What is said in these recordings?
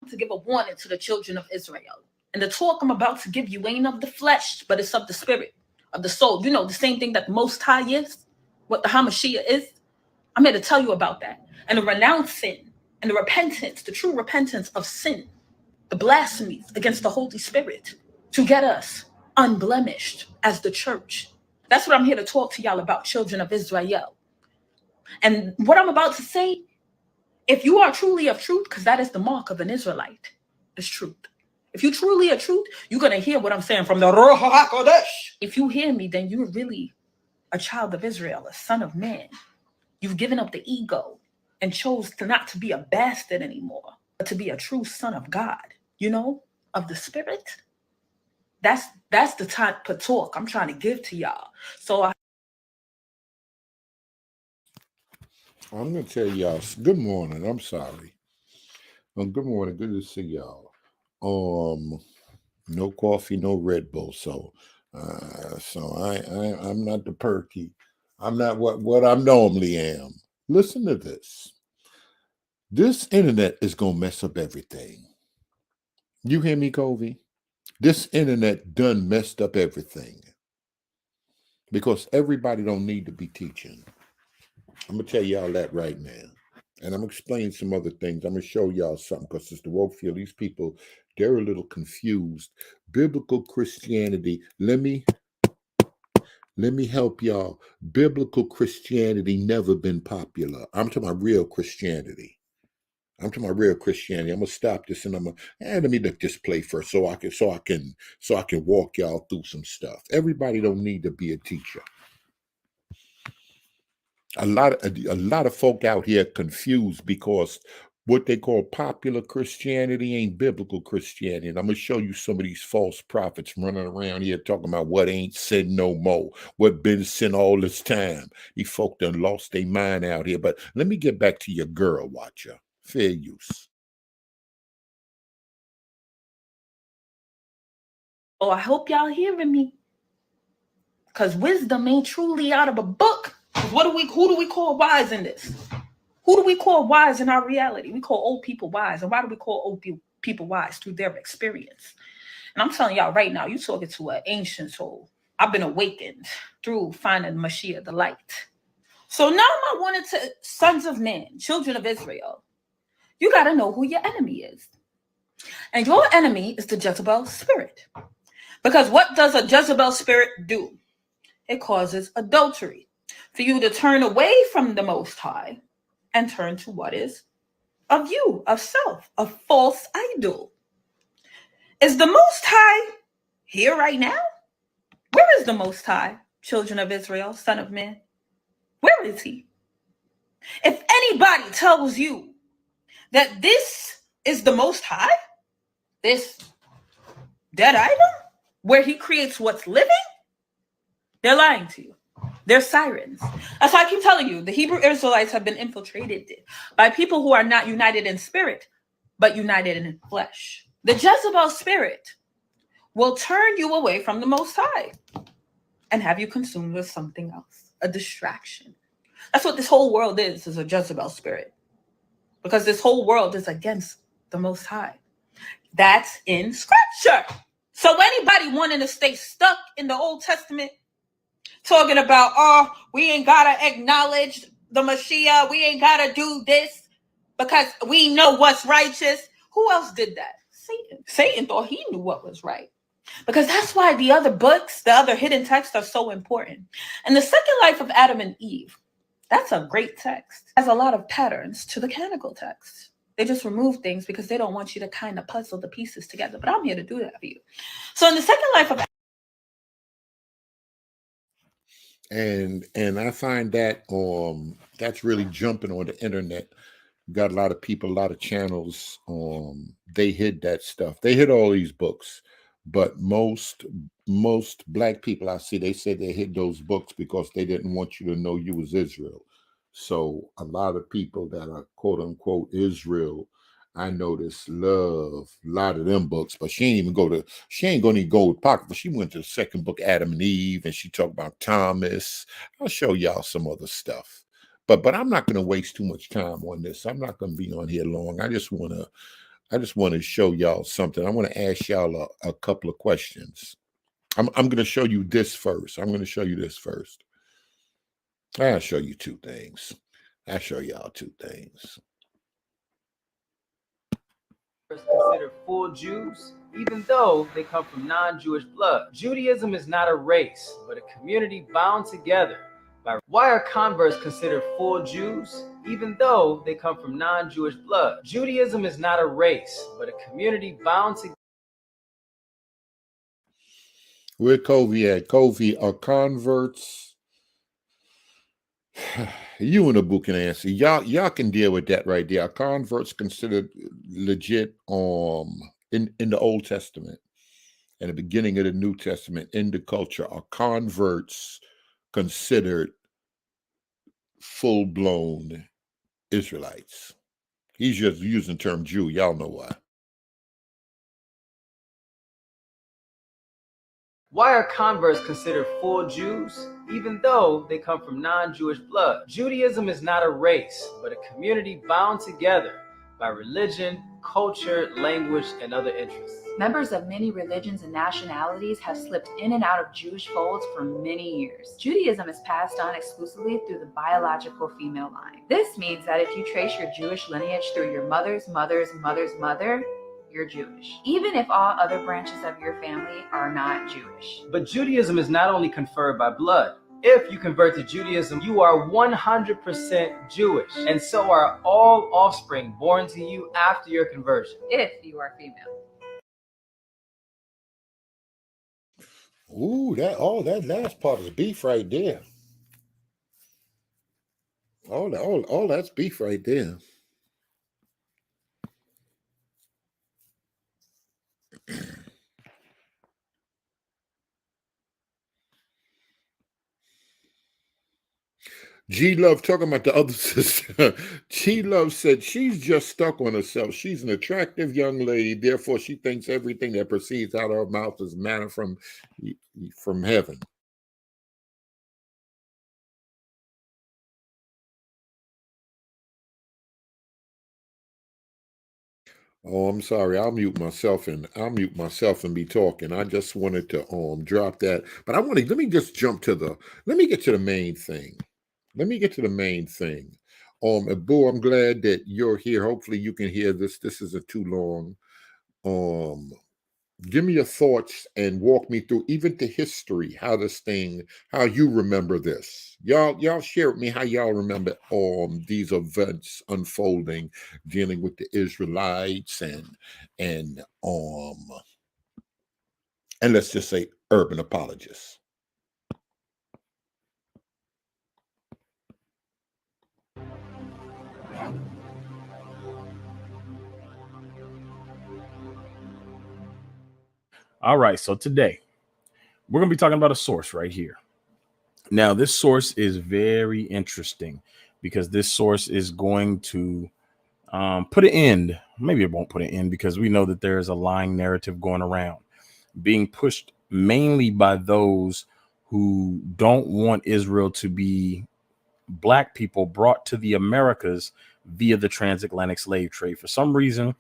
to give a warning to the children of Israel. And the talk I'm about to give you ain't of the flesh, but it's of the spirit, of the soul. You know, the same thing that the Most High is, what the Hamashiach is. I'm here to tell you about that. And the renouncing and the repentance, the true repentance of sin, the blasphemies against the Holy Spirit to get us unblemished as the church. That's what I'm here to talk to y'all about, children of Israel. And what I'm about to say, if you are truly of truth, because that is the mark of an Israelite, is truth. If you truly are truth, you're going to hear what I'm saying from the Ruach HaKodesh. If you hear me, then you're really a child of Israel, a son of man. You've given up the ego and chose to not to be a bastard anymore, but to be a true son of God, you know, of the spirit. That's the type of talk I'm trying to give to y'all. So I'm going to tell y'all, good morning. I'm sorry. Good morning. Good to see y'all. No coffee, no Red Bull. So I'm not the perky. I'm not what I normally am. Listen to this. This internet is going to mess up everything. You hear me, Covey? This internet done messed up everything. Because everybody don't need to be teaching. I'm going to tell y'all that right now. And I'm going to explain some other things. I'm going to show y'all something because it's the woke field. These people, they're a little confused. Biblical Christianity, let me help y'all. Biblical Christianity never been popular. I'm talking about real Christianity. I'm talking about real Christianity. I'm gonna stop this and let me let this play first so I can walk y'all through some stuff. Everybody don't need to be a teacher. A lot of folk out here confused because what they call popular Christianity ain't biblical Christianity. And I'm going to show you some of these false prophets running around here talking about what ain't sin no more, what been sin all this time. These folk done lost their mind out here. But let me get back to your girl watcher. Fair use. Oh, I hope y'all hearing me. Because wisdom ain't truly out of a book. Who do we call wise in this? Who do we call wise in our reality? We call old people wise. And why do we call old people wise? Through their experience. And I'm telling y'all right now, you're talking to an ancient soul. I've been awakened through finding Mashiach, the light. So now I wanted to, sons of men, children of Israel, you got to know who your enemy is. And your enemy is the Jezebel spirit. Because what does a Jezebel spirit do? It causes adultery. For you to turn away from the Most High and turn to what is of you, of self, a false idol. Is the Most High here right now? Where is the Most High, children of Israel, son of man? Where is he? If anybody tells you that this is the Most High, this dead item, where he creates what's living, they're lying to you. They're sirens. That's why I keep telling you, the Hebrew Israelites have been infiltrated by people who are not united in spirit, but united in flesh. The Jezebel spirit will turn you away from the Most High and have you consumed with something else, a distraction. That's what this whole world is a Jezebel spirit. Because this whole world is against the Most High. That's in Scripture. So anybody wanting to stay stuck in the Old Testament, talking about, we ain't got to acknowledge the Mashiach, we ain't got to do this because we know what's righteous. Who else did that? Satan. Satan thought he knew what was right. Because that's why the other books, the other hidden texts are so important. And the second life of Adam and Eve, that's a great text. It has a lot of patterns to the canonical text. They just remove things because they don't want you to kind of puzzle the pieces together. But I'm here to do that for you. So in the second life of And I find that that's really jumping on the internet. Got a lot of people, a lot of channels. They hid that stuff. They hid all these books, but most black people I see, they said they hid those books because they didn't want you to know you was Israel. So a lot of people that are quote unquote Israel, I notice love a lot of them books, but she ain't gonna even go with Apocrypha. She went to the second book, Adam and Eve, and she talked about Thomas. I'll show y'all some other stuff. But I'm not going to waste too much time on this. I'm not going to be on here long. I just want to I just want to show y'all something. I want to ask y'all a couple of questions. I'm going to show you this first. I'm going to show you this first. I'll show you two things. I'll show y'all two things. Considered full Jews, even though they come from non-Jewish blood. Judaism is not a race, but a community bound together by. Why are converts considered full Jews, even though they come from non-Jewish blood? Judaism is not a race, but a community bound together. Where Covey at? Covey, are converts? You and the book can answer. Y'all can deal with that right there. Are converts considered legit in the Old Testament and the beginning of the New Testament in the culture? Are converts considered full-blown Israelites? He's just using the term Jew. Y'all know why. Why are converts considered full Jews, even though they come from non-Jewish blood? Judaism is not a race, but a community bound together by religion, culture, language, and other interests. Members of many religions and nationalities have slipped in and out of Jewish folds for many years. Judaism is passed on exclusively through the biological female line. This means that if you trace your Jewish lineage through your mother's mother's mother's mother, you're Jewish, even if all other branches of your family are not Jewish. But Judaism is not only conferred by blood. If you convert to Judaism, you are 100% Jewish, and so are all offspring born to you after your conversion. If you are female. Ooh, that last part is beef right there. All that's beef right there. G Love talking about the other sister. G Love said she's just stuck on herself. She's an attractive young lady, therefore she thinks everything that proceeds out of her mouth is manna from heaven. Oh, I'm sorry. I'll mute myself and be talking. I just wanted to drop that, but let me get to the main thing. Boo, I'm glad that you're here. Hopefully you can hear this. This isn't too long. Give me your thoughts and walk me through even the history, how you remember this. Y'all share with me how y'all remember these events unfolding, dealing with the Israelites and let's just say urban apologists. All right, so today we're going to be talking about a source right here. Now, this source is very interesting because this source is going to put an end. Maybe it won't put an end because we know that there is a lying narrative going around being pushed mainly by those who don't want Israel to be Black people brought to the Americas via the transatlantic slave trade. For some reason,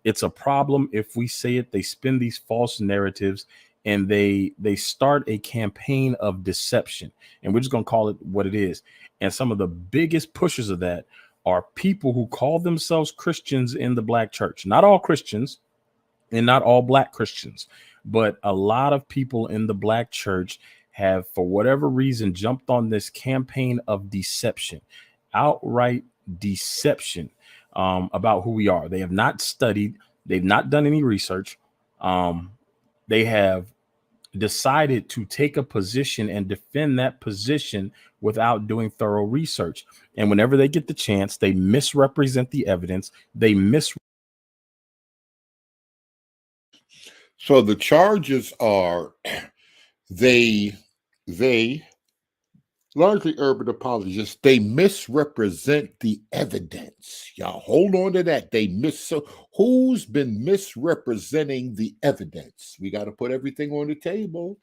it's a problem if we say it. They spin these false narratives and they start a campaign of deception, and we're just going to call it what it is. And some of the biggest pushers of that are people who call themselves Christians in the Black church. Not all Christians and not all Black Christians, but a lot of people in the Black church have, for whatever reason, jumped on this campaign of deception, outright deception about who we are. They have not studied. They've not done any research. They have decided to take a position and defend that position without doing thorough research. And whenever they get the chance, they misrepresent the evidence. So the charges are they largely urban apologists, they misrepresent the evidence. Y'all hold on to that. So who's been misrepresenting the evidence? We got to put everything on the table.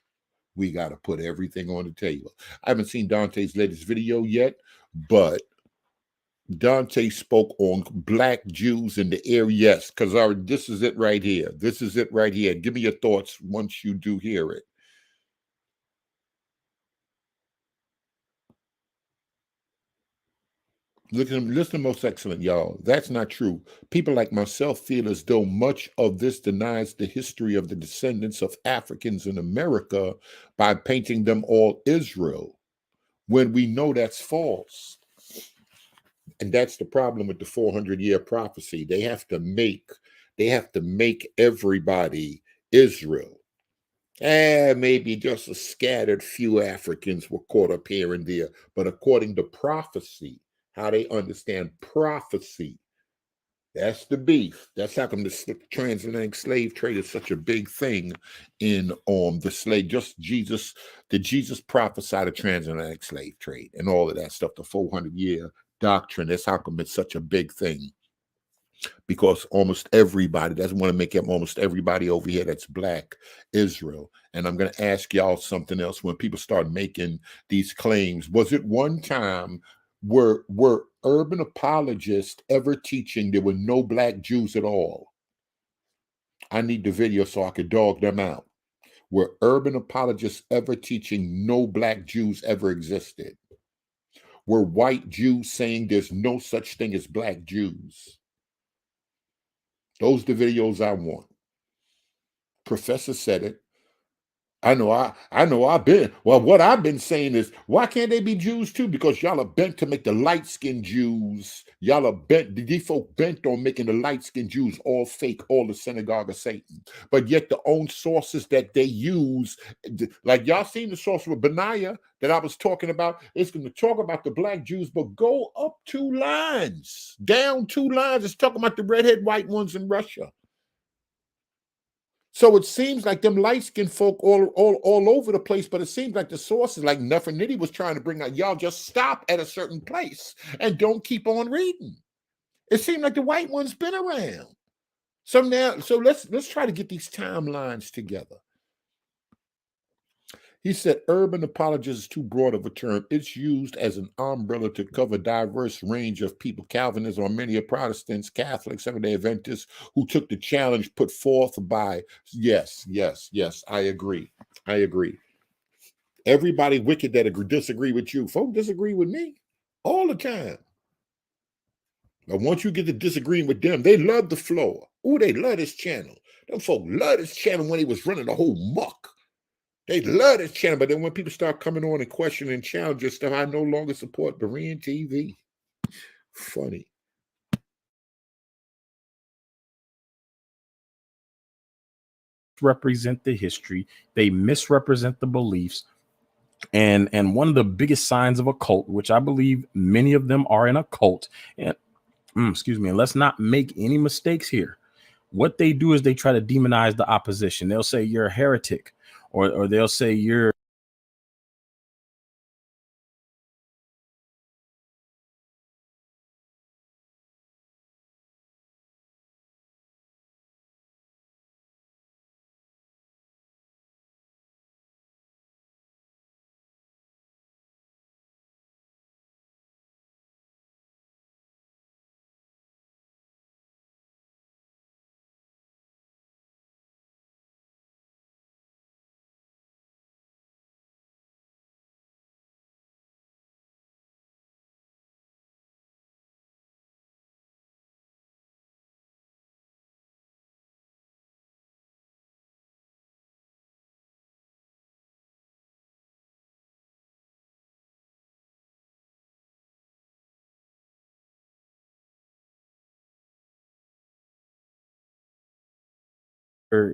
I haven't seen Dante's latest video yet, but Dante spoke on black Jews in the air. Yes, Khazar, this is it right here. This is it right here. Give me your thoughts once you do hear it. Listen, most excellent, y'all. That's not true. People like myself feel as though much of this denies the history of the descendants of Africans in America by painting them all Israel, when we know that's false. And that's the problem with the 400-year prophecy. They have to make everybody Israel. Maybe just a scattered few Africans were caught up here and there, but according to prophecy, how they understand prophecy, that's the beef. That's how come the transatlantic slave trade is such a big thing in the slave. Did Jesus prophesy the transatlantic slave trade and all of that stuff, the 400-year doctrine? That's how come it's such a big thing. Because almost everybody, that's want to make up almost everybody over here that's black Israel. And I'm going to ask y'all something else. When people start making these claims, was it one time were urban apologists ever teaching there were no black Jews at all? I need the video so I could dog them out. Were urban apologists ever teaching no black Jews ever existed? Were white Jews saying there's no such thing as black Jews? Those are the videos I want. Professor said it. What I've been saying is, why can't they be Jews too? Because y'all are bent to make the light-skinned Jews. Y'all are bent, the folk bent on making the light-skinned Jews all fake, all the synagogue of Satan. But yet the own sources that they use, like y'all seen the source with Benaiah that I was talking about, it's going to talk about the black Jews, but go up 2 lines, down 2 lines, it's talking about the redhead white ones in Russia. So it seems like them light-skinned folk all over the place, but it seems like the sources, like Nefertiti was trying to bring out, y'all just stop at a certain place and don't keep on reading. It seemed like the white one's been around. So let's try to get these timelines together. He said, urban apologist is too broad of a term. It's used as an umbrella to cover a diverse range of people. Calvinists or many of Protestants, Catholics, Seventh-day Adventists who took the challenge put forth by, yes, I agree. Everybody wicked that disagree with you. Folk disagree with me all the time. But once you get to disagreeing with them, they love the floor. Ooh, they love this channel. Them folk love this channel when he was running the whole muck. They love this channel, but then when people start coming on and questioning and challenging stuff, I no longer support Berean TV. Funny. Represent the history. They misrepresent the beliefs. And one of the biggest signs of a cult, which I believe many of them are in a cult, and and let's not make any mistakes here. What they do is they try to demonize the opposition. They'll say you're a heretic, or they'll say you're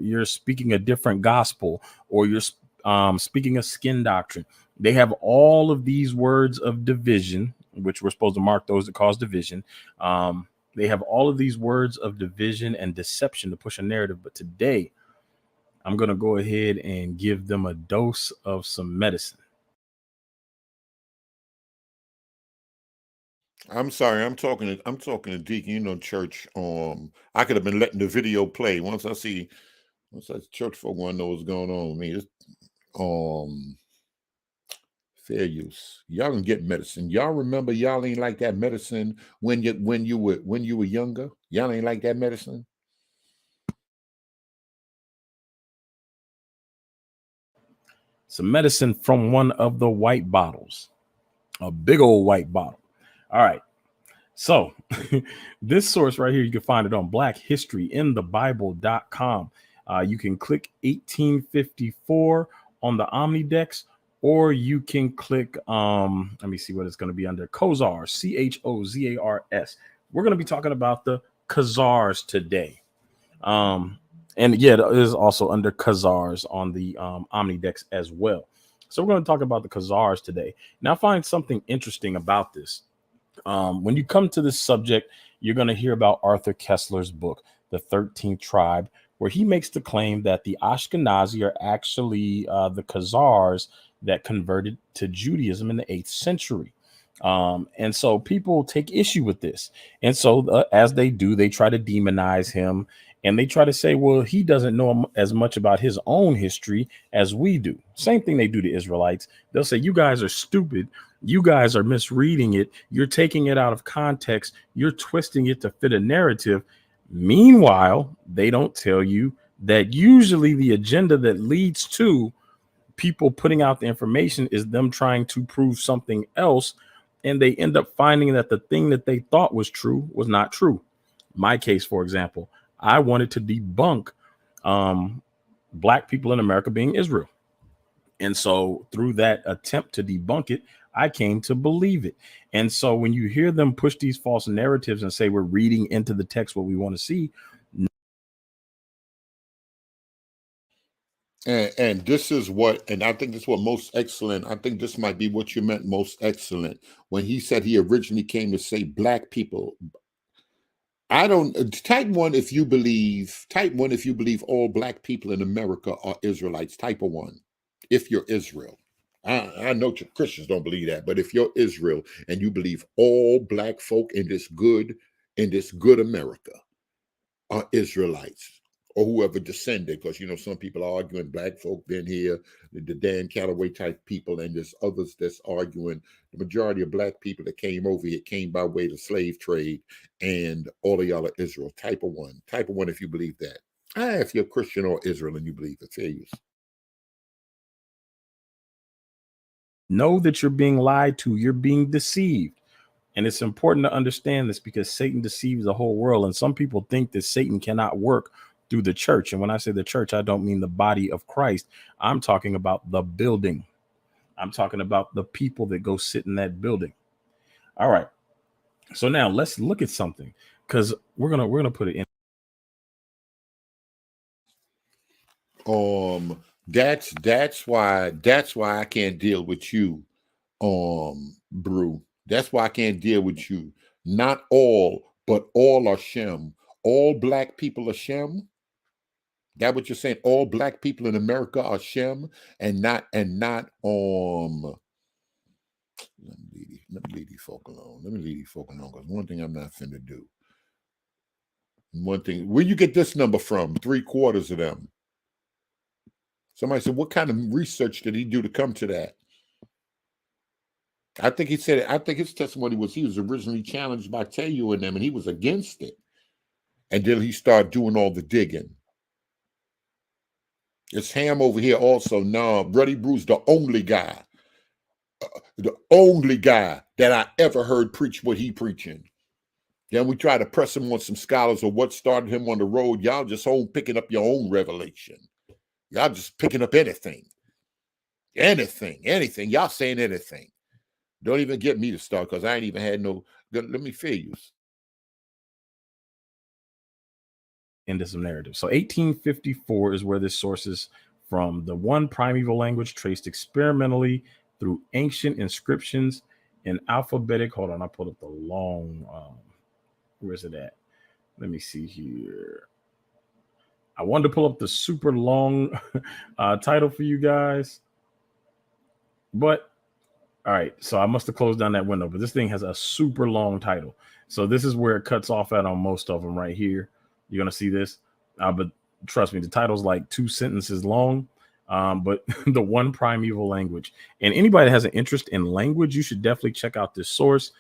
you're speaking a different gospel, or you're speaking a skin doctrine. They have all of these words of division, which we're supposed to mark those that cause division. They have all of these words of division and deception to push a narrative. But today, I'm going to go ahead and give them a dose of some medicine. I'm sorry, I'm talking to Deacon, church. I could have been letting the video play. Once I church folk want to know what's going on with me. Fair use. Y'all can get medicine. Y'all remember y'all ain't like that medicine when you were younger? Y'all ain't like that medicine? Some medicine from one of the white bottles. A big old white bottle. All right. So this source right here, you can find it on blackhistoryinthebible.com. You can click 1854 on the Omnidex, or you can click, let me see what it's going to be under, Khazars, Khozars. We're going to be talking about the Khazars today. And yeah, it is also under Khazars on the Omnidex as well. So we're going to talk about the Khazars today. Now, I find something interesting about this. When you come to this subject, you're going to hear about Arthur Kessler's book, The 13th Tribe, where he makes the claim that the Ashkenazi are actually the Khazars that converted to Judaism in the 8th century. And so people take issue with this. And so as they do, they try to demonize him. And they try to say, well, he doesn't know as much about his own history as we do. Same thing they do to Israelites. They'll say, you guys are stupid. You guys are misreading it. You're taking it out of context. You're twisting it to fit a narrative. Meanwhile, they don't tell you that usually the agenda that leads to people putting out the information is them trying to prove something else. And they end up finding that the thing that they thought was true was not true. My case, for example, I wanted to debunk Black people in America being Israel. And so through that attempt to debunk it, I came to believe it. And so when you hear them push these false narratives and say we're reading into the text what we want to see. And this is what, and I think this is what most excellent, I think this might be what you meant most excellent when he said he originally came to say Black people. I don't type one if you believe all Black people in America are Israelites. Type of one if you're Israel. I know Christians don't believe that, but if you're Israel and you believe all Black folk in this good America are Israelites, or whoever descended, because some people are arguing Black folk been here, the Dan Calloway type people, and there's others that's arguing the majority of Black people that came over here came by way of the slave trade, and all of y'all are Israel. Type of one if you believe that. If you're Christian or Israel and you believe it, fair use. Know that you're being lied to, you're being deceived. And it's important to understand this because Satan deceives the whole world. And some people think that Satan cannot work through the church. And when I say the church, I don't mean the body of Christ. I'm talking about the building. I'm talking about the people that go sit in that building. All right. So now let's look at something, because we're gonna put it in. That's why I can't deal with you, Brew. That's why I can't deal with you. Not all, but all are Shem. All Black people are Shem. That what you're saying? All Black people in America are Shem, and not Let me leave these folk alone. Because one thing I'm not finna do. One thing, where you get this number from? 3/4 of them. Somebody said, what kind of research did he do to come to that? I think his testimony was he was originally challenged by Telu and them, and he was against it. And then he started doing all the digging. It's Ham over here also. No, Bruddy Brew's the only guy that I ever heard preach what he preaching. Then we try to press him on some scholars or what started him on the road. Y'all just picking up your own revelation. Y'all just picking up anything. Y'all saying anything. Don't even get me to start, because I ain't even had no. Let me feel you. Into some narrative. So 1854 is where this source is from. The one primeval language traced experimentally through ancient inscriptions in alphabetic. Hold on, I pulled up the long. Where's it at? Let me see here. I wanted to pull up the super long title for you guys, but all right. So I must have closed down that window, but this thing has a super long title. So this is where it cuts off at on most of them right here. You're going to see this, but trust me, the title's like 2 sentences long. But the one primeval language. And anybody that has an interest in language, you should definitely check out this source.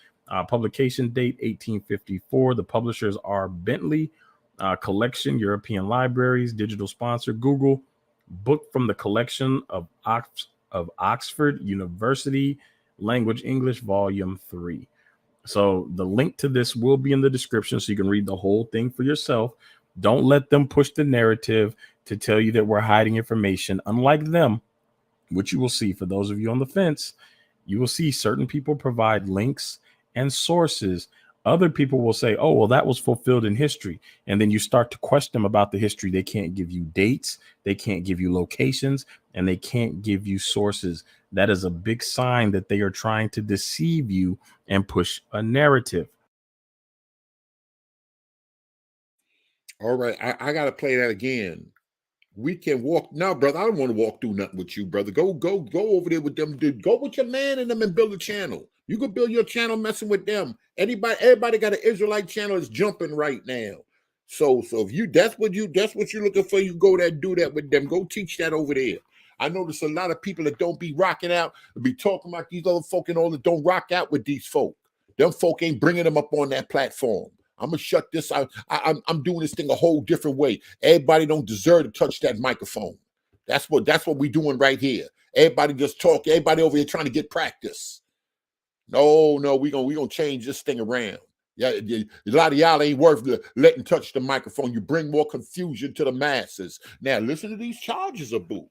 Publication date 1854. The publishers are Bentley Collection, European Libraries, digital sponsor Google. Book from the collection of Oxford University Language English, Volume 3. So the link to this will be in the description so you can read the whole thing for yourself. Don't let them push the narrative to tell you that we're hiding information. Unlike them, which you will see for those of you on the fence, you will see certain people provide links and sources. Other people will say, oh, well, that was fulfilled in history. And then you start to question them about the history. They can't give you dates. They can't give you locations, and they can't give you sources. That is a big sign that they are trying to deceive you and push a narrative. All right, I got to play that again. We can walk now, brother. I don't want to walk through nothing with you, brother. Go over there with them. Dude. Go with your man and them and build a channel. You can build your channel messing with them. Everybody got an Israelite channel that's jumping right now. So if you that's what you're looking for, you go there and do that with them. Go teach that over there. I notice a lot of people that don't be rocking out, be talking about these other folk and all that don't rock out with these folk. Them folk ain't bringing them up on that platform. I'm gonna shut this out. I'm doing this thing a whole different way. Everybody don't deserve to touch that microphone. That's what we doing right here. Everybody just talk. Everybody over here trying to get practice. No, we gonna change this thing around. Yeah, a lot of y'all ain't worth letting touch the microphone. You bring more confusion to the masses. Now listen to these charges, Abu.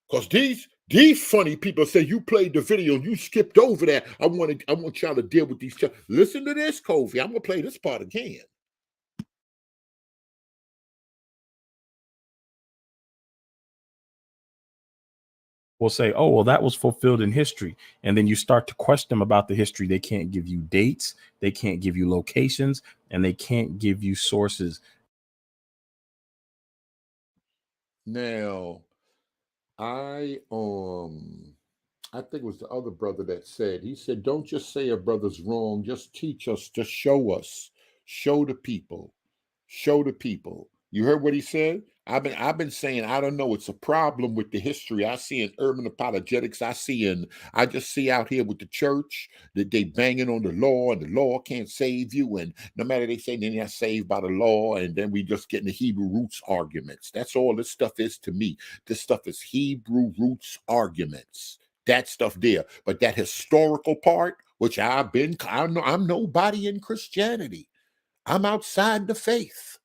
Because these funny people say you played the video, you skipped over that. I want y'all to deal with these. Listen to this, Kofi. I'm gonna play this part again. Will say, oh, well, that was fulfilled in history. And then you start to question them about the history. They can't give you dates, they can't give you locations, and they can't give you sources. Now, I think it was the other brother that said, he said, don't just say a brother's wrong, just teach us, just show us, show the people. You heard what he said? I've been saying, I don't know, it's a problem with the history I see in urban apologetics. I just see out here with the church that they banging on the law and the law can't save you. And no matter they say they're not saved by the law, and then we just getting the Hebrew roots arguments. That's all this stuff is to me. This stuff is Hebrew roots arguments. That stuff there. But that historical part, which I'm nobody in Christianity. I'm outside the faith.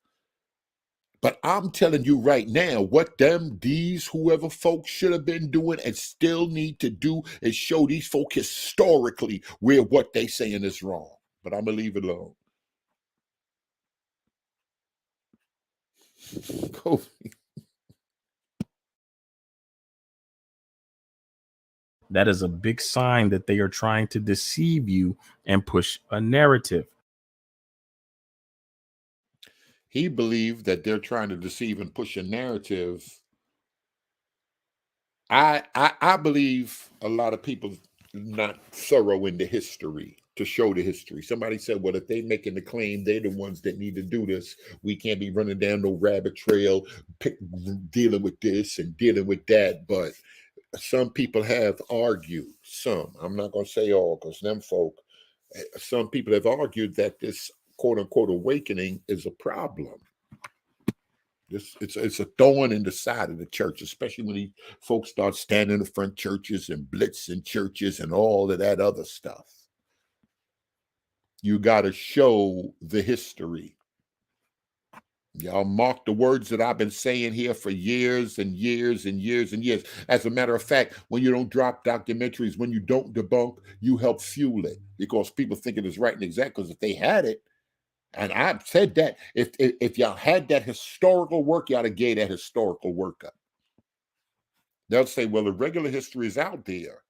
But I'm telling you right now, what whoever folks should have been doing and still need to do is show these folk historically where what they saying is wrong. But I'm going to leave it alone. That is a big sign that they are trying to deceive you and push a narrative. He believed that they're trying to deceive and push a narrative. I believe a lot of people not thorough in the history to show the history. Somebody said, well, if they making the claim, they're the ones that need to do this. We can't be running down no rabbit trail, dealing with this and dealing with that. But some people have argued, I'm not going to say all, because them folk, some people have argued that this quote unquote awakening is a problem. It's a thorn in the side of the church, especially when these folks start standing in the front churches and blitzing churches and all of that other stuff. You got to show the history. Y'all mark the words that I've been saying here for years and years and years and years. As a matter of fact, when you don't drop documentaries, when you don't debunk, you help fuel it, because people think it is right and exact, because if they had it, and I've said that, if y'all had that historical work, y'all have gave that historical work up. They'll say, well, the regular history is out there.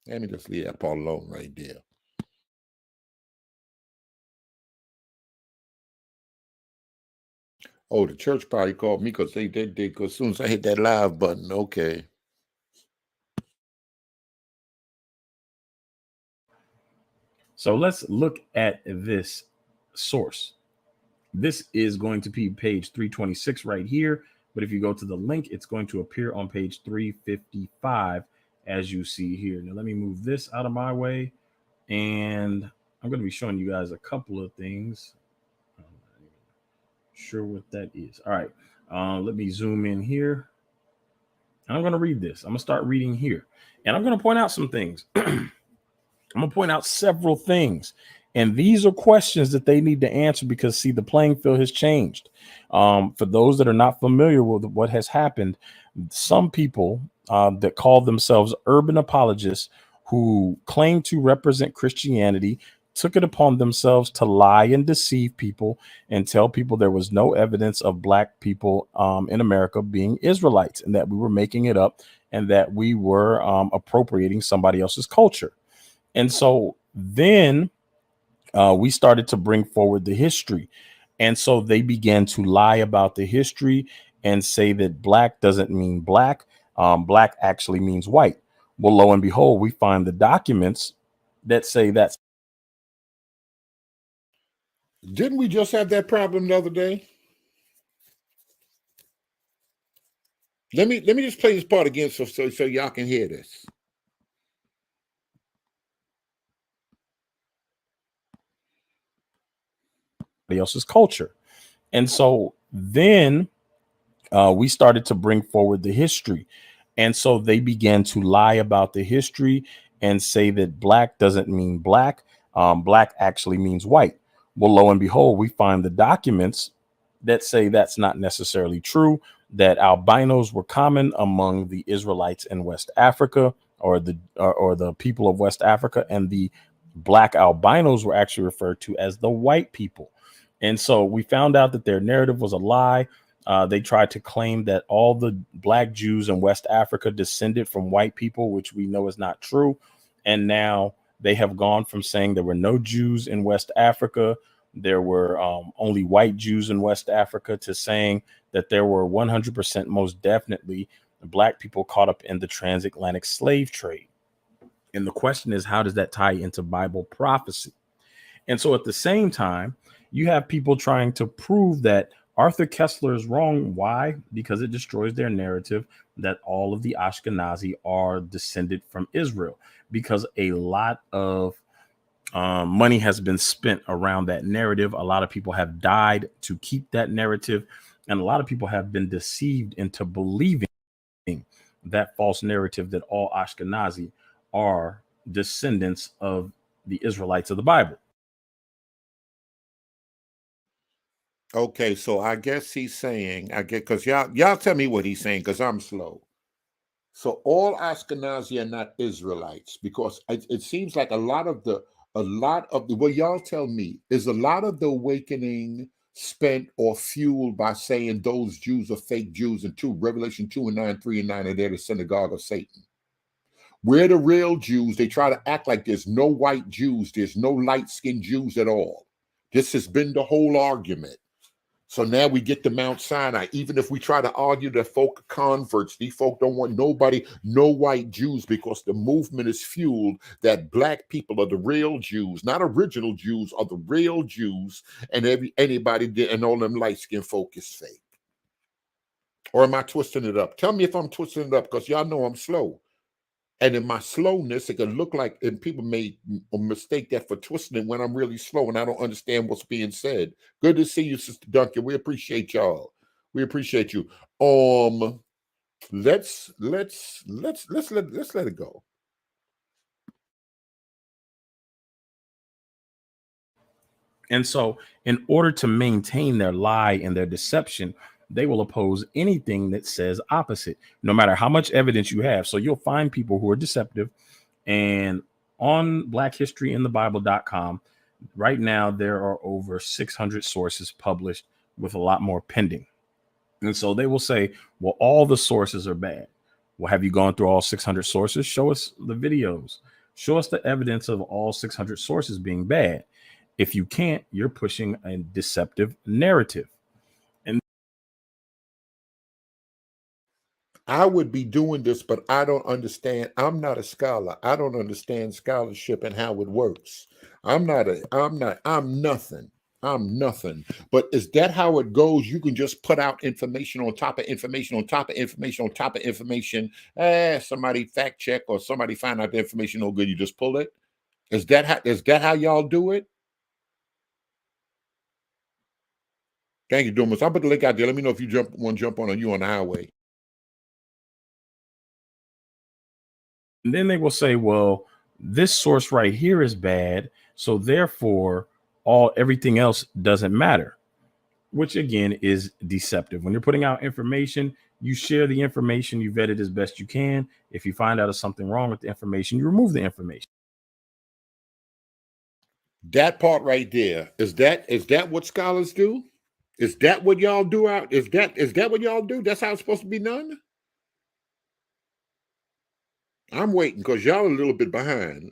Let me just leave that part alone right there. Oh, the church probably called me because they did, because as soon as I hit that live button, okay. So let's look at this source. This is going to be page 326 right here. But if you go to the link, it's going to appear on page 355, as you see here. Now, let me move this out of my way. And I'm going to be showing you guys a couple of things. I'm not even sure what that is. All right. Let me zoom in here. And I'm going to read this. I'm going to start reading here. And I'm going to point out some things. I'm going to point out several things. And these are questions that they need to answer because, see, the playing field has changed. For those that are not familiar with what has happened, some people that call themselves urban apologists who claim to represent Christianity took it upon themselves to lie and deceive people and tell people there was no evidence of black people in America being Israelites and that we were making it up and that we were appropriating somebody else's culture. And so then we started to bring forward the history. And so they began to lie about the history and say that black doesn't mean black. Black actually means white. Well, lo and behold, we find the documents that say that's. Didn't we just have that problem the other day? Let me just play this part again so y'all can hear this. Else's culture. And so then we started to bring forward the history. And so they began to lie about the history and say that black doesn't mean black. Black actually means white. Well, lo and behold, we find the documents that say that's not necessarily true, that albinos were common among the Israelites in West Africa or the people of West Africa, and the black albinos were actually referred to as the white people. And so we found out that their narrative was a lie. They tried to claim that all the black Jews in West Africa descended from white people, which we know is not true. And now they have gone from saying there were no Jews in West Africa, there were only white Jews in West Africa, to saying that there were 100% most definitely black people caught up in the transatlantic slave trade. And the question is, how does that tie into Bible prophecy? And so at the same time, you have people trying to prove that Arthur Kessler is wrong. Why? Because it destroys their narrative that all of the Ashkenazi are descended from Israel, because a lot of money has been spent around that narrative. A lot of people have died to keep that narrative. And a lot of people have been deceived into believing that false narrative that all Ashkenazi are descendants of the Israelites of the Bible. Okay, so I guess he's saying, because y'all tell me what he's saying, because I'm slow. So all Ashkenazi are not Israelites, because it seems like a lot of the well, y'all tell me, is a lot of the awakening spent or fueled by saying those Jews are fake Jews, and Revelation 2:9, 3:9 are there, the synagogue of Satan. We're the real Jews. They try to act like there's no white Jews, there's no light-skinned Jews at all. This has been the whole argument. So now we get to Mount Sinai. Even if we try to argue that folk are converts, these folk don't want no white Jews, because the movement is fueled that black people are the real Jews, not original Jews, are the real Jews, and anybody and all them light-skinned folk is fake. Or am I twisting it up? Tell me if I'm twisting it up, because y'all know I'm slow. And in my slowness, it can look like, and people may mistake that for twisting it when I'm really slow and I don't understand what's being said. Good to see you, Sister Duncan. We appreciate y'all. We appreciate you. Let's let it go. And so, in order to maintain their lie and their deception, they will oppose anything that says opposite, no matter how much evidence you have. So you'll find people who are deceptive. And on blackhistoryinthebible.com, right now, there are over 600 sources published, with a lot more pending. And so they will say, well, all the sources are bad. Well, have you gone through all 600 sources? Show us the videos. Show us the evidence of all 600 sources being bad. If you can't, you're pushing a deceptive narrative. I would be doing this, but I don't understand. I'm not a scholar. I don't understand scholarship and how it works. I'm nothing. I'm nothing. But is that how it goes? You can just put out information on top of information on top of information on top of information. Somebody fact check or somebody find out the information no good. You just pull it. Is that how y'all do it? Thank you, Dumas. I'll put the link out there. Let me know if you want to jump on you on the highway. And then they will say, well, this source right here is bad, so therefore everything else doesn't matter, which again is deceptive. When you're putting out information, you share the information, you vet it as best you can. If you find out there's something wrong with the information, you remove the information. That part right there, is that what scholars do? Is that what y'all do out? Is that what y'all do? That's how it's supposed to be done? I'm waiting because y'all a little bit behind.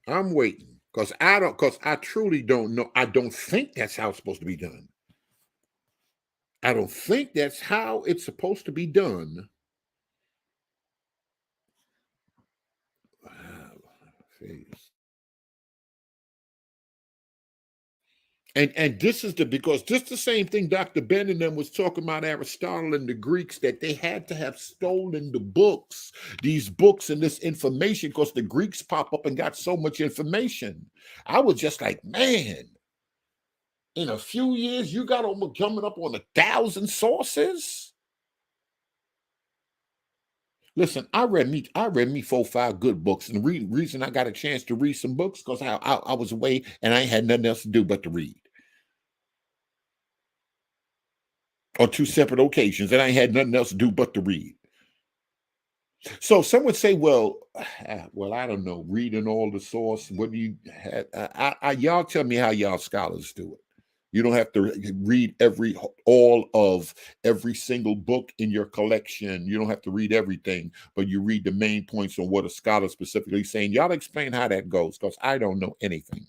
I'm waiting because I truly don't know. I don't think that's how it's supposed to be done. I don't think that's how it's supposed to be done. And this is because just the same thing Dr. Ben and them was talking about Aristotle and the Greeks, that they had to have stolen the books, these books and this information, because the Greeks pop up and got so much information. I was just like, man, in a few years, you got coming up on 1,000 sources. Listen, I read me 4-5 good books, and the reason I got a chance to read some books because I was away and I ain't had nothing else to do but to read. On 2 separate occasions, and I had nothing else to do but to read. So some would say, well, I don't know, reading all the source. What do you have? Y'all tell me how y'all scholars do it. You don't have to read all of every single book in your collection. You don't have to read everything, but you read the main points on what a scholar specifically saying. Y'all explain how that goes, because I don't know anything.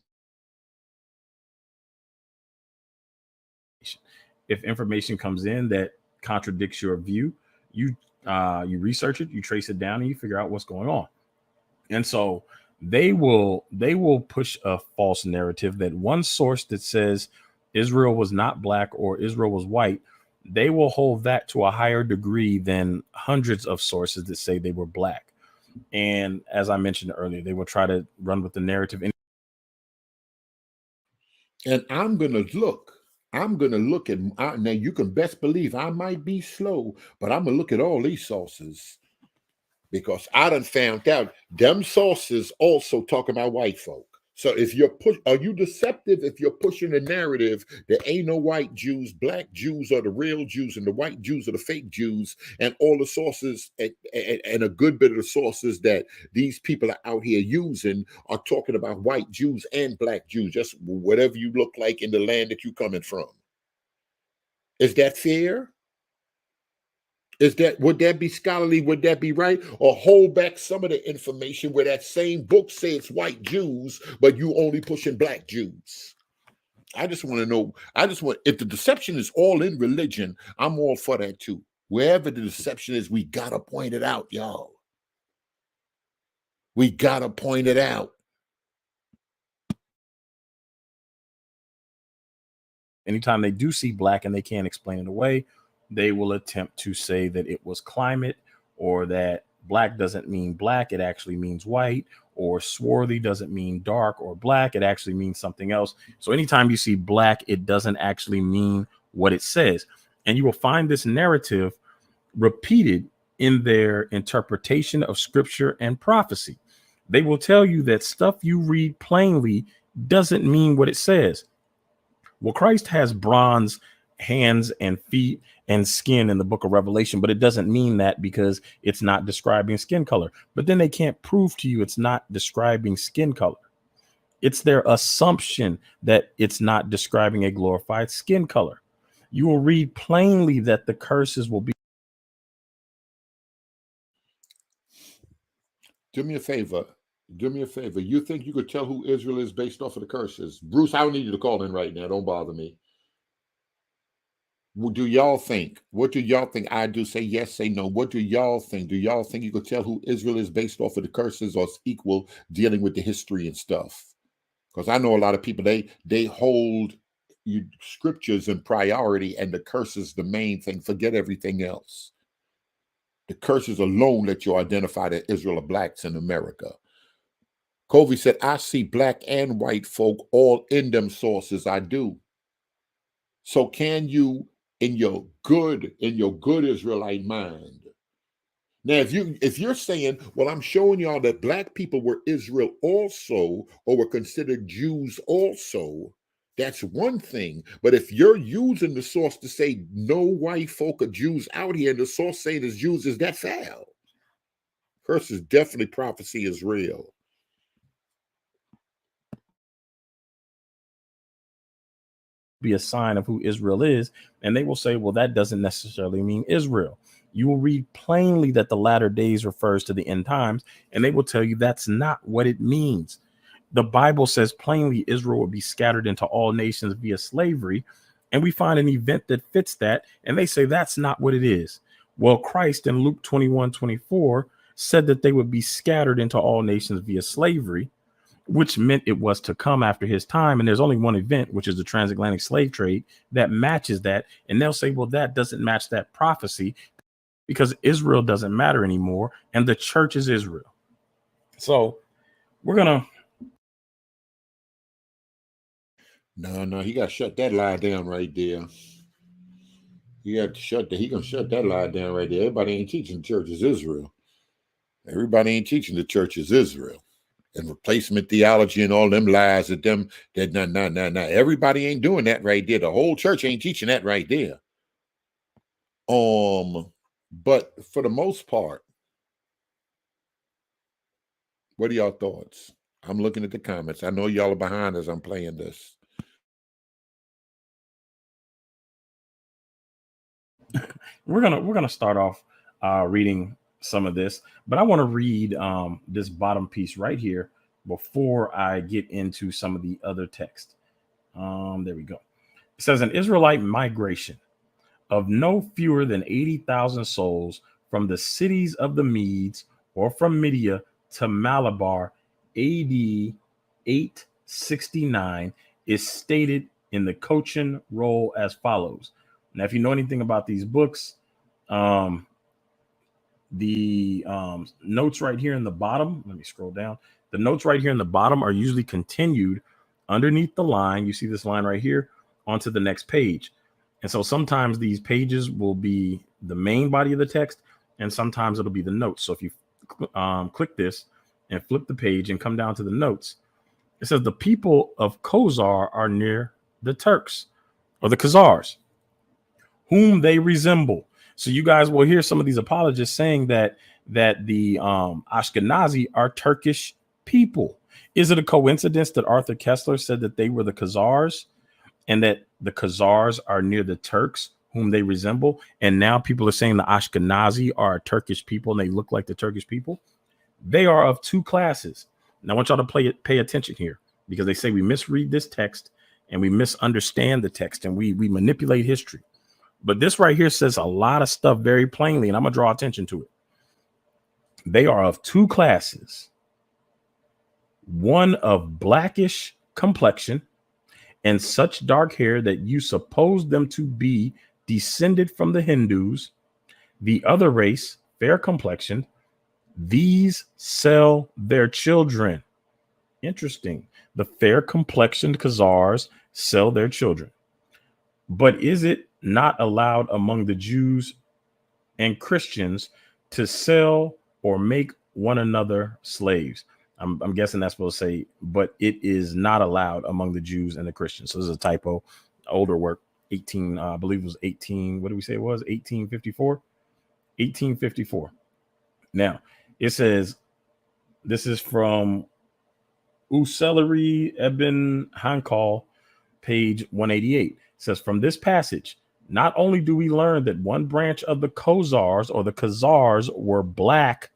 If information comes in that contradicts your view, you research it, you trace it down, and you figure out what's going on. And so they will push a false narrative that one source that says Israel was not black or Israel was white, they will hold that to a higher degree than hundreds of sources that say they were black. And as I mentioned earlier, they will try to run with the narrative. And I'm going to look at, now you can best believe I might be slow, but I'm going to look at all these sources, because I done found out them sources also talk about white folk. So if are you deceptive if you're pushing a narrative that ain't no white Jews, black Jews are the real Jews and the white Jews are the fake Jews, and all the sources and a good bit of the sources that these people are out here using are talking about white Jews and black Jews, just whatever you look like in the land that you're coming from. Is that fair? Would that be scholarly? Would that be right? Or hold back some of the information where that same book says it's white Jews, but you only pushing black Jews? I just want to know. If the deception is all in religion, I'm all for that too. Wherever the deception is, we gotta point it out, y'all. We gotta point it out. Anytime they do see black and they can't explain it away, they will attempt to say that it was climate, or that black doesn't mean black, it actually means white, or swarthy doesn't mean dark or black, it actually means something else. So anytime you see black, it doesn't actually mean what it says. And you will find this narrative repeated in their interpretation of scripture and prophecy. They will tell you that stuff you read plainly doesn't mean what it says. Well, Christ has bronze hands and feet and skin in the book of Revelation, but it doesn't mean that because it's not describing skin color. But then they can't prove to you it's not describing skin color. It's their assumption that it's not describing a glorified skin color. You will read plainly that the curses will be. Do me a favor. You think you could tell who Israel is based off of the curses? Bruce, I don't need you to call in right now. Don't bother me. What do y'all think? I do. Say yes, say no. What do y'all think? Do y'all think you could tell who Israel is based off of the curses, or it's equal dealing with the history and stuff? Because I know a lot of people, they hold scriptures in priority, and the curse is the main thing. Forget everything else. The curses alone let you identify the Israel of blacks in America. Covey said, I see black and white folk all in them sources. I do. So can you, in your good Israelite mind? Now, if you're saying, well, I'm showing y'all that black people were Israel also, or were considered Jews also, that's one thing. But if you're using the source to say no white folk are Jews out here, and the source saying it's Jews, is that foul? Curse is definitely prophecy is real. Be a sign of who Israel is, and they will say, well, that doesn't necessarily mean Israel. You will read plainly that the latter days refers to the end times, and they will tell you that's not what it means. The Bible says plainly Israel will be scattered into all nations via slavery, and we find an event that fits that, and they say that's not what it is. Well, Christ in Luke 21:24 said that they would be scattered into all nations via slavery, which meant it was to come after his time. And there's only one event, which is the transatlantic slave trade, that matches that. And they'll say, well, that doesn't match that prophecy because Israel doesn't matter anymore. And the church is Israel. So we're going to. No, he got to shut that lie down right there. He got to shut that. He going to shut that lie down right there. Everybody ain't teaching the church is Israel. Everybody ain't teaching the church is Israel. And replacement theology and all them lies that everybody ain't doing that right there. The whole church ain't teaching that right there. But for the most part, what are y'all thoughts? I'm looking at the comments. I know y'all are behind as I'm playing this. We're gonna start off reading some of this, but I want to read this bottom piece right here before I get into some of the other text. There we go. It says an Israelite migration of no fewer than 80,000 souls from the cities of the Medes or from Media to Malabar AD 869 is stated in the Cochin roll as follows. Now, if you know anything about these books, the notes right here in the bottom, let me scroll down. The notes right here in the bottom are usually continued underneath the line. You see this line right here onto the next page. And so sometimes these pages will be the main body of the text, and sometimes it'll be the notes. So if you click this and flip the page and come down to the notes, it says the people of Khazar are near the Turks or the Khazars, whom they resemble. So you guys will hear some of these apologists saying that the Ashkenazi are Turkish people. Is it a coincidence that Arthur Kessler said that they were the Khazars and that the Khazars are near the Turks, whom they resemble? And now people are saying the Ashkenazi are Turkish people and they look like the Turkish people. They are of two classes. And I want y'all to pay attention here, because they say we misread this text and we misunderstand the text and we manipulate history. But this right here says a lot of stuff very plainly, and I'm going to draw attention to it. They are of two classes, one of blackish complexion and such dark hair that you suppose them to be descended from the Hindus. The other race, fair complexioned, these sell their children. Interesting. The fair complexioned Khazars sell their children. But is it not allowed among the Jews and Christians to sell or make one another slaves? I'm guessing that's supposed to say, but it is not allowed among the Jews and the Christians. So this is a typo. Older work, I believe it was 18. What did we say it was? 1854? 1854. Now, it says, this is from Useleri Ibn Hankal, page 188. It says, from this passage, not only do we learn that one branch of the Khazars or the Khazars were black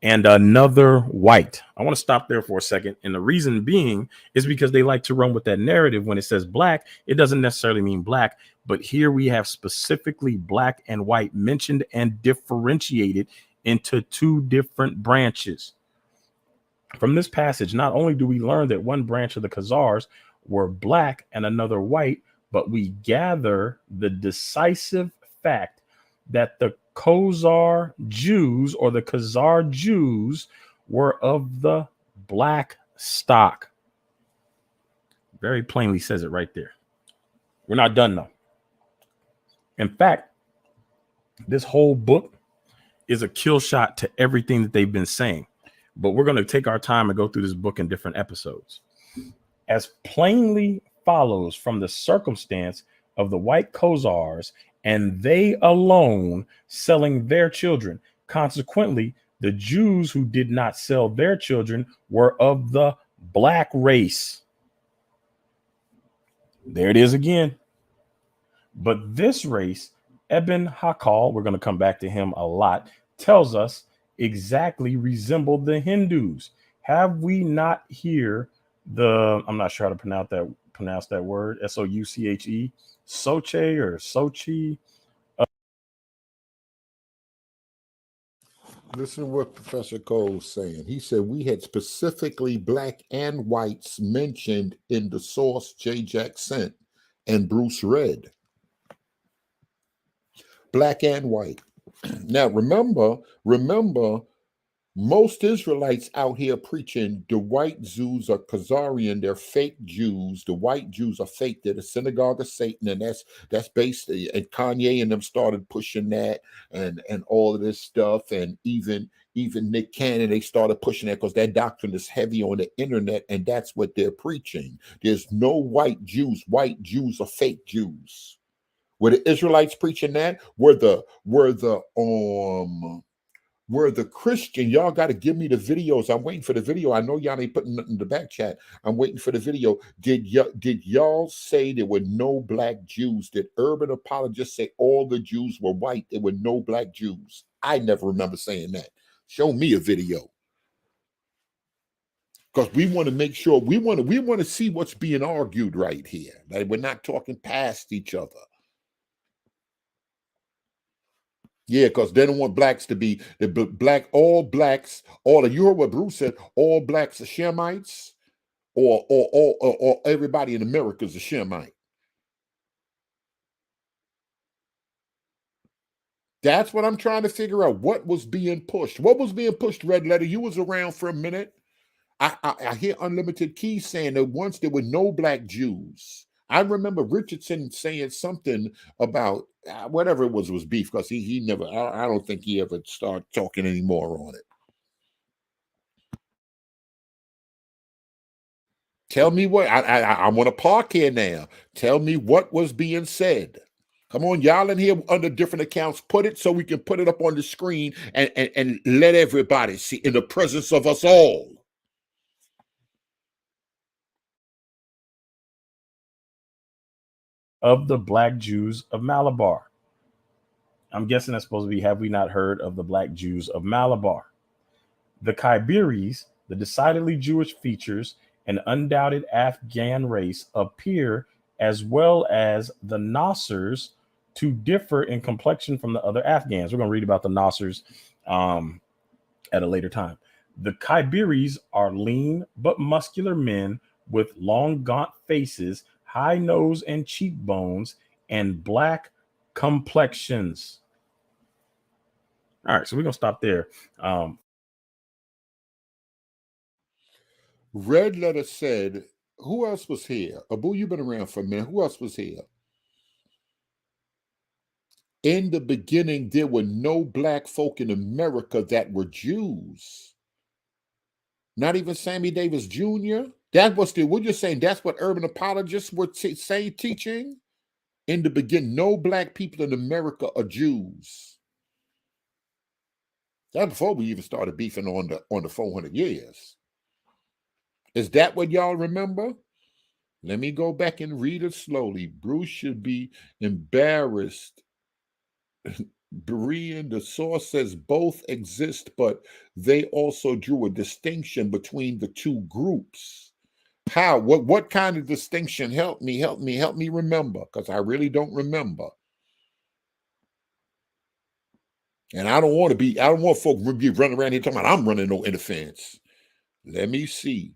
and another white. I want to stop there for a second. And the reason being is because they like to run with that narrative. When it says black, it doesn't necessarily mean black. But here we have specifically black and white mentioned and differentiated into two different branches. From this passage, not only do we learn that one branch of the Khazars were black and another white, but we gather the decisive fact that the Khazar Jews or the Khazar Jews were of the black stock. Very plainly says it right there. We're not done though. In fact, this whole book is a kill shot to everything that they've been saying. But we're going to take our time and go through this book in different episodes. As plainly follows from the circumstance of the white Khazars and they alone selling their children. Consequently, the Jews who did not sell their children were of the black race. There it is again. But this race, Ibn Hakal, we're going to come back to him a lot, tells us exactly resembled the Hindus. Have we not here I'm not sure how to pronounce that word, Souche, Soche or Sochi. Listen to what Professor Cole's saying. He said we had specifically black and whites mentioned in the source J. Jack sent and Bruce read. Black and white. Now remember, most Israelites out here preaching the white Jews are Khazarian, they're fake Jews. The white Jews are fake. They're the synagogue of Satan, and that's based. And Kanye and them started pushing that, and all of this stuff, and even Nick Cannon, they started pushing that because that doctrine is heavy on the internet, and that's what they're preaching. There's no white Jews. White Jews are fake Jews. Were the Israelites preaching that? Were the Christian, y'all got to give me the videos. I'm waiting for the video. I know y'all ain't putting nothing in the back chat. I'm waiting for the video. Did y'all say there were no black Jews? Did urban apologists say all the Jews were white? There were no black Jews. I never remember saying that. Show me a video. Because we want to make sure, we want to see what's being argued right here. That we're not talking past each other. Yeah, because they don't want blacks to be all blacks. You heard what Bruce said. All blacks are Shemites, or everybody in America is a Shemite. That's what I'm trying to figure out. What was being pushed? What was being pushed? Red Letter. You was around for a minute. I hear Unlimited Keys saying that once there were no black Jews. I remember Richardson saying something about whatever it was beef, because he never, I don't think he ever started talking anymore on it. Tell me what, I want to park here now. Tell me what was being said. Come on, y'all in here under different accounts, put it so we can put it up on the screen and let everybody see in the presence of us all. Of the black Jews of Malabar. I'm guessing that's supposed to be, have we not heard of the black Jews of Malabar? The Khyberis, the decidedly Jewish features, an undoubted Afghan race, appear, as well as the Khazars, to differ in complexion from the other Afghans. We're going to read about the Khazars at a later time. The Khyberis are lean but muscular men with long, gaunt faces, high nose and cheekbones, and black complexions. All right, so we're going to stop there. Red Letter said, who else was here? Abu, you've been around for a minute. Who else was here? In the beginning, there were no black folk in America that were Jews. Not even Sammy Davis Jr. That was what you're saying. That's what urban apologists were teaching. In the beginning, no black people in America are Jews. That's before we even started beefing on the 400 years. Is that what y'all remember? Let me go back and read it slowly. Bruce should be embarrassed. Berean, the source says both exist, but they also drew a distinction between the two groups. How? What kind of distinction? Help me remember, because I really don't remember. And I don't want folk to be running around here talking about I'm running no interference. Let me see.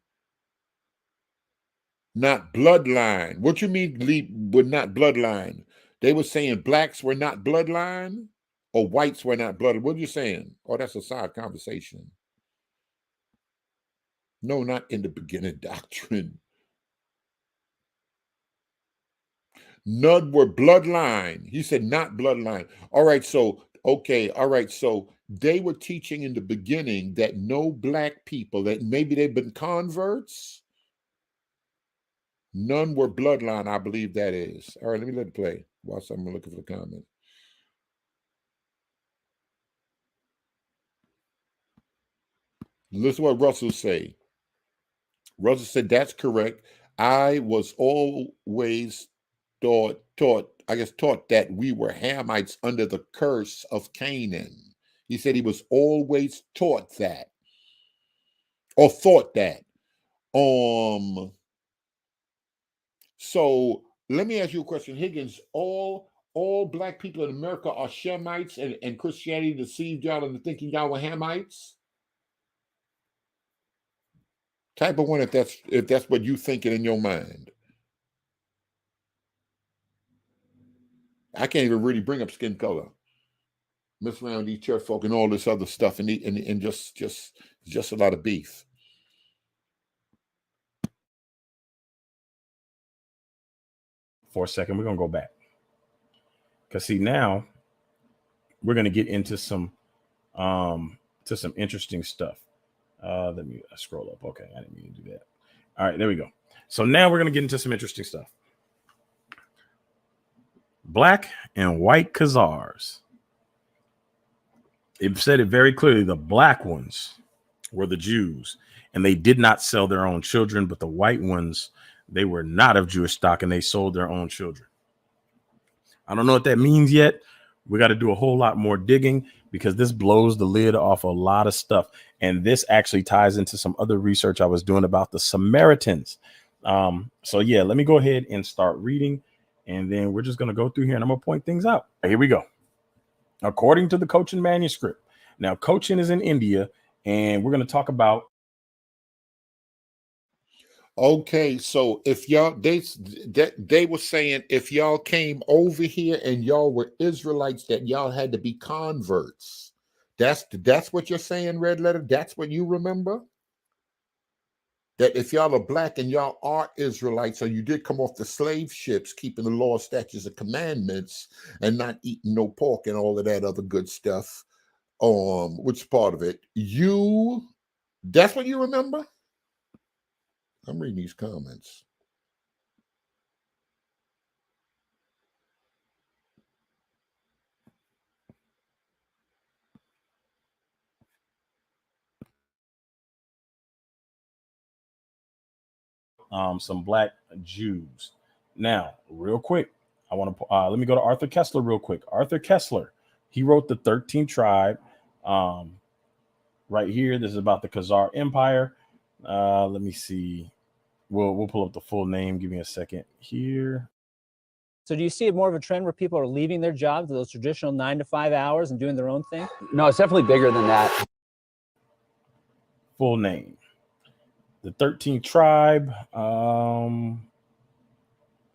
Not bloodline. What you mean were not bloodline? They were saying blacks were not bloodline or whites were not bloodline. What are you saying? Oh, that's a side conversation. No, not in the beginning doctrine. None were bloodline. He said not bloodline. All right, so, okay, all right, so they were teaching in the beginning that no black people, that maybe they've been converts. None were bloodline, I believe that is. All right, let me let it play whilst I'm looking for the comment. Listen to what Russell say. Russell said, that's correct. I was always taught that we were Hamites under the curse of Canaan. He said he was always taught that or thought that. So let me ask you a question, Higgins. All black people in America are Shemites, and Christianity deceived y'all into thinking y'all were Hamites? Type of one if that's what you thinking in your mind. I can't even really bring up skin color. Mess around these church folk and all this other stuff, and just a lot of beef. For a second, we're gonna go back. Because see, now we're gonna get into some interesting stuff. Let me scroll up. Okay, I didn't mean to do that. All right, there we go. So now we're gonna get into some interesting stuff. Black and white Khazars. It said it very clearly. The black ones were the Jews, and they did not sell their own children, but the white ones, they were not of Jewish stock, and they sold their own children. I don't know what that means yet. We got to do a whole lot more digging because this blows the lid off a lot of stuff. And this actually ties into some other research I was doing about the Samaritans. So yeah, let me go ahead and start reading, and then we're just going to go through here and I'm going to point things out. Here we go. According to the Cochin manuscript. Now, Cochin is in India, and we're going to talk about. Okay, so if y'all, they were saying if y'all came over here and y'all were Israelites, that y'all had to be converts. That's what you're saying, Red Letter? That's what you remember? That if y'all are black and y'all are Israelites, or you did come off the slave ships, keeping the law, statutes, and commandments, and not eating no pork and all of that other good stuff, which part of it? That's what you remember? I'm reading these comments. Some black Jews. Now, real quick, I want to let me go to Arthur Kessler real quick. Arthur Kessler, he wrote the 13th tribe. Right here, this is about the Khazar Empire. Let me see. We'll pull up the full name. Give me a second here. So do you see more of a trend where people are leaving their jobs, those traditional 9 to 5 hours, and doing their own thing? No, it's definitely bigger than that. Full name. The 13th tribe. Oh,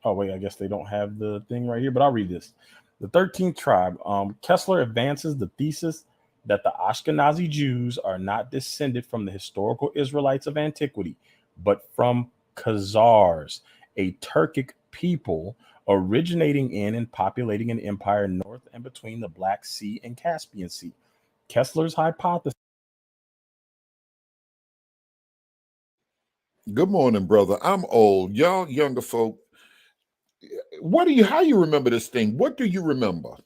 wait, I guess they don't have the thing right here, but I'll read this. The 13th tribe. Kessler advances the thesis that the Ashkenazi Jews are not descended from the historical Israelites of antiquity, but from Khazars, a Turkic people originating in and populating an empire north and between the Black Sea and Caspian Sea. Kessler's hypothesis. Good morning, brother. I'm old. Y'all younger folk. How you remember this thing? What do you remember?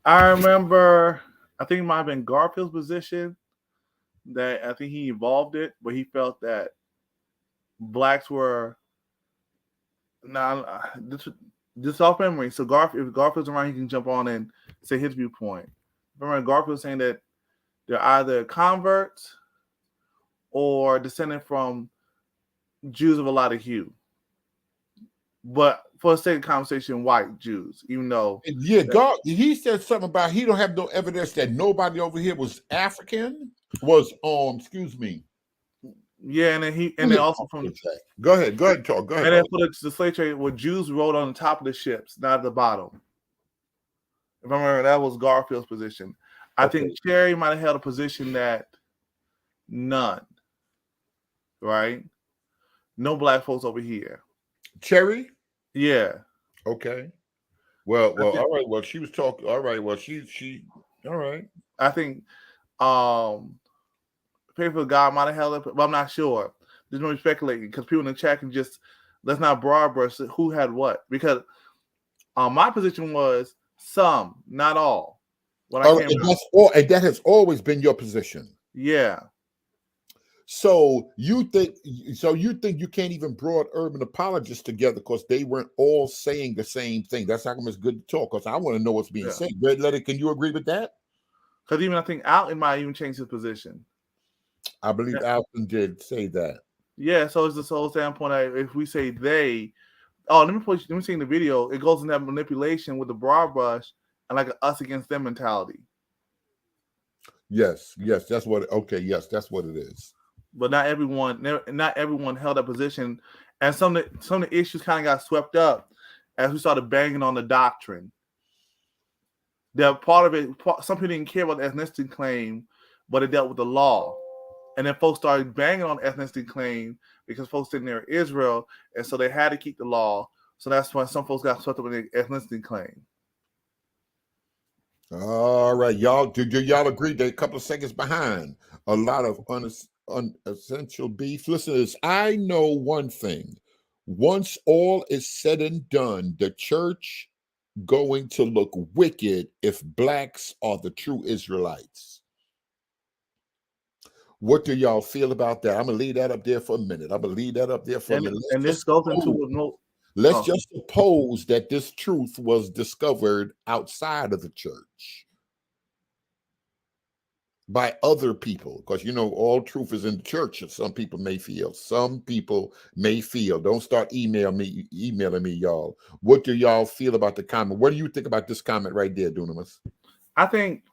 I remember, I think it might have been Garfield's position that I think he evolved it, but he felt that blacks were this off memory. So if Garfield's around, he can jump on and say his viewpoint. I remember Garfield saying that they're either converts or descended from Jews of a lot of hue. But for the sake of conversation, white Jews, even though he said something about he don't have no evidence that nobody over here was African. was excuse me. Yeah, and then also from go ahead, talk. Go ahead. And then for the slave trade, where Jews rode on the top of the ships, not at the bottom. If I remember, that was Garfield's position. I think Cherry might have held a position that none, right? No black folks over here. Cherry? Yeah. Okay. Well, all right. Well, she was talking. All right. Well, she. All right. I think Faithful God might have held it, but I'm not sure. There's no speculating because people in the chat can just let's not broad brush who had what, because my position was some, not all. And that has always been your position. Yeah. So you think you can't even brought urban apologists together because they weren't all saying the same thing. That's how come it's good to talk, because I want to know what's being said. Red Letter, can you agree with that? Because even I think Alton might even change his position. I believe Alton did say that. Yeah, so it's this whole standpoint that if we say they, let me see in the video, it goes in that manipulation with the broad brush and like an us against them mentality. Yes, that's what. Okay, yes, that's what it is. But not everyone held that position, and some of the issues kind of got swept up as we started banging on the doctrine. That part of it, some people didn't care about the ethnicity claim, but it dealt with the law. And then folks started banging on the ethnicity claim because folks didn't know Israel, and so they had to keep the law. So that's why some folks got swept up in the ethnicity claim. All right, y'all. Do y'all agree they're a couple of seconds behind? A lot of unessential beef. Listeners, I know one thing. Once all is said and done, the church going to look wicked if blacks are the true Israelites. What do y'all feel about that? I'm gonna leave that up there for a minute. And this goes into let's just suppose that this truth was discovered outside of the church by other people, because all truth is in the church. Some people may feel. Don't start emailing me, y'all. What do y'all feel about the comment? What do you think about this comment right there, Dunamis? I think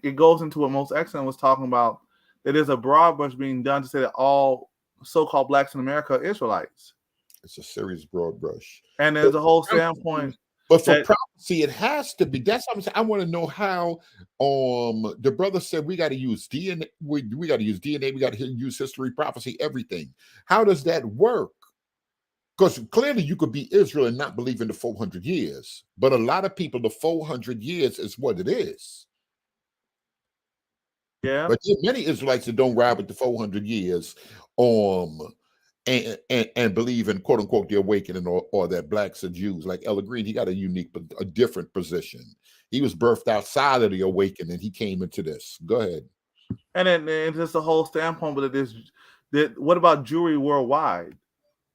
it goes into what Most Excellent was talking about. That there's a broad brush being done to say that all so-called blacks in America are Israelites. It's a serious broad brush. And there's a whole standpoint. But for prophecy, it has to be. That's what I'm saying. I want to know how the brother said we got to use DNA. We got to use DNA. We got to use history, prophecy, everything. How does that work? Because clearly you could be Israel and not believe in the 400 years. But a lot of people, the 400 years is what it is. Yeah. But there are many Israelites that don't ride with the 400 years and believe in quote unquote the awakening or that blacks are Jews. Like Ella Green, he got a different position. He was birthed outside of the awakening. He came into this. Go ahead. And then just the whole standpoint with it, what about Jewry worldwide?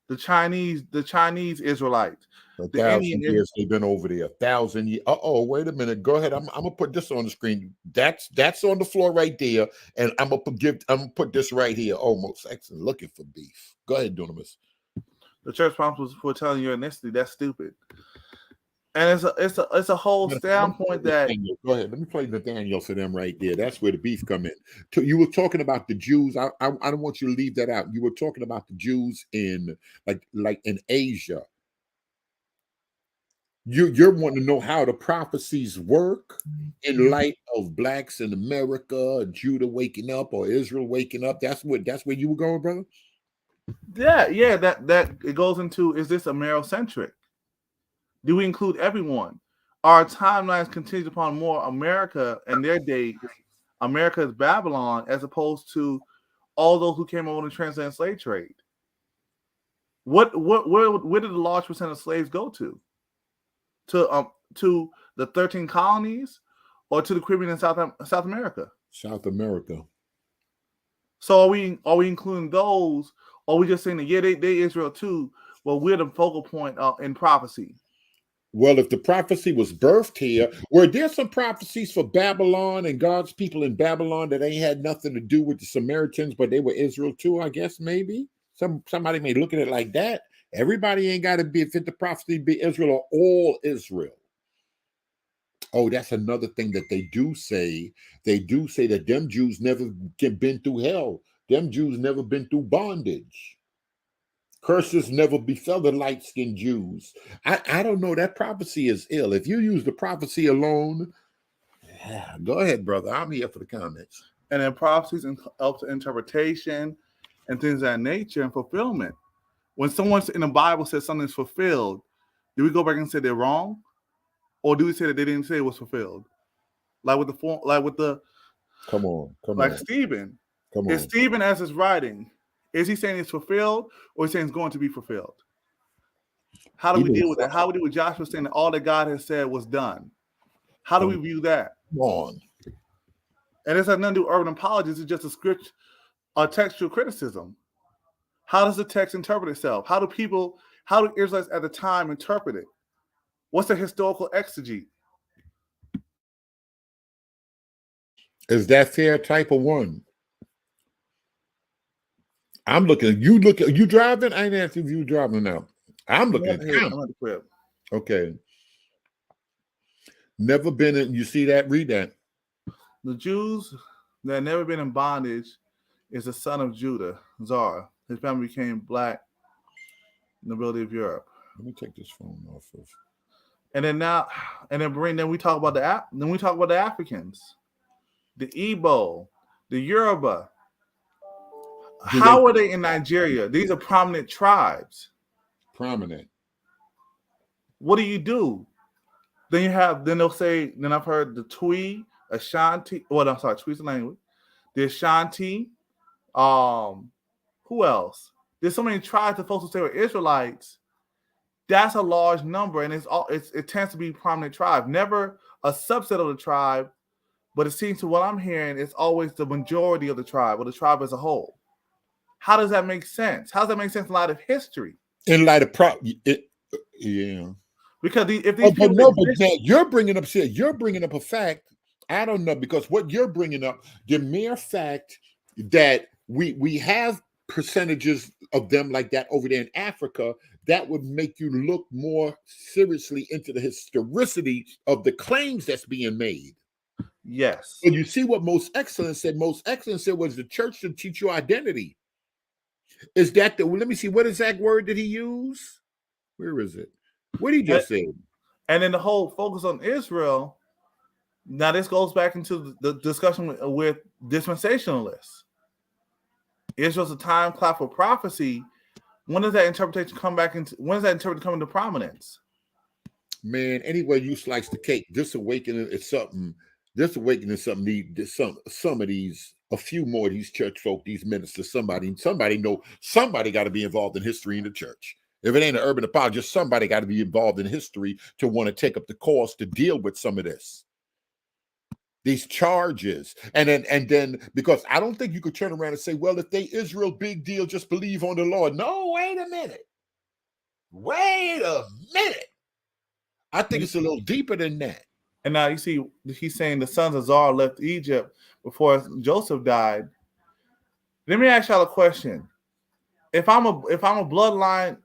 The Chinese Israelites. 1,000 years they've been over there. 1,000 years. Wait a minute. Go ahead. I'm gonna put this on the screen. That's on the floor right there, and I'm gonna put this right here. Almost excellent. Looking for beef. Go ahead, Dunamis. The church prompts for telling your ethnicity. That's stupid. And it's a whole standpoint that. Go ahead. Let me play Nathaniel for them right there. That's where the beef come in. You were talking about the Jews. I don't want you to leave that out. You were talking about the Jews in like in Asia. You're wanting to know how the prophecies work in light of blacks in America, Judah waking up, or Israel waking up. That's where you were going, brother. Yeah. That it goes into, is this Amerocentric? Do we include everyone? Our timelines contingent upon more America and their dates. America is Babylon, as opposed to all those who came over the transatlantic slave trade. Where did the large percent of slaves go to? To the 13 colonies, or to the Caribbean and South America? South America. So are we including those, or are we just saying that they Israel too? Well, we're the focal point in prophecy. Well, if the prophecy was birthed here, were there some prophecies for Babylon and God's people in Babylon that ain't had nothing to do with the Samaritans, but they were Israel too? I guess maybe somebody may look at it like that. Everybody ain't got to fit the prophecy be Israel or all Israel. Oh, that's another thing that they do say. They do say that them Jews never been through hell. Them Jews never been through bondage. Curses never befell the light-skinned Jews. I don't know. That prophecy is ill. If you use the prophecy alone, go ahead, brother. I'm here for the comments. And then prophecies and help to interpretation and things of that nature and fulfillment. When someone in the Bible says something's fulfilled, do we go back and say they're wrong? Or do we say that they didn't say it was fulfilled? Like with the Come on. Stephen. Come Is on. Stephen, as his writing, is he saying it's fulfilled or is he saying it's going to be fulfilled? How do we deal with that? How do we deal with Joshua saying that all that God has said was done? How do we view that? Come on. And it's nothing to do with urban apologies. It's just a textual criticism. How does the text interpret itself? How do Israelites at the time interpret it? What's the historical exegete? Is that fair? Type of one. I'm looking. You driving? I ain't asking if you driving now. I'm looking at I'm at the crib. Okay. Never been in. You see that? Read that. The Jews that had never been in bondage is the son of Judah, Khazar. His family became black nobility of Europe. Let me take this phone off of. And then we talk about the Africans, the Igbo, the Yoruba. How are they in Nigeria? These are prominent tribes. Prominent. What do? Then they'll say, then I've heard the Twi, Ashanti. Well, I'm sorry, Twi's the language. The Ashanti. Who else? There's so many tribes that folks will say are Israelites. That's a large number, and it tends to be prominent tribe. Never a subset of the tribe, but it seems to what I'm hearing, it's always the majority of the tribe or the tribe as a whole. How does that make sense? How does that make sense in light of history? In light of yeah. Because if these people, you're bringing up shit. You're bringing up a fact. I don't know, because what you're bringing up, the mere fact that we have percentages of them like that over there in Africa, that would make you look more seriously into the historicity of the claims that's being made. Yes. And you see what Most Excellent said. Most Excellent said was the church should teach you identity. Is that let me see, what exact word did he use? Where is it? What did he just say? And then the whole focus on Israel. Now this goes back into the discussion with dispensationalists. Israel's a time clock for prophecy. When does that interpretation come into prominence? Man, anyway you slice the cake, this awakening is something. This awakening is something need some of these, a few more of these church folk, these ministers, somebody got to be involved in history in the church. If it ain't an urban apologist, somebody got to be involved in history to want to take up the course to deal with some of this. These charges. And then because I don't think you could turn around and say, well, if they Israel, big deal, just believe on the Lord. No, wait a minute. I think it's a little deeper than that. And now you see, he's saying the sons of Khazar left Egypt before Joseph died. Let me ask y'all a question. If I'm a bloodline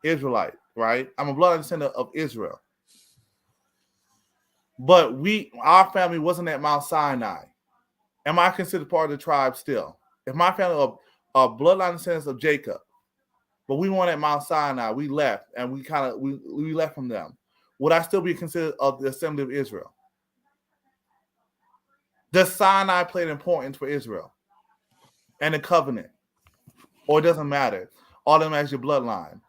Israelite, right? I'm a bloodline descendant of Israel. But our family wasn't at Mount Sinai. Am I considered part of the tribe still? If my family are bloodline descendants of Jacob, but we weren't at Mount Sinai, we left, and we left from them, would I still be considered of the assembly of Israel? Does Sinai play an importance for Israel and the covenant? Or it doesn't matter? All of them as your bloodline.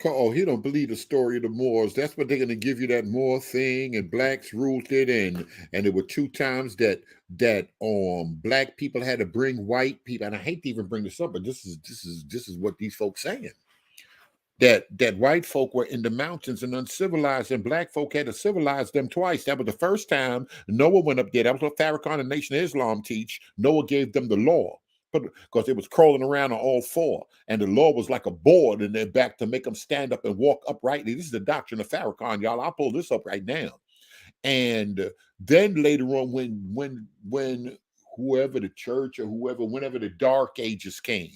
Oh, he don't believe the story of the Moors. That's what they're going to give you, that Moor thing, and blacks ruled it, and there were 2 times that black people had to bring white people. And I hate to even bring this up, but this is what these folks saying. That white folk were in the mountains and uncivilized, and black folk had to civilize them twice. That was the first time Noah went up there. That was what Farrakhan and Nation of Islam teach. Noah gave them the law, because it was crawling around on all 4, and the law was like a board in their back to make them stand up and walk uprightly. This is the doctrine of Farrakhan, y'all. I'll pull this up right now. And then later on, when whoever the church or whenever the Dark Ages came,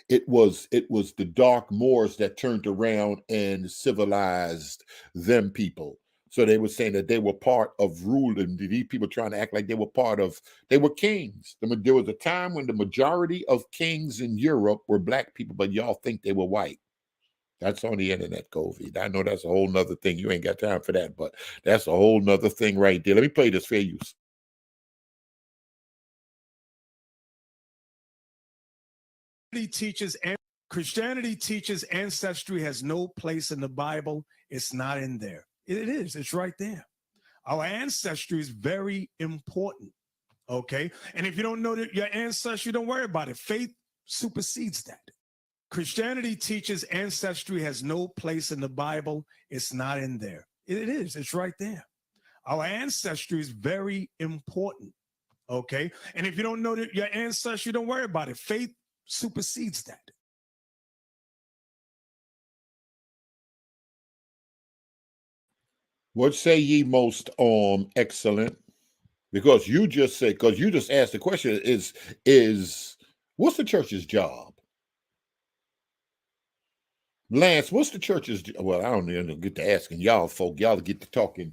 It was the dark Moors that turned around and civilized them people. So they were saying that they were part of ruling. These people trying to act like they were they were kings. There was a time when the majority of kings in Europe were black people, but y'all think they were white. That's on the internet, COVID. I know that's a whole nother thing. You ain't got time for that, but that's a whole nother thing right there. Let me play this for you. Christianity teaches ancestry has no place in the Bible. It's not in there. It is. It's right there. Our ancestry is very important. Okay. And if you don't know that your ancestry, don't worry about it. Faith supersedes that. Christianity teaches ancestry has no place in the Bible. It's not in there. It is. It's right there. Our ancestry is very important. Okay. And if you don't know that your ancestry, don't worry about it. Faith supersedes that. What say ye most excellent? Because you just asked the question, is what's the church's job? Lance, what's the church's? Well, I don't even get to asking y'all folk. Y'all get to talking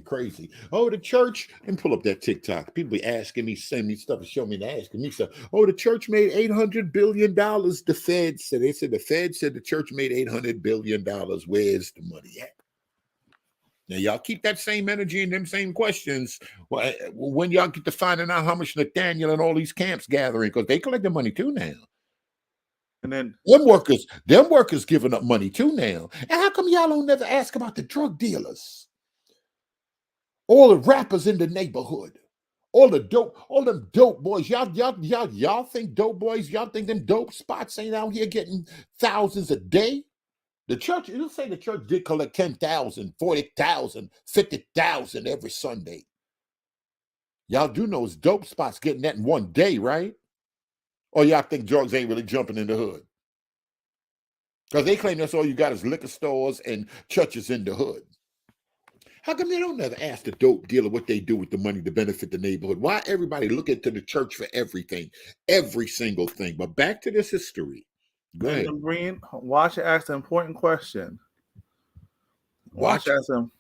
crazy. Oh, the church, and pull up that TikTok. People be asking me, send me stuff and show me, and asking me stuff. Oh, the church made $800 billion. The Fed said, the Fed said the church made $800 billion. Where's the money at? Now, y'all keep that same energy and them same questions when y'all get to finding out how much Nathaniel and all these camps gathering, because they collect the money too now. And then them workers giving up money too now. And how come y'all don't never ask about the drug dealers? All the rappers in the neighborhood. All them dope boys. Y'all think dope boys, y'all think them dope spots ain't out here getting thousands a day? The church, you say the church did collect 10,000, 40,000, 50,000 every Sunday. Y'all do know it's dope spots getting that in one day, right? Or y'all think drugs ain't really jumping in the hood? Because they claim that's all you got is liquor stores and churches in the hood. How come they don't ever ask the dope dealer what they do with the money to benefit the neighborhood? Why everybody looking to the church for everything, every single thing? But back to this history. Go ahead. Green, watch it ask the important question. Watch ask him,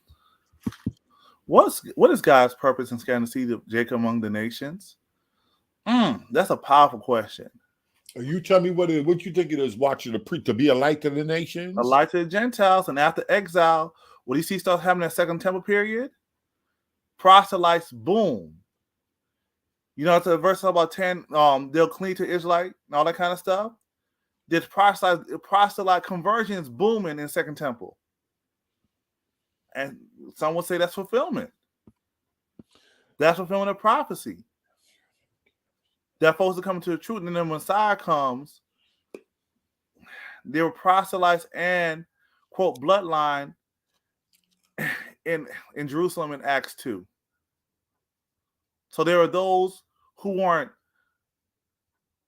what is God's purpose in scattering the seed of Jacob among the nations? That's a powerful question. You tell me what you think it is watching to be a light to the nations? A light to the Gentiles, and after exile, what do you see starts happening in that Second Temple period? Proselytes, boom. You know, it's a verse about 10, they'll cleave to Israelite and all that kind of stuff. There's proselyte conversions booming in Second Temple. And some would say that's fulfillment. That's fulfillment of prophecy. That folks are coming to the truth, and then when Messiah comes, there were proselytes and, quote, bloodline in Jerusalem in Acts 2. So there are those who weren't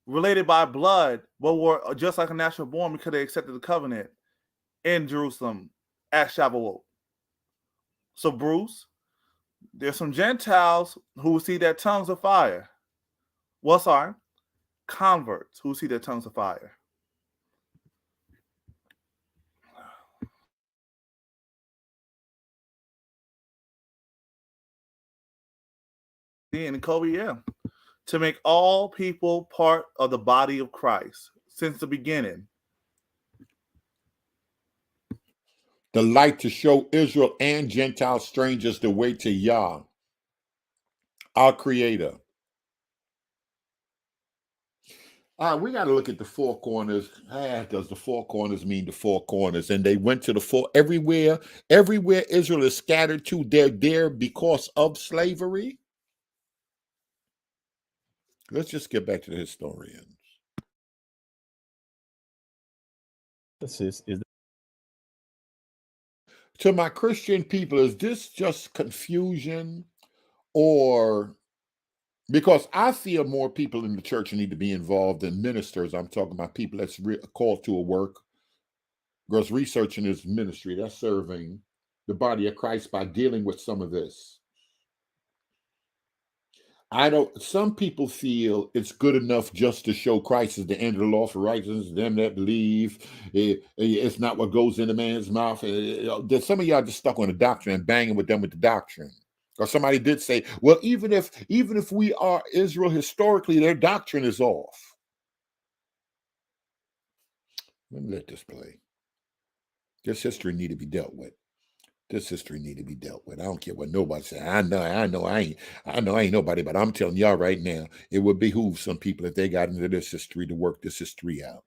related by blood, but were just like a natural born because they accepted the covenant in Jerusalem at Shavuot. So, Bruce, there's some Gentiles who see their tongues of fire. Well, sorry, converts who see their tongues of fire. And Kobe, yeah. To make all people part of the body of Christ since the beginning. The light to show Israel and Gentile strangers the way to Yah, our Creator. We got to look at the four corners. Does the four corners mean the four corners? And they went to the four everywhere Israel is scattered to. They're there because of slavery. Let's just get back to the historians. To my Christian people, is this just confusion, or because I feel more people in the church need to be involved than ministers? I'm talking about people that's called to a work, because researching is ministry. That's serving the body of Christ by dealing with some of this. Some people feel it's good enough just to show Christ is the end of the law for righteousness, them that believe. It's not what goes in a man's mouth. Some of y'all just stuck on the doctrine and banging with them with the doctrine. Or somebody did say, well, even if we are Israel historically, their doctrine is off. Let me let this play. This history need to be dealt with. This history need to be dealt with. I don't care what nobody say. I know I ain't nobody, but I'm telling y'all right now, it would behoove some people if they got into this history to work this history out.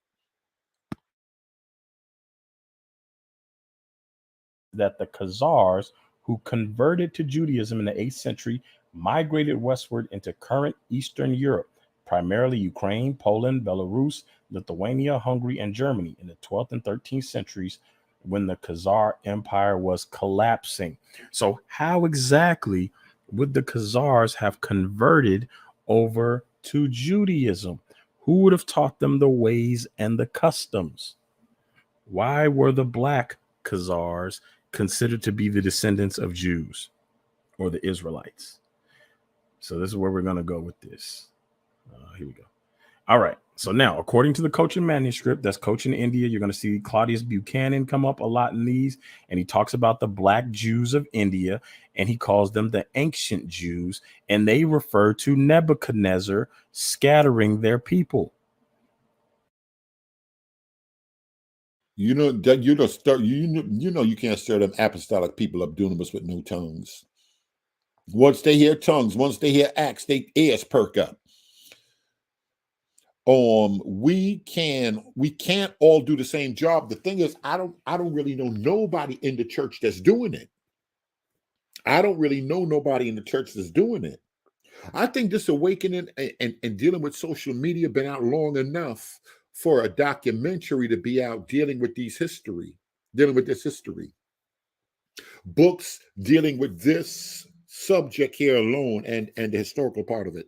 That the Khazars, who converted to Judaism in the 8th century, migrated westward into current Eastern Europe, primarily Ukraine, Poland, Belarus, Lithuania, Hungary, and Germany in the 12th and 13th centuries, when the Khazar Empire was collapsing. So how exactly would the Khazars have converted over to Judaism? Who would have taught them the ways and the customs? Why were the black Khazars considered to be the descendants of Jews or the Israelites? So this is where we're going to go with this. Here we go. All right. So now, according to the Cochin manuscript, that's Cochin India, you're going to see Claudius Buchanan come up a lot in these, and he talks about the black Jews of India, and he calls them the ancient Jews, and they refer to Nebuchadnezzar scattering their people. You can't stir them apostolic people up dunamis with no tongues. Once they hear tongues, once they hear acts, their ears perk up. We can't all do the same job. The thing is, I don't really know nobody in the church that's doing it. I don't really know nobody in the church that's doing it. I think this awakening and dealing with social media been out long enough for a documentary to be out dealing with this history. Books dealing with this subject here alone and the historical part of it.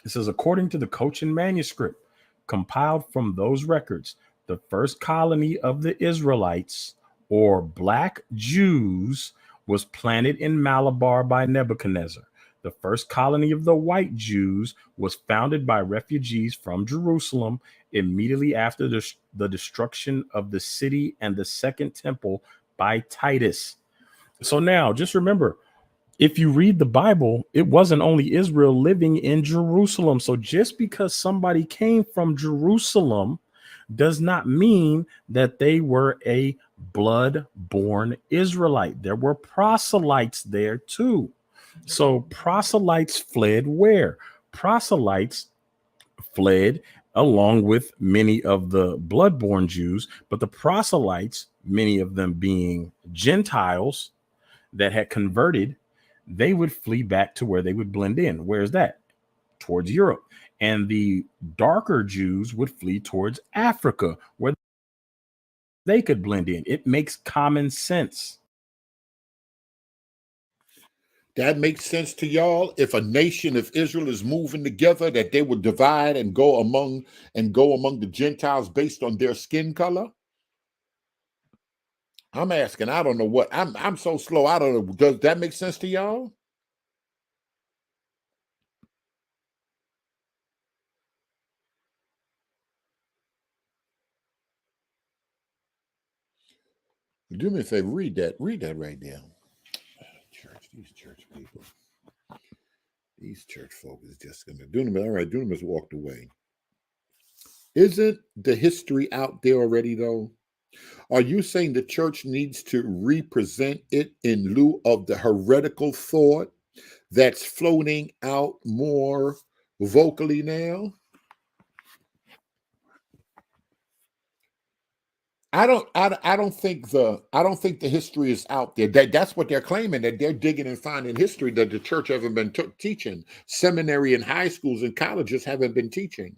It says, according to the Cochin manuscript, compiled from those records, the first colony of the Israelites, or black Jews, was planted in Malabar by Nebuchadnezzar. The first colony of the white Jews was founded by refugees from Jerusalem immediately after the destruction of the city and the second temple by Titus. So now, just remember, if you read the Bible, it wasn't only Israel living in Jerusalem. So just because somebody came from Jerusalem does not mean that they were a blood-born Israelite. There were proselytes there too. So proselytes fled where? Proselytes fled along with many of the blood-born Jews, but the proselytes, many of them being Gentiles that had converted, they would flee back to where they would blend in. Where's that? Towards Europe. And the darker Jews would flee towards Africa, where they could blend in. It makes common sense. That makes sense to y'all? If a nation, if Israel is moving together, that they would divide and go among the Gentiles based on their skin color? I'm asking. I don't know what. I'm so slow. I don't know. Does that make sense to y'all? Do me a favor. Read that right now. These church people. These church folk is just gonna Dunamis. All right, Dunamis walked away. Isn't the history out there already though? Are you saying the church needs to represent it in lieu of the heretical thought that's floating out more vocally now? I don't think the history is out there. That's what they're claiming, that they're digging and finding history that the church haven't been teaching. Seminary and high schools and colleges haven't been teaching.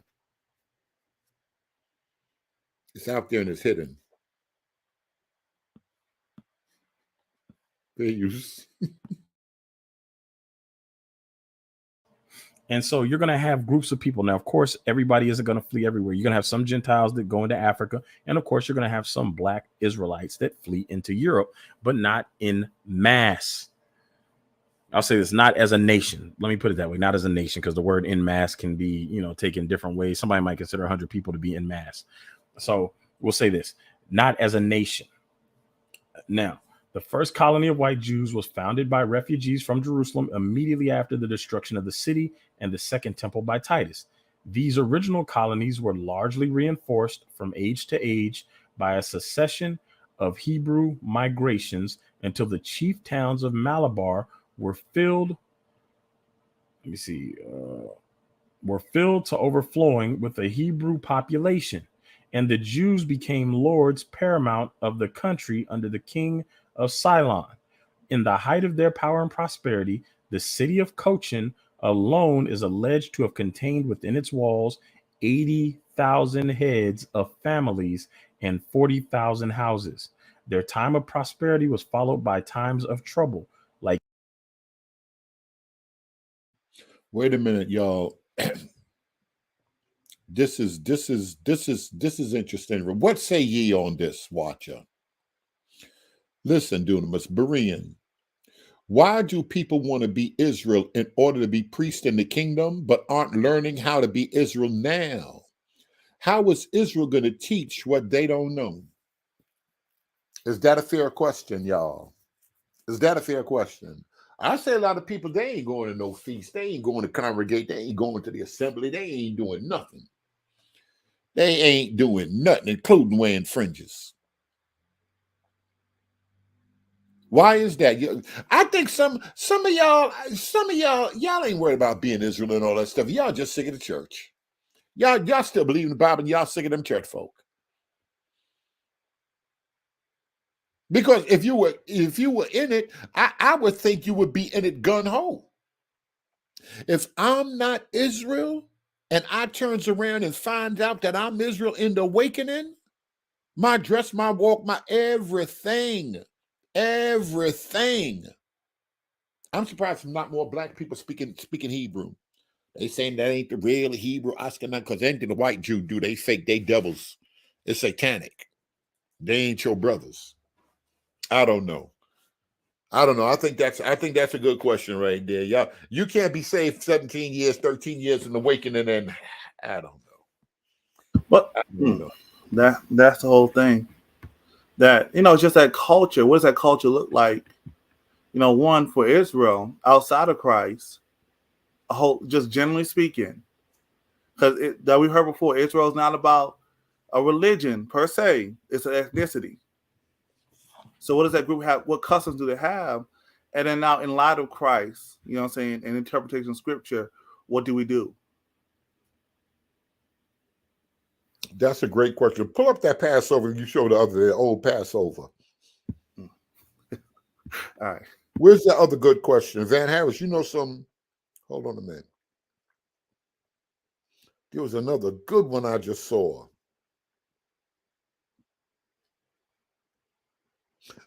It's out there and it's hidden. They use. And so you're going to have groups of people. Now, of course, everybody isn't going to flee everywhere. You're going to have some Gentiles that go into Africa. And of course, you're going to have some black Israelites that flee into Europe, but not in mass. I'll say this, not as a nation. Let me put it that way, not as a nation, because the word en masse can be, taken different ways. Somebody might consider 100 people to be en masse. So we'll say this, not as a nation. Now, the first colony of white Jews was founded by refugees from Jerusalem immediately after the destruction of the city and the second temple by Titus. These original colonies were largely reinforced from age to age by a succession of Hebrew migrations until the chief towns of Malabar were filled to overflowing with a Hebrew population, and the Jews became lords paramount of the country under the king of Ceylon. In the height of their power and prosperity, the city of Cochin alone is alleged to have contained within its walls 80,000 heads of families and 40,000 houses. Their time of prosperity was followed by times of trouble. Like, wait a minute, y'all. This is interesting. What say ye on this, watcher? Listen, Dunamis, Berean. Why do people want to be Israel in order to be priests in the kingdom, but aren't learning how to be Israel now? How is Israel going to teach what they don't know? Is that a fair question, y'all? Is that a fair question? I say a lot of people, they ain't going to no feast. They ain't going to congregate. They ain't going to the assembly. They ain't doing nothing. They ain't doing nothing, including wearing fringes. Why is that? I think some of y'all ain't worried about being Israel and all that stuff. Y'all just sick of the church. Y'all still believe in the Bible, and y'all sick of them church folk. Because if you were in it, I would think you would be in it gun ho. If I'm not Israel and I turns around and finds out that I'm Israel in the awakening, my dress, my walk, my everything. I'm surprised there's not more black people speaking Hebrew. They saying that ain't the real Hebrew Ashkenaz, because anything the white Jew do, they fake, they devils. It's satanic. They ain't your brothers. I don't know. I think that's a good question right there. Y'all, you can't be saved 17 years, 13 years in the awakening, and I don't know. But that's the whole thing. That, it's just that culture. What does that culture look like? One, for Israel outside of Christ, just generally speaking, because that we heard before, Israel is not about a religion per se; it's an ethnicity. So, what does that group have? What customs do they have? And then now, in light of Christ, and interpretation of Scripture, what do we do? That's a great question. Pull up that Passover you showed the other day, old Passover. All right. Where's the other good question? Van Harris, some? Hold on a minute. There was another good one I just saw.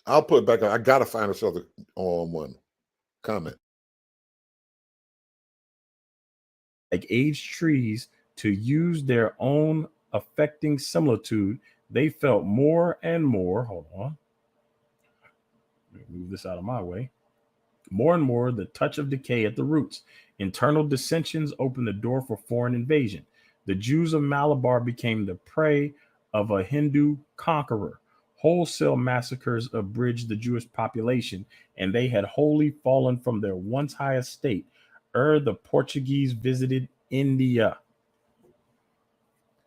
I'll put it back on. I got to find this other one. Comment. like aged trees to use their own affecting similitude, they felt more and more. Hold on. Move this out of my way. More and more the touch of decay at the roots. Internal dissensions opened the door for foreign invasion. The Jews of Malabar became the prey of a Hindu conqueror. Wholesale massacres abridged the Jewish population, and they had wholly fallen from their once high estate ere the Portuguese visited India.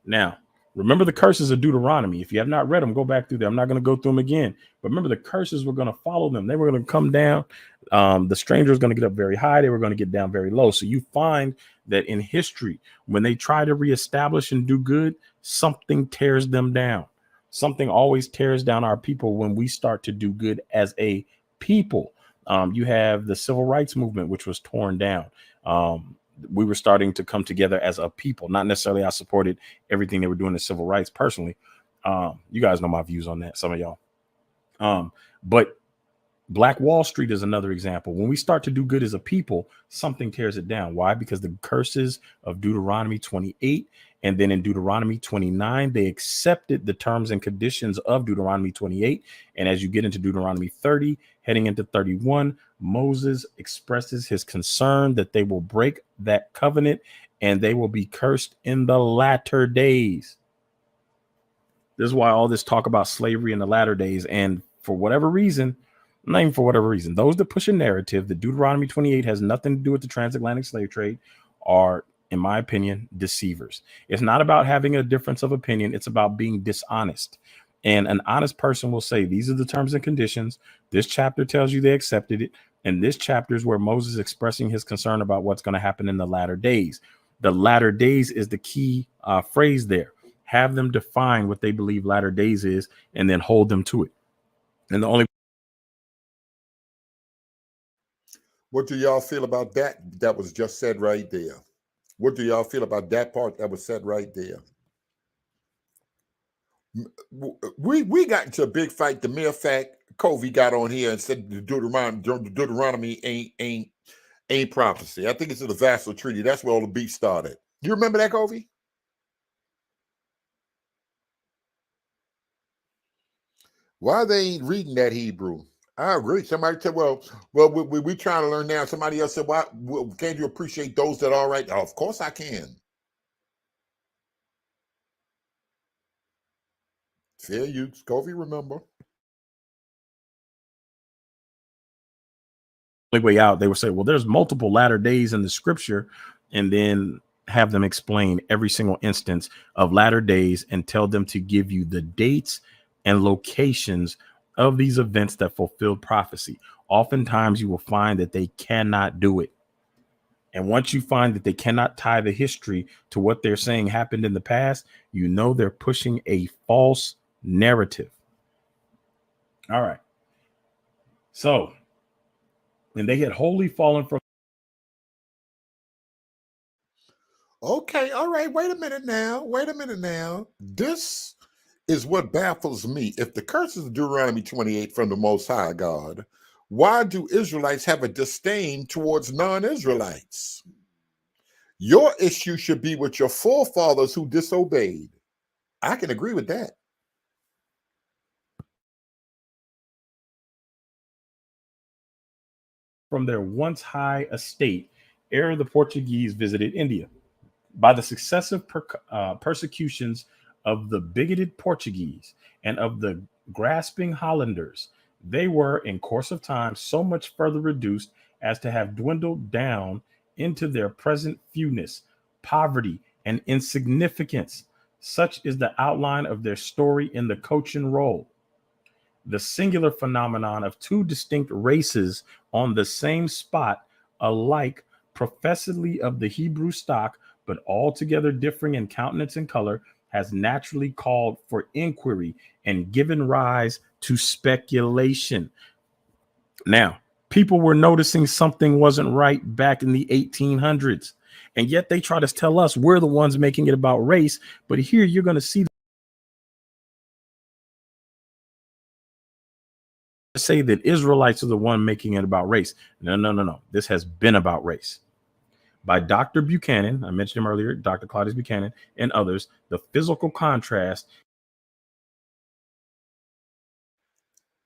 Now, remember the curses of Deuteronomy. If you have not read them, go back through there. I'm not going to go through them again. But remember, the curses were going to follow them. They were going to come down. The stranger was going to get up very high. They were going to get down very low. So you find that in history, when they try to reestablish and do good, something tears them down. Something always tears down our people when we start to do good as a people. You have the civil rights movement, which was torn down. We were starting to come together as a people. Not necessarily I supported everything they were doing in civil rights personally. You guys know my views on that, some of y'all. But Black Wall Street is another example. When we start to do good as a people, something tears it down. Why? Because the curses of Deuteronomy 28 and then in Deuteronomy 29, they accepted the terms and conditions of Deuteronomy 28. And as you get into Deuteronomy 30, heading into 31, Moses expresses his concern that they will break that covenant and they will be cursed in the latter days. This is why all this talk about slavery in the latter days. And for whatever reason, not even for whatever reason, those that push a narrative that Deuteronomy 28 has nothing to do with the transatlantic slave trade are, in my opinion, deceivers. It's not about having a difference of opinion. It's about being dishonest. And an honest person will say, these are the terms and conditions. This chapter tells you they accepted it. And this chapter is where Moses is expressing his concern about what's going to happen in the latter days. The latter days is the key phrase there. Have them define what they believe latter days is and then hold them to it. And the only. What do y'all feel about that? That was just said right there. What do y'all feel about that part that was said right there? We got into a big fight. The mere fact Covey got on here and said the Deuteronomy ain't prophecy. I think it's in the Vassal Treaty. That's where all the beef started. You remember that, Covey? Why they ain't reading that Hebrew? I agree. Somebody said, well, we trying to learn now. Somebody else said, why can't you appreciate those that are right? Oh, of course I can. Fair use. Covey, remember. Way out, they would say, well, there's multiple latter days in the scripture, and then have them explain every single instance of latter days and tell them to give you the dates and locations of these events that fulfilled prophecy. Oftentimes you will find that they cannot do it. And once you find that they cannot tie the history to what they're saying happened in the past, you know they're pushing a false narrative. All right. So, and they had wholly fallen from. Okay, all right. Wait a minute now. This is what baffles me. If the curses of Deuteronomy 28 from the Most High God, why do Israelites have a disdain towards non-Israelites? Your issue should be with your forefathers who disobeyed. I can agree with that. From their once high estate ere the Portuguese visited India. By the successive persecutions of the bigoted Portuguese and of the grasping Hollanders, they were in course of time so much further reduced as to have dwindled down into their present fewness, poverty, and insignificance. Such is the outline of their story in the Cochin Roll. The singular phenomenon of two distinct races on the same spot, alike professedly of the Hebrew stock, but altogether differing in countenance and color, has naturally called for inquiry and given rise to speculation. Now, people were noticing something wasn't right back in the 1800s, and yet they try to tell us we're the ones making it about race. But here you're going to see say that Israelites are the one making it about race. No. This has been about race. By Dr. Buchanan, I mentioned him earlier, Dr. Claudius Buchanan, and others, the physical contrast.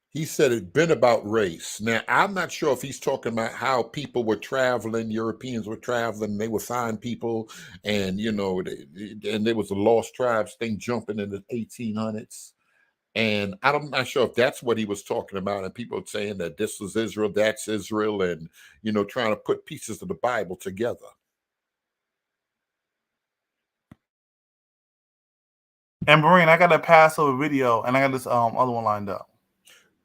He said it'd been about race. Now, I'm not sure if he's talking about how people were traveling, Europeans were traveling, they would find people, and, and there was a lost tribes thing jumping in the 1800s. And I'm not sure if that's what he was talking about. And people saying that this was Israel, that's Israel, and, trying to put pieces of the Bible together. And Marine, I got a Passover video, and I got this other one lined up.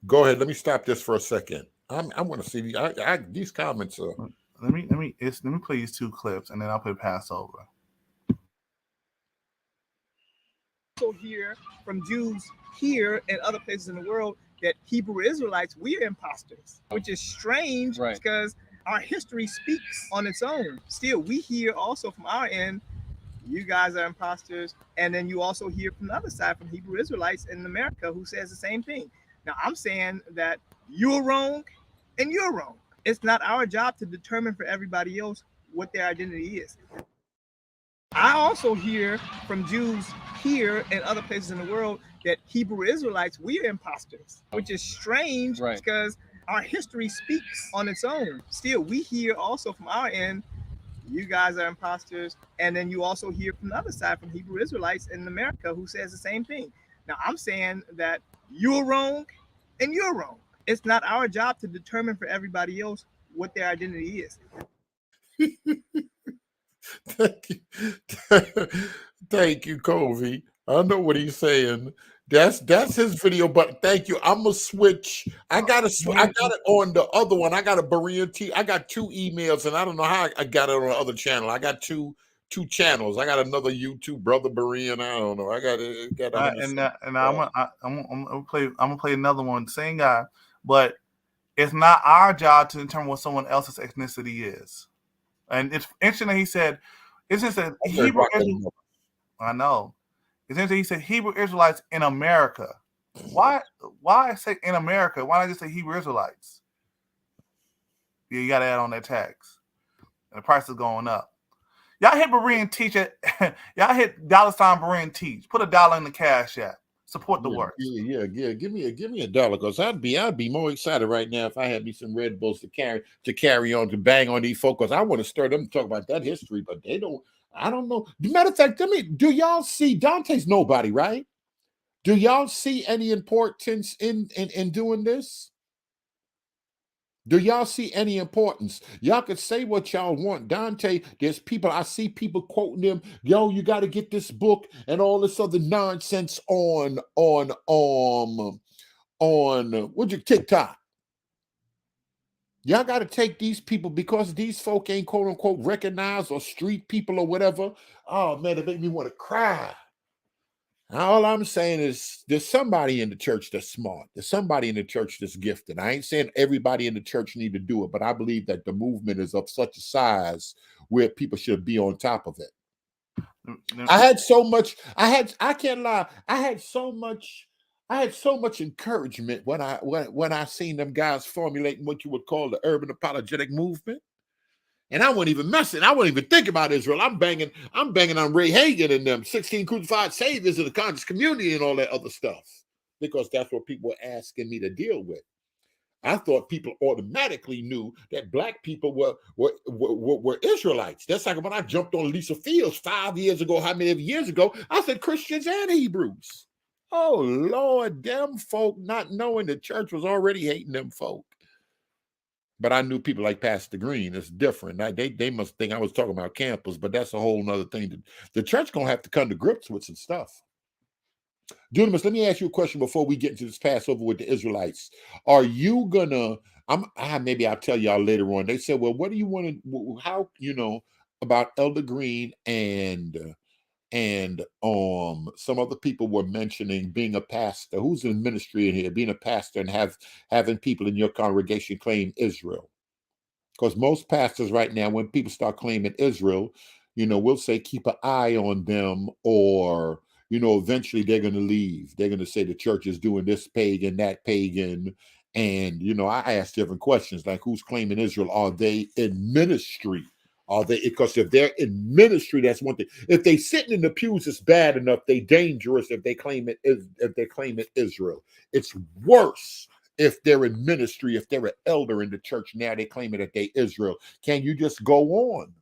Go ahead. Let me stop this for a second. I want to see these comments. Let me play these two clips, and then I'll put Passover. Also hear from Jews here and other places in the world that Hebrew Israelites, we're imposters, which is strange because our history speaks on its own. Still, we hear also from our end, you guys are imposters. And then you also hear from the other side from Hebrew Israelites in America who says the same thing. Now, I'm saying that you're wrong and you're wrong. It's not our job to determine for everybody else what their identity is. I also hear from Jews here and other places in the world that Hebrew Israelites, we're imposters, which is strange because our history speaks on its own. Still, we hear also from our end, you guys are imposters. And then you also hear from the other side, from Hebrew Israelites in America, who says the same thing. Now, I'm saying that you're wrong and you're wrong. It's not our job to determine for everybody else what their identity is. Thank you. Thank you, Covey. I know what he's saying. That's his video, but thank you. I'm gonna switch. I got it on the other one. I got a Berean T. I got 2 emails, and I don't know how I got it on the other channel. I got two channels. I got another YouTube, Brother Berean. I don't know. I got it. I'm gonna play another one. Same guy, but it's not our job to determine what someone else's ethnicity is. And it's interesting that he said, it's just that Hebrew Israelites. I know. It's interesting he said Hebrew Israelites in America. Why say in America? Why not just say Hebrew Israelites? Yeah, you got to add on that tax. And the price is going up. Y'all hit Berean Teach it. Y'all hit $ Berean Teach. Put $1 in the Cash App. Support the work. Yeah. Give me $1, because I'd be more excited right now if I had me some Red Bulls to carry on, to bang on these folks, because I want to stir them to talk about that history, but they don't. I don't know. Matter of fact, do y'all see Dante's nobody, right? Do y'all see any importance in doing this? Do y'all see any importance? Y'all could say what y'all want. Dante, there's people, I see people quoting him, yo, you got to get this book and all this other nonsense on TikTok. Y'all got to take these people, because these folk ain't quote unquote recognized, or street people or whatever. Oh man, it make me want to cry. All I'm saying is there's somebody in the church that's smart. There's somebody in the church that's gifted. I ain't saying everybody in the church need to do it, but I believe that the movement is of such a size where people should be on top of it. I had so much, I can't lie, I had so much encouragement when I seen them guys formulating what you would call the urban apologetic movement. And I wasn't even messing. I wasn't even thinking about Israel. I'm banging on Ray Hagan and them 16 crucified saviors of the conscious community and all that other stuff, because that's what people were asking me to deal with. I thought people automatically knew that black people were Israelites. That's like when I jumped on Lisa Fields 5 years ago. How many years ago? I said Christians and Hebrews. Oh Lord, them folk not knowing the church was already hating them folk. But I knew people like Pastor Green. It's different. They must think I was talking about campus, but that's a whole nother thing. The church gonna have to come to grips with some stuff. Dunamis, let me ask you a question before we get into this Passover with the Israelites. Are you gonna? Maybe I'll tell y'all later on. They said, well, what do you want to? How about Elder Green and some other people were mentioning being a pastor. Who's in ministry in here, being a pastor and having people in your congregation claim Israel? Because most pastors right now, when people start claiming Israel, we'll say keep an eye on them, or eventually they're going to leave. They're going to say the church is doing this pagan, that pagan. And I ask different questions, like who's claiming Israel? Are they in ministry? Are they? Because if they're in ministry, that's one thing. If they sitting in the pews, it's bad enough. They dangerous if they claim it Israel. It's worse if they're in ministry. If they're an elder in the church, now they claim it that they Israel. Can you just go on?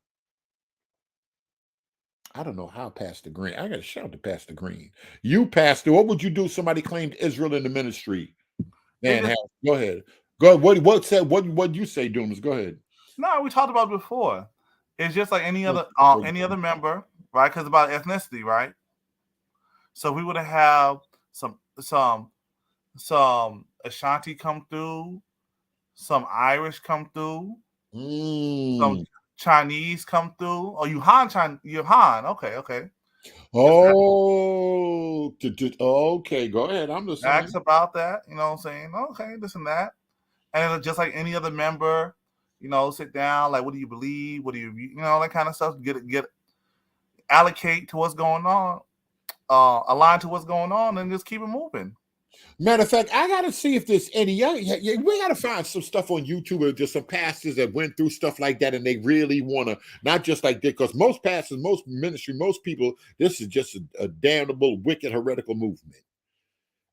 I don't know how Pastor Green. I got to shout to Pastor Green. You, Pastor, what would you do if somebody claimed Israel in the ministry? Man, go ahead. Go ahead. What you say, Dumas? Go ahead. No, we talked about it before. It's just like any other member, right? Because about ethnicity, right? So we would have some Ashanti come through, some Irish come through, some Chinese come through. Oh, you're Han. Okay. Oh, okay. Go ahead. I'm listening. Ask about that. You know what I'm saying? Okay, this and that. And just like any other member, sit down, like, what do you believe? What do you that kind of stuff, get allocate to what's going on, align to what's going on, and just keep it moving. Matter of fact, I got to see if there's any, we got to find some stuff on YouTube or just some pastors that went through stuff like that, and they really want to, not just like that, because most pastors, most ministry, most people, this is just a damnable, wicked, heretical movement.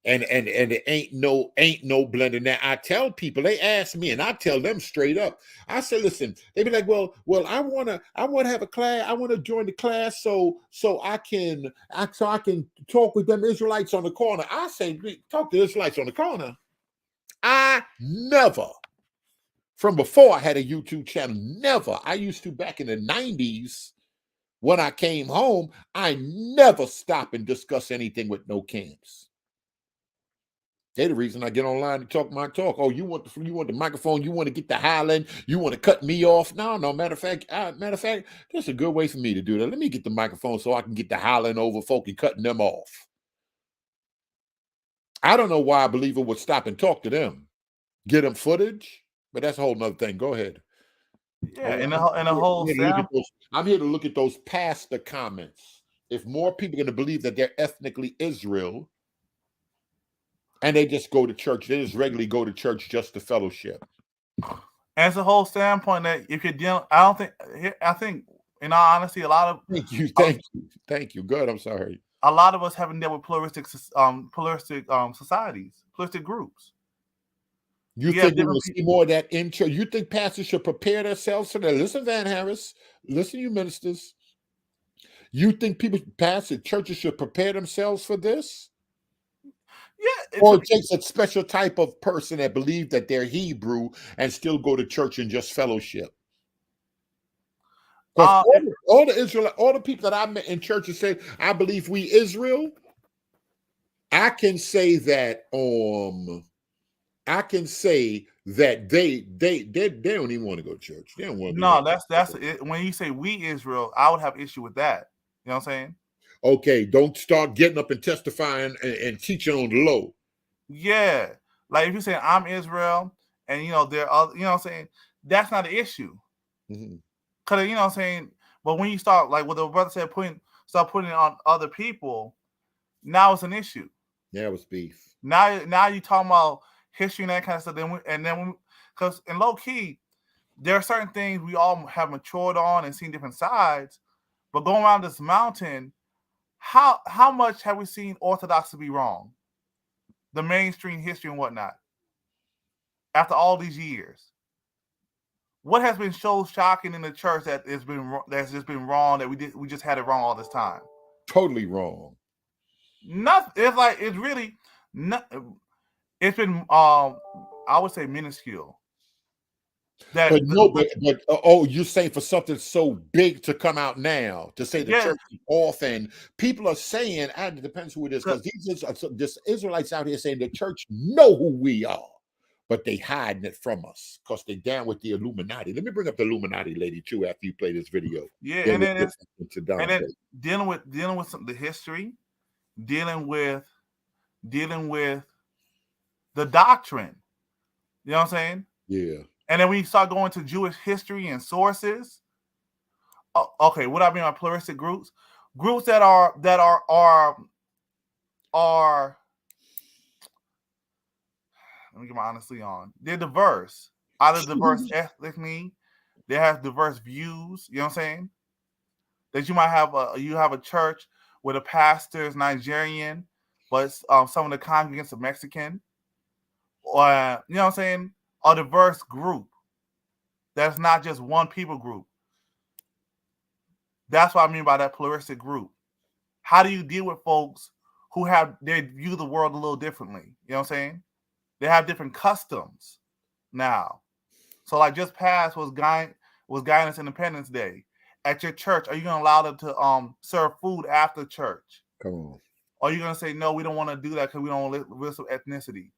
And it ain't no blending. Now I tell people, they ask me, and I tell them straight up. I say, listen, they be like, well, I wanna have a class. I want to join the class so I can talk with them Israelites on the corner. I say, talk to Israelites on the corner. I never, from before I had a YouTube channel, never. I used to back in the 90s when I came home. I never stop and discuss anything with no camps. They're the reason I get online to talk my talk. Oh, you want the microphone? You want to get the hollering? You want to cut me off? No. Matter of fact, that's a good way for me to do that. Let me get the microphone so I can get the hollering over folk and cutting them off. I don't know why a believer would stop and talk to them, get them footage, but that's a whole nother thing. Go ahead. Yeah, in the whole I'm here to look at those pastor comments. If more people are going to believe that they're ethnically Israel, and they just go to church, they just regularly go to church just to fellowship. As a whole standpoint, that if you're dealing, I think, in all honesty, a lot of thank you. Good. I'm sorry. A lot of us haven't dealt with pluralistic societies, pluralistic groups. You think we're going to see more of that in church? You think pastors should prepare themselves for that? Listen, Van Harris. Listen, you ministers. You think churches should prepare themselves for this? Yeah. Or it takes a special type of person that believes that they're Hebrew and still go to church and just fellowship. Because all the people that I met in churches say, I believe we Israel. I can say that they don't even want to go to church. They don't want to. No, that's it. When you say we Israel, I would have issue with that. You know what I'm saying? Okay, don't start getting up and testifying and teaching on the low. Yeah, like if you say I'm Israel, and there are, you know what I'm saying, that's not an issue. Because you know what I'm saying. But when you start, like what the brother said, start putting it on other people, now it's an issue. Yeah, it was beef. Now you talking about history and that kind of stuff. Because in low key, there are certain things we all have matured on and seen different sides. But going around this mountain, how much have we seen Orthodoxy be wrong? The mainstream history and whatnot. After all these years, what has been so shocking in the church that's just been wrong, that we just had it wrong all this time? Totally wrong. Nothing. It's really not. It's been I would say minuscule. You're saying for something so big to come out now to say the church is off, and people are saying, and it depends who it is, because these Israelites out here saying the church know who we are, but they hiding it from us because they're down with the Illuminati. Let me bring up the Illuminati lady too after you play this video. Yeah, and then dealing with the history, dealing with the doctrine. You know what I'm saying? Yeah. And then we start going to Jewish history and sources. Okay, what I mean by pluralistic groups that are let me get my honesty on. They're diverse. Either diverse ethnically, they have diverse views. You know what I'm saying? That you might have a church where the pastor is Nigerian, but some of the congregants are Mexican. Or you know what I'm saying? A diverse group. That's not just one people group. That's what I mean by that pluralistic group. How do you deal with folks who they view the world a little differently? You know what I'm saying? They have different customs now. So like just past was Guidance Independence Day. At your church, are you gonna allow them to serve food after church? Come on. Or are you gonna say no, we don't want to do that because we don't want risk of ethnicity?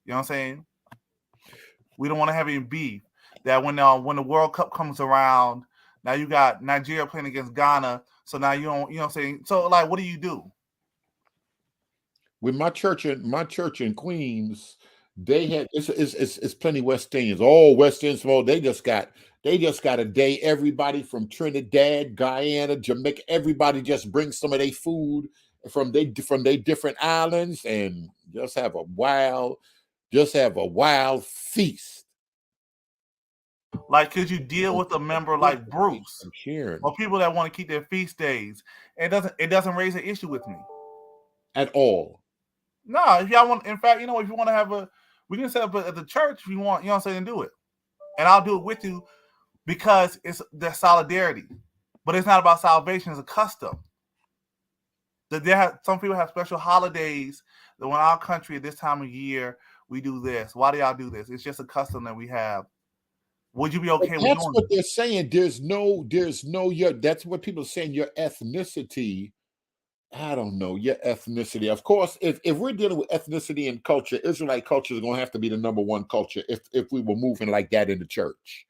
You know what I'm saying? We don't want to have any beef. That when the World Cup comes around, now you got Nigeria playing against Ghana, so now you don't, you know what I'm saying? So like, what do you do? With my church in Queens, they had it's plenty West Indians. All West Indians, well, they just got a day. Everybody from Trinidad, Guyana, Jamaica, everybody just brings some of their food from their different islands and just have a wild feast. Like, could you deal with a member like Bruce or people that want to keep their feast days? It doesn't raise an issue with me at all. No, if y'all want, in fact, you know, if you want to have we can set up at the church if you want, you know what I'm saying, do it. And I'll do it with you because it's the solidarity. But it's not about salvation, it's a custom. Some people have special holidays that when our country at this time of year, we do this. Why do y'all do this? It's just a custom that we have. Would you be okay with That's doing what this? they're saying. That's what people are saying, your ethnicity. I don't know, your ethnicity. Of course, if we're dealing with ethnicity and culture, Israelite culture is going to have to be the number one culture if we were moving like that in the church.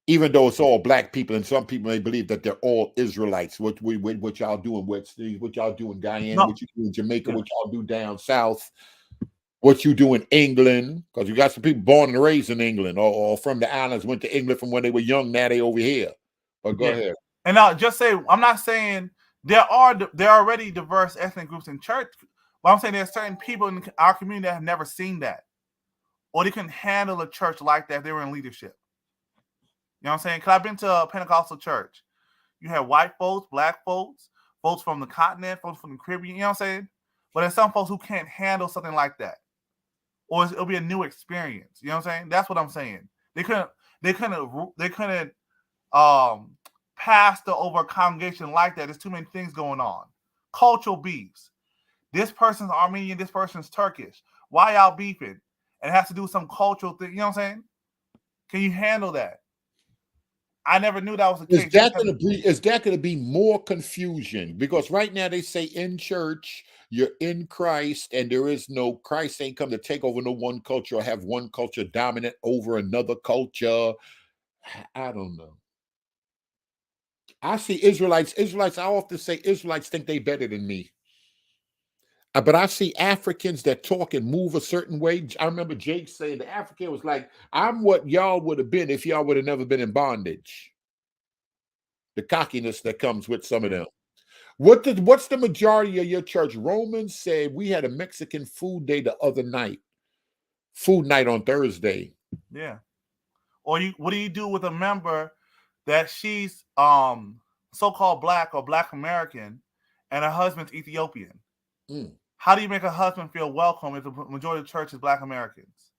Even though it's all black people, and some people may believe that they're all Israelites. What y'all do in West Indies, what y'all do in Guyana, No. what you do in Jamaica, Yeah. what y'all do down south, what you do in England, because you got some people born and raised in England, or from the islands, went to England from when they were young. Now they over here. But go ahead. And I'll just say, I'm not saying there are already diverse ethnic groups in church, but I'm saying there's certain people in our community that have never seen that, or they couldn't handle a church like that if they were in leadership. You know what I'm saying? Because I've been to a Pentecostal church. You have white folks, black folks, folks from the continent, folks from the Caribbean, you know what I'm saying? But there's some folks who can't handle something like that. Or it'll be a new experience. You know what I'm saying? That's what I'm saying. They couldn't pastor over a congregation like that. There's too many things going on. Cultural beefs. This person's Armenian, this person's Turkish. Why y'all beefing? And it has to do with some cultural thing. You know what I'm saying? Can you handle that? I never knew that was the case. Is that going to be more confusion? Because right now they say in church you're in Christ, and there is no Christ ain't come to take over no one culture or have one culture dominant over another culture. I don't know. I see Israelites. I often say Israelites think they better than me. But I see Africans that talk and move a certain way. I remember Jake saying the African was like, I'm what y'all would have been if y'all would have never been in bondage. The cockiness that comes with some of them. What's the majority of your church? Romans said we had a Mexican food day the other night. Food night on Thursday. Yeah. Or what do you do with a member that she's so-called black or black American and her husband's Ethiopian? How do you make a husband feel welcome if the majority of the church is black Americans?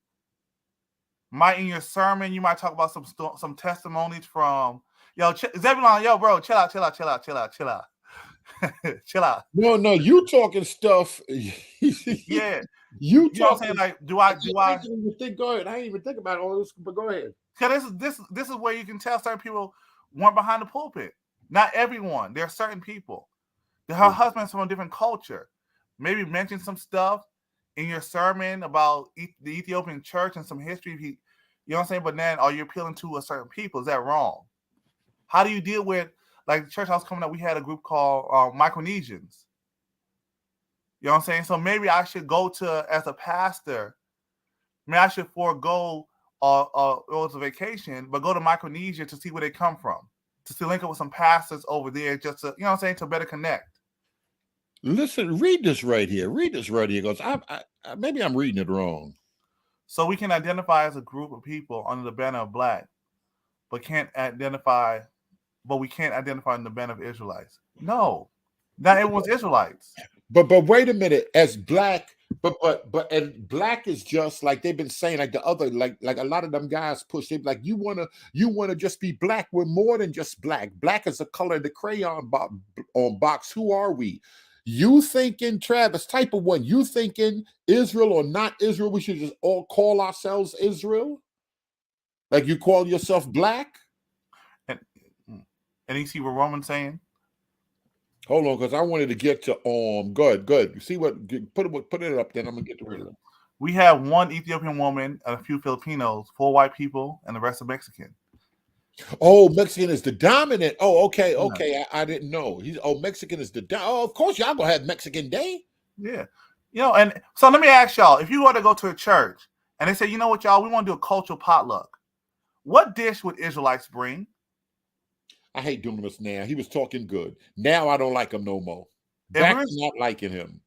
In your sermon, you might talk about some testimonies from Zebulon, bro, chill out. Chill out. No, you talking stuff. Yeah. You know what I'm saying? Like, do I didn't even think, go ahead. I didn't even think about all this, but go ahead. Because this is where you can tell certain people weren't behind the pulpit. Not everyone. There are certain people. Her husband's from a different culture. Maybe mention some stuff in your sermon about the Ethiopian church and some history. You know what I'm saying? But then, are you appealing to a certain people? Is that wrong? How do you deal with, like, the church I was coming up, we had a group called Micronesians. You know what I'm saying? So maybe I should go to, as a pastor, maybe I should forego it was a vacation, but go to Micronesia to see where they come from, to link up with some pastors over there, just to, you know what I'm saying, to better connect. Listen, read this right here. Because maybe I'm reading it wrong. So we can identify as a group of people under the banner of black, but we can't identify in the banner of Israelites. No, not everyone's Israelites. But wait a minute, as black, and black is just like they've been saying, like the other, like a lot of them guys push it, like you wanna just be black. We're more than just black. Black is a color in the crayon box. Who are we? You thinking, Travis, type of one, you thinking Israel or not Israel, we should just all call ourselves Israel? Like you call yourself black? And you see what Roman's saying? Hold on, because I wanted to get to good. You see what? Put it up, then I'm gonna get to it. We have one Ethiopian woman and a few Filipinos, 4 white people, and the rest are Mexican. Oh, Mexican is the dominant. Oh, okay. I didn't know. Mexican is the of course y'all gonna have Mexican Day. Yeah, and so let me ask y'all: if you were to go to a church and they say, you know what, y'all, we want to do a cultural potluck, what dish would Israelites bring? I hate doing this now. He was talking good. Now I don't like him no more. Back to not liking him.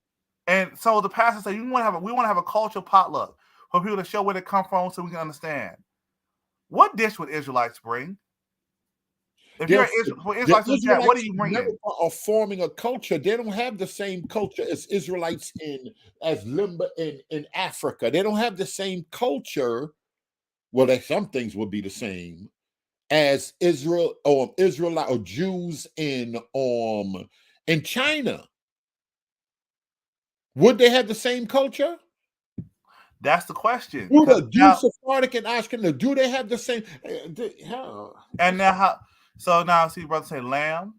And so the pastor said, we want to have a cultural potluck for people to show where they come from so we can understand. What dish would Israelites bring? If They're, you're for the Israelites in the chat, what are Israelites you in bringing? America are forming a culture. They don't have the same culture as Israelites as Limba in Africa. They don't have the same culture. Well, some things will be the same as Israel or Israelite or Jews in China. Would they have the same culture? That's the question. Do the Now, Sephardic and Ashkenaz, do they have the same? and now how? So now, see, brother say lamb.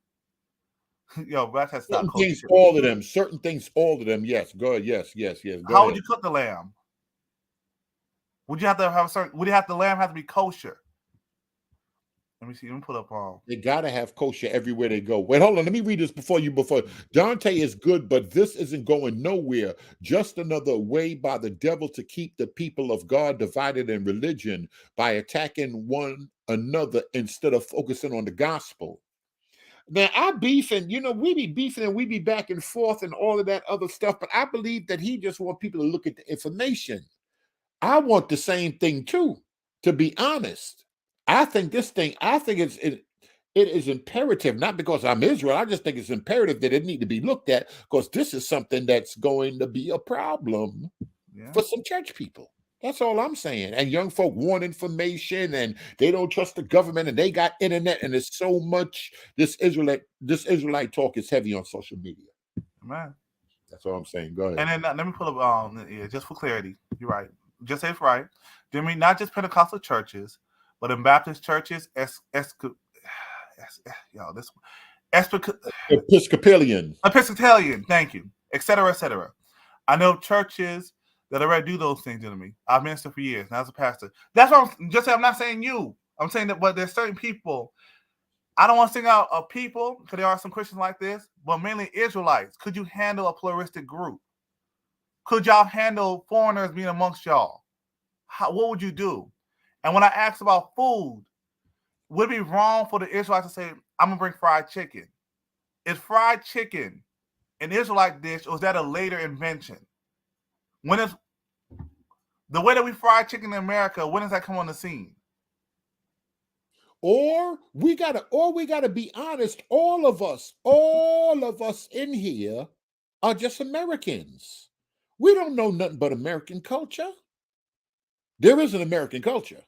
Yo, that has not Certain culture. things, all of them. Certain things, all of them. Yes, go ahead. Yes. Go How ahead. would you cook the lamb? Would you have to have a certain? Would the lamb have to be kosher? Let me see. Let me put up. They gotta have kosher everywhere they go. Wait, hold on. Let me read this before. Dante is good, but this isn't going nowhere. Just another way by the devil to keep the people of God divided in religion by attacking one another instead of focusing on the gospel. Now, I beefing, we be beefing and we be back and forth and all of that other stuff, but I believe that he just wants people to look at the information. I want the same thing too, to be honest. I think it is imperative, not because I'm Israel. I just think it's imperative that it need to be looked at because this is something that's going to be a problem for some church people. That's all I'm saying. And young folk want information and they don't trust the government and they got internet and there's so much. This Israelite talk is heavy on social media. Man. That's all I'm saying. Go ahead. And then let me pull up just for clarity. You're right. Just say it's right. Do you mean not just Pentecostal churches, but in Baptist churches, Episcopalian, thank you, etc., etc. I know churches that already do those things to me. I've ministered for years, now as a pastor. That's what I'm not saying you. I'm saying that, but there's certain people. I don't want to single out of people because there are some Christians like this, but mainly Israelites. Could you handle a pluralistic group? Could y'all handle foreigners being amongst y'all? What would you do? And when I asked about food, would it be wrong for the Israelites to say, I'm going to bring fried chicken? Is fried chicken an Israelite dish, or is that a later invention? When is the way that we fry chicken in America, when does that come on the scene? Or we gotta be honest, all of us in here are just Americans. We don't know nothing but American culture. There is an American culture.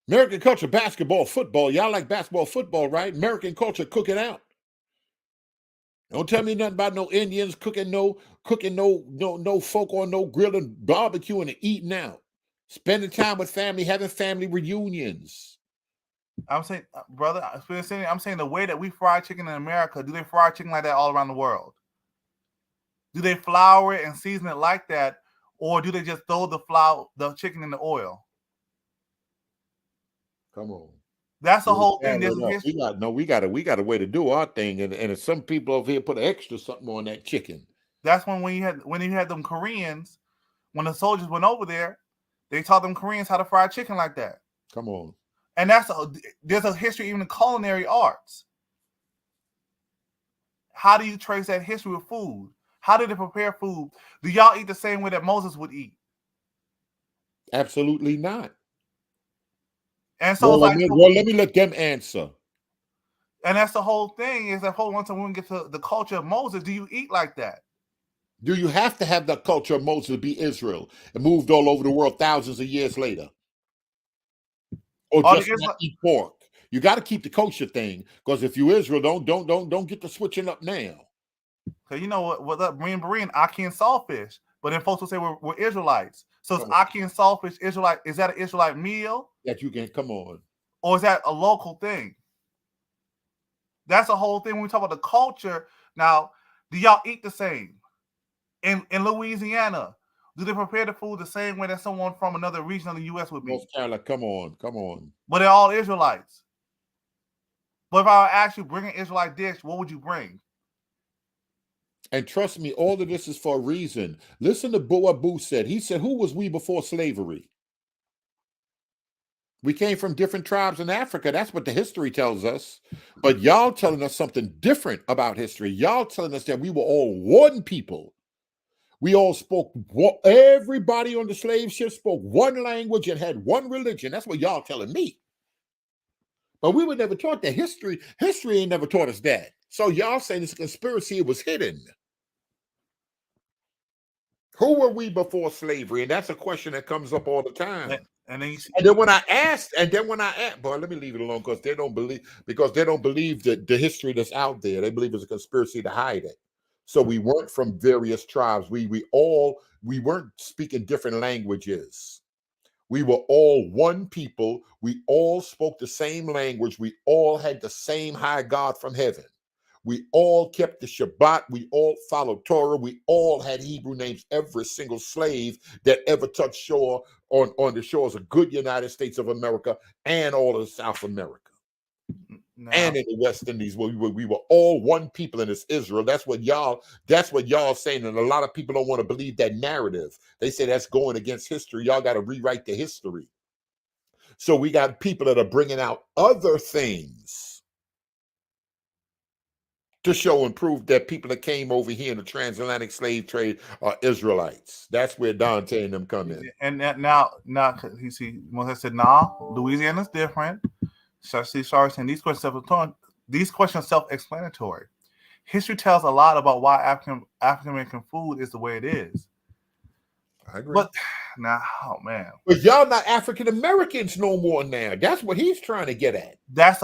American culture, basketball, football. Y'all like basketball, football, right? American culture, cooking out. Don't tell me nothing about no Indians cooking no folk on no grilling, barbecuing and eating out. Spending time with family, having family reunions. I'm saying, brother, I'm saying the way that we fry chicken in America, do they fry chicken like that all around the world? Do they flour it and season it like that, or do they just throw the chicken in the oil? Come on. That's the whole thing. We got a way to do our thing, and some people over here put extra something on that chicken. That's when you had them Koreans, when the soldiers went over there, they taught them Koreans how to fry chicken like that. Come on. And there's a history even in culinary arts. How do you trace that history with food? How did they prepare food? Do y'all eat the same way that Moses would eat? Absolutely not. And so let me let them answer. And that's the whole thing, is that once we get to the culture of Moses, do you eat like that? Do you have to have the culture of Moses to be Israel and moved all over the world thousands of years later? Or just not eat pork? You got to keep the kosher thing, because if you Israel, don't get the switching up now. Because you know what up, Berean, Aki and Saltfish. But then folks will say we're Israelites. So is Aki and Saltfish Israelite? Is that an Israelite meal? That you can, come on. Or is that a local thing? That's the whole thing when we talk about the culture. Now, do y'all eat the same? In Louisiana, do they prepare the food the same way that someone from another region of the U.S. would be? North Carolina, come on. But they're all Israelites. But if I ask you, bring an Israelite dish, what would you bring? And trust me, all of this is for a reason. Listen to what Boo said. He said, who was we before slavery? We came from different tribes in Africa. That's what the history tells us. But y'all telling us something different about history. Y'all telling us that we were all one people. We all spoke, everybody on the slave ship spoke one language and had one religion. That's what y'all telling me. But we were never taught that. History ain't never taught us that. So y'all saying it's a conspiracy, it was hidden. Who were we before slavery? And that's a question that comes up all the time. And then when I asked, boy, let me leave it alone because they don't believe the history that's out there. They believe it's a conspiracy to hide it. So we weren't from various tribes. We weren't speaking different languages. We were all one people. We all spoke the same language. We all had the same high God from heaven. We all kept the Shabbat. We all followed Torah. We all had Hebrew names. Every single slave that ever touched shore on the shores of good United States of America and all of South America. No. And in the West Indies, we were all one people in this Israel. That's what y'all saying. And a lot of people don't want to believe that narrative. They say that's going against history. Y'all got to rewrite the history. So we got people that are bringing out other things to show and prove that people that came over here in the transatlantic slave trade are Israelites. That's where Dante and them come in. And now you see, Moses said, "Nah, Louisiana's different." And these questions self-explanatory. History tells a lot about why African American food is the way it is. I agree. But now, oh man, but y'all not African Americans no more now. That's what he's trying to get at.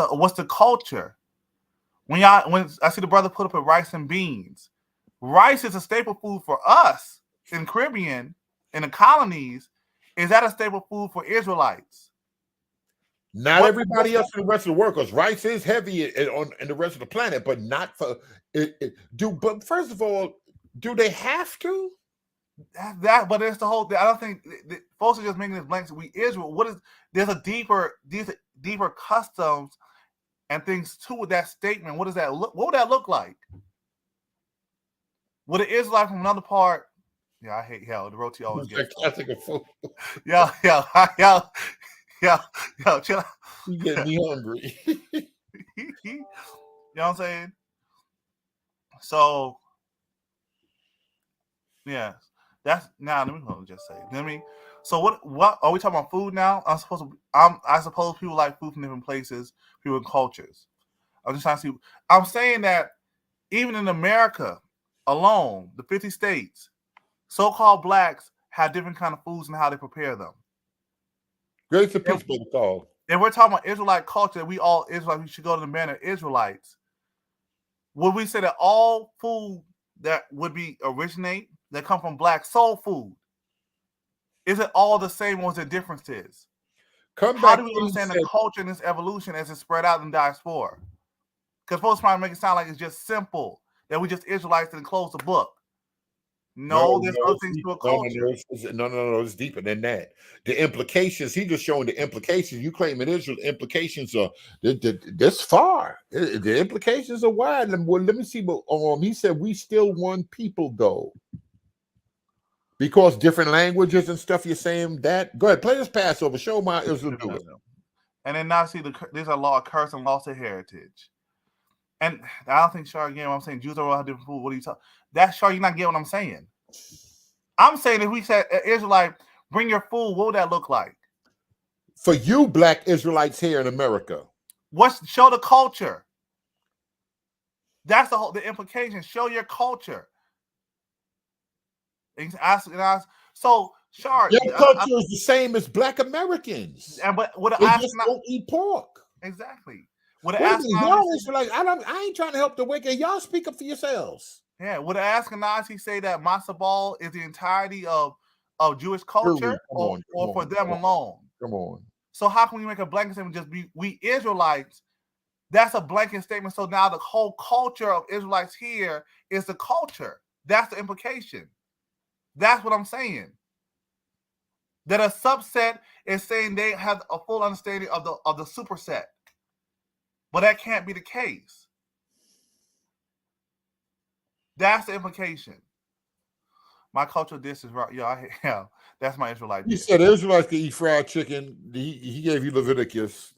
What's the culture? When I see the brother put up a rice and beans, rice is a staple food for us in Caribbean, in the colonies. Is that a staple food for Israelites? Not everybody else in the rest of the world, because rice is heavy in the rest of the planet, but not for But first of all, do they have to? But it's the whole thing. I don't think folks are just making this blank. We Israel. There's a deeper customs and things to that statement. What does that look? What would that look like? Would an Israelite from another part? Yeah, I hate hell. The roti always gets. Yeah. Chill out. You get me hungry. You know what I'm saying? So, yeah, that's now. Let me just say. So what are we talking about? Food now? I suppose people like food from different places, people in cultures. I'm just trying to see. I'm saying that even in America alone, the 50 states, so-called blacks have different kind of foods and how they prepare them. Grace and peace, brother Paul. If we're talking about Israelite culture, we all Israelites, we should go to the manner of Israelites. Would we say that all food that would be originate that come from black soul food, is it all the same, or is there differences? How do we understand the culture and this evolution as it spread out in diaspora? Because folks trying to make it sound like it's just simple, that we just Israelites and close the book. No, there's other things to a culture. No, it's deeper than that. The implications, he's just showing the implications. You claim in Israel, the implications are this far. The implications are wide. Well, let me see. But he said we still one people though. Because different languages and stuff, you're saying that. Go ahead, play this Passover. Show my Israel do it. And then now see there's a law of curse and loss of heritage. And I don't think Shar again. What I'm saying, Jews are all have different food. What are you talking? That's Shar. You're not getting what I'm saying. I'm saying if we said Israelite, bring your food, what would that look like? For you, black Israelites here in America, show the culture. That's the implication. Show your culture. So, Shar, your culture is the same as black Americans. But they just don't eat pork. Exactly. Y'all Israelites, I ain't trying to help the wicked. Y'all speak up for yourselves. Yeah. Would an Ashkenazi say that matzo ball is the entirety of Jewish culture, or for them alone? Come on. So how can we make a blanket statement? Just be we Israelites. That's a blanket statement. So now the whole culture of Israelites here is the culture. That's the implication. That's what I'm saying. That a subset is saying they have a full understanding of the superset. But that can't be the case. That's the implication. My cultural dish is right. Yeah, that's my Israelite dish. You said Israelites can eat fried chicken. He gave you Leviticus.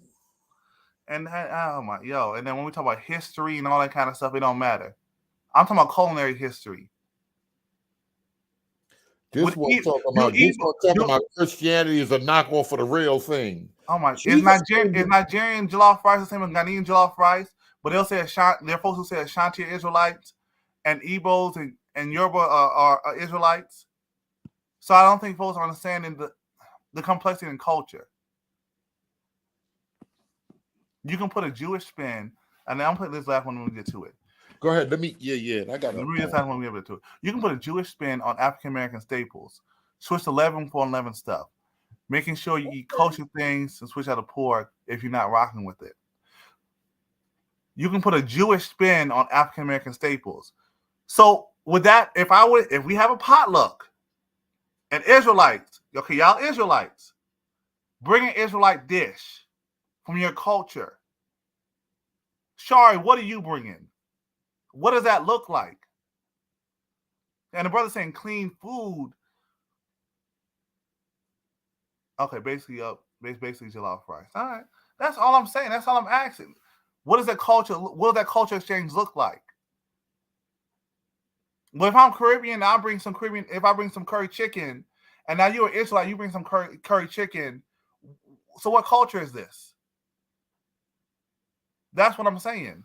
And and then when we talk about history and all that kind of stuff, it don't matter. I'm talking about culinary history. This one talking about Christianity is a knockoff for the real thing. Oh my! Is Nigerian jollof rice the same as Ghanaian jollof rice? But they'll say there are folks who say Ashanti are Israelites, and Igbos and Yoruba are Israelites. So I don't think folks are understanding the complexity in culture. You can put a Jewish spin, and I'm putting this last one when we get to it. Go ahead. Let me. I got it. Let me read this last one when we get to it. You can put a Jewish spin on African American staples. Switch to leaven for unleavened stuff. Making sure you eat kosher things and switch out of pork if you're not rocking with it. You can put a Jewish spin on African American staples. So with that, if we have a potluck and Israelites, okay, y'all Israelites, bring an Israelite dish from your culture. Shari, what are you bringing? What does that look like? And the brother's saying clean food. Okay, basically jollof rice. All right, that's all I'm saying. That's all I'm asking. What does that culture exchange look like? Well, if I'm Caribbean, I'll bring some Caribbean. If I bring some curry chicken, and now you're Israelite, you bring some curry chicken. So what culture is this? That's what I'm saying.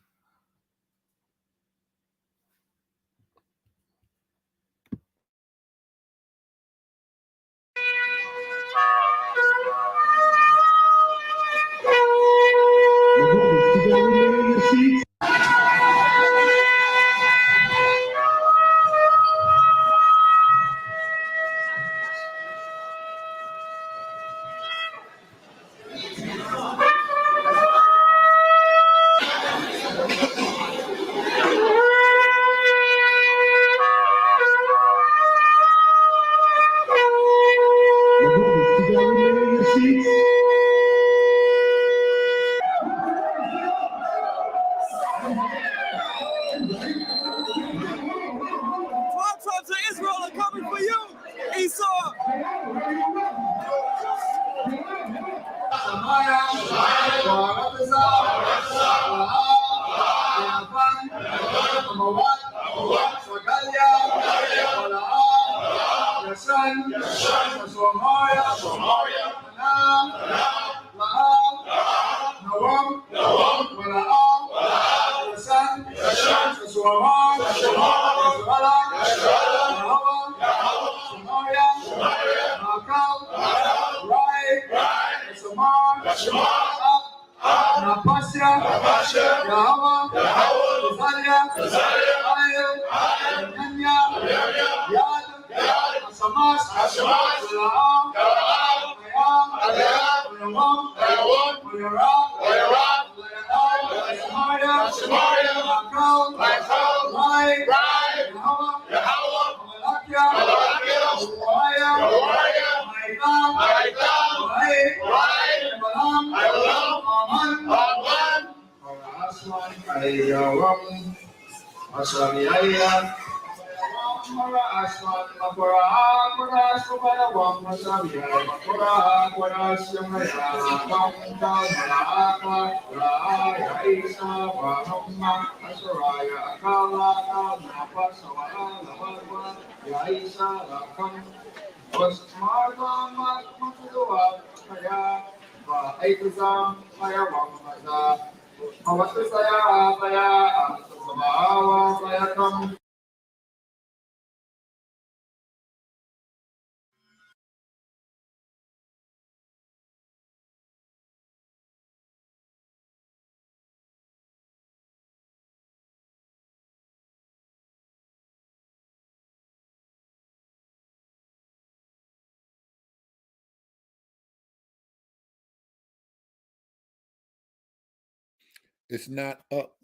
It's not up.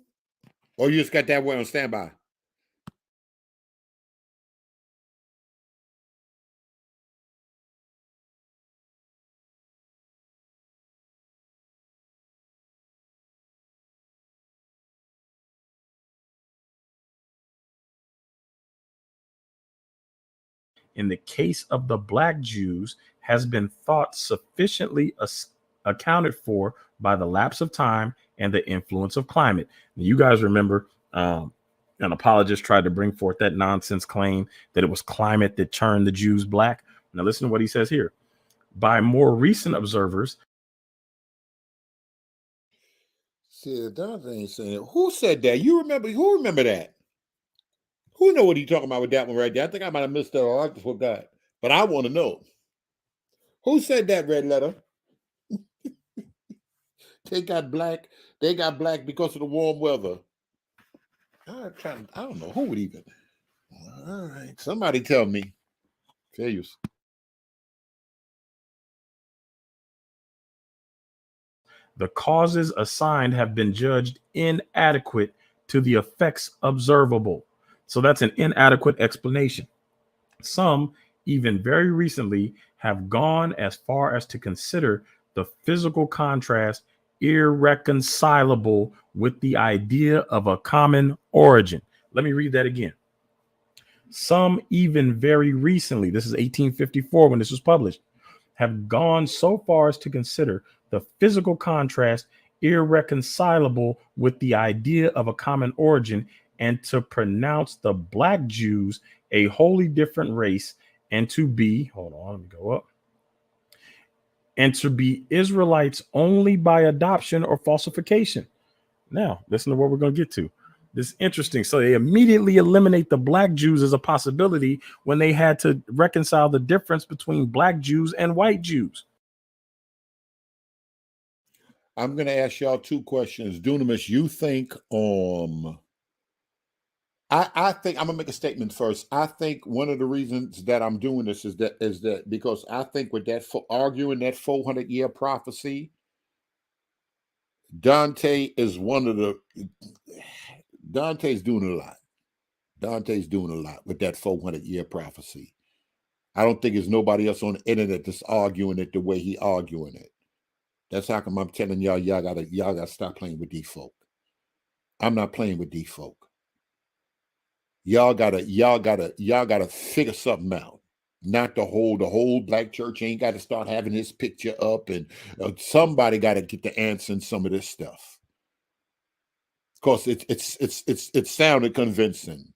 Oh, you just got that one on standby. In the case of the Black Jews, has been thought sufficiently accounted for by the lapse of time and the influence of climate. Now, you guys remember An apologist tried to bring forth that nonsense claim that it was climate that turned the Jews black. Now listen to what he says here. By more recent observers. See, Dante ain't saying it. Who said that? You remember? Who remember that? Who know what he talking about with that one right there? I think I might have missed that or I just forgot. But I want to know. Who said that, Red Letter? They got black because of the warm weather. I don't know who would even. All right, somebody tell me. Failures. The causes assigned have been judged inadequate to the effects observable. So that's an inadequate explanation. Some, even very recently, have gone as far as to consider the physical contrast irreconcilable with the idea of a common origin. Let me read that again. Some, even very recently, this is 1854 when this was published, have gone so far as to consider the physical contrast irreconcilable with the idea of a common origin and to pronounce the black Jews a wholly different race and to be, hold on, let me go up, and to be Israelites only by adoption or falsification. Now, listen to what we're going to get to. This is interesting. So they immediately eliminate the black Jews as a possibility when they had to reconcile the difference between black Jews and white Jews. I'm going to ask y'all two questions. Dunamis, you think I think I'm gonna make a statement first. I think one of the reasons that I'm doing this is that because I think with that arguing that 400-year prophecy, Dante's doing a lot. Dante's doing a lot with that 400-year prophecy. I don't think there's nobody else on the internet that's arguing it the way he arguing it. That's how come I'm telling y'all gotta stop playing with these folk. I'm not playing with these folk. Y'all gotta figure something out. Not the whole black church ain't got to start having his picture up, and somebody got to get the answer in some of this stuff. Of course, it sounded convincing.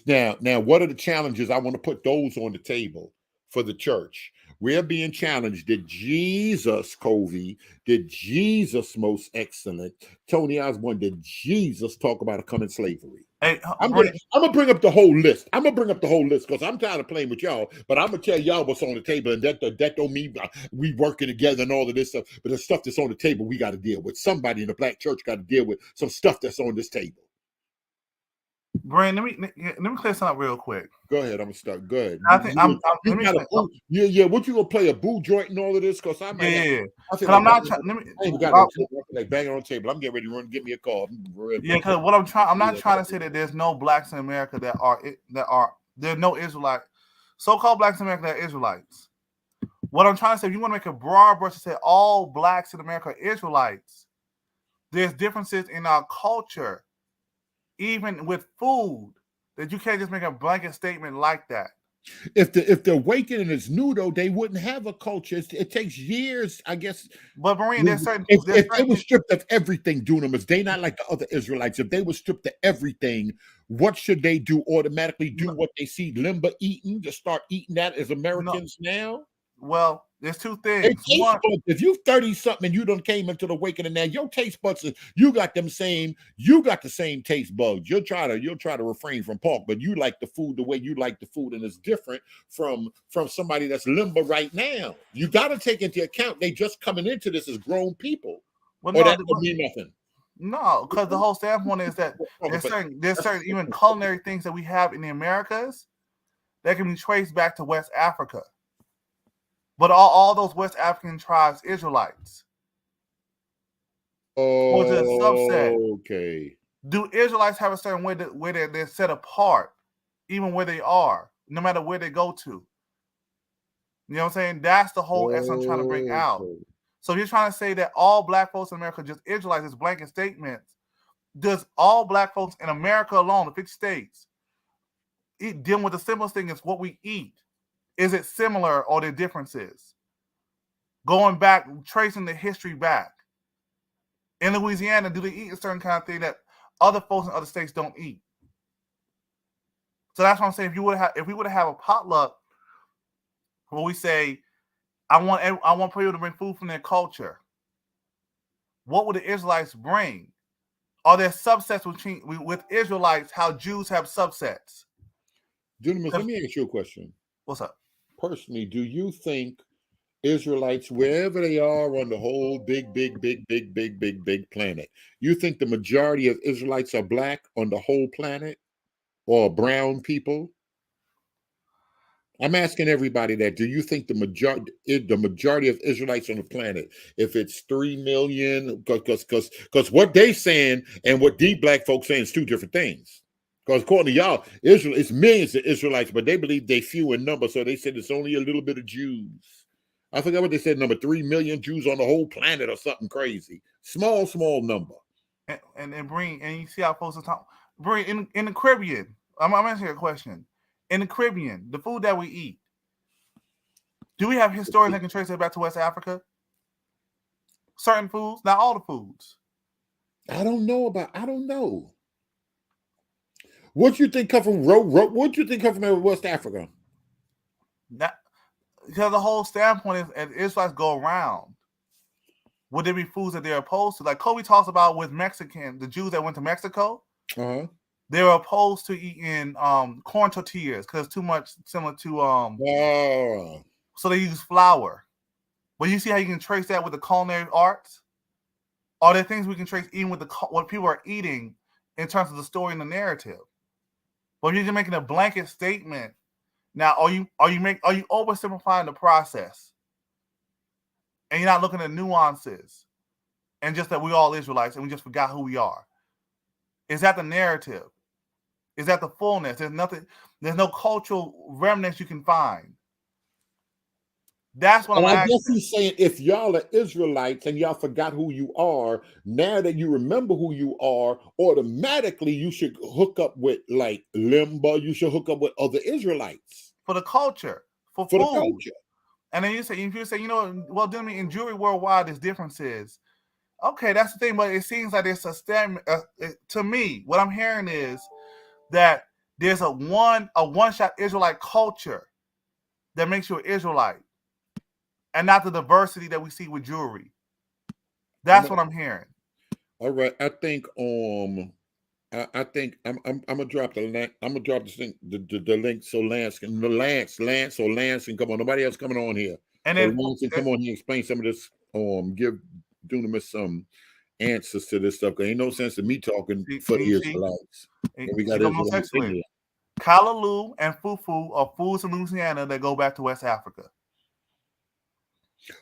Now, what are the challenges? I want to put those on the table for the church. We're being challenged. Did Jesus most excellent? Tony Osborne, did Jesus talk about a coming slavery? Hey, I'm gonna bring up the whole list. I'm gonna bring up the whole list because I'm tired of playing with y'all. But I'm gonna tell y'all what's on the table, and that don't mean we working together and all of this stuff. But the stuff that's on the table, we got to deal with. Somebody in the black church got to deal with some stuff that's on this table. Brian, let me clear something up real quick. Go ahead, I'm gonna start. Go ahead. I think What you gonna play a boo joint and all of this? Because I'm not trying. I ain't got no table. Like banging on the table. I'm getting ready to run. Get me a call. Yeah, because I'm not trying to say that there's no blacks in America there's no Israelite, so-called blacks in America that are Israelites. What I'm trying to say, if you want to make a broad brush to say all blacks in America are Israelites, there's differences in our culture. Even with food, that you can't just make a blanket statement like that. If the awakening is new, though, they wouldn't have a culture. It takes years, I guess. But Marine, there's certain. If they were stripped of everything, Dunamis, they not like the other Israelites. If they were stripped of everything, what should they do? Automatically do what they see Limba eating? Just start eating that as Americans now? Well, there's two things. One, if you 30-something and you done came into the awakening now, your taste buds, you got the same taste buds. You'll try to refrain from pork, but you like the food the way you like the food, and it's different from somebody that's limber right now. You got to take into account they just coming into this as grown people. Well, that would mean nothing. No, because the whole standpoint is that there's certain even culinary things that we have in the Americas that can be traced back to West Africa. But all those West African tribes, Israelites. Or just a subset. Okay. Do Israelites have a certain way where they're set apart, even where they are, no matter where they go to? You know what I'm saying? That's the whole essence I'm trying to bring out. So if you're trying to say that all black folks in America are just Israelites, it's blanket statements. Does all black folks in America alone, the 50 states, dealing with the simplest thing is what we eat? Is it similar or the differences? Going back, tracing the history back. In Louisiana, do they eat a certain kind of thing that other folks in other states don't eat? So that's what I'm saying. If we would have a potluck where we say, I want people to bring food from their culture, what would the Israelites bring? Are there subsets with Israelites, how Jews have subsets? Dunamis, let me ask you a question. What's up? Personally, do you think Israelites, wherever they are on the whole big planet, you think the majority of Israelites are black on the whole planet or brown people? I'm asking everybody that. Do you think the majority of Israelites on the planet, if it's 3 million, because what they saying and what these black folks saying is two different things. Because according to y'all, Israel, it's millions of Israelites, but they believe they few in number, so they said it's only a little bit of Jews. I forgot what they said, number 3 million Jews on the whole planet or something crazy. Small number. And you see how folks are talking. Bring in the Caribbean. I'm asking you a question. In the Caribbean, the food that we eat, do we have historians that can trace it back to West Africa? Certain foods, not all the foods. I don't know. What you think come from what you think come from West Africa? Because the whole standpoint is, as Israelites go around, would there be foods that they're opposed to? Like Kobe talks about with the Jews that went to Mexico. Uh-huh. They were opposed to eating corn tortillas because too much similar to so they use flour. But you see how you can trace that with the culinary arts? Are there things we can trace even with what people are eating in terms of the story and the narrative? But you're just making a blanket statement. Now, are you oversimplifying the process? And you're not looking at nuances and just that we're all Israelites and we just forgot who we are. Is that the narrative? Is that the fullness? There's no cultural remnants you can find. That's what I'm asking. I guess he's saying if y'all are Israelites and y'all forgot who you are, now that you remember who you are, automatically you should hook up with like Limba, you should hook up with other Israelites. For the culture, for food. The culture. And then if you say, well, then in Jewry worldwide, there's differences. Okay, that's the thing, but it seems like there's to me, what I'm hearing is that there's a one-shot Israelite culture that makes you an Israelite, and not the diversity that we see with Jewry. That's what I'm hearing. All right, I think I'm gonna drop the link. I'm gonna drop the link so Lance can come on. Nobody else coming on here. And then Lance can come on here and explain some of this. Give Dunamis some answers to this stuff. Cause ain't no sense in me talking for the Israelites. We got Israelites in here. Kalaloo and Fufu are foods in Louisiana that go back to West Africa.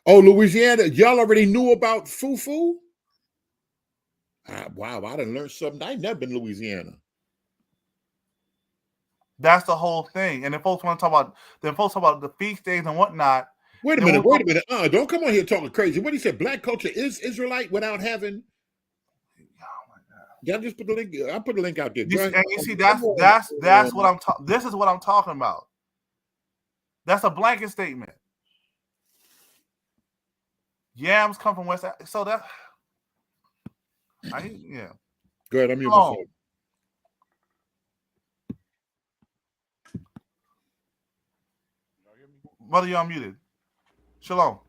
Oh, Louisiana! Y'all already knew about Fufu? Wow, I done learned something. I ain't never been to Louisiana. That's the whole thing. And if folks want to talk about the feast days and whatnot. Wait a minute. Don't come on here talking crazy. What he said, black culture is Israelite without having. Oh my God. Y'all just put the link. I put the link out there. And you see, that's what I'm talking. This is what I'm talking about. That's a blanket statement. Yams come from West Africa. So that. Yeah. Go ahead. I'm your phone. Brother, you're unmuted. Shalom.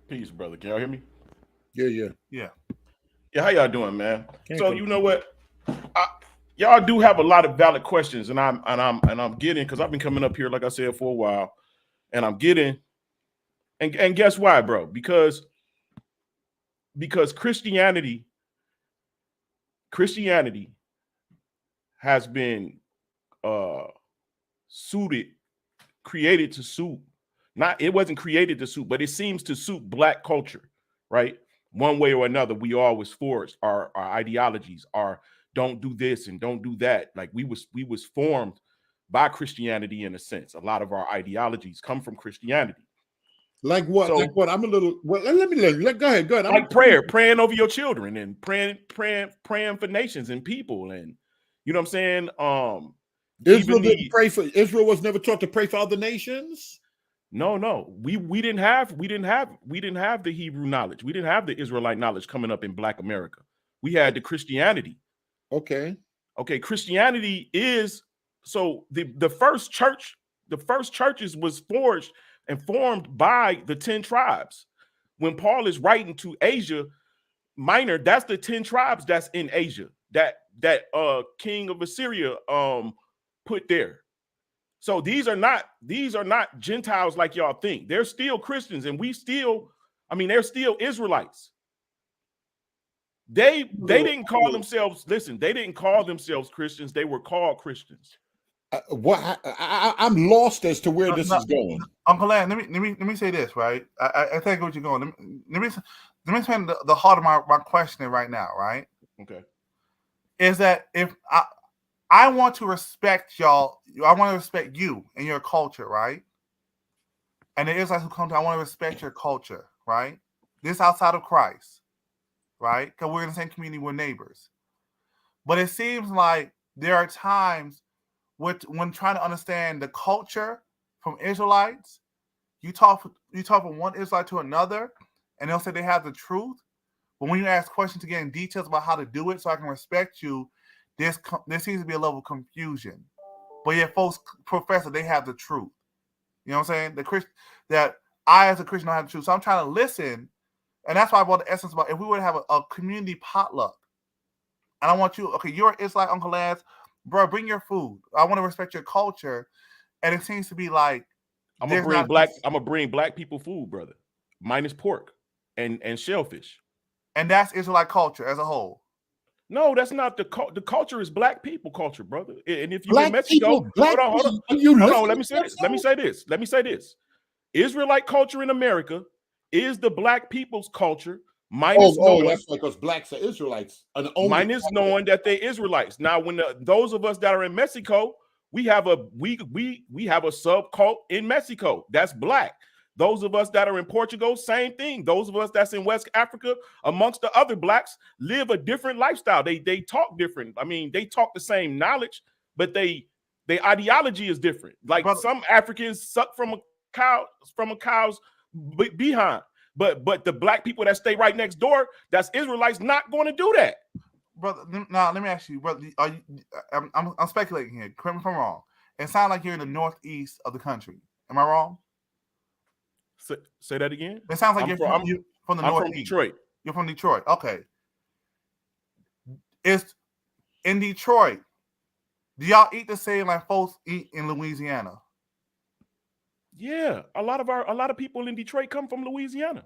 Peace, brother. Can y'all hear me? Yeah. How y'all doing, man? You know what? Y'all do have a lot of valid questions, and I'm getting, because I've been coming up here, like I said, for a while, and I'm getting, and guess why, bro? Because Christianity has been created to suit. It wasn't created to suit, but it seems to suit black culture, right? One way or another, we always forced our ideologies, our don't do this and don't do that. Like we was formed by Christianity in a sense. A lot of our ideologies come from Christianity. Like what? So, like what? I'm a little. Well, let me go ahead. Like praying over your children and praying for nations and people, and you know what I'm saying. Israel didn't pray for. Israel was never taught to pray for other nations. No. We didn't have the Hebrew knowledge. We didn't have the Israelite knowledge coming up in Black America. We had the Christianity. Okay. Christianity is So the first churches was forged and formed by the 10 tribes. When Paul is writing to Asia Minor, that's the 10 tribes that's in Asia that king of Assyria put there. So these are not Gentiles like y'all think. They're still Christians, and they're still Israelites. They didn't call themselves, listen, they didn't call themselves Christians. They were called Christians. I'm lost as to where this is going. Uncle Land, let me say this, right? I think what you're going. Let me explain the heart of my question right now, right? Okay. Is that if I want to respect y'all, I want to respect you and your culture, right? And the Israelites who come to, I want to respect your culture, right? This outside of Christ, right? Because we're in the same community, we're neighbors. But it seems like there are times when trying to understand the culture from Israelites, you talk from one Israelite to another, and they'll say they have the truth. But when you ask questions to get in details about how to do it so I can respect you, there seems to be a level of confusion. But yet folks profess that they have the truth. You know what I'm saying? That I as a Christian don't have the truth. So I'm trying to listen. And that's why I brought the essence about if we would have a community potluck. And I want you, okay, you're an Israelite, Uncle Lance, bro, bring your food. I want to respect your culture. And it seems to be like I'm gonna bring black people food, brother, minus pork and shellfish. And that's Israelite culture as a whole. No, that's not the culture is black people culture, brother. And if you're Black in Mexico, people, hold on. Let me say this. Israelite culture in America is the black people's culture, minus that's because blacks are Israelites. Minus knowing that they're Israelites. Now, when those of us that are in Mexico, we have a subcult in Mexico that's black. Those of us that are in Portugal, same thing. Those of us that's in West Africa, amongst the other blacks, live a different lifestyle. They talk different. I mean, they talk the same knowledge, but their ideology is different. Like some Africans suck from a cow's behind, but the black people that stay right next door, that's Israelites, not going to do that. Brother, now let me ask you, brother. I'm speculating here. Correct me if I'm wrong. It sounds like you're in the northeast of the country. Am I wrong? Say that again. It sounds like you're from the northeast. From Detroit. You're from Detroit. Okay. It's in Detroit. Do y'all eat the same like folks eat in Louisiana? Yeah, a lot of people in Detroit come from Louisiana.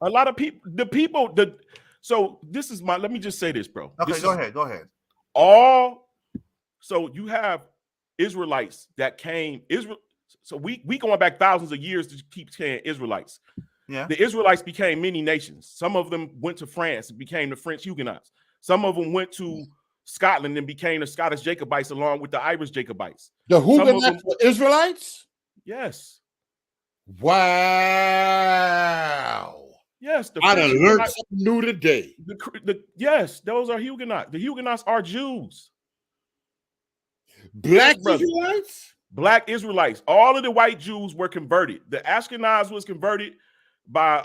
A lot of people, so this is let me just say this, bro. Okay, go ahead. So you have Israelites that came, so we going back thousands of years to keep saying Israelites. Yeah. The Israelites became many nations. Some of them went to France and became the French Huguenots. Some of them went to Scotland and became the Scottish Jacobites along with the Irish Jacobites. The Huguenots were Israelites? Yes. Wow. Yes. I done learned something new today. Yes, those are Huguenots. The Huguenots are Jews. Black Israelites? Black Israelites. All of the white Jews were converted. The Ashkenaz was converted by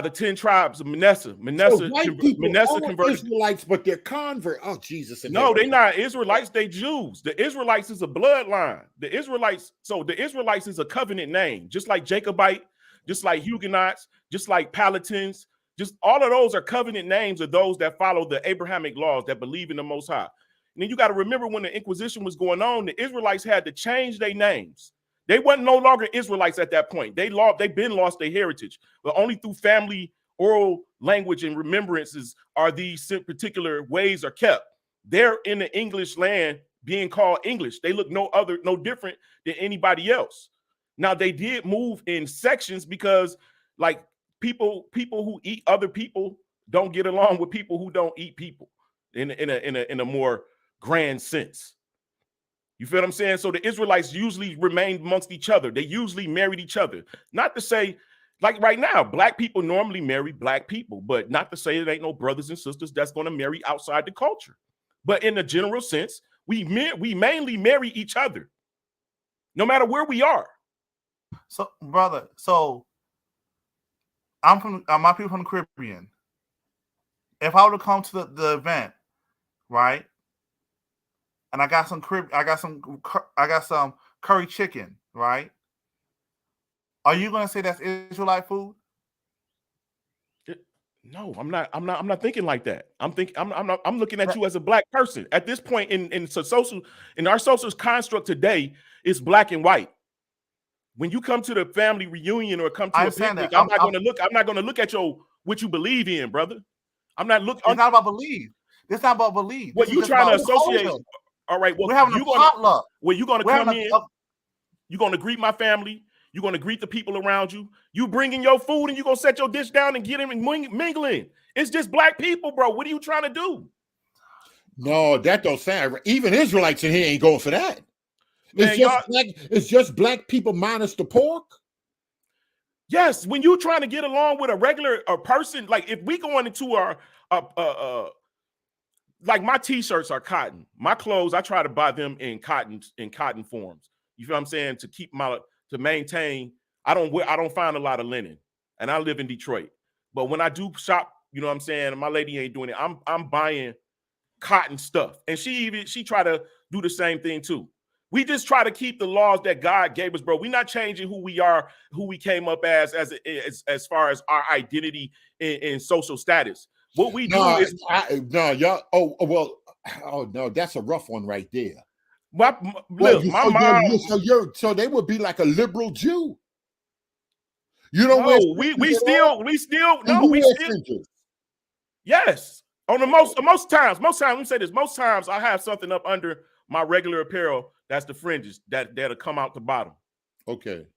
the 10 tribes of Manasseh. Manasseh converted Israelites, but they're convert. Oh, Jesus. No, they're not Israelites, they Jews. The Israelites is a bloodline. The Israelites is a covenant name, just like Jacobite, just like Huguenots, just like Palatines. Just all of those are covenant names of those that follow the Abrahamic laws, that believe in the Most High. And then you got to remember, when the Inquisition was going on, the Israelites had to change their names. They weren't no longer Israelites at that point. They've been lost their heritage, but only through family, oral language, and remembrances are these particular ways are kept. They're in the English land being called English. They look no different than anybody else. Now, they did move in sections because, like, people who eat other people don't get along with people who don't eat people in a more grand sense. You feel what I'm saying? So the Israelites usually remained amongst each other. They usually married each other. Not to say, like right now, black people normally marry black people, but not to say it ain't no brothers and sisters that's going to marry outside the culture. But in a general sense, we mainly marry each other, no matter where we are. So, brother, I'm from my people from the Caribbean. If I were to come to the event, right, and I got some curry chicken, right? Are you going to say that's Israelite food? No, I'm not thinking like that. I'm looking at you as a black person. At this point in our social construct today, it's black and white. When you come to the family reunion or come to a picnic, I'm not going to look at what you believe in, brother. I'm not looking. It's not about belief. It's not about belief. What you trying to associate? Culture. All right. Well, we're having a potluck. Well, you're going to come in. You're going to greet my family. You're going to greet the people around you. You bring in your food and you're going to set your dish down and get him mingling. It's just black people, bro. What are you trying to do? No, that don't sound right. Even Israelites in here ain't going for that. Man, it's just black people minus the pork. Yes, when you're trying to get along with a regular person, like if we going into our like my t-shirts are cotton. My clothes, I try to buy them in cotton forms. You feel what I'm saying? To maintain, I don't find a lot of linen, and I live in Detroit. But when I do shop, you know what I'm saying, my lady ain't doing it. I'm buying cotton stuff, and she try to do the same thing too. We just try to keep the laws that God gave us, bro. We're not changing who we are, who we came up as far as our identity and social status. What we do is no, that's a rough one right there. My mom. So they would be like a liberal Jew. You know, no, we still. Yes, on the most times. Let me say this. Most times I have something up under my regular apparel. That's the fringes that'll come out the bottom. Okay.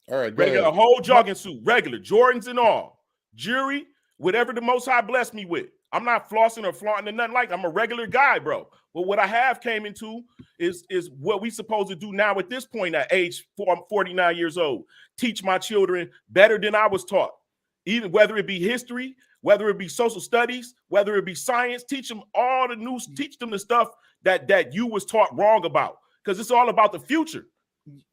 All right. Regular, a whole jogging suit, regular Jordans and all, jewelry, whatever the Most High blessed me with. I'm not flossing or flaunting or nothing like that. I'm a regular guy, bro. But what I have came into is what we supposed to do now at this point at age 49 years old. Teach my children better than I was taught. Even whether it be history, whether it be social studies, whether it be science, teach them all the news, teach them the stuff that you was taught wrong about. Because it's all about the future.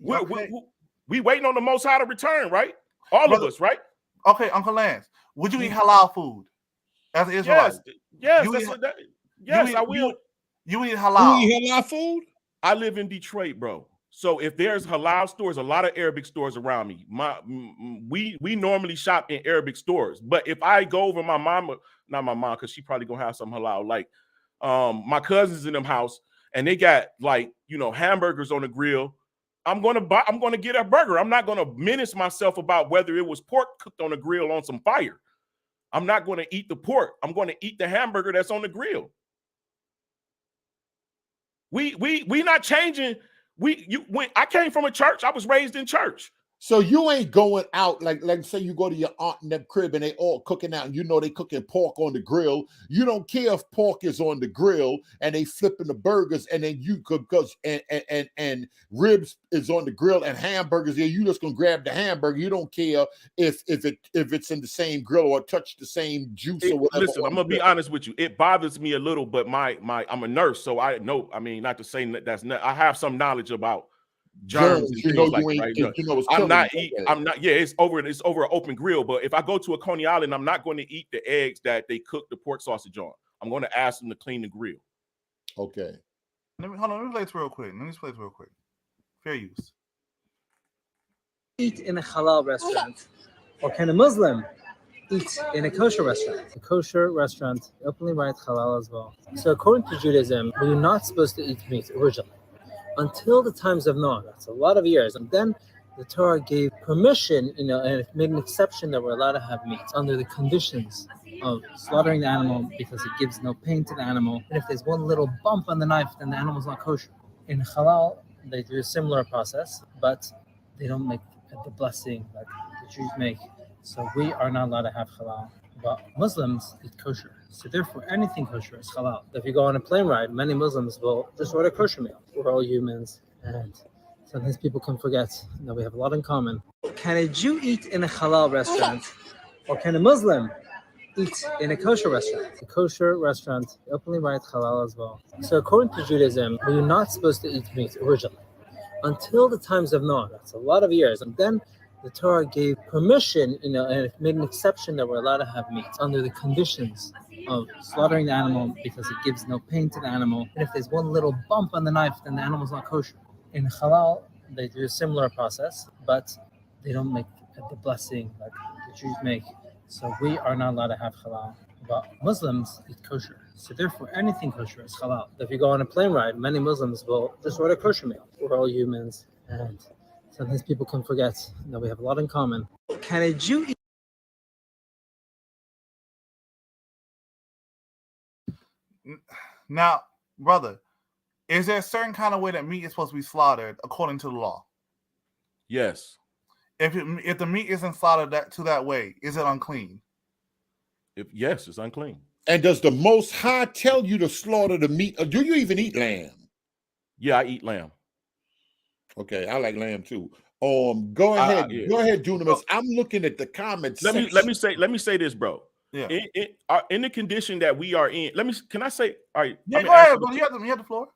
We waiting on the Most High to return, right? All of us, right? Okay, Uncle Lance, would you eat halal food as an Israelite? Yes, I will. You eat halal. You eat halal food? I live in Detroit, bro. So if there's halal stores, a lot of Arabic stores around me. We normally shop in Arabic stores. But if I go over my mama, not my mom, because she probably gonna have some halal, like my cousins in them house, and they got like, you know, hamburgers on the grill. I'm gonna get a burger. I'm not gonna menace myself about whether it was pork cooked on the grill on some fire. I'm not gonna eat the pork. I'm gonna eat the hamburger that's on the grill. We not changing. When I came from a church, I was raised in church. So you ain't going out like say you go to your aunt and them crib and they all cooking out and you know they cooking pork on the grill. You don't care if pork is on the grill and they flipping the burgers and then you could and ribs is on the grill and hamburgers there. You just gonna grab the hamburger. You don't care if it's in the same grill or touch the same juice or whatever. Listen, I'm gonna be honest with you. It bothers me a little, but I'm a nurse, so I know. I mean, not to say that's not. I have some knowledge about germs and things like that. I'm not. Yeah, it's over an open grill. But if I go to a Coney Island, I'm not going to eat the eggs that they cook the pork sausage on. I'm going to ask them to clean the grill. Okay. Let me play this real quick. Fair use. Eat in a halal restaurant, or can a Muslim eat in a kosher restaurant? A kosher restaurant openly writes halal as well. So according to Judaism, we're not supposed to eat meat originally until the times of Noah. That's a lot of years. And then the Torah gave permission, and it made an exception that we're allowed to have meat under the conditions of slaughtering the animal because it gives no pain to the animal. And if there's one little bump on the knife, then the animal's not kosher. In halal, they do a similar process, but they don't make the blessing that the Jews make. So we are not allowed to have halal. But Muslims eat kosher. So therefore, anything kosher is halal. If you go on a plane ride, many Muslims will just order kosher meal. We're all humans, and sometimes people can forget that we have a lot in common. Can a Jew eat in a halal restaurant, or can a Muslim eat in a kosher restaurant? A kosher restaurant openly writes halal as well. So according to Judaism, we're not supposed to eat meat originally until the times of Noah. That's a lot of years. And then the Torah gave permission, and it made an exception that we're allowed to have meat under the conditions of slaughtering the animal because it gives no pain to the animal. And if there's one little bump on the knife, then the animal's not kosher. In halal, they do a similar process, but they don't make the blessing like the Jews make. So we are not allowed to have halal. But Muslims eat kosher. So therefore, anything kosher is halal. If you go on a plane ride, many Muslims will just order kosher meal. We're all humans, and sometimes people can forget that we have a lot in common. Can a Jew eat? Now, brother, is there a certain kind of way that meat is supposed to be slaughtered according to the law? Yes. If the meat isn't slaughtered that way, is it unclean? Yes, it's unclean. And does the Most High tell you to slaughter the meat? Or do you even eat lamb? Yeah, I eat lamb. Okay, I like lamb too. Go ahead, Go ahead, Dunamis. I'm looking at the comments. Let me say this, bro. Yeah. In the condition that we are in, can I say? All right. Yeah, go ahead, brother. You have the floor.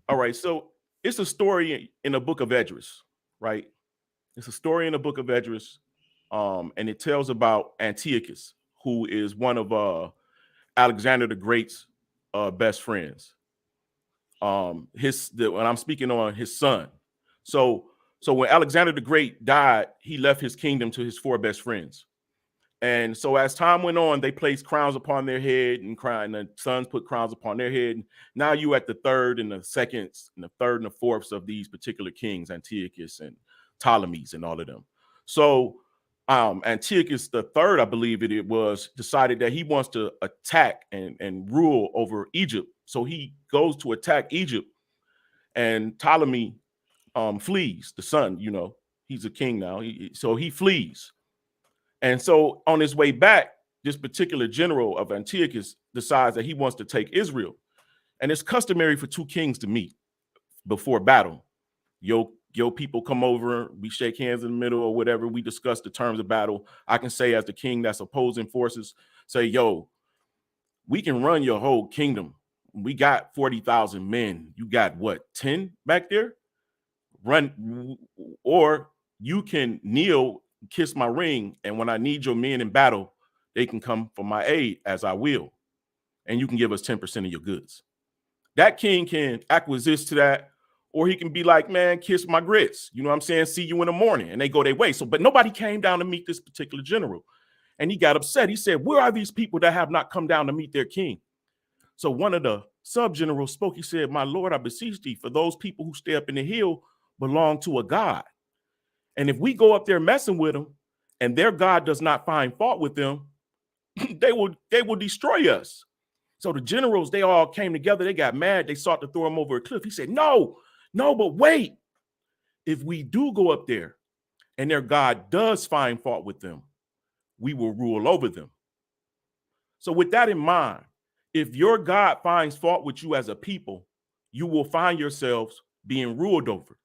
All right. So it's a story in the book of Esdras, right? It's a story in the book of Esdras, and it tells about Antiochus, who is one of Alexander the Great's best friends. When I'm speaking on his son. So when Alexander the Great died, he left his kingdom to his 4 best friends. And so as time went on, they placed crowns upon their head, and the sons put crowns upon their head. Now you at the 3rd and the 2nd and the 3rd and the 4th of these particular kings, Antiochus and Ptolemies and all of them. So Antiochus the 3rd, I believe it was, decided that he wants to attack and rule over Egypt. So he goes to attack Egypt, and Ptolemy flees. The son, he's a king now. So he flees. And so on his way back, this particular general of Antiochus decides that he wants to take Israel. And it's customary for 2 kings to meet before battle. Yo, people come over, we shake hands in the middle or whatever. We discuss the terms of battle. I can say, as the king that's opposing forces, say, yo, we can run your whole kingdom. We got 40,000 men. You got what, 10 back there? Run, or you can kneel, kiss my ring, and when I need your men in battle, they can come for my aid as I will. And you can give us 10% of your goods. That king can acquiesce to that, or he can be like, man, kiss my grits. You know what I'm saying? See you in the morning. And they go their way. But nobody came down to meet this particular general. And he got upset. He said, where are these people that have not come down to meet their king? So one of the sub-generals spoke. He said, my lord, I beseech thee, for those people who stay up in the hill belong to a god. And if we go up there messing with them and their God does not find fault with them, they will destroy us. So the generals, they all came together. They got mad. They sought to throw him over a cliff. He said, no, but wait. If we do go up there and their God does find fault with them, we will rule over them. So with that in mind, if your God finds fault with you as a people, you will find yourselves being ruled over.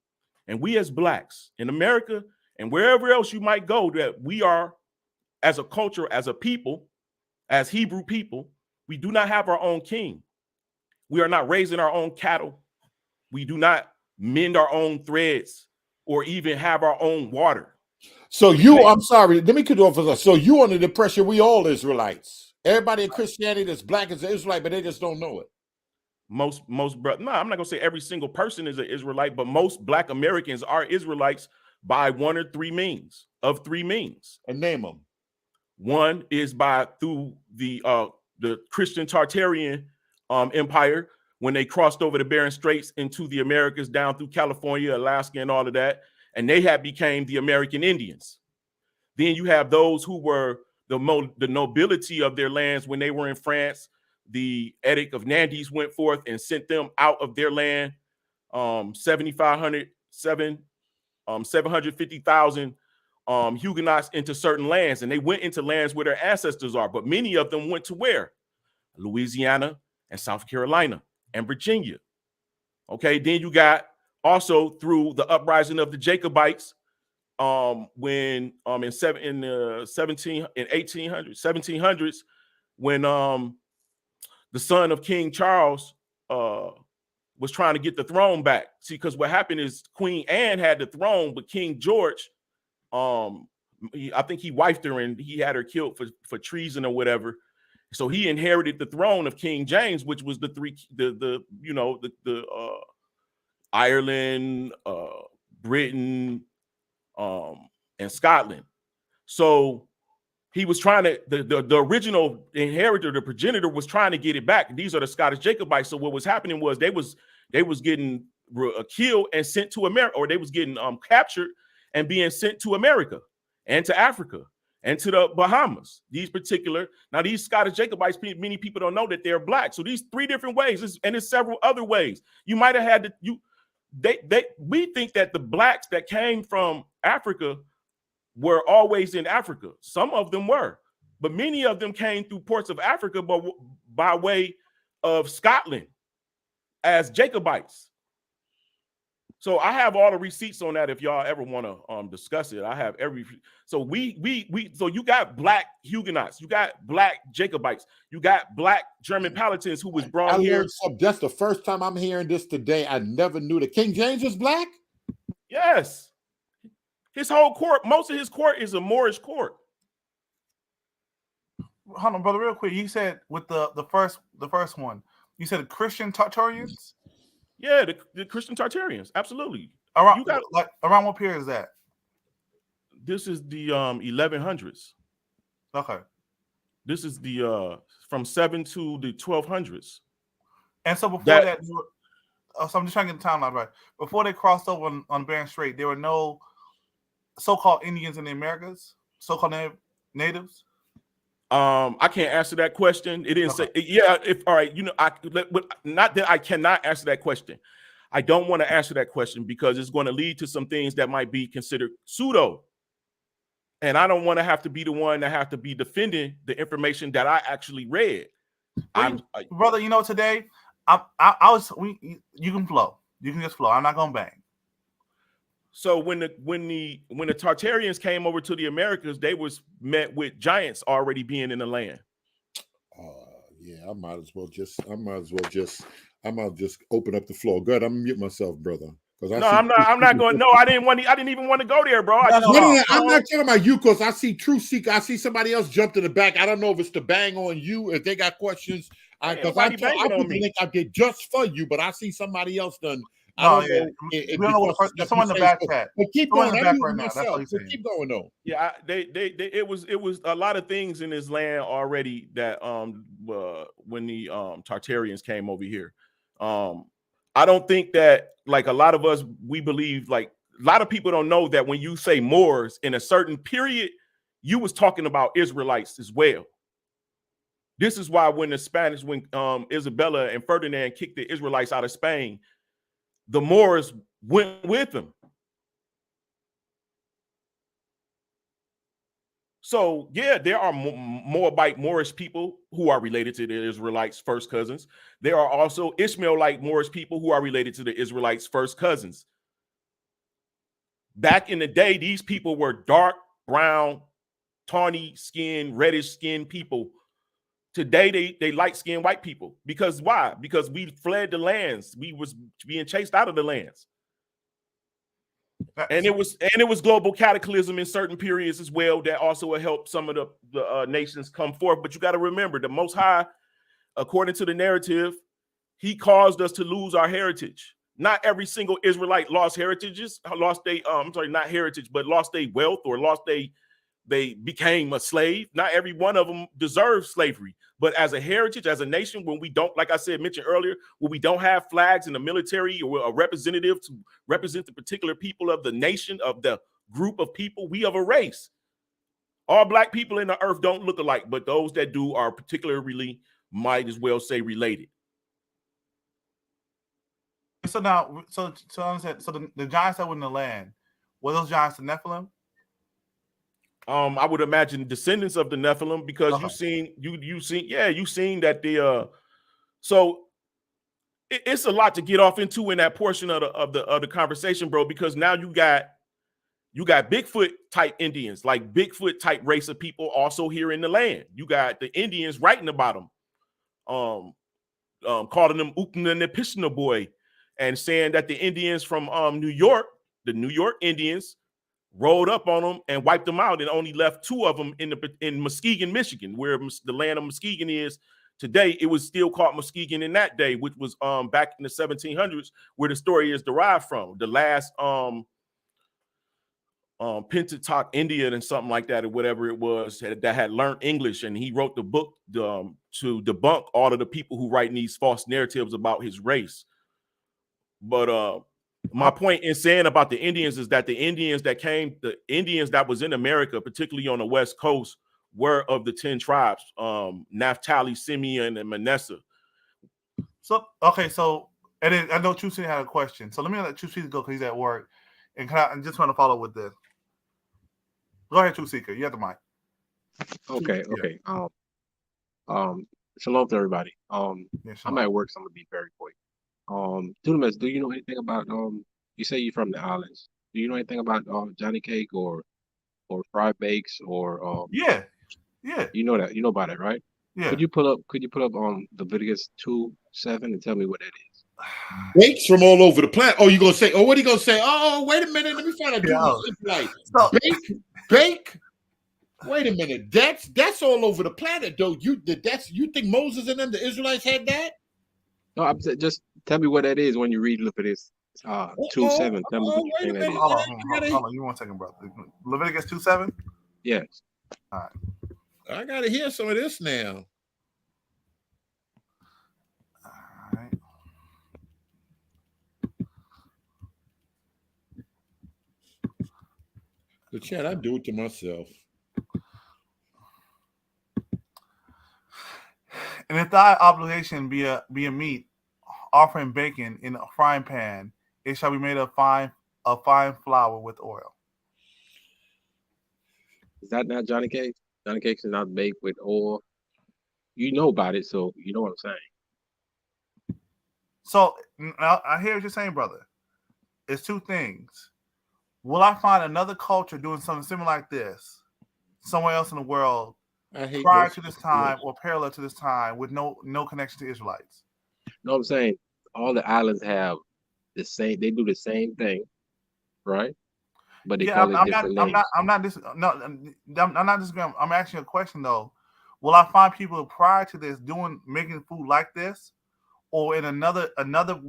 And we as blacks in America and wherever else you might go, that we are, as a culture, as a people, as Hebrew people, we do not have our own king. We are not raising our own cattle. We do not mend our own threads or even have our own water. So I'm sorry, let me cut off. So you under the pressure, we all Israelites. Everybody in Christianity that's black is an Israelite, but they just don't know it. I'm not gonna say every single person is an Israelite, but most Black Americans are Israelites by 1 or 3 means. And name them. One is through the Christian Tartarian empire, when they crossed over the Bering Straits into the Americas down through California, Alaska, and all of that, and they became the American Indians. Then you have those who were the nobility of their lands when they were in France. The Edict of Nantes went forth and sent them out of their land. 750,000 Huguenots into certain lands, and they went into lands where their ancestors are. But many of them went to where? Louisiana and South Carolina and Virginia. Okay, then you got also through the uprising of the Jacobites, when in the 1700s, when the son of King Charles was trying to get the throne back. See, because what happened is Queen Anne had the throne, but King George, I think he wifed her and he had her killed for treason or whatever. So he inherited the throne of King James, which was the Ireland, Britain, and Scotland. So he was trying to, the original inheritor, the progenitor, was trying to get it back. These are the Scottish Jacobites. So what was happening was they was getting killed and sent to America, or they was getting captured and being sent to America and to Africa and to the Bahamas. These Scottish Jacobites, many people don't know that they're black. So these 3 different ways, and there's several other ways. You might have had we think that the blacks that came from Africa were always in Africa. Some of them were, but many of them came through ports of Africa by way of Scotland as Jacobites. So I have all the receipts on that if y'all ever want to discuss it. I have every. So so you got black Huguenots, you got black Jacobites, you got black German Palatins who was brought here. That's the first time I'm hearing this today. I never knew that King James was black. Yes, his whole court, most of his court is a Moorish court. Hold on, brother, real quick. You said with the first one, you said Christian Tartarians. Yeah, the Christian Tartarians, absolutely. Around what period is that? This is the 1100s. Okay. This is the from 7 to the 1200s. And so before that so I'm just trying to get the timeline right. Before they crossed over on Bering Strait, there were no so-called Indians in the Americas, so-called natives. I can't answer that question. It didn't say. Yeah, all right. Not that I cannot answer that question. I don't want to answer that question because it's going to lead to some things that might be considered pseudo, and I don't want to have to be the one that have to be defending the information that I actually read. Brother, today you can flow. You can just flow. I'm not gonna bang. So when the Tartarians came over to the Americas, they was met with giants already being in the land. Yeah, I might as well just open up the floor. Good, I'm gonna mute myself, brother. I'm not going. No, I didn't even want to go there, bro. I'm not talking about you because I see Truth Seeker. I see somebody else jumped in the back. I don't know if it's to bang on you, if they got questions. Because I think I did just for you, but I see somebody else done. I don't know. There's someone in the back chat. But keep going. Keep going though. Yeah, it was a lot of things in this land already that when the Tartarians came over here. I don't think that, like, a lot of us, we believe, like, a lot of people don't know that when you say Moors in a certain period, you was talking about Israelites as well. This is why when Isabella and Ferdinand kicked the Israelites out of Spain, the Moors went with them. So, yeah, there are Moabite Moorish people who are related to the Israelites' first cousins. There are also Ishmaelite Moorish people who are related to the Israelites' first cousins. Back in the day, these people were dark, brown, tawny skin, reddish skin people. Today, they light-skinned white people. Because why? Because we fled the lands. We was being chased out of the lands. And it was global cataclysm in certain periods as well that also helped some of the nations come forth. But you got to remember, the Most High, according to the narrative, he caused us to lose our heritage. Not every single Israelite lost heritages, lost their wealth or lost they became a slave. Not every one of them deserves slavery. But as a heritage, as a nation, when we don't, like I mentioned earlier, when we don't have flags in the military or a representative to represent the particular people of the nation, of the group of people, we have a race. All black people in the earth don't look alike, but those that do are particularly, might as well say, related. So now, so the giants that were in the land, were those giants the Nephilim? I would imagine descendants of the Nephilim, because you've seen that so it's a lot to get off into in that portion of the conversation, bro, because now you got Bigfoot type Indians, like Bigfoot type race of people also here in the land. You got the Indians writing about them, calling them Ukna Nepishna boy, and saying that the Indians from New York, the New York Indians, rolled up on them and wiped them out, and only left 2 of them in Muskegon, Michigan, where the land of Muskegon is today. It was still called Muskegon in that day, which was back in the 1700s, where the story is derived from. The last Pentateuch Indian and something like that, or whatever it was, that had learned English, and he wrote the book to debunk all of the people who write these false narratives about his race. But my point in saying about the Indians is that the Indians that was in America, particularly on the West Coast, were of the 10 tribes, Naphtali, Simeon, and Manasseh. So, okay, and then I know True City had a question. So let me let True City go because he's at work. And I just want to follow with this. Go ahead, True Seeker. You have the mic. Okay. Shalom to everybody. Yeah, I'm at work, so I'm gonna be very quick. Dunamis, do you know anything about you say you're from the islands? Do you know anything about Johnny Cake or fried bakes or Yeah. You know about it, right? Yeah. Could you pull up Leviticus 2:7 and tell me what that is? Bakes from all over the planet. Oh, you gonna say? Oh, what are you gonna say? Oh, wait a minute. Let me find out. Bake. Wait a minute. That's all over the planet, though. You think Moses and them, the Israelites, had that? No, I'm just tell me what that is when you read Leviticus 2:7. Tell me what you think that is. Hold on. You 1 second, brother. Leviticus 2:7? Yes. All right. I gotta hear some of this now. All right. The chat, I do it to myself. And if thy obligation be a meat offering bacon in a frying pan, it shall be made of fine flour with oil. Is that not Johnny Cake? Johnny Cakes is not baked with oil. You know about it, so you know what I'm saying. So I hear what you're saying, brother. It's 2 things. Will I find another culture doing something similar like this somewhere else in the world prior to this time or parallel to this time with no connection to Israelites? No, I'm saying all the islands have the same. They do the same thing, right? But they call it different names. I'm not disagreeing. I'm asking a question though. Will I find people prior to this making food like this, or in another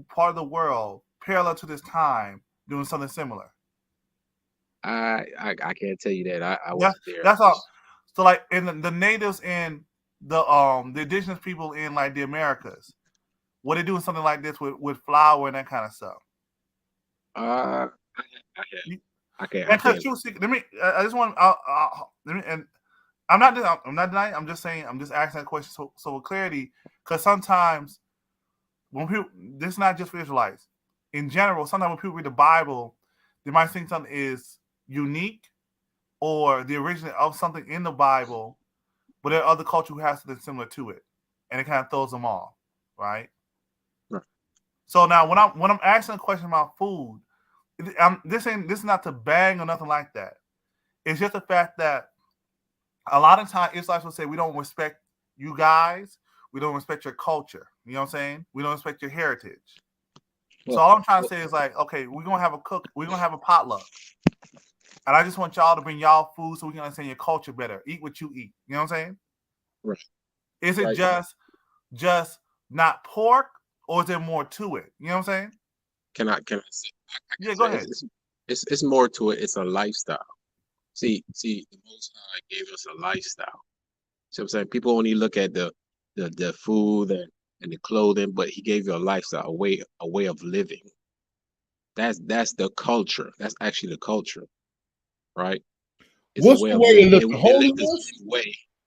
part of the world parallel to this time doing something similar? I can't tell you that. I wasn't there. That's all. So like in the natives and the indigenous people in like the Americas, were they doing something like this with flour and that kind of stuff? I can't. Let me. I just want. Let me. And I'm not denying. I'm just saying. I'm just asking that question so with clarity, because sometimes when people, this is not just for Israelites. In general, sometimes when people read the Bible, they might think something is unique or the original of something in the Bible, but there are other culture who has something similar to it, and it kind of throws them off, right? Right. So now, when I'm asking a question about food, this is not to bang or nothing like that. It's just the fact that a lot of times Israelites will say we don't respect you guys, we don't respect your culture. You know what I'm saying? We don't respect your heritage. So all I'm trying to say is like, okay, we're gonna have a potluck. And I just want y'all to bring y'all food so we can understand your culture better. Eat what you eat. You know what I'm saying? Right. Is it just not pork, or is there more to it? You know what I'm saying? Can I say? Yeah, go ahead. It's more to it. It's a lifestyle. See, the Most High gave us a lifestyle. See what I'm saying? People only look at the food and the clothing, but He gave you a lifestyle, a way of living. That's the culture. That's actually the culture, right? It's What's the way of living? Holiness?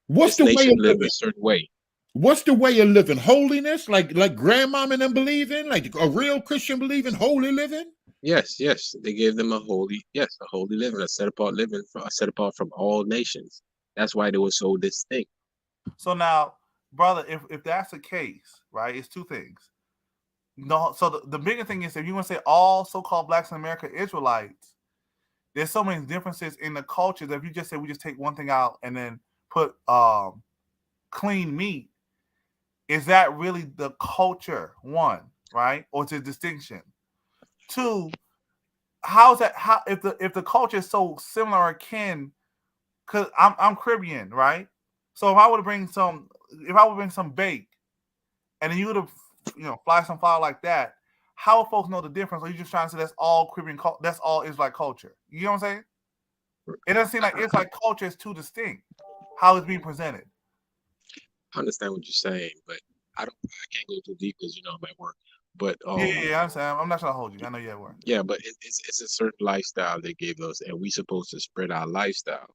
What's the way of living? A certain way. What's the way of living? Holiness, like grandmom and them believe in, like a real Christian believe in holy living. Yes. They gave them a holy living, a set apart living, set apart from all nations. That's why they were so distinct. So now, brother, if that's the case, right, it's 2 things. No, so the bigger thing is if you want to say all so-called blacks in America Israelites, there's so many differences in the culture that if you just say we just take one thing out and then put clean meat, is that really the culture? 1, right? Or it's a distinction? 2, How's that? How if the culture is so similar or akin? Because I'm Caribbean, right? So if I would bring some bake, and then you would have fly some flour like that, how would folks know the difference? Or you just trying to say that's all Caribbean, that's all Israelite culture? You know what I'm saying? It doesn't seem like Israelite culture is too distinct. How it's being presented. I understand what you're saying, but I can't go too deep because I'm at work. But Yeah, I understand. I'm not trying to hold you. I know you're at work. yeah, but it's a certain lifestyle they gave us, and we supposed to spread our lifestyle,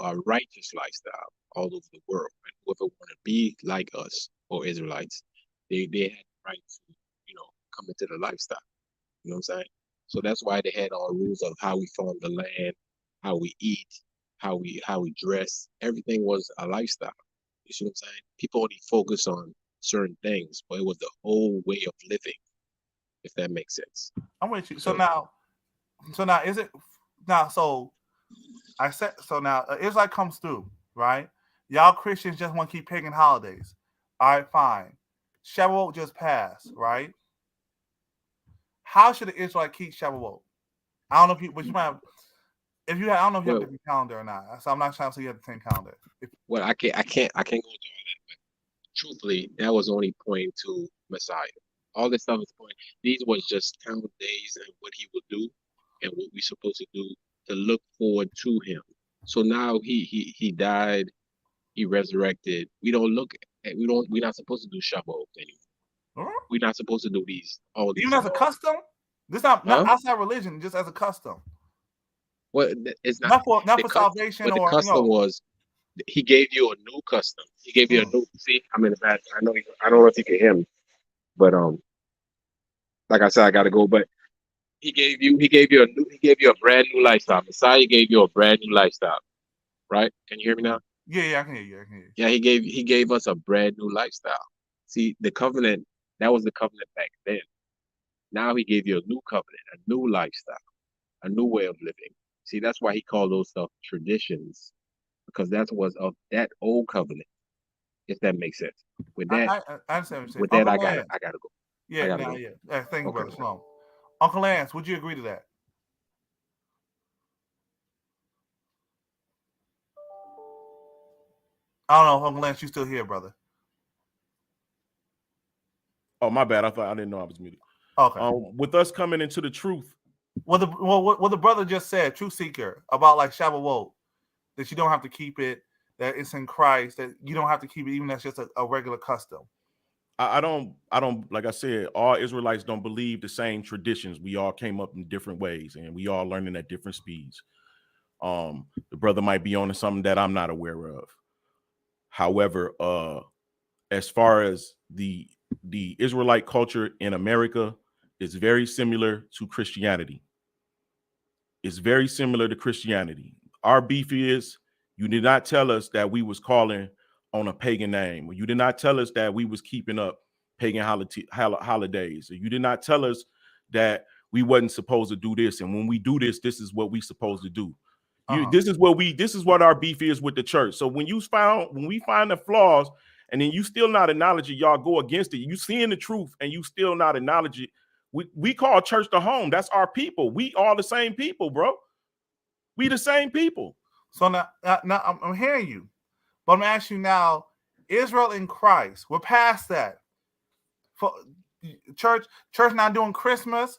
our righteous lifestyle all over the world. And whoever want to be like us or Israelites, they had the right to, come into the lifestyle. You know what I'm saying? So that's why they had all rules of how we farm the land, how we eat, how we dress. Everything was a lifestyle. You see what I'm saying? People only focus on certain things, but it was the whole way of living, if that makes sense. I'm with you. So now is it now? So I said so now. Israelite comes through, right? Y'all Christians just want to keep pagan holidays. All right, fine. Shavuot just passed, right? How should the Israelite keep Shavuot? I don't know if you, but you might have. If you have, I don't know if you have a different calendar or not. So I'm not trying to say you have the same calendar. Well, I can't go into all that. But truthfully, that was only pointing to Messiah. All this stuff is pointing. These was just count days and what he would do, and what we supposed to do to look forward to him. So now he died, he resurrected. We're not supposed to do Shavuot anymore. We're not supposed to do all these. Even as a custom? This not outside religion, just as a custom. Well, it's not for salvation. But the custom was he gave you a new custom. He gave you a new. See, I'm in the back. I don't know if you can hear me, but like I said, I gotta go. But he gave you a brand new lifestyle. Messiah gave you a brand new lifestyle, right? Can you hear me now? Yeah, I can hear you. Yeah, he gave us a brand new lifestyle. See, the covenant, that was the covenant back then. Now he gave you a new covenant, a new lifestyle, a new way of living. See, that's why he called those stuff traditions, because that was of that old covenant. If that makes sense. With that, I understand what you're saying. With that, I gotta go. Yeah, yeah. Thank you, brother. Shalom. Uncle Lance, would you agree to that? I don't know, Uncle Lance, you still here, brother? Oh, my bad. I didn't know I was muted. Okay. With us coming into the truth. What the brother just said, truth seeker, about like Shavuot, that you don't have to keep it, that it's in Christ, that you don't have to keep it, even that's just a regular custom. I don't, like I said, all Israelites don't believe the same traditions. We all came up in different ways, and we all learning at different speeds. The brother might be on to something that I'm not aware of. However, as far as the Israelite culture in America is very similar to Christianity. It's very similar to Christianity. Our beef is you did not tell us that we was calling on a pagan name. You did not tell us that we was keeping up pagan holidays. You did not tell us that we wasn't supposed to do this. And when we do this, this is what we supposed to do. This is what our beef is with the church. So when we find the flaws and then you still not acknowledge it, y'all go against it. You seeing the truth and you still not acknowledge it. We call church the home. That's our people. We all the same people, bro. We the same people. So now I'm hearing you, but I'm asking you now, Israel in Christ, we're past that. For church not doing Christmas,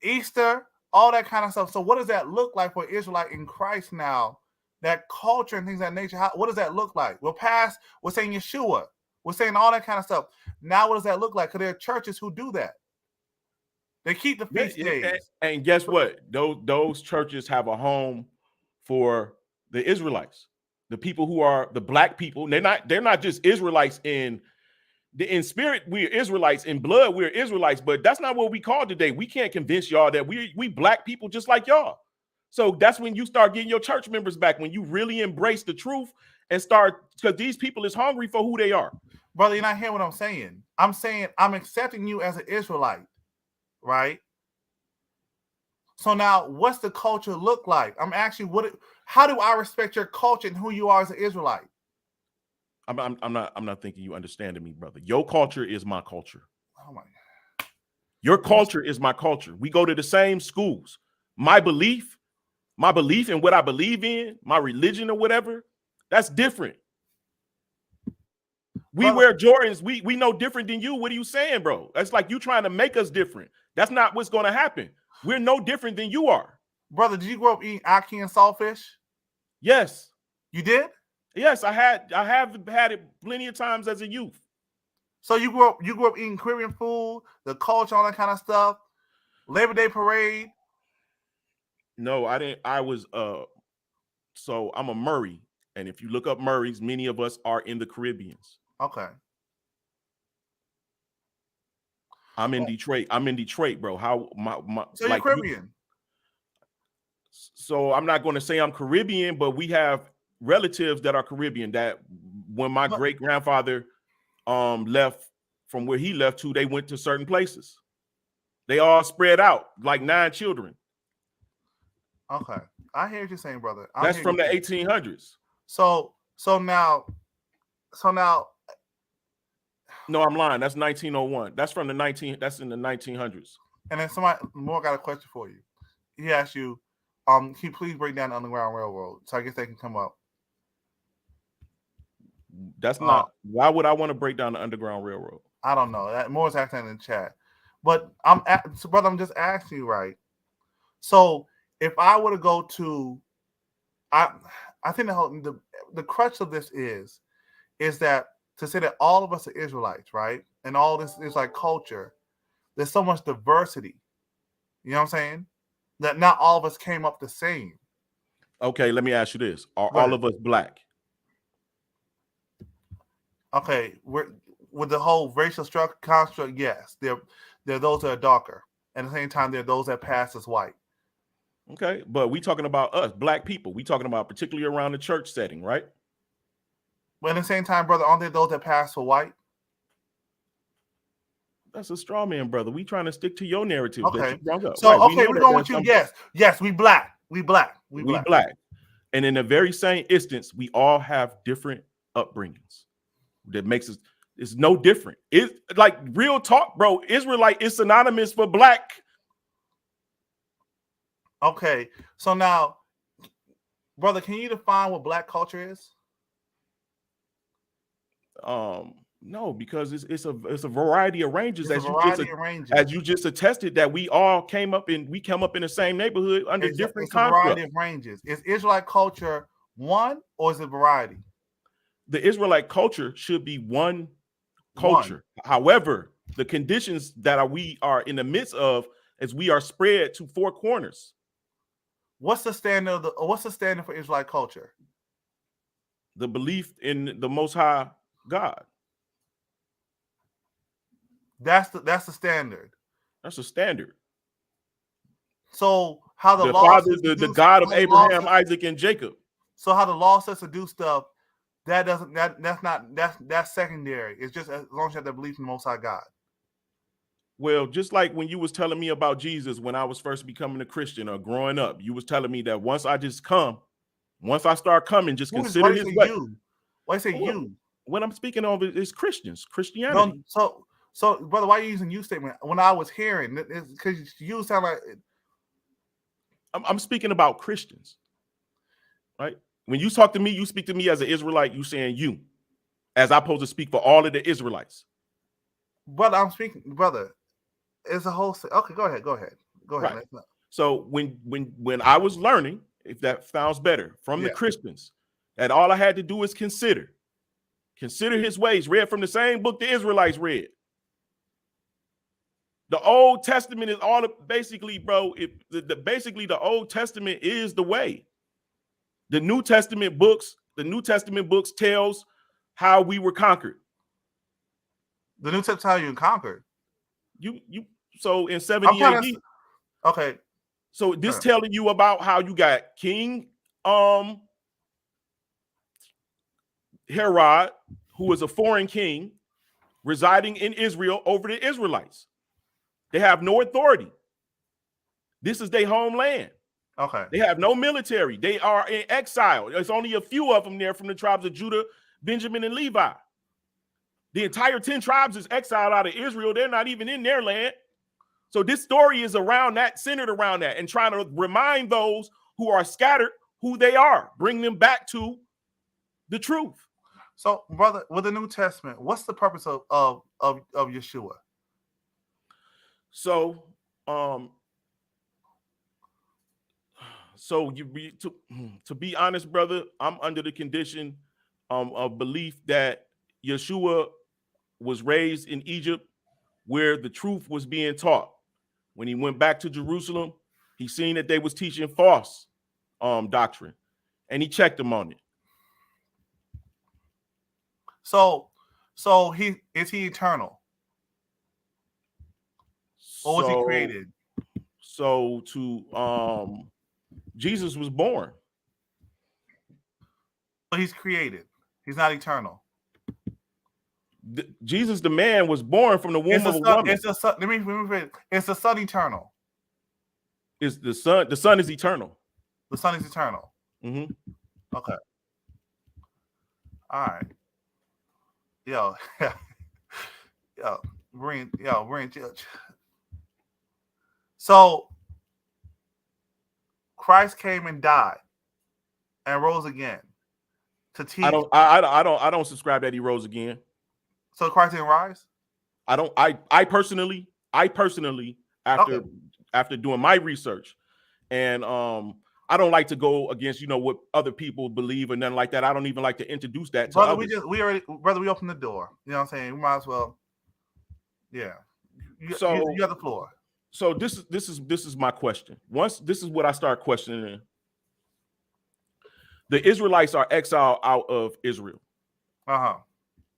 Easter, all that kind of stuff. So what does that look like for Israelite in Christ now? That culture and things of that nature, what does that look like? We're saying Yeshua. We're saying all that kind of stuff. Now what does that look like? Because there are churches who do that. They keep the feast days. And guess what? Those churches have a home for the Israelites, the people who are the black people. They're not just Israelites in spirit. We're Israelites in blood. We're Israelites, but that's not what we call today. We can't convince y'all that we black people just like y'all. So that's when you start getting your church members back, when you really embrace the truth and start, because these people is hungry for who they are. Brother, you're not hearing what I'm saying. I'm saying I'm accepting you as an Israelite. Right. So now, what's the culture look like? I'm asking, how do I respect your culture and who you are as an Israelite? I'm not thinking you understanding me, brother. Your culture is my culture. Oh my God. Your culture is my culture. We go to the same schools. My belief in what I believe in, my religion or whatever, that's different. We wear Jordans. We know different than you. What are you saying, bro? That's like you trying to make us different. That's not what's going to happen. We're no different than you are. Brother, did you grow up eating ackee and saltfish? Yes. You did? Yes, I have had it plenty of times as a youth. So you grew up eating Caribbean food, the culture, all that kind of stuff, Labor Day parade. No, I didn't. I was so I'm a Murray, and if you look up Murrays, many of us are in the Caribbeans. Okay. I'm in Detroit. I'm in Detroit, bro. How my so like you're Caribbean. So I'm not going to say I'm Caribbean, but we have relatives that are Caribbean. That when my great grandfather left from where he left to, they went to certain places. They all spread out like 9 children. Okay, I hear what you're saying, brother. That's from the 1800s. So now. No, I'm lying. That's 1901. That's from the That's in the 1900s. And then somebody more got a question for you. He asked you, can you please break down the Underground Railroad? So I guess they can come up. That's not. Why would I want to break down the Underground Railroad? I don't know. That more is asking in the chat, but brother, I'm just asking you, right? So if I were to go to, I think the crux of this is that to say that all of us are Israelites, right? And all this is like culture. There's so much diversity. You know what I'm saying? That not all of us came up the same. Okay, let me ask you this: are all of us black? Okay, with the whole racial construct, yes, there are those that are darker. At the same time, there are those that pass as white. Okay, but we talking about us, black people. We talking about particularly around the church setting, right? But at the same time, brother, aren't there those that pass for white? That's a straw man, brother. We trying to stick to your narrative that you brought up. So, right. Okay, we're going with you. Yes, we black. We black. And in the very same instance, we all have different upbringings. That makes us, it's no different. It's like real talk, bro. Israelite is synonymous for black. Okay, so now, brother, can you define what black culture is? No, because it's a variety of ranges. As you just attested that we all came up in the same neighborhood under different constructs. A variety of ranges. Is Israelite culture one or is it variety? The Israelite culture should be one culture. However, the conditions that we are in the midst of is we are spread to 4 corners. What's the standard for Israelite culture? The belief in the Most High God. That's the standard. That's a standard. So how the law Father, the God of Abraham, Isaac, and Jacob. So how the law says to do stuff, that's secondary. It's just as long as you have that belief in the Most High God. Well, just like when you was telling me about Jesus when I was first becoming a Christian or growing up, you was telling me that once I start coming, just consider his way. Why say you? When I'm speaking of it, it's Christianity. No, so brother, why are you using you statement? When I was hearing, because you sound like I'm speaking about Christians, right? When you talk to me, you speak to me as an Israelite. You saying you, as I'm supposed to speak for all of the Israelites. But I'm speaking, brother. It's a whole. Okay, go ahead. Right. So when I was learning, if that sounds better, from the Christians, that all I had to do is consider his ways, read from the same book the Israelites read. The Old Testament is all basically, bro. Basically, the Old Testament is the way. The New Testament books tells how we were conquered. The New Testament how you were conquered. So in 70 AD. Okay. So this telling you about how you got King Herod, who was a foreign king, residing in Israel over the Israelites. They have no authority. This is their homeland. Okay. They have no military. They are in exile. There's only a few of them there from the tribes of Judah, Benjamin, and Levi. The entire 10 tribes is exiled out of Israel. They're not even in their land. So this story is around that, centered around that, and trying to remind those who are scattered who they are, bring them back to the truth. So, brother, with the New Testament, what's the purpose of Yeshua? So, to be honest, brother, I'm under the condition of belief that Yeshua was raised in Egypt, where the truth was being taught. When he went back to Jerusalem, he seen that they was teaching false doctrine, and he checked them on it. So he is he eternal, or was he created? So Jesus was born. So he's created. He's not eternal. Jesus, the man, was born from the womb of a woman. It's the son. Let me read. Is the son eternal? Is the son? The son is eternal. The son is eternal. Mm-hmm. Okay. All right. Yo, bring judge. So Christ came and died and rose again to teach. I don't subscribe that he rose again. So Christ didn't rise? I personally after doing my research, and I don't like to go against what other people believe or nothing like that. I don't even like to introduce that to brother, others. we opened the door. You know what I'm saying? We might as well. Yeah. You got the floor. So this is my question. Once this is what I start questioning. The Israelites are exiled out of Israel.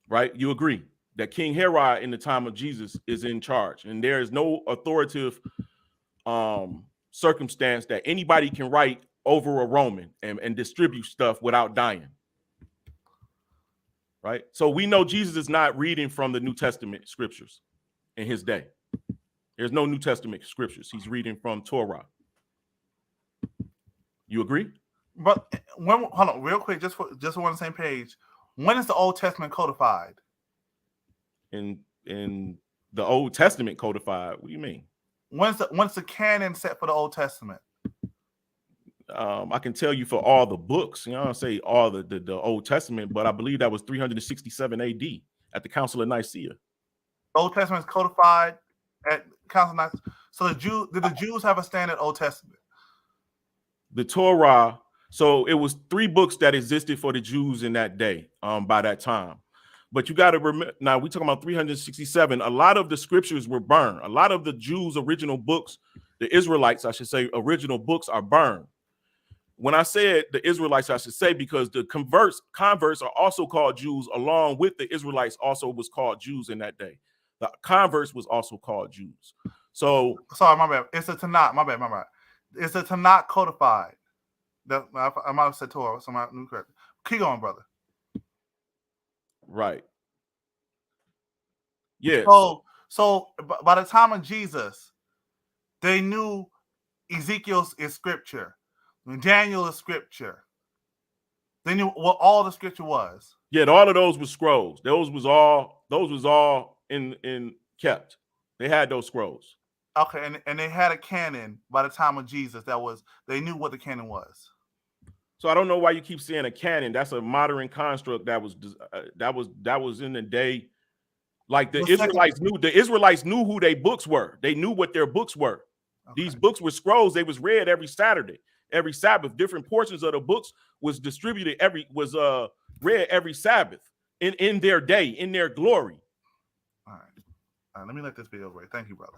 Right? You agree that King Herod in the time of Jesus is in charge, and there is no authoritative circumstance that anybody can write over a Roman and distribute stuff without dying. Right? So we know Jesus is not reading from the New Testament scriptures in his day. There's no New Testament scriptures. He's reading from Torah. You agree? But hold on, real quick, just so we're on the same page. When is the Old Testament codified? In the Old Testament codified. What do you mean? When's the canon set for the Old Testament? I can tell you for all the books. I don't say all the Old Testament, but I believe that was 367 AD at the Council of Nicaea. Old Testament is codified at Council of Nicaea. So did the Jews have a standard Old Testament? The Torah. So it was 3 books that existed for the Jews in that day. By that time. But you got to remember, now we're talking about 367. A lot of the scriptures were burned. A lot of the Jews' original books, the Israelites, I should say, original books are burned. When I said the Israelites, I should say, because the converts are also called Jews, along with the Israelites also was called Jews in that day. The converts was also called Jews. So sorry, my bad. It's a Tanakh. My bad. It's a Tanakh codified. I might have said Torah. So my new correct. Keep going, brother. Right. Yeah. So by the time of Jesus, they knew Ezekiel is scripture, Daniel is scripture. They knew what all the scripture was. Yeah, all of those were scrolls. Those was all in kept. They had those scrolls. Okay, and they had a canon by the time of Jesus. They knew what the canon was. So I don't know why you keep saying a canon. That's a modern construct that was in the day. Like the Israelites knew who their books were. They knew what their books were. Okay. These books were scrolls. They was read every Saturday, every Sabbath. Different portions of the books was distributed read every Sabbath in their day, in their glory. All right. Let me let this video break. Thank you, brother.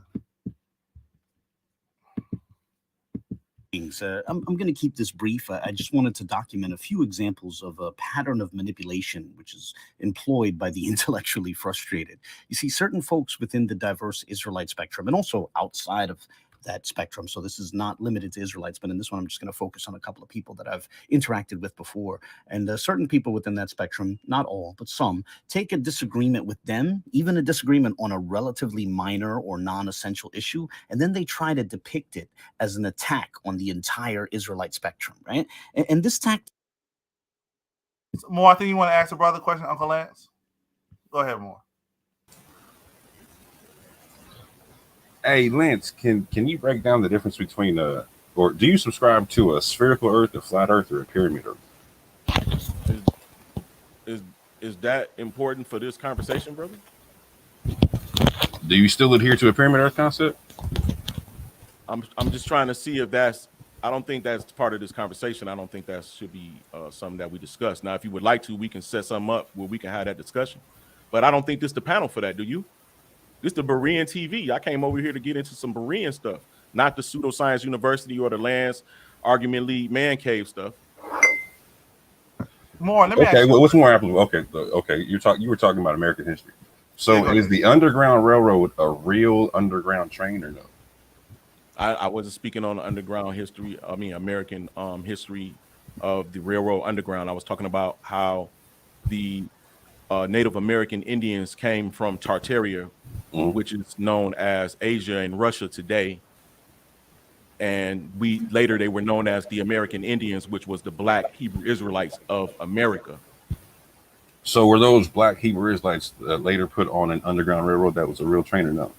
I'm going to keep this brief. I just wanted to document a few examples of a pattern of manipulation which is employed by the intellectually frustrated. You see, certain folks within the diverse Israelite spectrum and also outside of that spectrum. So this is not limited to Israelites, but in this one, I'm just going to focus on a couple of people that I've interacted with before. And certain people within that spectrum, not all, but some, take a disagreement with them, even a disagreement on a relatively minor or non-essential issue, and then they try to depict it as an attack on the entire Israelite spectrum, right? And this tactic. More, I think you want to ask a brother question, Uncle Lance? Go ahead, More. Hey, Lance, can you break down the difference between or do you subscribe to a spherical Earth, a flat Earth, or a pyramid Earth? Is that important for this conversation, brother? Do you still adhere to a pyramid Earth concept? I'm just trying to see if that's. I don't think that's part of this conversation. I don't think that should be something that we discuss. Now, if you would like to, we can set something up where we can have that discussion. But I don't think this is the panel for that. Do you? This is the Berean TV. I came over here to get into some Berean stuff, not the pseudoscience university or the Lance Argument League man cave stuff. More. Let me Okay, ask well, what's more applicable? Okay. You were talking about American history. So, is the Underground Railroad a real underground train or no? I wasn't speaking on the underground history. I mean, American history of the railroad underground. I was talking about how the Native American Indians came from Tartaria, which is known as Asia and Russia today. And they were known as the American Indians, which was the Black Hebrew Israelites of America. So were those Black Hebrew Israelites later put on an underground railroad that was a real train or no?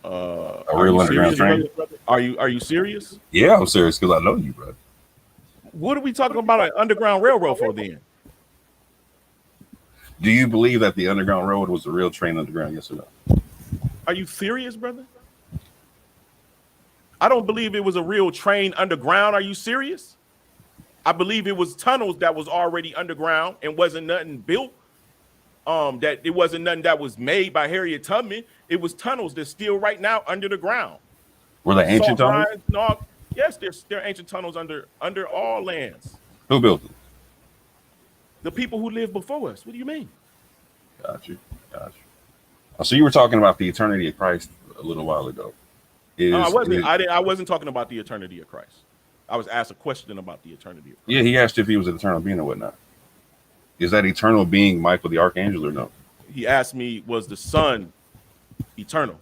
A real underground train? Are you serious? Yeah, I'm serious because I know you, bro. What are we talking about an underground railroad for then? Do you believe that the Underground Railroad was a real train underground? Yes or no? Are you serious, brother? I don't believe it was a real train underground. Are you serious? I believe it was tunnels that was already underground and wasn't nothing built. That it wasn't nothing that was made by Harriet Tubman. It was tunnels that's still right now under the ground. Were they ancient tunnels? Yes, they're ancient tunnels under all lands. Who built them? The people who lived before us. What do you mean? Got you. So you were talking about the eternity of Christ a little while ago. I wasn't talking about the eternity of Christ. I was asked a question about the eternity of Christ. Yeah, he asked if he was an eternal being or whatnot. Is that eternal being Michael the Archangel or no? He asked me, was the Son eternal?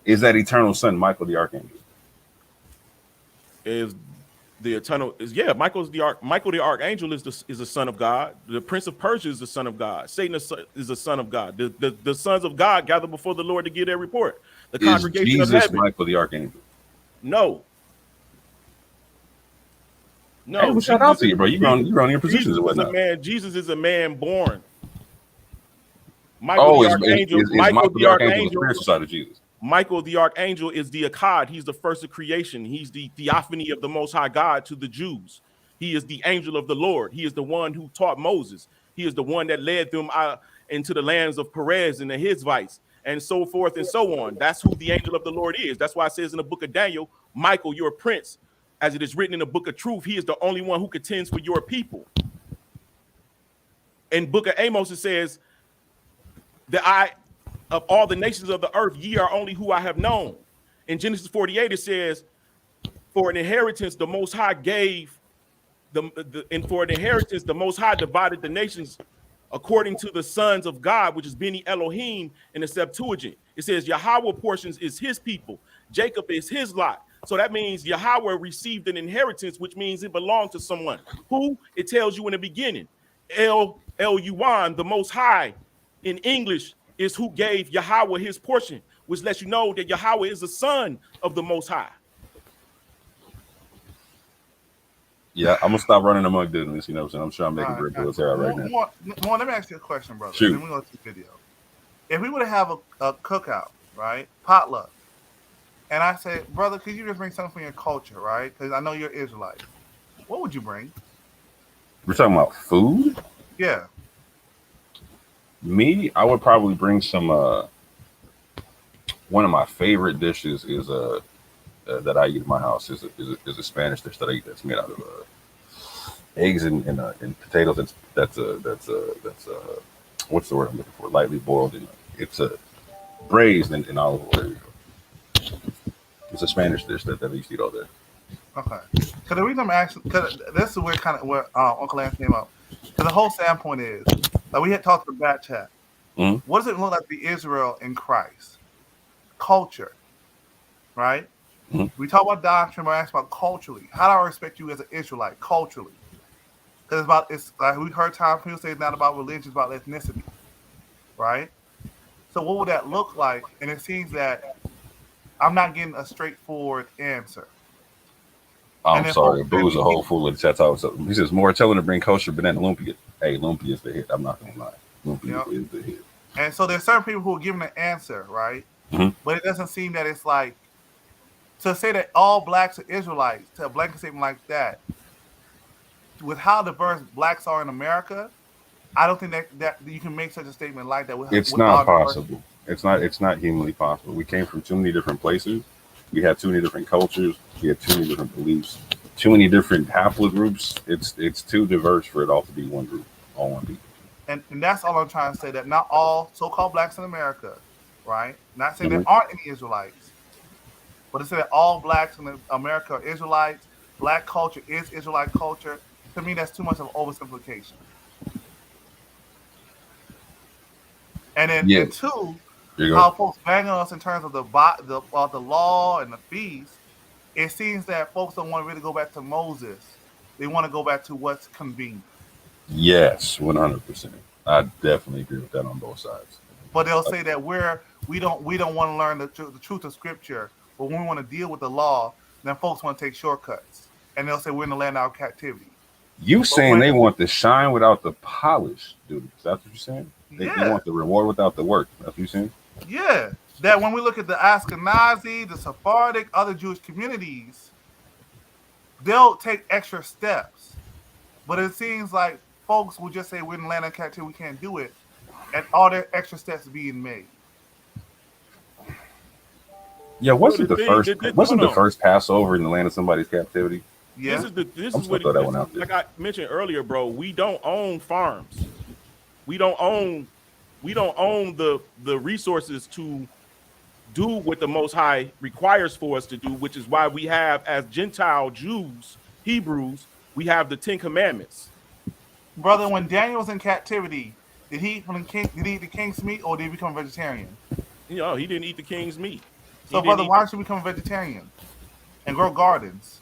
Is that eternal Son Michael the Archangel? Is the eternal Michael the Archangel is the son of God. The Prince of Persia is the son of God. Satan is the son of God. The sons of God gather before the Lord to give their report. The congregation Jesus of heaven. Michael the Archangel. No. Hey, well, shout out to you, bro. You're on your positions and whatnot. Jesus is a man born. Michael the Archangel the spiritual side of Jesus. Michael the Archangel is the Akkad. He's the first of creation. He's the theophany of the Most High God to the Jews. He is the angel of the Lord. He is the one who taught Moses. He is the one that led them out into the lands of Perez and the Hivites and so forth and so on. That's who the angel of the Lord is. That's why it says in the book of Daniel, Michael, your prince, as it is written in the book of truth, he is the only one who contends for your people. In book of Amos, it says that of all the nations of the earth, ye are only who I have known. In Genesis 48, it says, for an inheritance, the Most High gave and for an inheritance, the Most High divided the nations according to the sons of God, which is Beni Elohim in the Septuagint. It says Yahweh portions is his people. Jacob is his lot. So that means Yahweh received an inheritance, which means it belonged to someone. Who? It tells you in the beginning. El-Yuan, the Most High in English, is who gave Yahweh his portion, which lets you know that Yahweh is the son of the Most High. Yeah, I'm gonna stop running among this. You know what I'm saying? I'm sure I'm making great deals here right now. More, let me ask you a question, brother. Shoot. Then we go to the video. If we were to have a cookout, right, potluck, and I said, brother, could you just bring something from your culture, right? Because I know you're Israelite. What would you bring? We're talking about food? Yeah. Me, I would probably bring some. One of my favorite dishes is that I eat in my house is a Spanish dish that I eat that's made out of eggs and potatoes. That's what's the word I'm looking for? Lightly boiled and it's braised in olive oil. There you go. It's a Spanish dish that I used to eat all day. Okay. Because the reason I'm asking, because this is where Uncle Lance came up. Because the whole standpoint is, like we had talked in the back chat. Mm-hmm. What does it look like to be Israel in Christ? Culture, right? Mm-hmm. We talk about doctrine, but I ask about culturally. How do I respect you as an Israelite culturally? Because it's like we heard time people say it's not about religion, it's about ethnicity. right? So what would that look like? And it seems that I'm not getting a straightforward answer. I'm sorry, Boo's a whole fool of chat out. He says more telling to bring kosher banana lumpia. Hey, lumpia is the hit. I'm not gonna lie, lumpia is the hit. And so there's certain people who are giving an answer, right? But it doesn't seem that it's like to say that all blacks are Israelites, to a blanket statement like that, with how diverse blacks are in America, I don't think that you can make such a statement like that. It's not possible. It's not humanly possible. We came from too many different places. We have too many different cultures. We have too many different beliefs. Too many different haplogroups. It's too diverse for it all to be one group, all one people. And that's all I'm trying to say, that not all so-called blacks in America, right? Not saying there aren't any Israelites, but to say that all blacks in America are Israelites, black culture is Israelite culture, to me that's too much of an oversimplification. And then and two, how folks bang on us in terms of the law and the feast, it seems that folks don't want to really go back to Moses. They want to go back to what's convenient. Yes, 100%. I definitely agree with that on both sides. But they'll say that we don't want to learn the truth of Scripture, but when we want to deal with the law, then folks want to take shortcuts, and they'll say we're in the land of captivity. You saying they want the shine without the polish, dude? That's what you're saying? They want the reward without the work. That's what you're saying? Yeah, that when we look at the Ashkenazi, the Sephardic, other Jewish communities, they'll take extra steps. But it seems like folks will just say we're in the land of captivity, we can't do it, and all their extra steps being made. Yeah, wasn't the first Passover in the land of somebody's captivity? Yeah, this is what like I mentioned earlier, bro. We don't own farms. We don't own the resources to do what the Most High requires for us to do, which is why we have, as Gentile Jews, Hebrews, we have the 10 Commandments. Brother, when Daniel was in captivity, did he eat the king's meat, or did he become a vegetarian? You know, he didn't eat the king's meat. So, brother, why don't you become a vegetarian and grow gardens?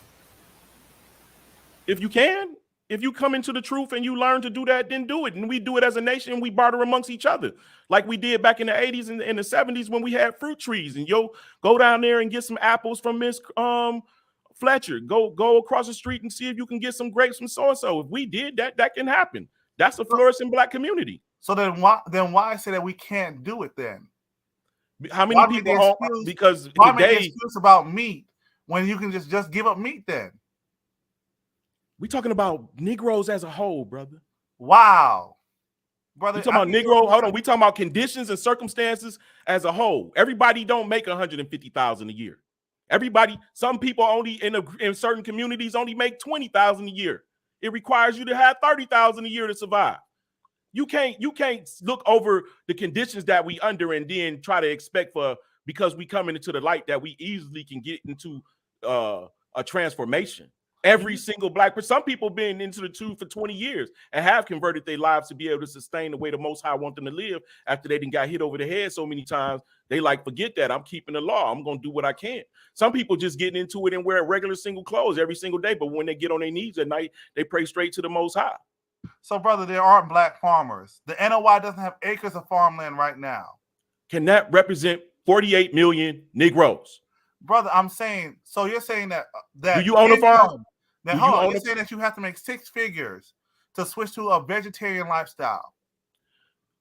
If you can. If you come into the truth and you learn to do that, then do it. And we do it as a nation. We barter amongst each other like we did back in the 80s and in the 70s when we had fruit trees. And go down there and get some apples from Miss Fletcher. Go across the street and see if you can get some grapes from so-and-so. If we did that, that can happen. That's a flourishing black community. So then why say that we can't do it then? How many people because why make an excuse about meat when you can just give up meat then? We talking about Negroes as a whole, brother. Wow. Brother, we talking about Negro. Hold on. We talking about conditions and circumstances as a whole. Everybody don't make $150,000 a year. Everybody, some people only in certain communities only make $20,000 a year. It requires you to have $30,000 a year to survive. You can't look over the conditions that we under and then try to expect because we coming into the light that we easily can get into a transformation. Every single black person, some people been into the truth for 20 years and have converted their lives to be able to sustain the way the Most High want them to live after they done got hit over the head so many times. They like, forget that. I'm keeping the law. I'm going to do what I can. Some people just getting into it and wear regular single clothes every single day. But when they get on their knees at night, they pray straight to the Most High. So, brother, there aren't black farmers. The NOI doesn't have acres of farmland right now. Can that represent 48 million Negroes? Brother, I'm saying, so you're saying that do you own a farm? Now, hold on, you're saying that you have to make 6 figures to switch to a vegetarian lifestyle.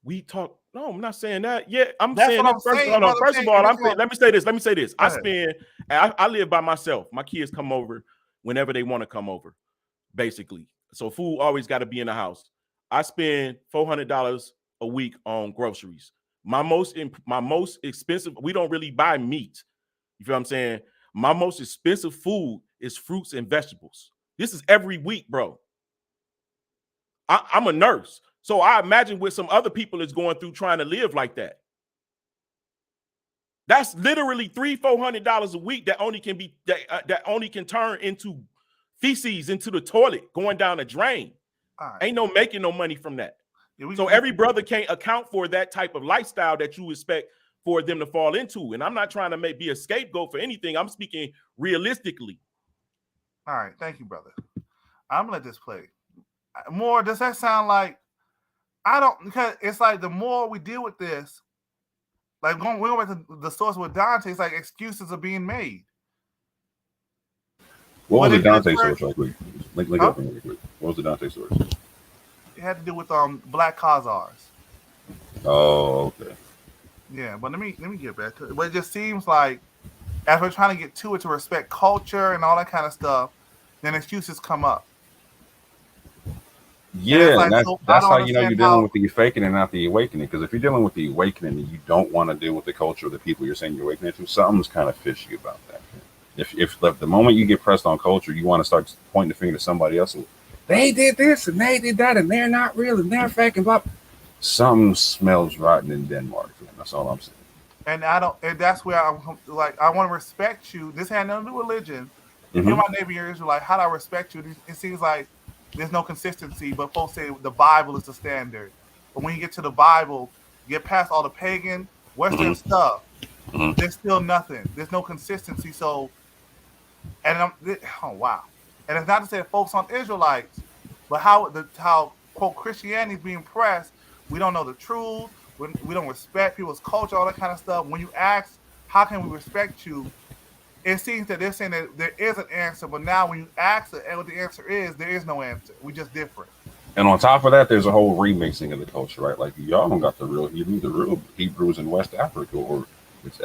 No, I'm not saying that. Yeah, I'm That's saying what that. First of all, let me say this. I live by myself. My kids come over whenever they want to come over, basically. So food always got to be in the house. I spend $400 a week on groceries. My most expensive, we don't really buy meat. You feel what I'm saying? My most expensive food is fruits and vegetables. This is every week, bro. I'm a nurse. So I imagine what some other people is going through trying to live like that. That's literally $300-400 a week that only can be that only can turn into feces into the toilet going down a drain. Right. Ain't no making no money from that. Yeah, so every brother can't account for that type of lifestyle that you expect for them to fall into. And I'm not trying to be a scapegoat for anything. I'm speaking realistically. All right, thank you, brother. I'm gonna let this play. More, does that sound like I don't, because it's like the more we deal with this, like we go back to the source with Dante, it's like excuses are being made. What was the Dante source, real quick? Link up really quick. What was the Dante source? It had to do with black Khazars. Oh, okay. Yeah, but let me get back to it. But it just seems like as we're trying to get to it to respect culture and all that kind of stuff, then excuses come up. Yeah, like, that's how you know you're dealing with the faking and not the awakening. Because if you're dealing with the awakening and you don't want to deal with the culture of the people you're saying you're awakening to, something's kind of fishy about that. If the moment you get pressed on culture, you want to start pointing the finger to somebody else. They did this and they did that and they're not real and they're fake and blah. Something smells rotten in Denmark. Man. That's all I'm saying. And that's where I'm like, I want to respect you. This had nothing to do with religion. Mm-hmm. You're my neighbor, you're Israelite. How do I respect you? It seems like there's no consistency, but folks say the Bible is the standard. But when you get to the Bible, get past all the pagan, Western stuff, there's still nothing. There's no consistency. So, wow. And it's not to say folks on Israelites, but how quote Christianity is being pressed. We don't know the truth. We don't respect people's culture, all that kind of stuff. When you ask, how can we respect you? It seems that they're saying that there is an answer, but now when you ask what the answer is, there is no answer. We're just different. And on top of that, there's a whole remixing of the culture, right? Like y'all don't got the real Hebrews in West Africa, or it's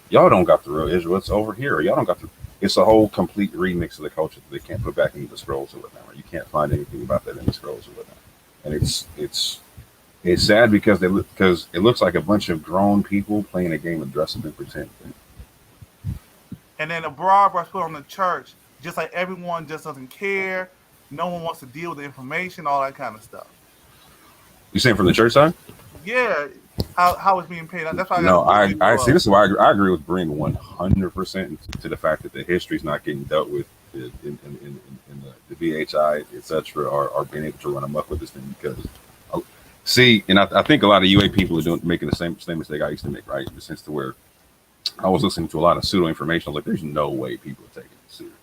y'all don't got the real Israel. It's over here. Y'all don't got the. It's a whole complete remix of the culture that they can't put back into the scrolls or whatnot. You can't find anything about that in the scrolls or whatnot. And it's sad because it looks like a bunch of grown people playing a game of dress up and pretend. And then a broad brush put on the church, just like everyone just doesn't care. No one wants to deal with the information, all that kind of stuff. You saying from the church side? Yeah, how it's being paid. That's why I see. This is why I agree with Breen 100% to the fact that the history is not getting dealt with in the VHI, etc., are being able to run amok with this thing because. See, and I think a lot of UA people are making the same mistake I used to make, right? In the sense to where I was listening to a lot of pseudo information. I was like, there's no way people are taking this serious.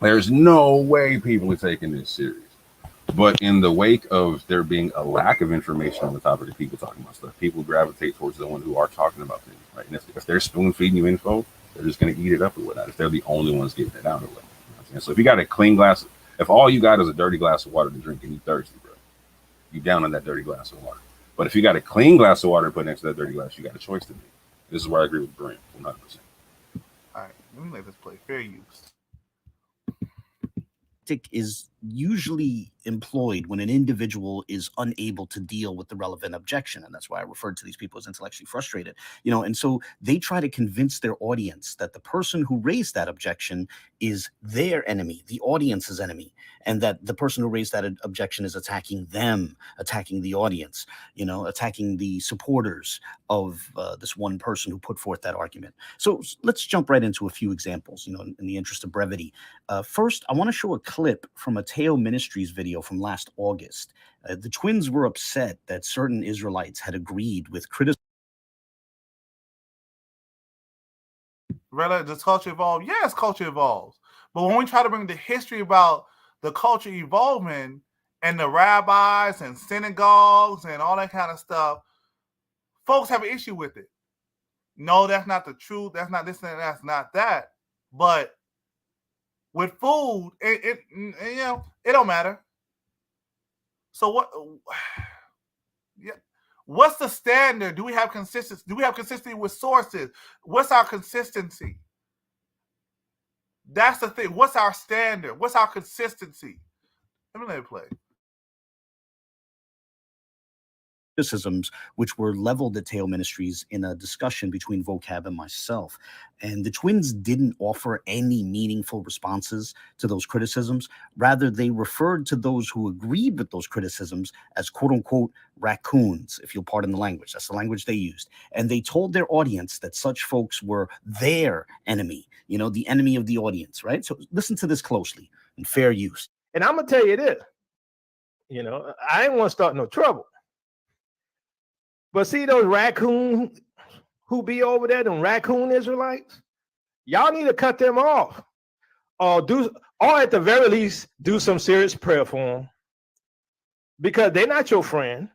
There's no way people are taking this serious. But in the wake of there being a lack of information on the topic of people talking about stuff, people gravitate towards the one who are talking about things, right? And if they're spoon feeding you info, they're just going to eat it up or whatnot. If they're the only ones getting it out or whatnot. You know, so if you got a clean glass, if all you got is a dirty glass of water to drink and you're thirsty, bro, you down in that dirty glass of water. But if you got a clean glass of water put next to that dirty glass, you got a choice to make. This is where I agree with Brent 100%. All right, let me let this play. Fair use. Is usually employed when an individual is unable to deal with the relevant objection, and that's why I referred to these people as intellectually frustrated. And so they try to convince their audience that the person who raised that objection is their enemy, the audience's enemy, and that the person who raised that objection is attacking them, attacking the audience, attacking the supporters of this one person who put forth that argument. So let's jump right into a few examples, in the interest of brevity. First, I want to show a clip from a Teo Ministries video from last August. The twins were upset that certain Israelites had agreed with criticism. Does culture evolve? Yes, culture evolves. But when we try to bring the history about the culture evolving and the rabbis and synagogues and all that kind of stuff, folks have an issue with it. No, that's not the truth. That's not this and that's not that. But with food, it don't matter. So what? Yeah, what's the standard? Do we have consistency? Do we have consistency with sources? What's our consistency? That's the thing. What's our standard? What's our consistency? Let it play. Criticisms which were leveled at Teo Ministries in a discussion between Vocab and myself. And the twins didn't offer any meaningful responses to those criticisms. Rather, they referred to those who agreed with those criticisms as quote unquote raccoons, if you'll pardon the language. That's the language they used. And they told their audience that such folks were their enemy, the enemy of the audience, right? So listen to this closely and fair use. And I'm going to tell you this, I ain't want to start no trouble. But see those raccoons who be over there, them raccoon Israelites, y'all need to cut them off, or at the very least do some serious prayer for them, because they're not your friend.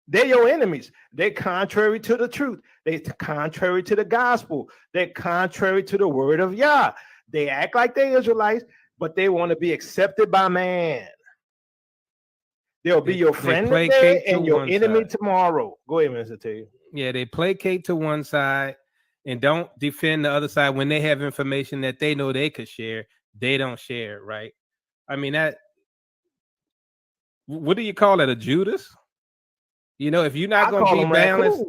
They're your enemies. They're contrary to the truth. They're contrary to the gospel. They're contrary to the word of Yah. They act like they're Israelites, but they want to be accepted by man. They'll be your friend today and your enemy tomorrow. Go ahead, Mr. T. Yeah, they placate to one side and don't defend the other side when they have information that they know they could share. They don't share it, right? I mean, that, what do you call it? A Judas? You know, if you're not going to be balanced.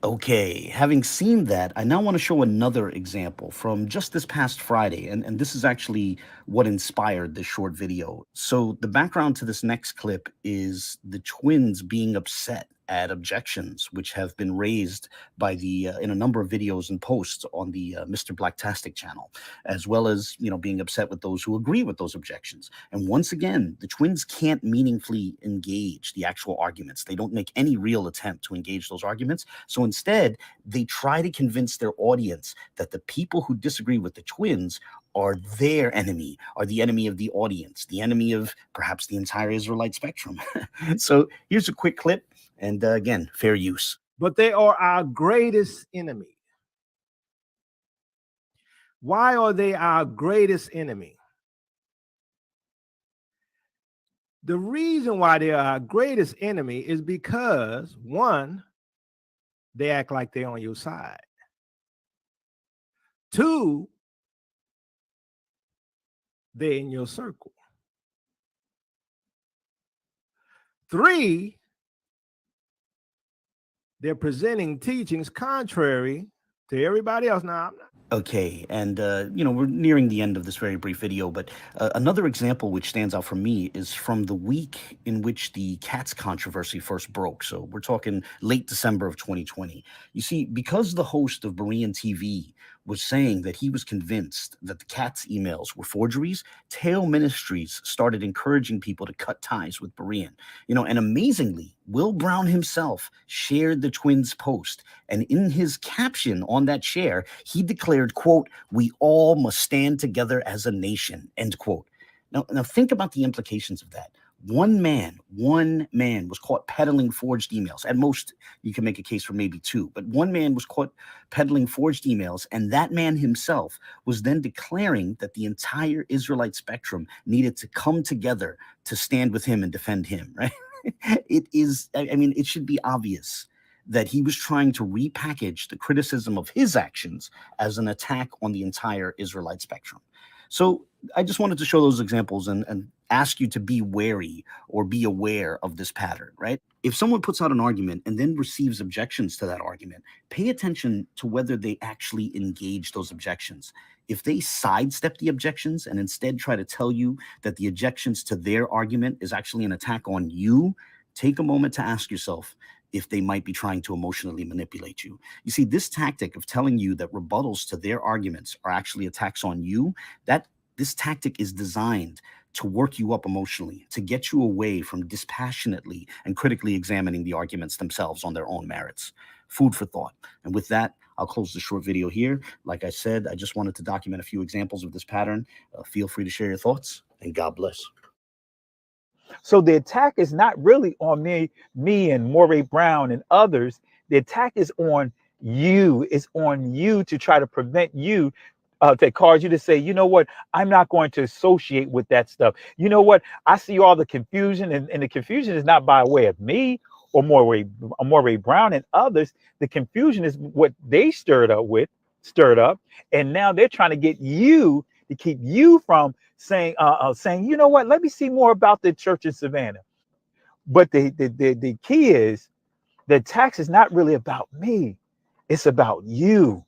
Okay, having seen that, I now want to show another example from just this past Friday, and this is actually what inspired this short video. So the background to this next clip is the twins being upset at objections which have been raised by the in a number of videos and posts on the Mr. Blacktastic channel, as well as, you know, being upset with those who agree with those objections. And once again, the twins can't meaningfully engage the actual arguments. They don't make any real attempt to engage those arguments. So instead, they try to convince their audience that the people who disagree with the twins are their enemy, are the enemy of the audience, the enemy of perhaps the entire Israelite spectrum. So here's a quick clip. And again, fair use. But they are our greatest enemy. Why are they our greatest enemy? The reason why they are our greatest enemy is because, one, they act like they're on your side. Two, they're in your circle. Three, they're presenting teachings contrary to everybody else. Now, Okay, and you know, we're nearing the end of this very brief video, but another example which stands out for me is from the week in which the cats controversy first broke. So we're talking late December of 2020. You see, because the host of Berean TV was saying that he was convinced that the cats' emails were forgeries, Tail Ministries started encouraging people to cut ties with Berean. You know, and amazingly, Will Brown himself shared the twins' post, and in his caption on that share, he declared, quote, "We all must stand together as a nation," end quote. Now think about the implications of that. One man was caught peddling forged emails. At most, you can make a case for maybe two, but one man was caught peddling forged emails, and that man himself was then declaring that the entire Israelite spectrum needed to come together to stand with him and defend him, right? It is, I mean, it should be obvious that he was trying to repackage the criticism of his actions as an attack on the entire Israelite spectrum. So I just wanted to show those examples and ask you to be wary or be aware of this pattern, right? If someone puts out an argument and then receives objections to that argument, pay attention to whether they actually engage those objections. If they sidestep the objections and instead try to tell you that the objections to their argument is actually an attack on you, take a moment to ask yourself if they might be trying to emotionally manipulate you. You see, this tactic of telling you that rebuttals to their arguments are actually attacks on you, this tactic is designed to work you up emotionally, to get you away from dispassionately and critically examining the arguments themselves on their own merits. Food for thought. And with that, I'll close the short video here. Like I said, I just wanted to document a few examples of this pattern. Feel free to share your thoughts, and God bless. So the attack is not really on me and Moray Brown and others. The attack is on you. It's on you to try to prevent you, to cause you to say, you know what, I'm not going to associate with that stuff. You know what, I see all the confusion, and the confusion is not by way of me or Moray Brown and others. The confusion is what they stirred up, and now they're trying to get you to keep you from saying, you know what, let me see more about the church in Savannah. But the key is the attack is not really about me. It's about you.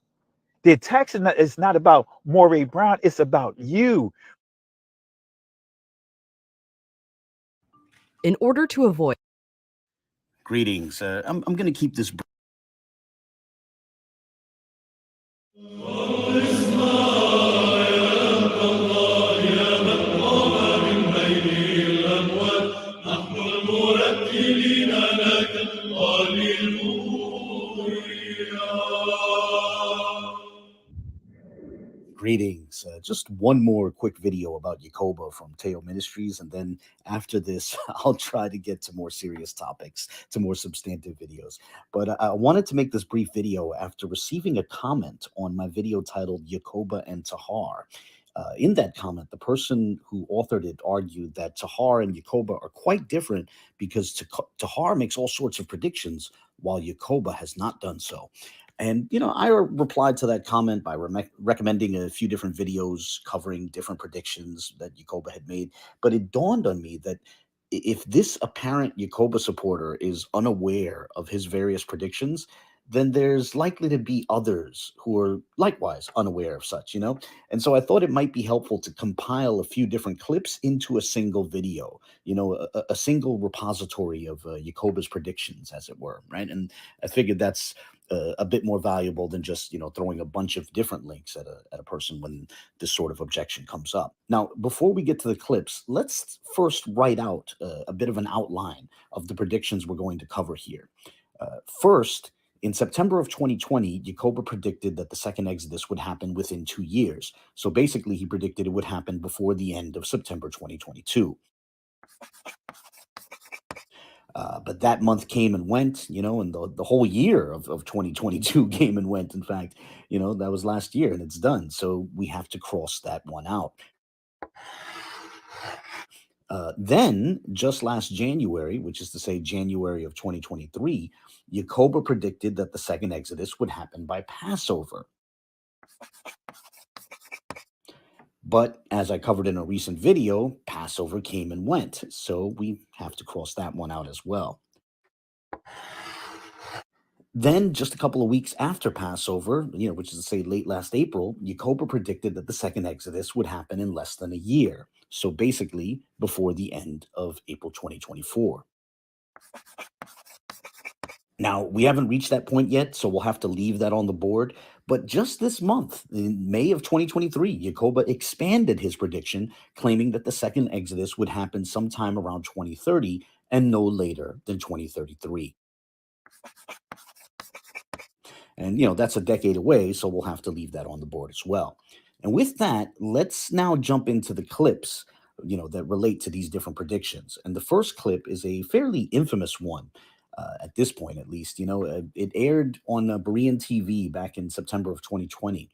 The attack is not about Moray Brown. It's about you. In order to avoid. Greetings. I'm going to keep this. Greetings. Just one more quick video about Yakoba from Teo Ministries, and then after this, I'll try to get to more serious topics, to more substantive videos. But I wanted to make this brief video after receiving a comment on my video titled Yakoba and Tahar. In that comment, the person who authored it argued that Tahar and Yakoba are quite different because Tahar makes all sorts of predictions while Yakoba has not done so. And, I replied to that comment by recommending a few different videos covering different predictions that Yakoba had made. But it dawned on me that if this apparent Yakoba supporter is unaware of his various predictions, then there's likely to be others who are likewise unaware of such, And so I thought it might be helpful to compile a few different clips into a single video, a single repository of Yakoba's predictions, as it were, right? And I figured that's a bit more valuable than just throwing a bunch of different links at a person when this sort of objection comes up. Now, before we get to the clips, let's first write out a bit of an outline of the predictions we're going to cover here. First, in September of 2020, Yakoba predicted that the second Exodus would happen within 2 years. So basically, he predicted it would happen before the end of September 2022. But that month came and went, and the whole year of 2022 came and went. In fact, that was last year and it's done. So we have to cross that one out. Then, just last January, which is to say January of 2023, Yakoba predicted that the second Exodus would happen by Passover. But as I covered in a recent video, Passover came and went, so we have to cross that one out as well. Then, just a couple of weeks after Passover, which is to say late last April, Yakoba predicted that the second Exodus would happen in less than a year. So basically, before the end of April 2024. Now, we haven't reached that point yet, so we'll have to leave that on the board. But just this month, in May of 2023, Yakoba expanded his prediction, claiming that the second Exodus would happen sometime around 2030 and no later than 2033. And, that's a decade away, so we'll have to leave that on the board as well. And with that, let's now jump into the clips, that relate to these different predictions. And the first clip is a fairly infamous one. At this point, at least, it aired on Berean TV back in September of 2020.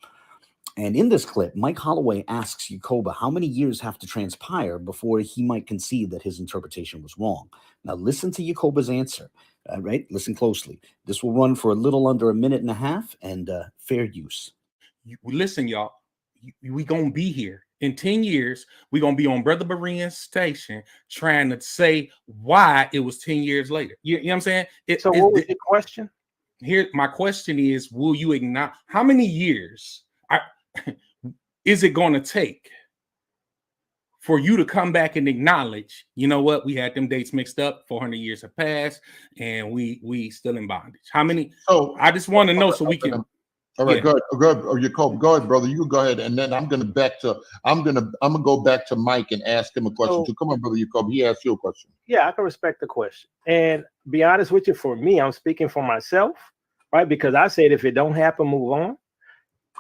And in this clip, Mike Holloway asks Yakoba how many years have to transpire before he might concede that his interpretation was wrong. Now, listen to Yakoba's answer, right? Listen closely. This will run for a little under a minute and a half, and fair use. Listen, y'all, we going to be here. In 10 years, we're going to be on Brother Berean's station trying to say why it was 10 years later. You know what I'm saying? So what was your question? Here, my question is, will you acknowledge how many years is it going to take for you to come back and acknowledge, you know what, we had them dates mixed up, 400 years have passed, and we still in bondage? How many? So I just want to know so we can. All right, go ahead, Yakob, go ahead, brother. You go ahead, and then I'm gonna go back to Mike and ask him a question too. Come on, brother Yakob. He asked you a question. Yeah, I can respect the question. And be honest with you, for me, I'm speaking for myself, right? Because I said if it don't happen, move on.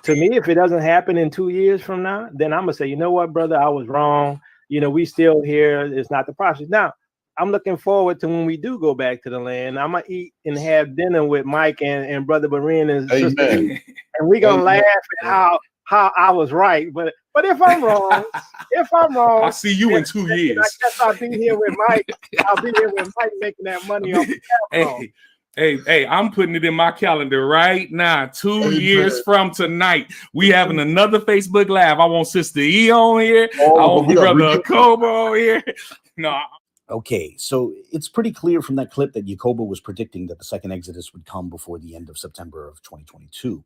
To me, if it doesn't happen in 2 years from now, then I'm gonna say, you know what, brother, I was wrong. We still here. It's not the process. Now, I'm looking forward to when we do go back to the land. I'm gonna eat and have dinner with Mike and Brother Berean and sister, and we're gonna laugh at how I was right. But if I'm wrong, I'll see you in 2 years. I guess I'll be here with Mike. I'll be here with Mike making that money off the capital. Hey, I'm putting it in my calendar right now. 2 years from tonight, we having another Facebook Live. I want Sister E on here. I want Brother Yakoba on here. No. Okay, so it's pretty clear from that clip that Yakoba was predicting that the second Exodus would come before the end of September of 2022.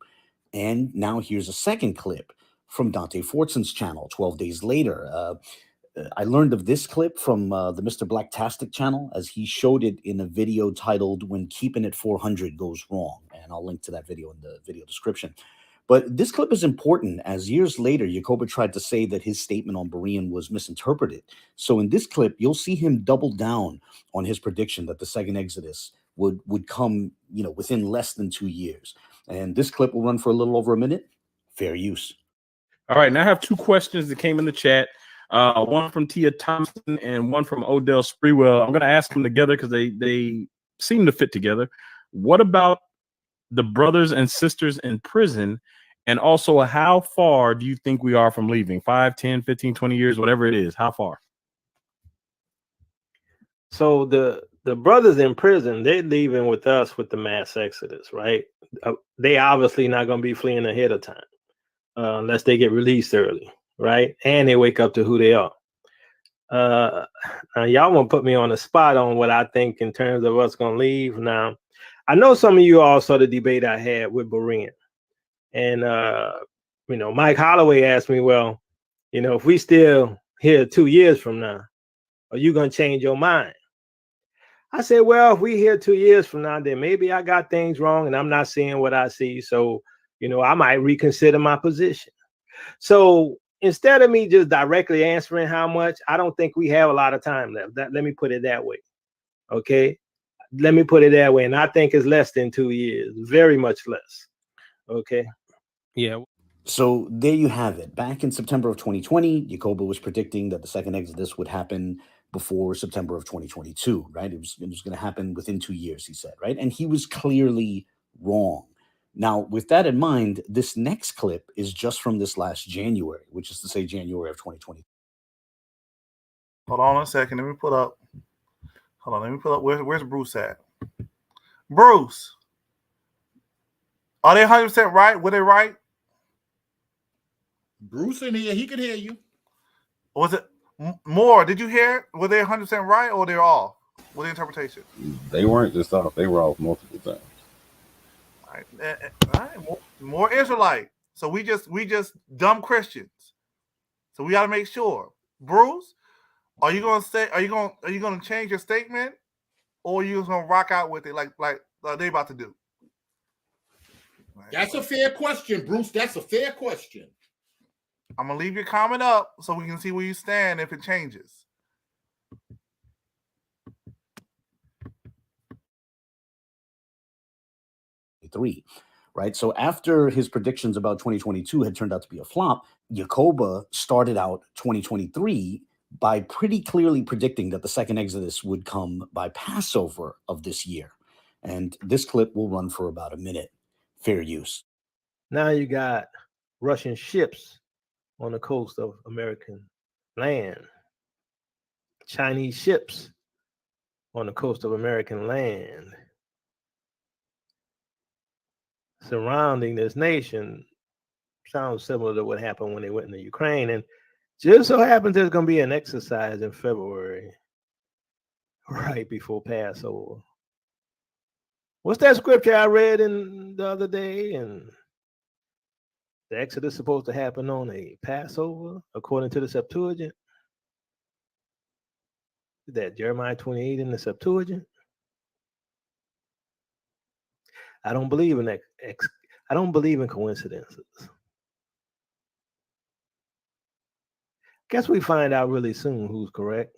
And now here's a second clip from Dante Fortson's channel 12 days later. I learned of this clip from the Mr. Blacktastic channel, as he showed it in a video titled When Keeping It 400 Goes Wrong. And I'll link to that video in the video description. But this clip is important, as years later, Yakoba tried to say that his statement on Berean was misinterpreted. So in this clip, you'll see him double down on his prediction that the second Exodus would come, within less than 2 years. And this clip will run for a little over a minute. Fair use. All right, now I have two questions that came in the chat. One from Tia Thompson and one from Odell Sprewell. I'm going to ask them together because they seem to fit together. What about the brothers and sisters in prison? And also, how far do you think we are from leaving? 5, 10, 15, 20 years, whatever it is. How far? So the brothers in prison, they're leaving with us with the mass exodus, right? They obviously not going to be fleeing ahead of time unless they get released early, right? And they wake up to who they are. Now y'all want to put me on the spot on what I think in terms of us going to leave. Now, I know some of you all saw the debate I had with Berean. And, Mike Holloway asked me, well, if we still here 2 years from now, are you going to change your mind? I said, well, if we here 2 years from now, then maybe I got things wrong and I'm not seeing what I see. So, I might reconsider my position. So instead of me just directly answering how much, I don't think we have a lot of time left. Let me put it that way. Okay. Let me put it that way. And I think it's less than 2 years, very much less. Okay. Yeah. So there you have it. Back in September of 2020, Jacoba was predicting that the second Exodus would happen before September of 2022, right? It was going to happen within 2 years, he said, right? And he was clearly wrong. Now, with that in mind, this next clip is just from this last January, which is to say January of 2020. Hold on a second. Let me pull up. Where's Bruce at? Bruce, are they 100% right? Were they right? Bruce in here, he can hear you. Was it more? Did you hear? Were they 100% right or they're off? With the interpretation? They weren't just off. They were off multiple times. All right. More Israelite. So we just dumb Christians. So we got to make sure. Bruce, are you gonna change your statement, or are you just gonna rock out with it like they about to do? That's a fair question, Bruce. That's a fair question. I'm gonna leave your comment up so we can see where you stand if it changes. Right. So after his predictions about 2022 had turned out to be a flop, Jacoba started out 2023 by pretty clearly predicting that the second Exodus would come by Passover of this year. And this clip will run for about a minute. Fair use. Now you got Russian ships on the coast of American land, Chinese ships on the coast of American land, surrounding this nation. Sounds similar to what happened when they went into Ukraine. And just so happens there's going to be an exercise in February, right before Passover. What's that scripture I read in the other day? And the Exodus is supposed to happen on a Passover, according to the Septuagint. Is that Jeremiah 28 in the Septuagint? I don't believe in that. I don't believe in coincidences. Guess we find out really soon who's correct.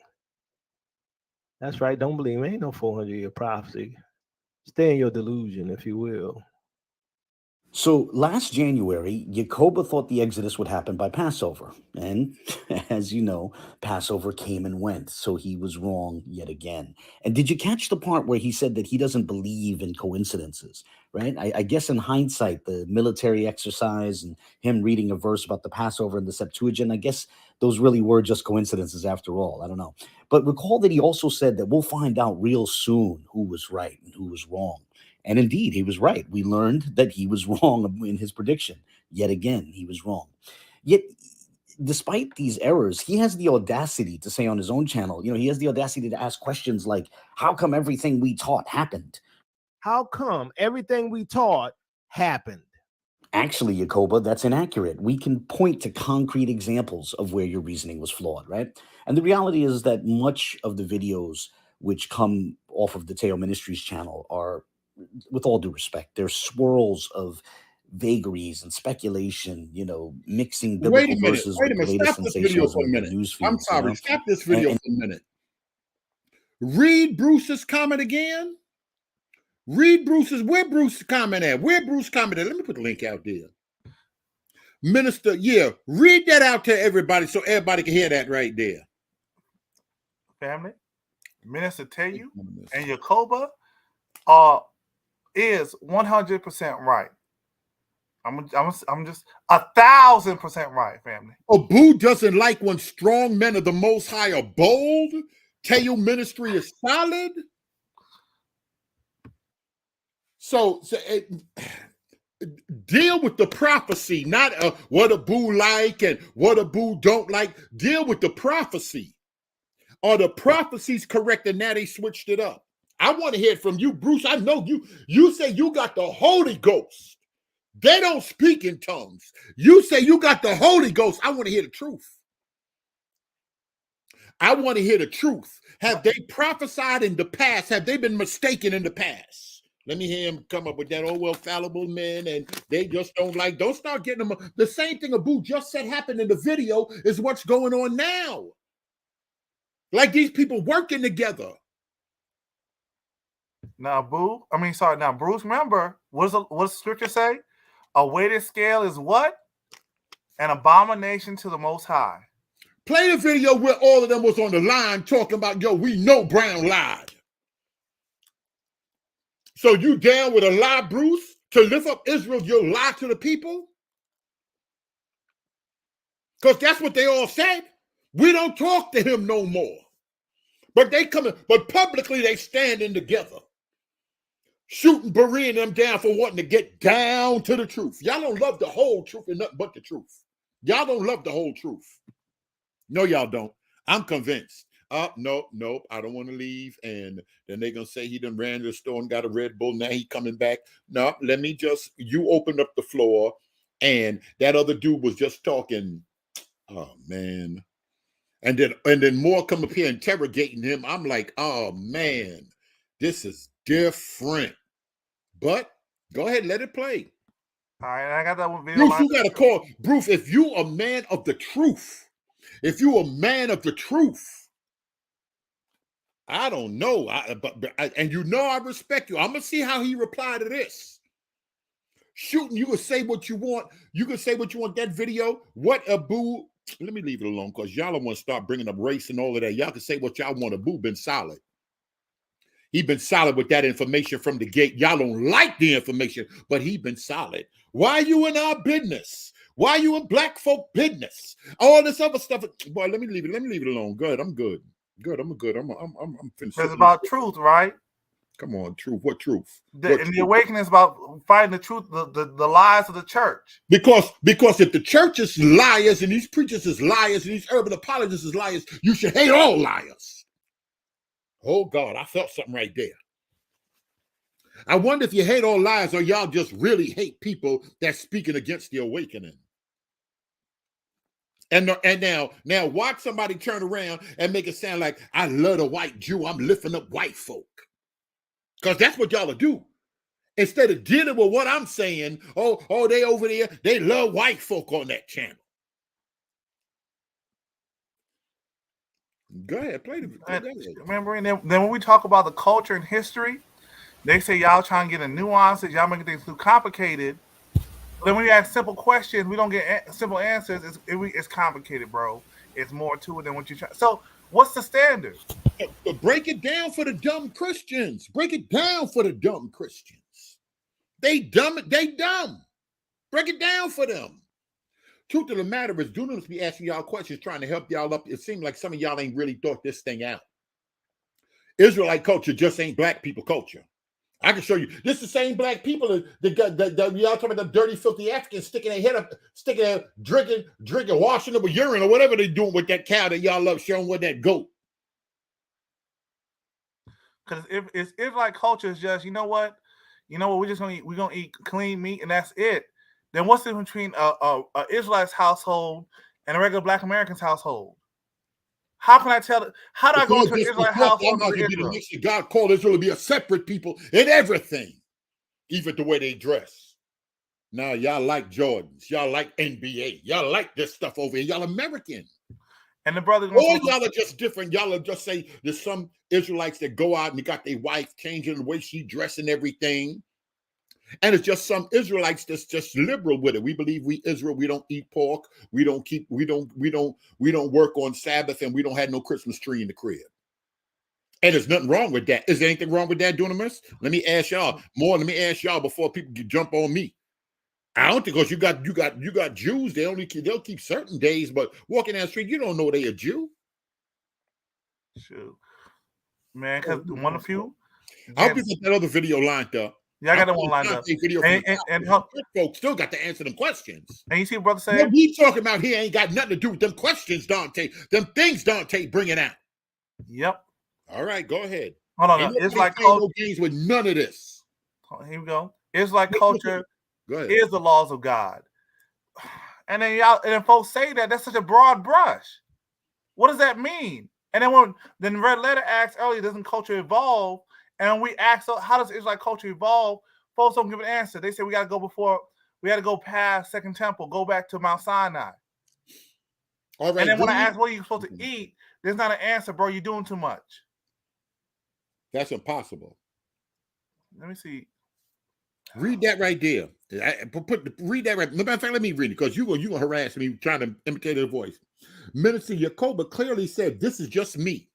That's right. Don't believe me. Ain't no 400-year prophecy. Stay in your delusion, if you will. So last January, Jacoba thought the Exodus would happen by Passover. And as you know, Passover came and went. So he was wrong yet again. And did you catch the part where he said that he doesn't believe in coincidences, right? I guess in hindsight, the military exercise and him reading a verse about the Passover in the Septuagint, I guess those really were just coincidences after all. I don't know. But recall that he also said that we'll find out real soon who was right and who was wrong. And indeed, he was right. We learned that he was wrong in his prediction. Yet again, he was wrong. Yet, despite these errors, he has the audacity to say on his own channel, he has the audacity to ask questions like, how come everything we taught happened? How come everything we taught happened? Actually, Jacoba, that's inaccurate. We can point to concrete examples of where your reasoning was flawed, right? And the reality is that much of the videos which come off of the Teo Ministries channel are, with all due respect, they're swirls of vagaries and speculation, mixing biblical verses with the latest sensationalism in the news feeds. I'm sorry, stop this video for a minute. Read Bruce's comment again. Read Bruce's, where Bruce's comment at? Where Bruce commented? Let me put the link out there. Minister, yeah, read that out to everybody so everybody can hear that right there. Family, Minister Teyu and Yakoba is 100% right. I'm just 1,000% right, family. Abu doesn't like when strong men of the Most High are bold. Teyu ministry is solid. So deal with the prophecy, not what Abu like and what Abu don't like. Deal with the prophecy. Are the prophecies correct? And now they switched it up. I want to hear it from you, Bruce. I know you say you got the Holy Ghost. They don't speak in tongues. You say you got the Holy Ghost. I want to hear the truth. I want to hear the truth. Have they prophesied in the past? Have they been mistaken in the past? Let me hear him come up with that, oh, well, fallible men, and they just don't start getting them. The same thing Abu just said happened in the video is what's going on now. Like these people working together. Now, Bruce, remember, what does scripture say? A weighted scale is what? An abomination to the Most High. Play the video where all of them was on the line talking about, yo, we know Brown lied. So you down with a lie, Bruce, to lift up Israel, you'll lie to the people? Because that's what they all said. We don't talk to him no more. But they coming, but publicly they standing together. Shooting Berean them down for wanting to get down to the truth. Y'all don't love the whole truth and nothing but the truth. Y'all don't love the whole truth. No, y'all don't. I'm convinced. Nope, I don't want to leave. And then they're going to say he done ran to the store and got a Red Bull. Now he coming back. No, you opened up the floor and that other dude was just talking. Oh, man. And then more come up here interrogating him. I'm like, oh, man, this is different. But go ahead, let it play. All right, I got that one video. Bruce, you got to call. Bruce, if you a man of the truth, I don't know. And you know I respect you. I'm going to see how he replied to this. Shooting, you can say what you want. You can say what you want. That video, what Abu, let me leave it alone because y'all don't want to start bringing up race and all of that. Y'all can say what y'all want. Abu been solid. He been solid with that information from the gate. Y'all don't like the information, but he been solid. Why are you in our business? Why are you in black folk business? All this other stuff. Boy, let me leave it alone. Good. I'm good. I'm good. I'm finished. It's about truth, right? Come on, truth. What truth? The awakening is about fighting the truth, the lies of the church. Because if the church is liars and these preachers is liars and these urban apologists is liars, you should hate all liars. Oh, God, I felt something right there. I wonder if you hate all liars or y'all just really hate people that's speaking against the awakening. And now watch somebody turn around and make it sound like I love the white Jew. I'm lifting up white folk. Because that's what y'all will do. Instead of dealing with what I'm saying, oh, they over there, they love white folk on that channel. Go ahead, play the. Remember, and then when we talk about the culture and history, they say y'all trying to get in nuances, y'all making things too complicated. Then when you ask simple questions, we don't get simple answers. It's complicated, bro. It's more to it than what you try. So, what's the standard? Break it down for the dumb Christians. Break it down for the dumb Christians. They dumb. Break it down for them. Truth of the matter is, Dunamis be asking y'all questions, trying to help y'all up. It seems like some of y'all ain't really thought this thing out. Israelite culture just ain't black people culture. I can show you. This is the same black people that y'all talking about the dirty, filthy Africans sticking their head up, sticking their drinking, washing up with urine or whatever they doing with that cow that y'all love showing with that goat. Because if Israelite culture is just, you know what, we're gonna eat clean meat and that's it. Then what's the difference between a Israelite's household and a regular Black American's household? How can I tell? How do I go to an Israelite household? God called Israel to be a separate people in everything, even the way they dress. Now y'all like Jordans, y'all like NBA, y'all like this stuff over here. Y'all American. And the brothers, all y'all are just different. Y'all are just say there's some Israelites that go out and they got their wife changing the way she dress and everything. And it's just some Israelites that's just liberal with it. We believe we Israel, we don't eat pork, we don't work on Sabbath, and we don't have no Christmas tree in the crib. And there's nothing wrong with that. Is there anything wrong with that, Dunamis? Let me ask y'all before people jump on me. I don't think, because you got Jews, they'll keep certain days, but walking down the street, you don't know they a Jew. Shoot. Man, because one of you. I hope you got that other video lined up. Yeah, I got that one lined up. And folks still got to answer them questions. And you see what brother saying? What we talking about here ain't got nothing to do with them questions, Dante. Them things Dante bringing out. Yep. All right, go ahead. Hold on. It's like no games with none of this. Here we go. It's like culture is the laws of God. And then folks say that's such a broad brush. What does that mean? And then Red Letter asked earlier, doesn't culture evolve? And when we ask, so how does Israelite culture evolve? Folks don't give an answer. They say we got to go past Second Temple, go back to Mount Sinai. All right. And then when I ask what are you supposed to eat, there's not an answer, bro. You're doing too much. That's impossible. Let me see. Read that right there. Read that right. Matter of fact, let me read it, because you're gonna harass me trying to imitate her voice. Minister Yacoba clearly said, "This is just me.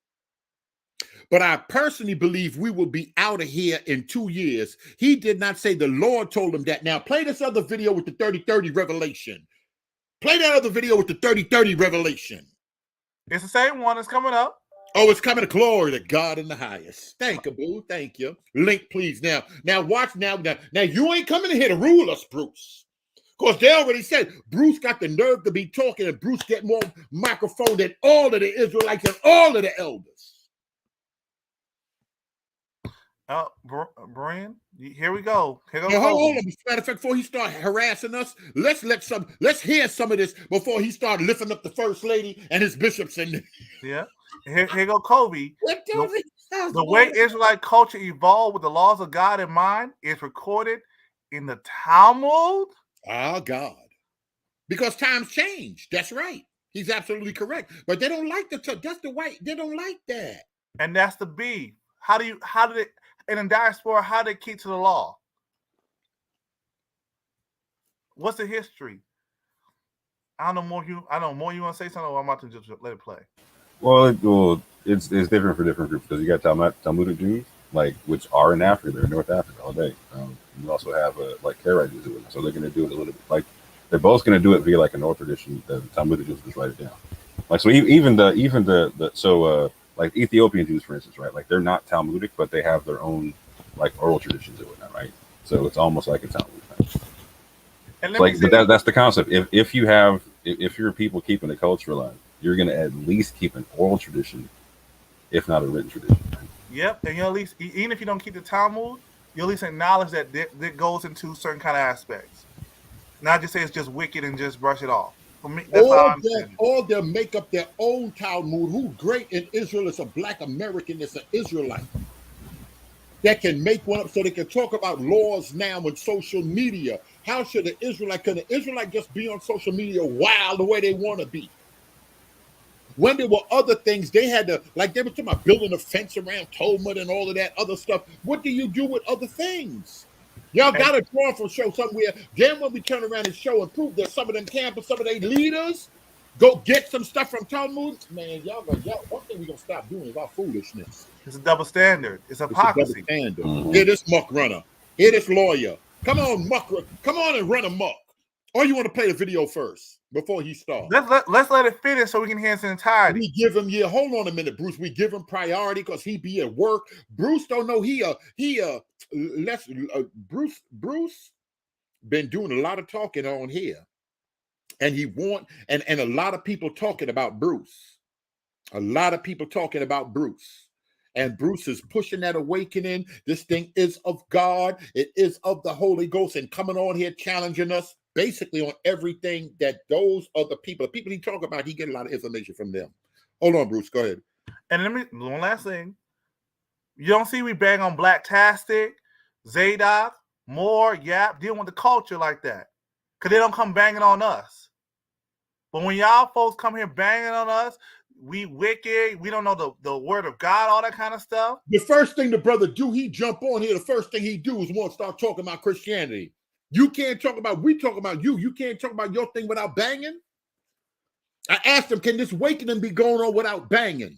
But I personally believe we will be out of here in 2 years." He did not say the Lord told him that. Now play this other video with the 30:30 revelation. Play that other video with the 30:30 revelation. It's the same one that's coming up. Oh, it's coming to glory to God in the highest. Thank you, boo. Thank you. Link, please. Now watch now. Now you ain't coming in here to rule us, Bruce. Because they already said Bruce got the nerve to be talking, and Bruce get more microphone than all of the Israelites and all of the elders. Brian, here we go. Hold on. As a matter of fact, before he start harassing us, let's hear some of this before he start lifting up the first lady and his bishops in there. Yeah. Here go Kobe. The way Israelite culture evolved with the laws of God in mind is recorded in the Talmud. Oh, God. Because times change. That's right. He's absolutely correct. But they don't like that's the white. They don't like that. And that's the beef. How did it, and in diaspora, how did they keep to the law? What's the history? I don't know more. You want to say something, or I'm about to just let it play? Well, it's different for different groups, because you got Talmudic Jews, which are in Africa. They're in North Africa all day. You also have Karaite Jews doing it, so they're going to do it a little bit they're both going to do it via an oral tradition. The Talmudic Jews just write it down. So even the Ethiopian Jews, for instance, right? They're not Talmudic, but they have their own oral traditions and whatnot, right? So it's almost like a Talmud. But that's the concept. If you're people keeping the culture alive, you're going to at least keep an oral tradition, if not a written tradition. Right? Yep, and you at least, even if you don't keep the Talmud, you at least acknowledge that that goes into certain kind of aspects. Not just say it's just wicked and just brush it off. For me, that's or they'll make up their own Talmud. Who great in Israel is a Black American, is an Israelite that can make one up, so they can talk about laws now on social media. How should can the Israelite just be on social media wild the way they want to be? When there were other things, they had to, they were talking about building a fence around Talmud and all of that other stuff. What do you do with other things? Y'all got to draw from show somewhere. Then when we turn around and show and prove that some of them campus, some of their leaders go get some stuff from Talmud, man, y'all one thing we're going to stop doing is our foolishness. It's a double standard. It's hypocrisy. Here this muck runner. Here this lawyer. Come on, come on and run amok. Or you want to play the video first before he starts? Let's let it finish so we can hear its entirety. We give him, hold on a minute, Bruce. We give him priority because he be at work. Bruce don't know Bruce been doing a lot of talking on here. And and a lot of people talking about Bruce. A lot of people talking about Bruce. And Bruce is pushing that awakening. This thing is of God. It is of the Holy Ghost, and coming on here challenging us basically on everything that those other people he talk about, he get a lot of information from them. Hold on, Bruce. Go ahead. And one last thing. You don't see we bang on Blacktastic, Zadok, Moore, Yap, dealing with the culture like that. Because they don't come banging on us. But when y'all folks come here banging on us, we wicked. We don't know the word of God, all that kind of stuff. The first thing the brother do, he jump on here. The first thing he do is want to start talking about Christianity. You can't talk about, we talk about you. You can't talk about your thing without banging. I asked him, can this awakening be going on without banging?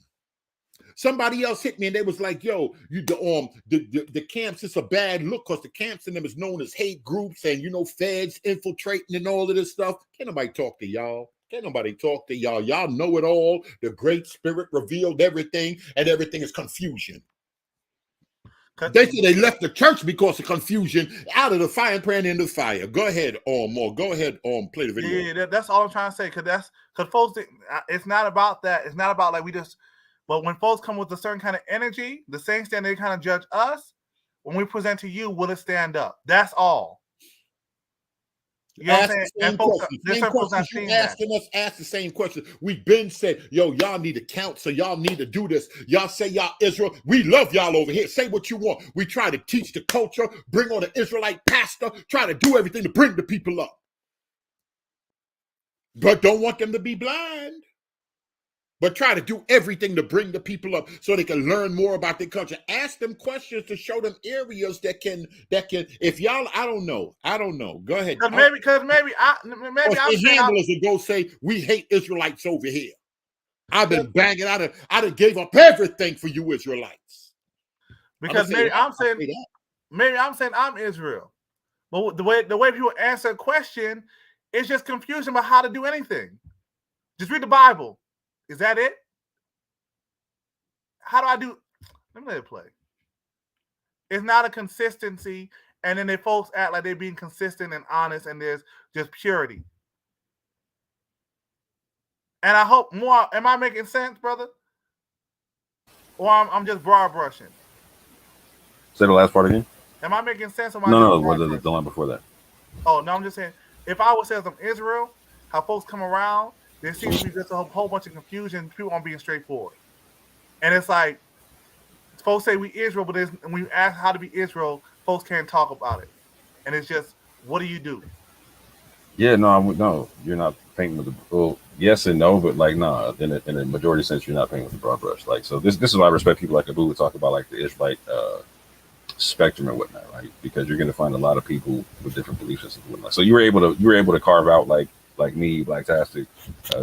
Somebody else hit me and they was like, yo, the camps, it's a bad look because the camps in them is known as hate groups and, you know, feds infiltrating and all of this stuff. Can't nobody talk to y'all. Can't nobody talk to y'all. Y'all know it all. The Great Spirit revealed everything and everything is confusion. They say they left the church because of confusion, out of the fire and praying in the fire. Go ahead, more. Go ahead, play the video. Yeah, that's all I'm trying to say. Because folks, it's not about that. It's not about like we just. But when folks come with a certain kind of energy, the same standard they kind of judge us. When we present to you, will it stand up? That's all. You know what I'm saying? Same questions you asking us, ask the same question. We've been said, yo, y'all need to count, so y'all need to do this. Y'all say y'all Israel. We love y'all over here. Say what you want. We try to teach the culture, bring on an Israelite pastor, try to do everything to bring the people up. But don't want them to be blind. But try to do everything to bring the people up so they can learn more about their culture. Ask them questions to show them areas that can. If y'all, I don't know. Go ahead. Because maybe I'm saying handlers will go say we hate Israelites over here. I've been banging. I done gave up everything for you Israelites. Because maybe I'm saying I'm Israel, but the way people answer a question is just confusion about how to do anything. Just read the Bible. Is that it? How do I do? Let me let it play. It's not a consistency, and then they folks act like they're being consistent and honest, and there's just purity. And I hope more. Am I making sense, brother? Or I'm just broad brushing? Say the last part again. Am I making sense? Or No, the line before that. Oh no, I'm just saying. If I would say I'm Israel, how folks come around. There seems to be just a whole bunch of confusion. People aren't being straightforward. And it's like, folks say we Israel, but when we ask how to be Israel, folks can't talk about it. And it's just, what do you do? Yeah, no, you're not painting with the, well, yes and no, but like, nah, in a majority sense, you're not painting with the broad brush. Like, so this is why I respect people like Abu who talk about like the Israelite spectrum and whatnot, right? Because you're going to find a lot of people with different belief systems and whatnot. So you were able to carve out like me, Blacktastic,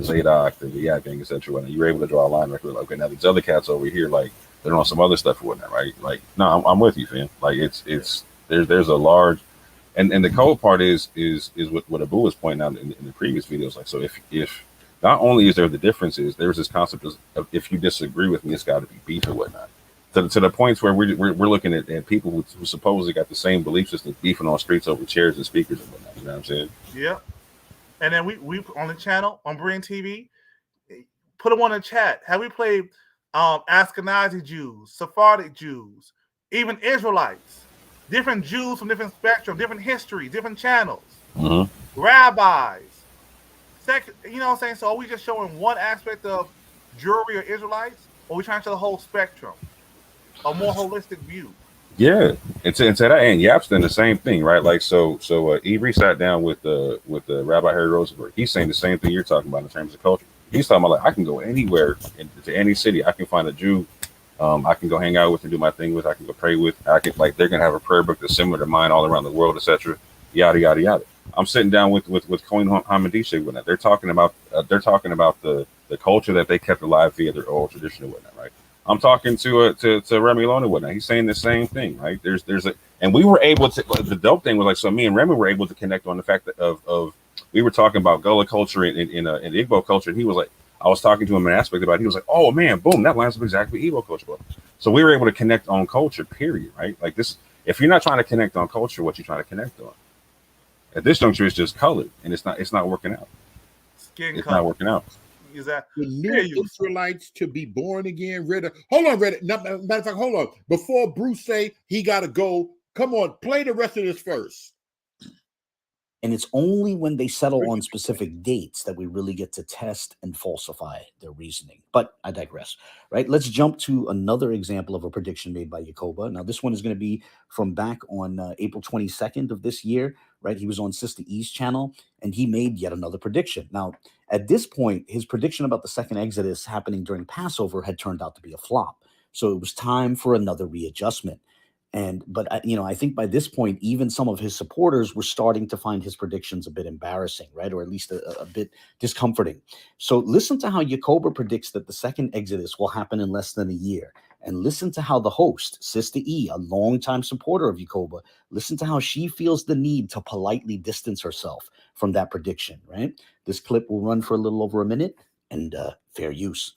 Zadok, the Yak Gang, etc. And you were able to draw a line like, okay, now these other cats over here, like they're on some other stuff or whatnot, right? Like, no, I'm with you, fam. Like there's a large, and the cold part is what Abu was pointing out in the previous videos. Like, so if not only is there the differences, there's this concept of if you disagree with me, it's got to be beef or whatnot. To the points where we're looking at people who supposedly got the same belief system beefing on streets over chairs and speakers and whatnot. You know what I'm saying? Yeah. And then we on the channel on Berean TV, put them on the chat. Have we played Ashkenazi Jews, Sephardic Jews, even Israelites, different Jews from different spectrum, different history, different channels, rabbis. You know what I'm saying? So are we just showing one aspect of Jewry or Israelites, or are we trying to show the whole spectrum, a more holistic view? Yeah, and to that end, Yap's done the same thing, right? Like, so Avery sat down with the Rabbi Harry Rosenberg. He's saying the same thing you're talking about in terms of culture. He's talking about like, I can go anywhere to any city. I can find a Jew. I can go hang out with and do my thing with. I can go pray with. I can, like, they're gonna have a prayer book that's similar to mine all around the world, etc. Yada yada yada. I'm sitting down with Cohen Hamadisha with that. They're talking about the culture that they kept alive via their oral tradition and whatnot, right? I'm talking to Remy Lone and whatnot. He's saying the same thing, right? And we were able to. The dope thing was like, so me and Remy were able to connect on the fact that of we were talking about Gullah culture in Igbo culture, and he was like, I was talking to him an aspect about it. He was like, oh man, boom, that lines up exactly Igbo culture. So we were able to connect on culture, period, right? Like this, if you're not trying to connect on culture, what you trying to connect on? At this juncture, it's just colored, and it's not working out. It's not working out. Is that the new Israelites to be born again? Hold on, matter of fact, hold on. Before Bruce say he got to go, come on, play the rest of this first. And it's only when they settle on specific dates that we really get to test and falsify their reasoning. But I digress, right? Let's jump to another example of a prediction made by Yacoba. Now, this one is going to be from back on April 22nd of this year, right? He was on Sister E's channel, and he made yet another prediction. Now, At this point, his prediction about the second Exodus happening during Passover had turned out to be a flop. So it was time for another readjustment. But I think by this point, even some of his supporters were starting to find his predictions a bit embarrassing, right? Or at least a bit discomforting. So listen to how Yacoba predicts that the second Exodus will happen in less than a year. And listen to how the host, Sister E, a longtime supporter of Yacoba, listen to how she feels the need to politely distance herself from that prediction, right? This clip will run for a little over a minute, and fair use.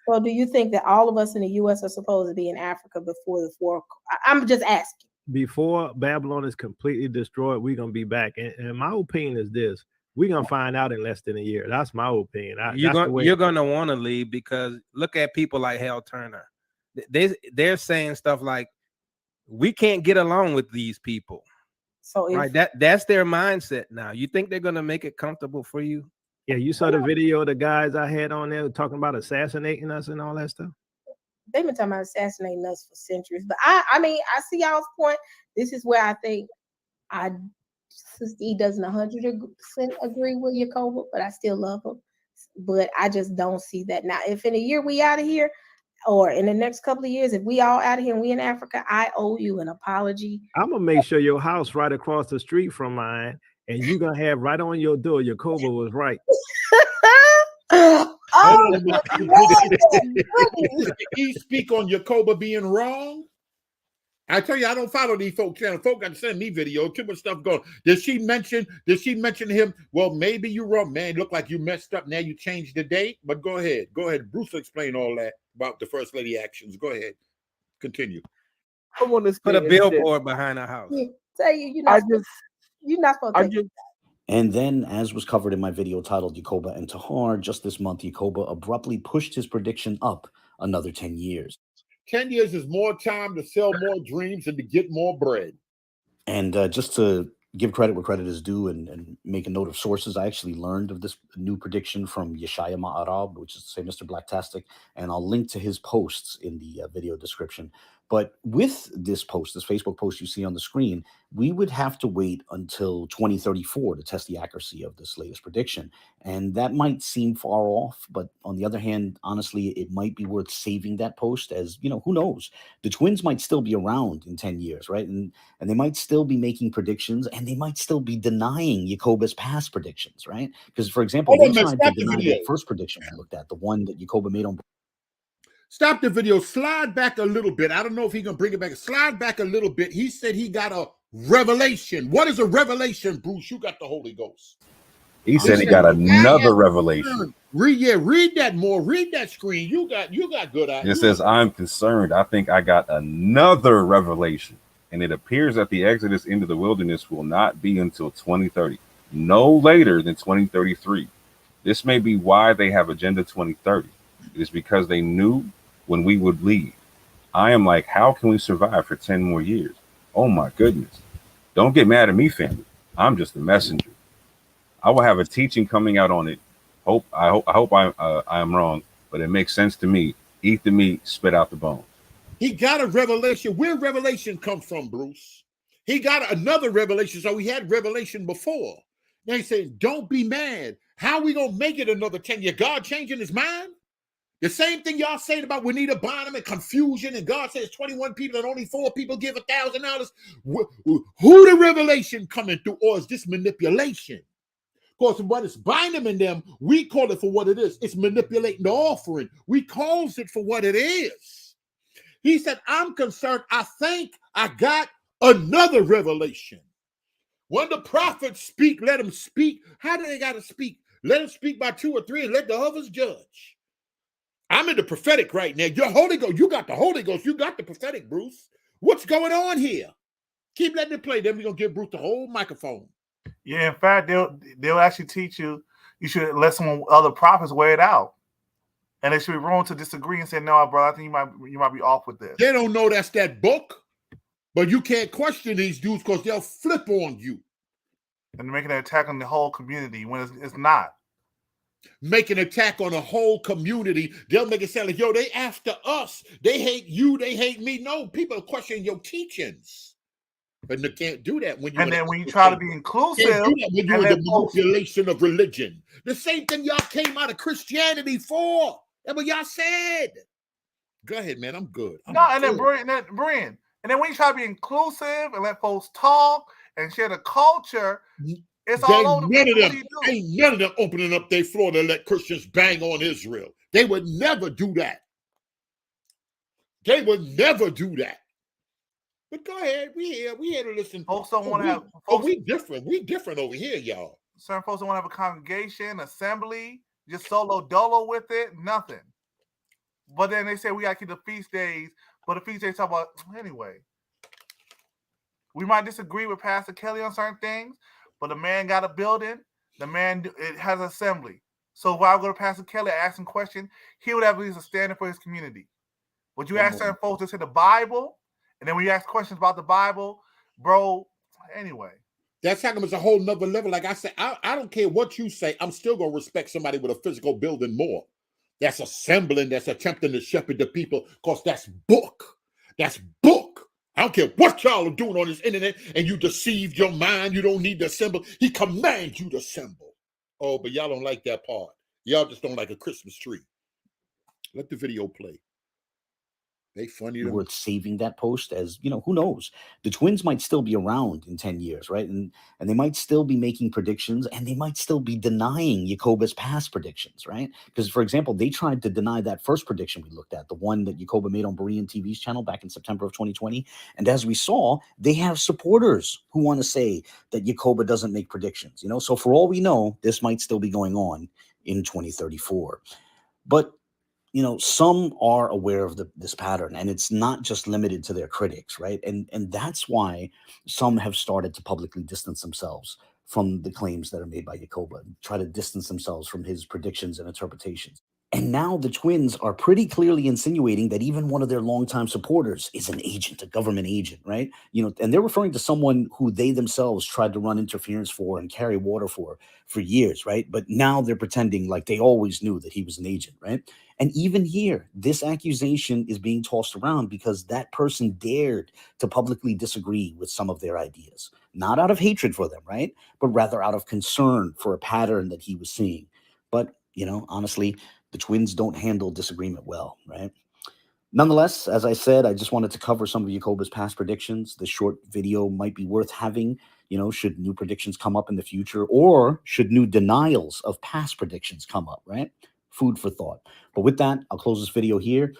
So do you think that all of us in the U.S. are supposed to be in Africa before the four? I'm just asking. Before Babylon is completely destroyed, we're going to be back. And my opinion is this. We're going to find out in less than a year. That's my opinion. You're going to want to leave because look at people like Hal Turner. They're saying stuff like, we can't get along with these people. So right, that's their mindset now. You think they're going to make it comfortable for you? Yeah, you saw the video of the guys I had on there talking about assassinating us and all that stuff. They've been talking about assassinating us for centuries. But I mean, I see y'all's point. This is where I think Sister E doesn't 100% agree with Yacoba, but I still love him. But I just don't see that. Now, if in a year we out of here, or in the next couple of years, if we all out of here and we in Africa, I owe you an apology. I'm going to make sure your house right across the street from mine, and you're going to have right on your door, Yacoba was right. He speak on Yacoba being wrong. I tell you, I don't follow these folk channel. Folk got to send me video. Too much stuff going. Did she mention him? Well, maybe you're wrong, man. Look like you messed up. Now you changed the date. But go ahead. Bruce will explain all that about the First Lady actions. Go ahead. Continue. I want to put a billboard behind our house. Tell you, you're not supposed to take it. And then, as was covered in my video titled Yacoba and Tahar, just this month, Yacoba abruptly pushed his prediction up another 10 years. 10 years is more time to sell more dreams and to get more bread. And just to give credit where credit is due and make a note of sources, I actually learned of this new prediction from Yeshaya Ma'arab, which is to say Mr. Blacktastic, and I'll link to his posts in the video description. But with this post, this Facebook post you see on the screen, we would have to wait until 2034 to test the accuracy of this latest prediction. And that might seem far off, but on the other hand, honestly, it might be worth saving that post as, who knows? The twins might still be around in 10 years, right? And they might still be making predictions, and they might still be denying Yacoba's past predictions, right? Because, for example, they tried to deny that first prediction we looked at, the one that Yacoba made on. Stop the video. Slide back a little bit. I don't know if he's going to bring it back. Slide back a little bit. He said he got a revelation. What is a revelation, Bruce? You got the Holy Ghost. He said he got another revelation. Read that more. Read that screen. You got good eyes. It says, I'm concerned. I think I got another revelation. And it appears that the exodus into the wilderness will not be until 2030. No later than 2033. This may be why they have Agenda 2030. It is because they knew when we would leave. I am like, how can we survive for 10 more years? Oh my goodness. Don't get mad at me, family. I'm just a messenger. I will have a teaching coming out on it. I hope I am wrong, but it makes sense to me. Eat the meat, spit out the bones. He got a revelation. Where revelation comes from, Bruce? He got another revelation. So he had revelation before. Now he says, don't be mad. How are we going to make it another 10 years? God changing his mind? The same thing y'all saying about Juanita Bonham and confusion, and God says 21 people and only 4 people give $1,000. Who the revelation coming through, or is this manipulation? Because what is binding in them, we call it for what it is. It's manipulating the offering. We calls it for what it is. He said, I'm concerned. I think I got another revelation. When the prophets speak, let them speak. How do they got to speak? Let them speak by 2 or 3 and let the others judge. I'm in the prophetic right now. Your Holy Ghost, you got the Holy Ghost. You got the prophetic, Bruce. What's going on here? Keep letting it play. Then we're going to give Bruce the whole microphone. Yeah, in fact, they'll actually teach you should let some other prophets wear it out. And they should be wrong to disagree and say, no, bro, I think you might be off with this. They don't know that's that book, but you can't question these dudes because they'll flip on you. And making an attack on the whole community when it's not. Make an attack on a whole community. They'll make it sound like, yo, they after us. They hate you. They hate me. No, people are questioning your teachings. But you can't do that when you. And then when you try to be inclusive, can't do that when you're in the manipulation of religion. The same thing y'all came out of Christianity for. That's what y'all said. Go ahead, man. I'm good. And then Brian, and then when you try to be inclusive and let folks talk and share the culture, it's all over the place. Ain't none of them opening up their floor to let Christians bang on Israel. They would never do that. They would never do that. But go ahead, we here to listen. Folks don't want to have. We different. We different over here, y'all. Certain folks don't want to have a congregation, assembly, just solo dolo with it, nothing. But then they say we gotta keep the feast days. But the feast days talk about anyway. We might disagree with Pastor Kelly on certain things, but the man got a building. The man it has an assembly. So if I go to Pastor Kelly, ask him a question, he would have at least a standard for his community. Would you ask certain folks to say the Bible? And then when you ask questions about the Bible, bro, anyway. That's how it's a whole nother level. Like I said, I don't care what you say. I'm still going to respect somebody with a physical building more. That's assembling, that's attempting to shepherd the people, because that's book. That's book. I don't care what y'all are doing on this internet and you deceived your mind. You don't need to assemble. He commands you to assemble. Oh, but y'all don't like that part. Y'all just don't like a Christmas tree. Let the video play. They funny. Worth saving that post, as you know, who knows? The twins might still be around in 10 years, right? And they might still be making predictions, and they might still be denying Yacoba's past predictions, right? Because, for example, they tried to deny that first prediction we looked at, the one that Yacoba made on Berean TV's channel back in September of 2020. And as we saw, they have supporters who want to say that Yacoba doesn't make predictions, you know? So for all we know, this might still be going on in 2034. But you know, some are aware of this pattern, and it's not just limited to their critics, right? And that's why some have started to publicly distance themselves from the claims that are made by Yacoba, try to distance themselves from his predictions and interpretations. And now the twins are pretty clearly insinuating that even one of their longtime supporters is an agent, a government agent, right? You know, and they're referring to someone who they themselves tried to run interference for and carry water for years, right? But now they're pretending like they always knew that he was an agent, right? And even here, this accusation is being tossed around because that person dared to publicly disagree with some of their ideas, not out of hatred for them, right? But rather out of concern for a pattern that he was seeing. But, you know, honestly, the twins don't handle disagreement well, right? Nonetheless, as I said, I just wanted to cover some of Yacoba's past predictions. This short video might be worth having, you know, should new predictions come up in the future, or should new denials of past predictions come up, right? Food for thought. But with that, I'll close this video here.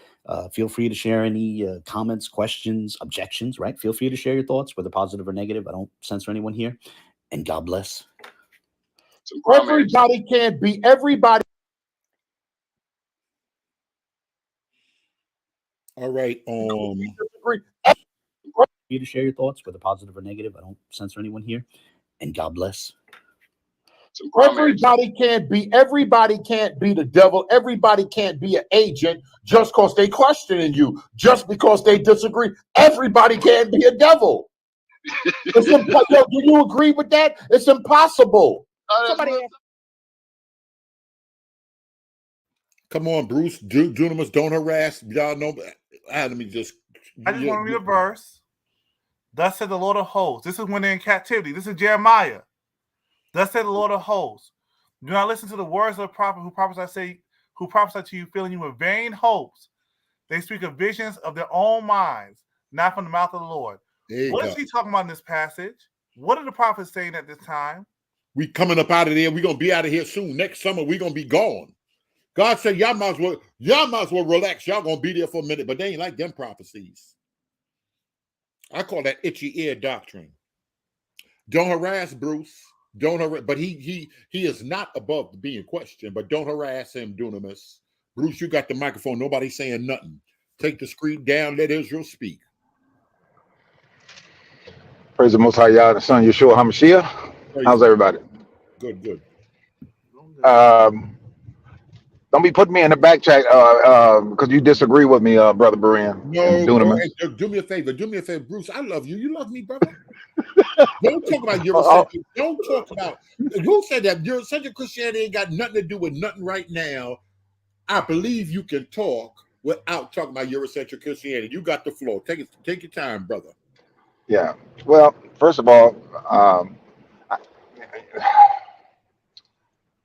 Feel free to share any comments, questions, objections, right? Feel free to share your thoughts, whether positive or negative. I don't censor anyone here. And God bless. Everybody can't be everybody. All right. Free to share your thoughts, whether positive or negative. I don't censor anyone here. And God bless. Everybody can't be the devil. Everybody can't be an agent just because they questioning you, just because they disagree. Everybody can't be a devil. It's do you agree with that? It's impossible. Come on, Bruce. Dunamis, don't harass. Y'all know. Let me just. I just want to read a verse. Thus said the Lord of hosts. This is when they're in captivity. This is Jeremiah. Thus said the Lord of hosts. Do not listen to the words of the prophet who prophesy to you, filling you with vain hopes. They speak of visions of their own minds, not from the mouth of the Lord. What is he talking about in this passage? What are the prophets saying at this time? We coming up out of there. We're gonna be out of here soon. Next summer, we're gonna be gone. God said, y'all might as well relax. Y'all gonna be there for a minute, but they ain't like them prophecies. I call that itchy ear doctrine. Don't harass Bruce. Don't harass, but he is not above being questioned, but don't harass him, Dunamis. Bruce, you got the microphone. Nobody's saying nothing. Take the screen down, let Israel speak. Praise the Most High Yah, the Son, Yeshua HaMashiach. How's everybody? Good. Don't be putting me in the back chat because you disagree with me, Brother Berean. No, hey, do me a favor, Bruce. I love you. You love me, brother. Don't talk about Eurocentric. Don't talk about who said that Eurocentric Christianity ain't got nothing to do with nothing right now. I believe you can talk without talking about Eurocentric Christianity. You got the floor. Take your time, brother. Yeah. Well, first of all,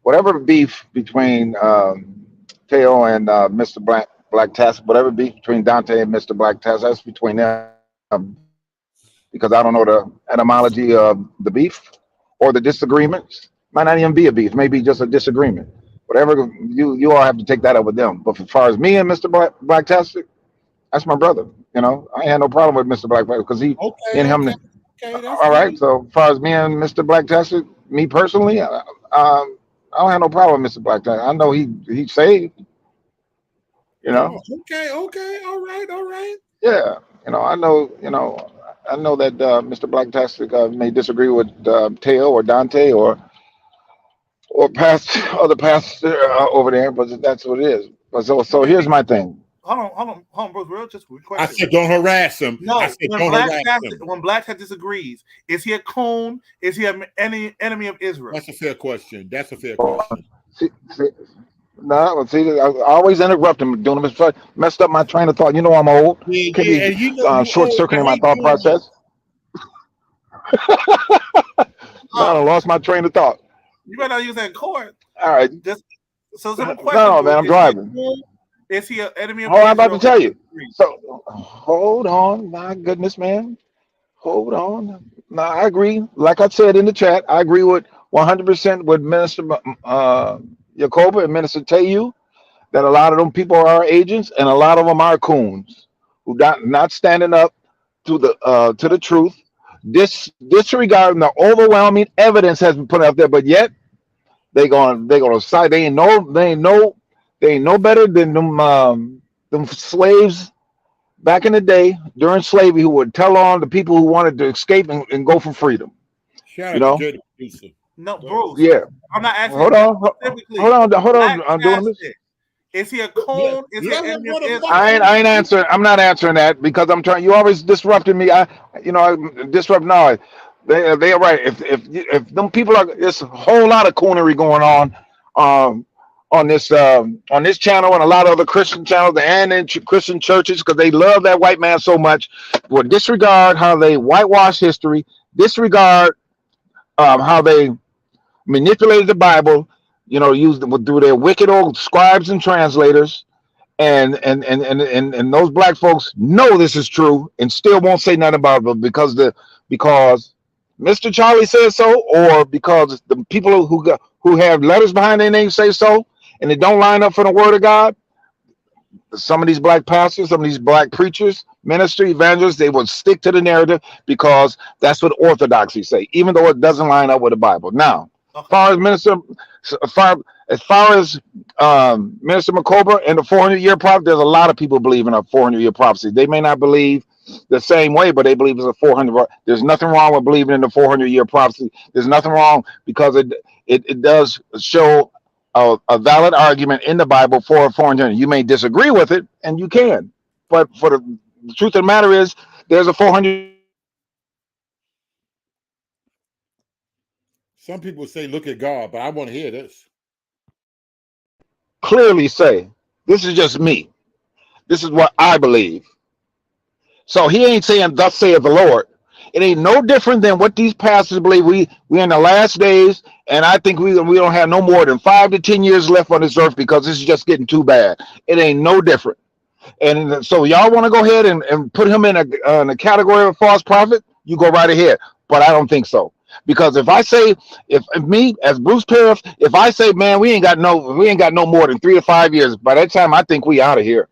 whatever beef between Teo and Mr. Black Task, whatever beef between Dante and Mr. Black Task, that's between them, because I don't know the etymology of the beef or the disagreements. Might not even be a beef, maybe just a disagreement. Whatever, you all have to take that up with them. But as far as me and Mr. Black Task, that's my brother. You know, I ain't had no problem with Mr. Black because he Okay, and him. okay, okay. That's All right. fine. So as far as me and Mr. Black Tester, me personally, I don't have no problem with Mr. Black Tester. I know he saved. You know. Oh, okay, okay. All right, all right. Yeah. You know. I know. You know. I know that Mr. Black Tester may disagree with Teo or Dante or past other pastor over there, but that's what it is. But so here's my thing. Hold on, bro. Real, just a quick question. I said don't harass him. No, I said when don't Black harass Cat him. when Black Cat disagrees, is he a coon? Is he an enemy of Israel? That's a fair question. That's a fair question. No, see, I always interrupt him, doing him messed up my train of thought. You know I'm old. Yeah, Can't yeah, be and you know you short old. I circuiting my hate thought doing that. process. Now I lost my train of thought. You better not use that in court. All right. Just so simple question. No, man, I'm driving. Is he an enemy of Oh, Israel? I'm about to tell you. So hold on, my goodness, man. Hold on. Now I agree. Like I said in the chat, I agree with 100% with Minister Yacoba and Minister Tayu that a lot of them people are agents and a lot of them are coons who not standing up to the truth. Disregarding the overwhelming evidence has been put out there, but yet they gonna side. They ain't no better than them slaves back in the day during slavery who would tell on the people who wanted to escape and go for freedom. Shout You out know? to Jay the producer. No, Bruce. Yeah. I'm not asking. Hold on. Specifically, Hold on. Black I'm doing this. Tastic, is he a coon? Is he an enemy of Israel? I ain't answering. I'm not answering that because I'm trying. You always disrupted me. I disrupt now. They are right. If them people are, there's a whole lot of coonery going on this channel and a lot of other Christian channels and in Christian churches because they love that white man so much. Will disregard how they whitewash history. Disregard how they manipulated the Bible. You know, used through their wicked old scribes and translators. And those black folks know this is true and still won't say nothing about it because Mr. Charlie says so, or because the people who have letters behind their name say so, and it don't line up for the word of God. Some of these black pastors, some of these black preachers, ministry evangelists, they will stick to the narrative because that's what orthodoxy say, even though it doesn't line up with the Bible. Now, as far as Minister Macoba and the 400-year prophecy, there's a lot of people believe in a 400-year prophecy. They may not believe the same way, but they believe it's a 400. There's nothing wrong with believing in the 400-year prophecy. There's nothing wrong because it does show a valid argument in the Bible for a 400. You may disagree with it, and you can, but for the truth of the matter is, there's a 400. Some people say, "Look at God," but I want to hear this. Clearly say, this is just me. This is what I believe. So he ain't saying, "Thus saith the Lord." It ain't no different than what these pastors believe. We in the last days, and I think we don't have no more than 5 to 10 years left on this earth because this is just getting too bad. It ain't no different. And so y'all want to go ahead and put him in a category of false prophet, you go right ahead. But I don't think so. Because if I say, if me as Bruce Parriff, if I say, man, we ain't got no more than 3 to 5 years, by that time I think we out of here.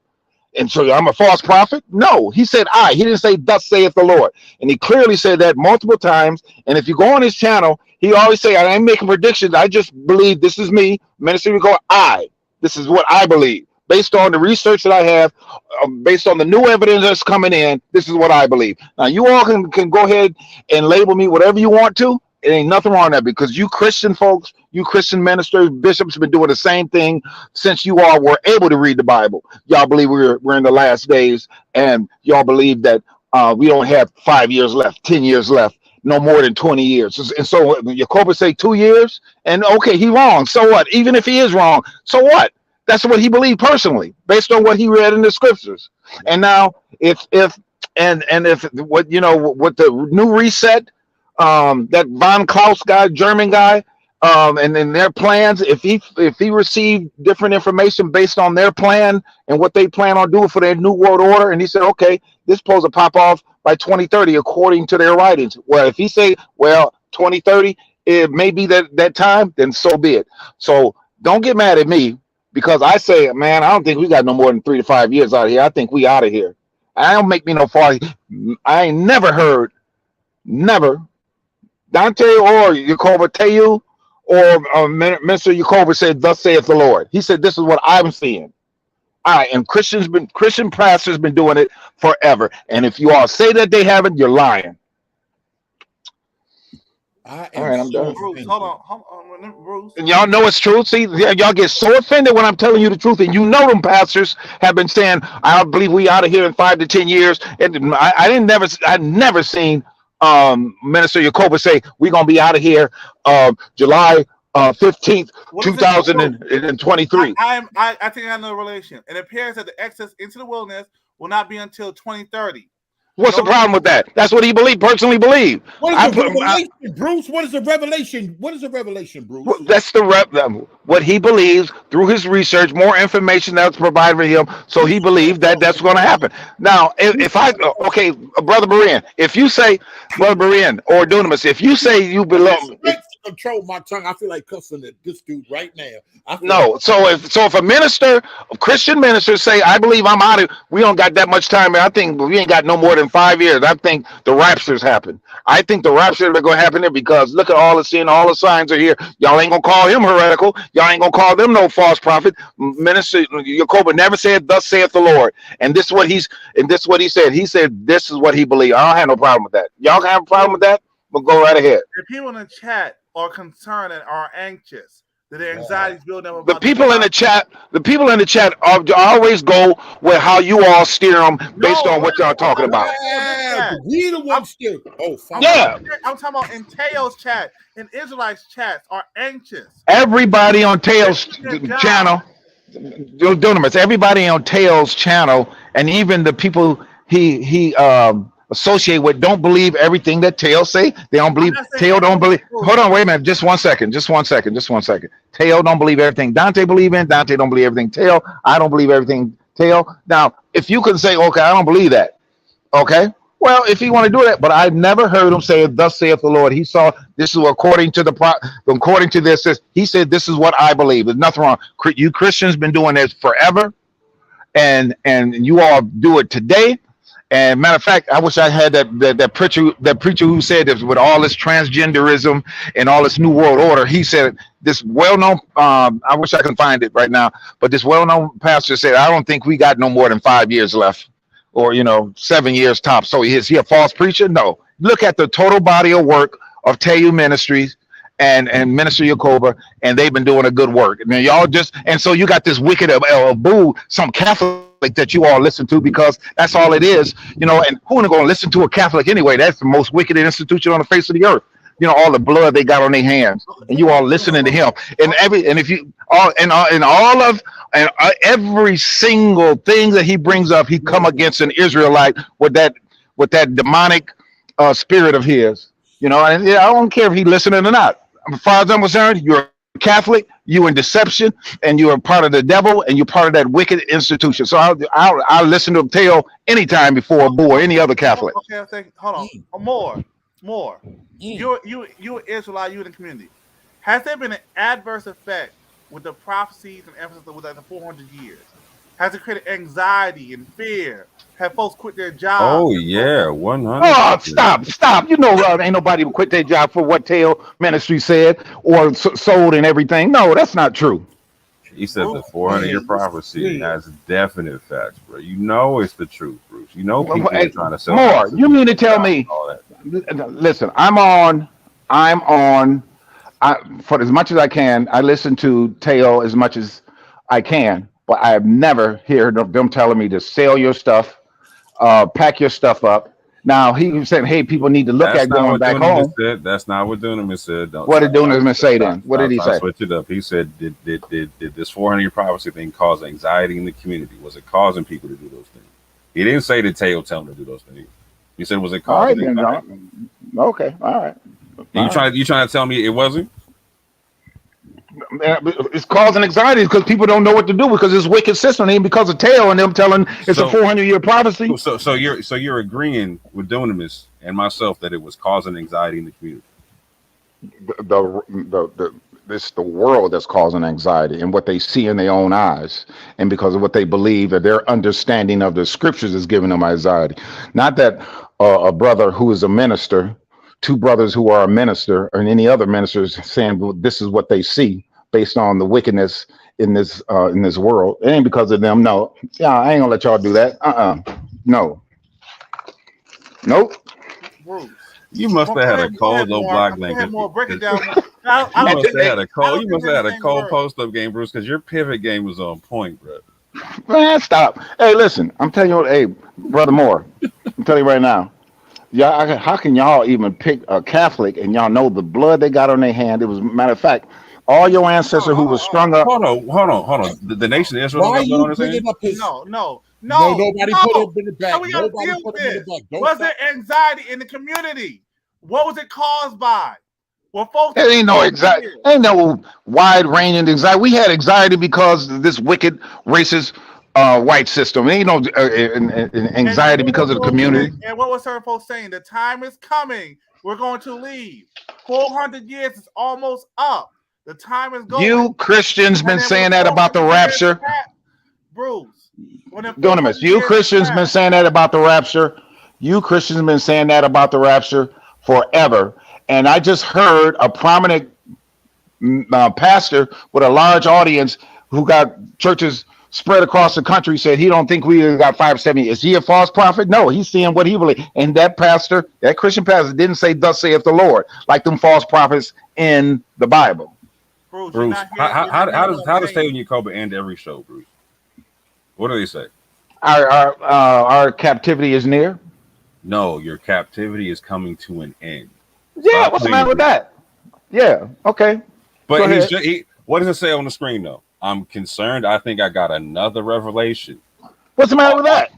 And so I'm a false prophet? No, he said I. He didn't say, "Thus saith the Lord." And he clearly said that multiple times. And if you go on his channel, he always say, "I ain't making predictions. I just believe this is me." Minister, we go, I. This is what I believe. Based on the research that I have, based on the new evidence that's coming in, this is what I believe. Now, you all can go ahead and label me whatever you want to. It ain't nothing wrong with that because you Christian folks, you Christian ministers, bishops have been doing the same thing since you all were able to read the Bible. Y'all believe we're in the last days, and y'all believe that we don't have 5 years left, 10 years left, no more than 20 years. And so Jacob say 2 years, and okay, he wrong. So what? Even if he is wrong, so what? That's what he believed personally, based on what he read in the scriptures. And now, if and if what with the new reset, that von Klaus guy, German guy, and then their plans, if he received different information based on their plan and what they plan on doing for their new world order, and he said, okay, this supposed to pop off by 2030 according to their writings. Well, if he say, well, 2030 it may be that time, then so be it. So don't get mad at me because I say, man, I don't think we got no more than 3 to 5 years out of here. I think we out of here. I don't make me no far. I ain't never heard, never, Dante or Yaakov Teyu or Minister Yaakov said, thus saith the Lord. He said, this is what I'm seeing. All right, and Christian pastors been doing it forever. And if you all say that they haven't, you're lying. All right, I'm done. Bruce, hold on, Bruce. And y'all know it's true. See, y'all get so offended when I'm telling you the truth, and them pastors have been saying, "I believe we out of here in 5 to 10 years." And I never seen Minister Yaakov say we're gonna be out of here July 15th, 2023. I think I know the relation. It appears that the exodus into the wilderness will not be until 2030. What's the problem with that? That's what he personally believed. What is the revelation, Bruce? What is the revelation? What is the revelation, Bruce? That's what he believes through his research, more information that's provided for him. So he believed that that's going to happen. Now, okay, Brother Berean, if you say, Brother Berean or Dunamis, if you say you belong. Control my tongue. I feel like cussing at this dude right now. No, so if a Christian minister say, I believe I'm out of, we don't got that much time. I think we ain't got no more than 5 years. I think the rapture's happened. I think the rapture is going to happen there because look at all the sin, all the signs are here. Y'all ain't gonna call him heretical. Y'all ain't gonna call them no false prophet. Minister Yaakov never said, "Thus saith the Lord." And this is what he said. He said, "This is what he believed." I don't have no problem with that. Y'all can have a problem with that, but go right ahead. If people in the chat are concerned and are anxious, that their anxiety is building up. The people in the chat always go with how you all steer them based on what y'all talking about. We the ones steer. I'm talking about in Teo's chat, in Israelites' chats are anxious. Everybody on Teo's channel, Dunamis, everybody on Teo's channel, and even the people he associate with don't believe everything that Teo say. They don't believe. Teo don't believe. Hold on, wait a minute. Just one second. Teo don't believe everything Dante believe in. Dante don't believe everything Teo. I don't believe everything Teo. Now, if you can say, okay, I don't believe that. Okay. Well, if you want to do that, but I've never heard him say, "Thus saith the Lord." He saw this is according to this. He said, "This is what I believe." There's nothing wrong. You Christians been doing this forever, and you all do it today. And matter of fact, I wish I had that preacher who said this with all this transgenderism and all this new world order. He said this well-known. I wish I can find it right now, but this well-known pastor said, "I don't think we got no more than 5 years left, or 7 years tops." So is he a false preacher? No. Look at the total body of work of Teyu Ministries and Minister Yaakov, and they've been doing a good work. And y'all so you got this wicked boo, some Catholic that you all listen to because that's all it is, and who are going to listen to a Catholic anyway? That's the most wicked institution on the face of the earth. All the blood they got on their hands, and you all listening to him, and every single thing that he brings up, he come against an Israelite with that demonic spirit of his, and I don't care if he listening or not. As far as I'm concerned, you're Catholic, you in deception, and you are part of the devil, and you're part of that wicked institution. So I'll listen to Teo anytime before a boo or any other Catholic. Okay, hold on. More. You Israelite, you in the community. Has there been an adverse effect with the prophecies and emphasis with the 400 years? Has it created anxiety and fear? Have folks quit their jobs? Oh yeah, 100. Oh, stop! Ain't nobody would quit their job for what Teo Ministry said or sold and everything. No, that's not true. He said the 400-year prophecy has definite facts, bro. It's the truth, Bruce. People are trying to sell more. You mean to tell me? Listen, I'm on. For as much as I can, I listen to Teo as much as I can, but I have never heard of them telling me to sell your stuff. Pack your stuff up. Now he said, "Hey, people need to look at going back home." That's not what Dunamis said. What did Dunamis say then? What did he say? Switch it up. He said, "Did this 400-year prophecy thing cause anxiety in the community? Was it causing people to do those things?" He didn't say that Teo tell him to do those things. He said, was it All right, causing then. anxiety? Okay, all right. And you trying to tell me it wasn't? It's causing anxiety because people don't know what to do because it's wicked system. It ain't because of Teo and them telling it's a 400-year prophecy. So you're agreeing with Dunamis and myself that it was causing anxiety in the community. It's the world that's causing anxiety and what they see in their own eyes, and because of what they believe that their understanding of the scriptures is giving them anxiety. Not that a brother who is a minister, two brothers who are a minister, or any other ministers saying, well, this is what they see based on the wickedness in this world. It ain't because of them. No, yeah, I ain't gonna let y'all do that. No, nope. Bruce. You must have had a cold low block link. Break it down. You must have had a cold. You must have had a cold post up game, Bruce, because your pivot game was on point, bro. Man, stop. Hey, listen, I'm telling you, hey, Brother Moore, I'm telling you right now, y'all, how can y'all even pick a Catholic and y'all know the blood they got on their hand? It was, matter of fact, all your ancestors who was strung up. Hold on. The nation of Israel. Why are you bringing up his? No. Nobody put it in the back. Nobody put it in the back. Was there anxiety in the community? What was it caused by? Well, folks, There ain't no anxiety. Ain't no wide-ranging anxiety. We had anxiety because of this wicked, racist, white system. Ain't no anxiety because of the community. And what was certain folks saying? The time is coming. We're going to leave. 400 years is almost up. The time is going. You Christians been saying that about the rapture. Bruce. Dunamis, you Christians been saying that about the rapture. You Christians been saying that about the rapture forever. And I just heard a prominent pastor with a large audience who got churches spread across the country said he don't think we got 5 7 years. Is he a false prophet? No, he's seeing what he believes. And that pastor, that Christian pastor, didn't say thus saith the Lord, like them false prophets in the Bible. Bruce, how does Taylor and Yacoba end every show, Bruce? What do they say? Our captivity is near. No, your captivity is coming to an end. Yeah, what's the matter with that? Yeah, okay. But what does it say on the screen though? I'm concerned. I think I got another revelation. What's the matter with that?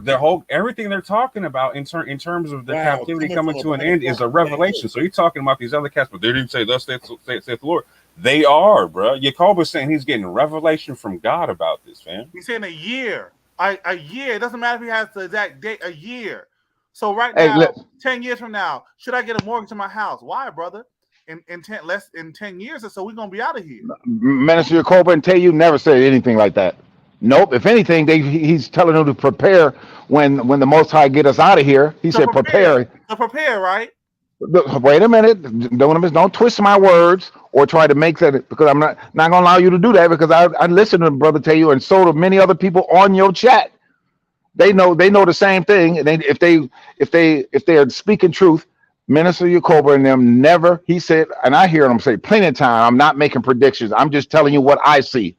The whole everything they're talking about in terms of the captivity coming to an end is a revelation. So you're talking about these other cats, but they didn't say thus saith the Lord. They are, bro. Yacoba's saying he's getting revelation from God about this, fam. He's saying a year. A year. It doesn't matter if he has the exact date. A year. So now, 10 years from now, should I get a mortgage to my house? Why, brother? In 10 years or so, we're gonna be out of here. Minister Yacoba and Tayu never said anything like that. Nope. If anything, he's telling them to prepare when the Most High get us out of here. He said prepare. To prepare, right? Wait a minute. Don't twist my words or try to make that, because I'm not gonna allow you to do that, because I listened to Brother Tayu and so do many other people on your chat. They know the same thing, and if they are speaking truth, Minister Yacoba and them never. He said, and I hear them say plenty of time, I'm not making predictions. I'm just telling you what I see.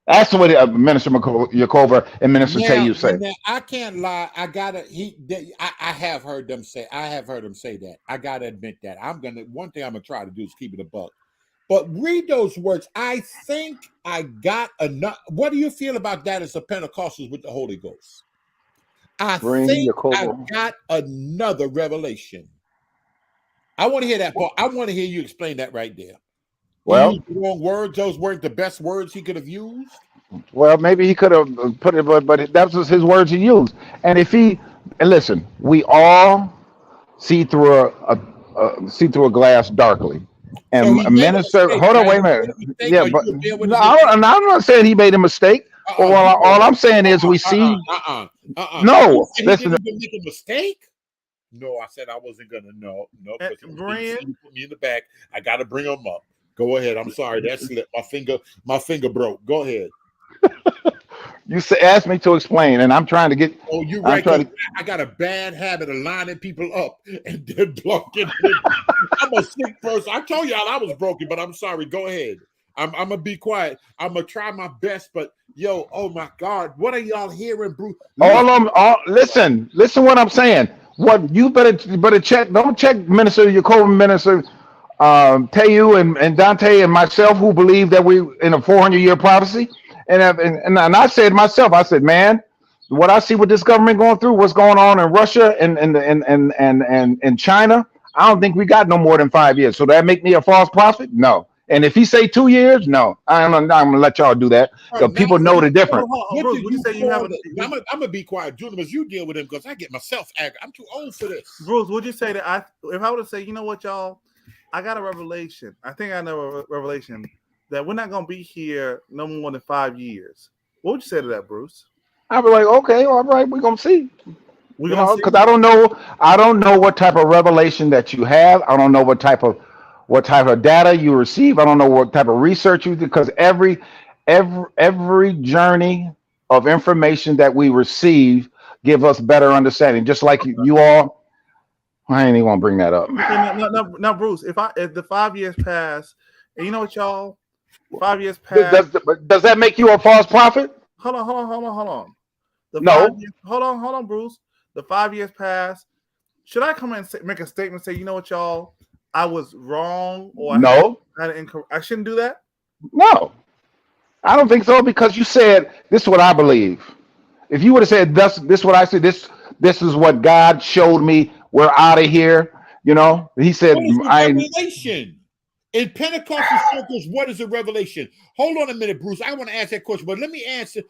That's what Minister Yacoba and Minister Tayu say. Now, I can't lie. I have heard them say. I have heard them say that. I gotta admit that. One thing I'm gonna try to do is keep it a buck. But read those words. I think I got enough. What do you feel about that as a Pentecostals with the Holy Ghost? I think I got another revelation. I want to hear that part. I want to hear you explain that right there. Well, he used the wrong words. Those weren't the best words he could have used. Well, maybe he could have put it, but that was his words he used. And listen, we all see through a glass darkly. And So minister, mistake, hold on, right? wait a minute. Yeah, but with I'm not saying he made a mistake. All I'm saying is we see. No, listen. He didn't make a mistake. No, I said I wasn't gonna. No. Because he put me in the back. I got to bring him up. Go ahead. I'm sorry. That slipped. My finger broke. Go ahead. You asked me to explain, and I'm trying to get. Oh, you're right. I got a bad habit of lining people up and then blocking. I'm a sick person. I told y'all I was broken, but I'm sorry. Go ahead. I'm gonna be quiet. I'm gonna try my best, but oh my God, what are y'all hearing, Bruce? Listen what I'm saying. What you better check. Don't check Minister Yacoba, Minister Tayu and Dante and myself, who believe that we in a 400-year prophecy. And I said myself, I said, man, what I see with this government going through, what's going on in Russia and China, I don't think we got no more than 5 years. So that make me a false prophet? No. And if he say 2 years, no, I'm gonna let y'all do that. The people know the difference. Bruce, would you say you have? I'm gonna be quiet, Dunamis. You deal with him because I get myself angry. I'm too old for this. Bruce, would you say that if I were to say, you know what, y'all, I got a revelation. I think I know a revelation that we're not gonna be here no more than 5 years. What would you say to that, Bruce? I'd be like, okay, all right, we're gonna see. We're gonna see. Because I don't know what type of revelation that you have. I don't know what type of data you receive. I don't know what type of research you do, because every journey of information that we receive give us better understanding. Just like you all, I ain't even gonna bring that up. No, Bruce. If the 5 years pass, and you know what, y'all, 5 years pass. Does that make you a false prophet? Hold on. No. Hold on, Bruce. The 5 years pass. Should I come and make a statement, say, you know what, y'all, I was wrong, or I shouldn't do that? No, I don't think so, because you said this is what I believe. If you would have said this is what I said, this is what God showed me, we're out of here. He said, revelation. In Pentecostal circles, what is a revelation? Hold on a minute, Bruce. I want to ask that question, but let me answer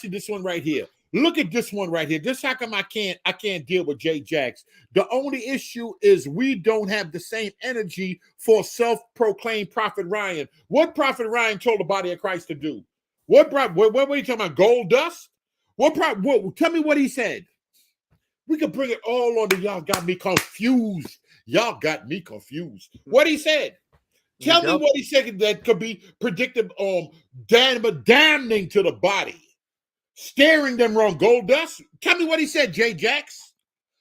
this one right here. Look at this one right here. This how come I can't deal with J. Jacks. The only issue is we don't have the same energy for self-proclaimed Prophet Ryan. What Prophet Ryan told the body of Christ to do? What are you talking about? Gold dust? Tell me what he said. We could bring it all on to y'all. Got me confused. Y'all got me confused. What he said? Tell me what he said that could be predictive, damning to the body. Staring them wrong. Gold dust? Tell me what he said, J. Jacks.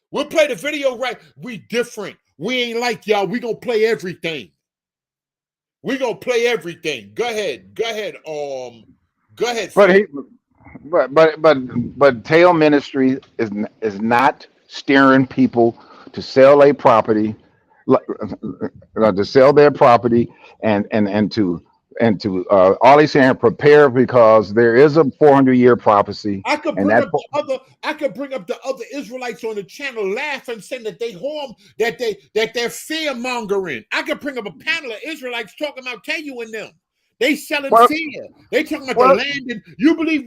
We'll play the video right. We different. We ain't like y'all. We gonna play everything. We gonna play everything. Go ahead. Go ahead. But Tail Ministry is not steering people to sell a property, to sell their property, and to all he's saying, prepare, because there is a 400-year prophecy. I could bring up the other Israelites on the channel laughing, saying that they harm, that they're fear mongering. I could bring up a panel of Israelites talking about Telu and them. They selling fear. They talking about the land. And you believe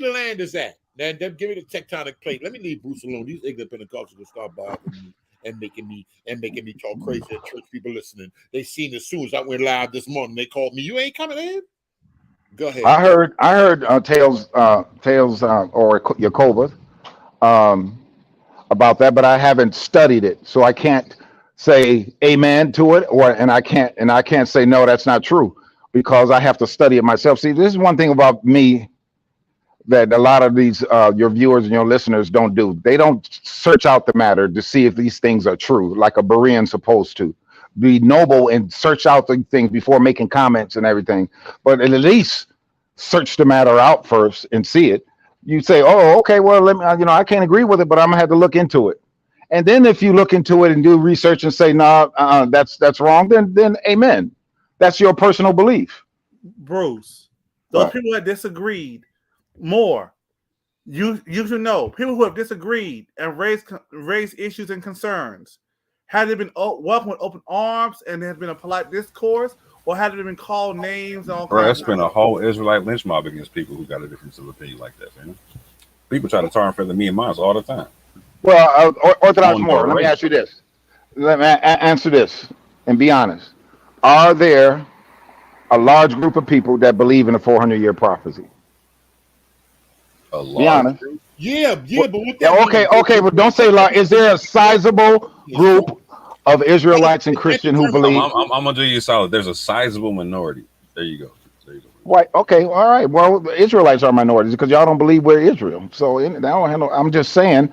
the land is at. Now, give me the tectonic plate. Let me leave Bruce alone. These ignorant Pentecostals will start bothering me and making me talk crazy at church. People listening, they seen as soon as I went live this morning. They called me. You ain't coming in. Go ahead. I heard Tails or Yakovah about that, but I haven't studied it, so I can't say amen to it, and I can't say no, that's not true, because I have to study it myself. See, this is one thing about me that a lot of these your viewers and your listeners don't do. They don't search out the matter to see if these things are true, like a Berean's supposed to. Be noble and search out the things before making comments and everything, but at least search the matter out first and see it. You say, oh, okay, well, let me, I can't agree with it, but I'm gonna have to look into it. And then if you look into it and do research and say, no, that's wrong, then amen. That's your personal belief. Bruce, those people that disagreed more, you should know, people who have disagreed and raised issues and concerns, had it been welcomed with open arms and there has been a polite discourse, or had it been called names and all kinds? Bro, it's been a whole Israelite lynch mob against people who got a difference of opinion like that, man. People try to tar and feather me and mine all the time. Well, Orthodox more. Let me ask you this. Let me answer this and be honest. Are there a large group of people that believe in a 400-year prophecy? Be honest. Yeah, but what okay, but don't say large. Is there a sizable group of Israelites and Christians who believe? I'm gonna do you a solid. There's a sizable minority. There you go. Right. Okay. All right. Well, the Israelites are minorities because y'all don't believe we're Israel. So I'm just saying,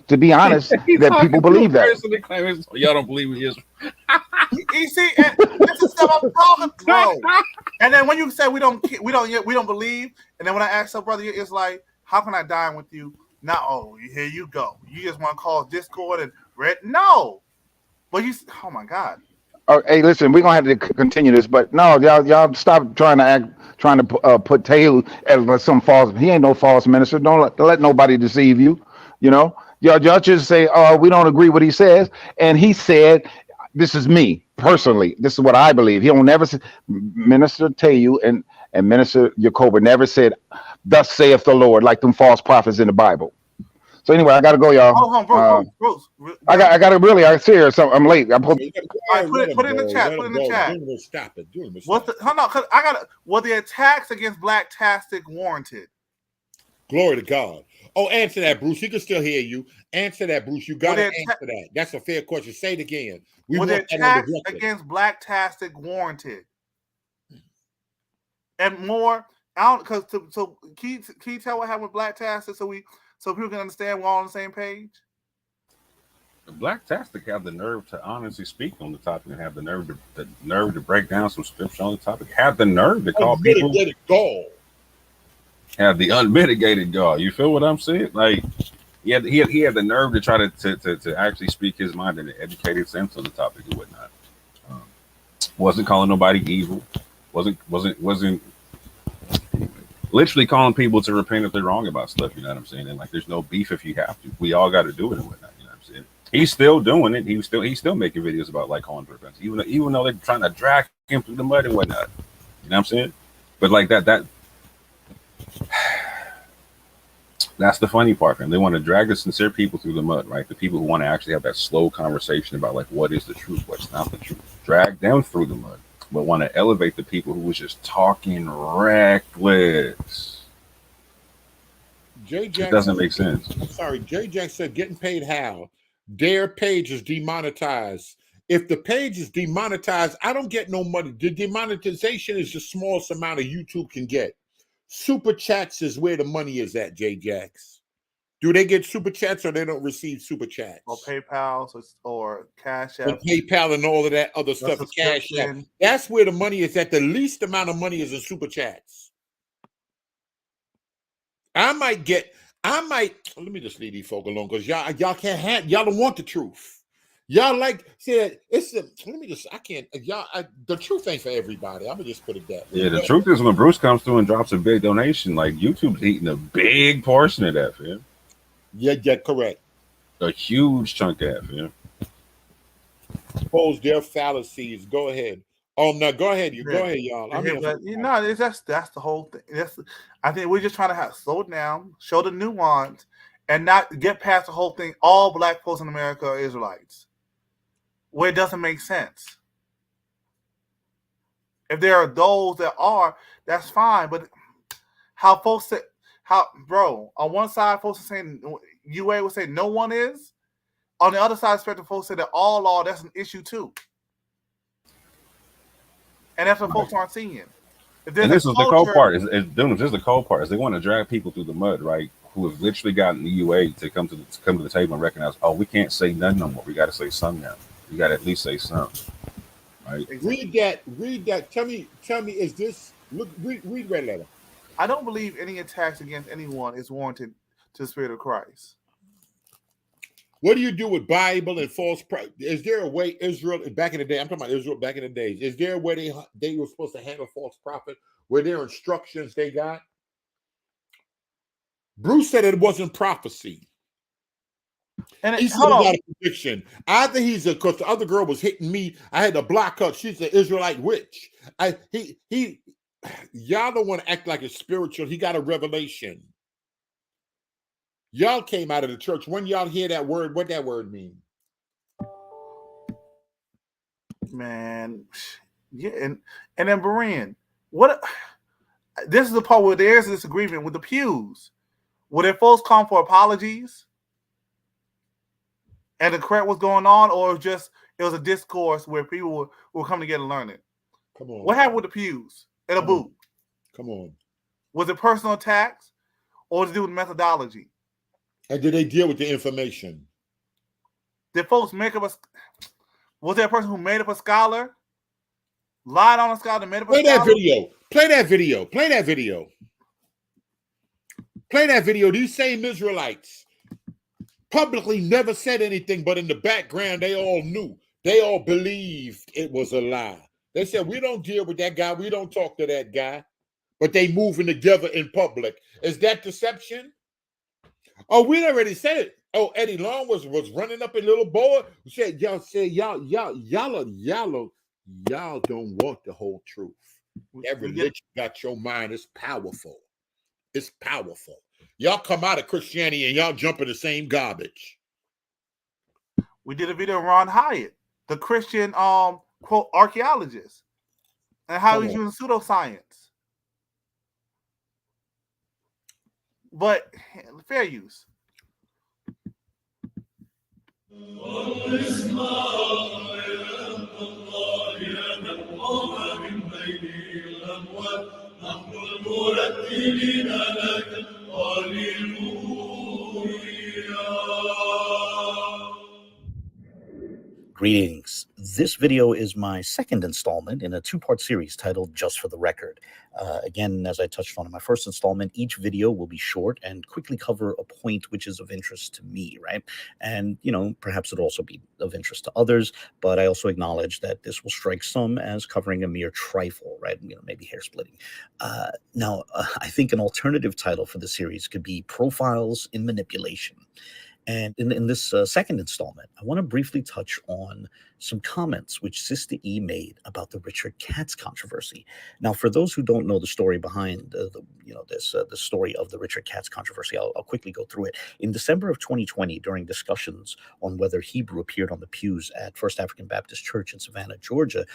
to be honest, that people believe that. Y'all don't believe in Israel. You see, that's the stuff I'm talking about. And then when you say we don't believe, and then when I ask some brother, it's like, how can I dine with you? No, here you go. You just want to cause discord and red? No. But oh my God. Oh, hey, listen, we're gonna have to continue this, but no, y'all stop trying to put Taylor as some false. He ain't no false minister. Don't let nobody deceive you. You know, y'all just say, oh, we don't agree what he says, and he said, this is me personally. This is what I believe. He don't never say, Minister Taylor and Minister Jacoba never said, "Thus saith the Lord," like them false prophets in the Bible. So anyway, I gotta go, y'all. Hold on, bro. I gotta really. I serious. I'm late. I'm All right, put it in the chat. Put it in the chat. Stop it. Hold on, cause I got. Were the attacks against Blacktastic warranted? Glory to God. Oh, answer that, Bruce. He can still hear you. Answer that, Bruce. You got to answer that. That's a fair question. Say it again. Were the attacks against Blacktastic warranted? And more, I don't, because so can you tell what happened with Blacktastic so people can understand we're all on the same page? Blacktastic have the nerve to honestly speak on the topic and have the nerve to break down some scripture on the topic. Have the nerve to call people. Have the unmitigated gall. You feel what I'm saying? Like he had the nerve to try to actually speak his mind in an educated sense on the topic and whatnot. Wasn't calling nobody evil. Wasn't literally calling people to repent if they're wrong about stuff. You know what I'm saying? And like, there's no beef if you have to. We all got to do it and whatnot. You know what I'm saying? He's still doing it. He's still making videos about like calling for repentance, even though they're trying to drag him through the mud and whatnot. You know what I'm saying? But like that's the funny part, man. They want to drag the sincere people through the mud, right? The people who want to actually have that slow conversation about like what is the truth, what's not the truth. Drag them through the mud, but want to elevate the people who was just talking reckless. Jay Jack, it doesn't make sense. I'm sorry. Jay Jack said, getting paid how? Their page is demonetized. If the page is demonetized, I don't get no money. The demonetization is the smallest amount of YouTube can get. Super chats is where the money is at, Jay Jacks. Do they get super chats or they don't receive super chats? Or PayPal or Cash App. And PayPal and all of that other stuff. Cash App. That's where the money is at. The least amount of money is in super chats. Let me just leave these folk alone because y'all can't have, y'all don't want the truth. Y'all like said the truth ain't for everybody. I'm gonna just put it that way. Yeah, the truth is when Bruce comes through and drops a big donation, like YouTube's eating a big portion of that, man. Yeah, correct. A huge chunk of that, man. Suppose their fallacies. Go ahead. Oh no, go ahead. Go ahead, y'all. That's the whole thing. I think we're just trying to slow it down, show the nuance, and not get past the whole thing. All black folks in America are Israelites, where it doesn't make sense. If there are those that are, that's fine. But how folks say, on one side, folks are saying UA would say no one is. On the other side of the spectrum, folks say that all are. That's an issue too. And that's what folks aren't seeing. And this is the cold part. This is the cold part. Is they want to drag people through the mud, right? Who have literally gotten the UA to come to the table and recognize, oh, we can't say none no more. We got to say some now. We got to at least say some. Right? Read that. Tell me. Is this? Read red letter. I don't believe any attacks against anyone is warranted to the Spirit of Christ. What do you do with Bible and false prophet? Is there a way Israel back in the day? I'm talking about Israel back in the days. Is there a way they were supposed to handle false prophet? Were there instructions they got? Bruce said it wasn't prophecy. And he said he got a prediction. Either because the other girl was hitting me. I had to block her. She's an Israelite witch. Y'all don't want to act like it's spiritual. He got a revelation. Y'all came out of the church. When y'all hear that word, what that word mean? Man, yeah, and then Berean, this is the part where there's a disagreement with the pews. Were there folks come for apologies? And the correct was going on, or it was a discourse where people will come together and learn it? Come on. What happened with the pews and a booth? Come on. Was it personal attacks, or was it to do with methodology? And did they deal with the information? Did folks make up was there a person who made up a scholar? Lied on a scholar, made up a scholar? Play that video. These same Israelites publicly never said anything, but in the background, they all knew. They all believed it was a lie. They said, we don't deal with that guy. We don't talk to that guy. But they moving together in public. Is that deception? Oh, we already said it. Oh, Eddie Long was running up a little boy. Y'all don't want the whole truth. That religion got your mind. It's powerful. It's powerful. Y'all come out of Christianity and y'all jump in the same garbage. We did a video on Ron Hyatt, the Christian quote archaeologist, and how he's using pseudoscience. But fair use. Greetings. This video is my second installment in a two-part series titled Just for the Record. Again, as I touched on in my first installment, each video will be short and quickly cover a point which is of interest to me, right? And, perhaps it'll also be of interest to others, but I also acknowledge that this will strike some as covering a mere trifle, right? Maybe hair splitting. Now, I think an alternative title for the series could be Profiles in Manipulation. And in this second installment, I want to briefly touch on some comments which Sister E made about the Richard Katz controversy. Now, for those who don't know the story behind the story of the Richard Katz controversy, I'll quickly go through it. In December of 2020, during discussions on whether Hebrew appeared on the pews at First African Baptist Church in Savannah, Georgia,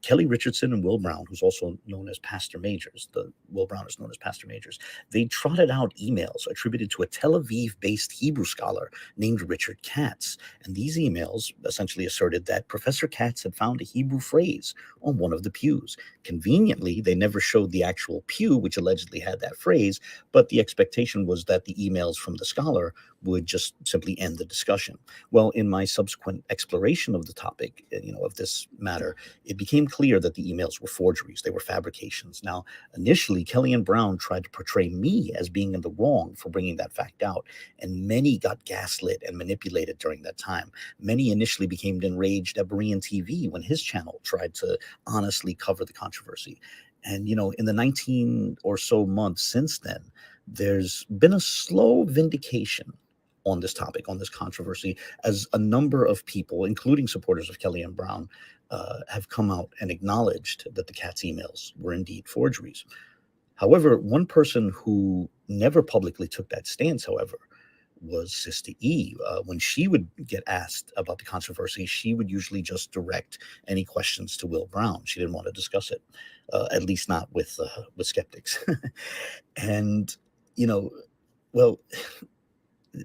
Kelly Richardson and Will Brown, who's also known as Pastor Majors, Will Brown is known as Pastor Majors, they trotted out emails attributed to a Tel Aviv-based Hebrew scholar named Richard Katz. And these emails essentially asserted that Professor Katz had found a Hebrew phrase on one of the pews. Conveniently, they never showed the actual pew which allegedly had that phrase, but the expectation was that the emails from the scholar would just simply end the discussion. Well, in my subsequent exploration of the topic, of this matter, it became clear that the emails were forgeries. They were fabrications. Now, initially, Kelly and Brown tried to portray me as being in the wrong for bringing that fact out, and many got gaslit and manipulated during that time. Many initially became enraged at Berean TV when his channel tried to honestly cover the controversy. And, in the 19 or so months since then, there's been a slow vindication on this topic, on this controversy, as a number of people, including supporters of Kelly and Brown, have come out and acknowledged that the Katz emails were indeed forgeries. However, one person who never publicly took that stance, however, was Sister E. When she would get asked about the controversy, she would usually just direct any questions to Will Brown. She didn't want to discuss it, at least not with skeptics. And,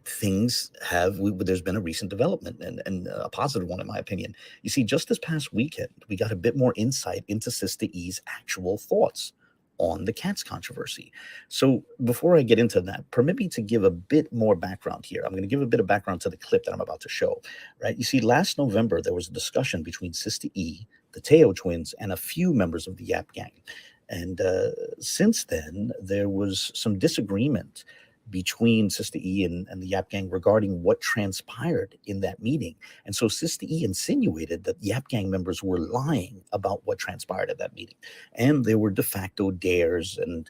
things there's been a recent development and a positive one, in my opinion. You see, just this past weekend, we got a bit more insight into Sister E's actual thoughts on the Katz controversy. So before I get into that, permit me to give a bit more background here. I'm going to give a bit of background to the clip that I'm about to show, right? You see, last November, there was a discussion between Sister E, the Teo twins, and a few members of the Yap Gang. And since then, there was some disagreement between Sister E and the Yap Gang regarding what transpired in that meeting. And so Sister E insinuated that Yap Gang members were lying about what transpired at that meeting. And there were de facto dares and,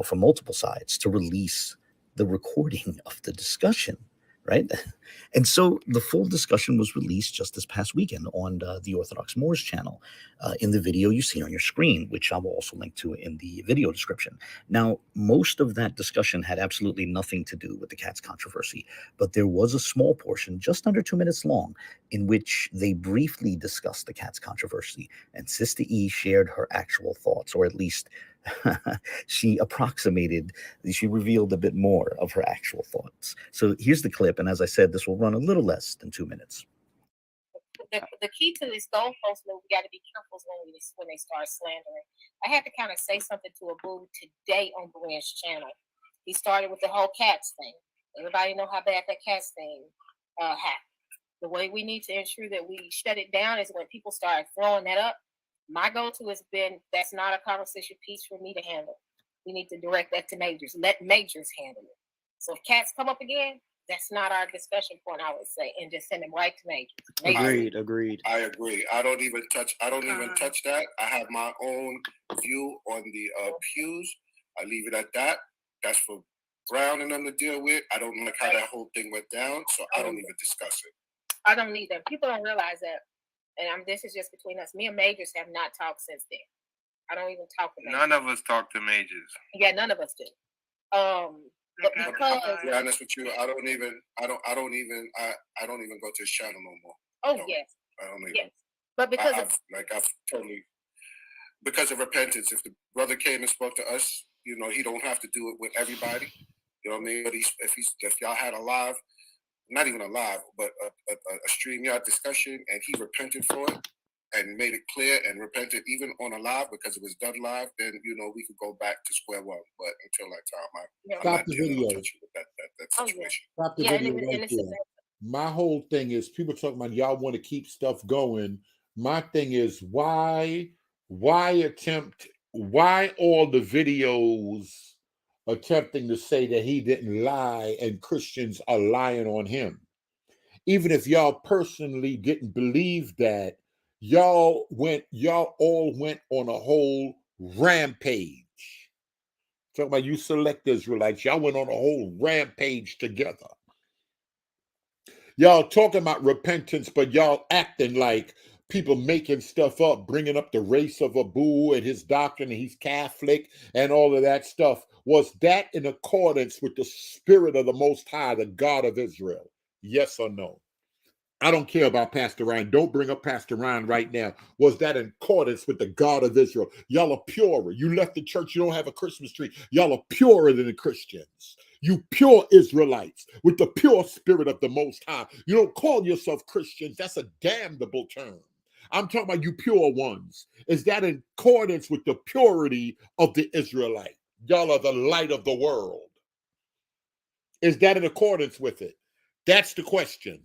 from multiple sides to release the recording of the discussion, right? And so the full discussion was released just this past weekend on the Orthodox Moors channel in the video you see on your screen, which I will also link to in the video description. Now, most of that discussion had absolutely nothing to do with the Katz controversy, but there was a small portion, just under 2 minutes long, in which they briefly discussed the Katz controversy, and Sister E shared her actual thoughts, or at least she revealed a bit more of her actual thoughts. So here's the clip, and as I said, this will run a little less than 2 minutes. The key to this goalpost move, we got to be careful when they start slandering. I had to kind of say something to Abu today on Berean's channel. He started with the whole Katz thing. Everybody know how bad that Katz thing happened. The way we need to ensure that we shut it down is when people start throwing that up. My go-to has been, that's not a conversation piece for me to handle. We need to direct that to Majors. Let Majors handle it. So if Katz come up again, That's not our discussion point, I would say, and just send them right to majors. Agreed. I agree. I don't even touch that. I have my own view on the pews. I leave it at that. That's for Brown and them to deal with. I don't like how that whole thing went down, so I don't even discuss it. I don't need them. People don't realize that, and this is just between us. Me and majors have not talked since then. I don't even talk to majors. None of us talk to majors. Yeah, none of us do. But because to be honest with you, I don't even go to his channel no more. Oh, yes. I don't even. Yes. But because I've totally, because of repentance. If the brother came and spoke to us, he don't have to do it with everybody. You know what I mean? But if y'all had a live, not even a live, but a StreamYard discussion, and he repented for it and made it clear and repented even on a live because it was done live, then we could go back to square one. But until that time, I'm not dealing with that situation. Stop the video right there. My whole thing is people talking about y'all want to keep stuff going. My thing is why all the videos attempting to say that he didn't lie and Christians are lying on him. Even if y'all personally didn't believe that, y'all all went on a whole rampage. Talking about you select Israelites, y'all went on a whole rampage together. Y'all talking about repentance, but y'all acting like people making stuff up, bringing up the race of Abu and his doctrine, and he's Catholic and all of that stuff. Was that in accordance with the spirit of the Most High, the God of Israel? Yes or no? I don't care about Pastor Ryan. Don't bring up Pastor Ryan right now. Was that in accordance with the God of Israel? Y'all are purer. You left the church. You don't have a Christmas tree. Y'all are purer than the Christians. You pure Israelites with the pure spirit of the Most High. You don't call yourself Christians. That's a damnable term. I'm talking about you pure ones. Is that in accordance with the purity of the Israelite? Y'all are the light of the world. Is that in accordance with it? That's the question.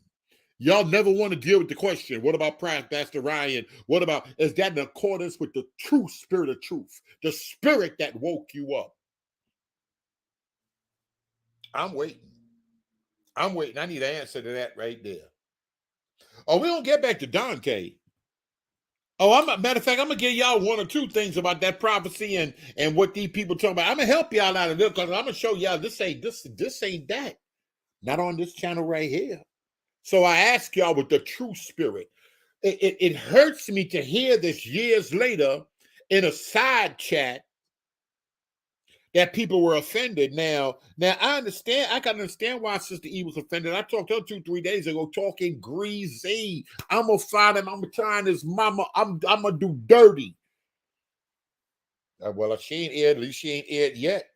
Y'all never want to deal with the question. What about Pastor Ryan? What about, is that in accordance with the true spirit of truth? The spirit that woke you up? I'm waiting. I need an answer to that right there. Oh, we don't get back to Dante. Oh, matter of fact, I'm gonna give y'all one or two things about that prophecy and what these people talking about. I'm gonna help y'all out of this because I'm gonna show y'all this ain't that. Not on this channel right here. So I ask y'all with the true spirit. It hurts me to hear this years later in a side chat that people were offended. Now I understand. I can understand why Sister E was offended. I talked to her 2-3 days ago talking greasy. I'm gonna find him. I'm gonna try his mama. I'm gonna do dirty. Well, she ain't aired. At least she ain't aired yet.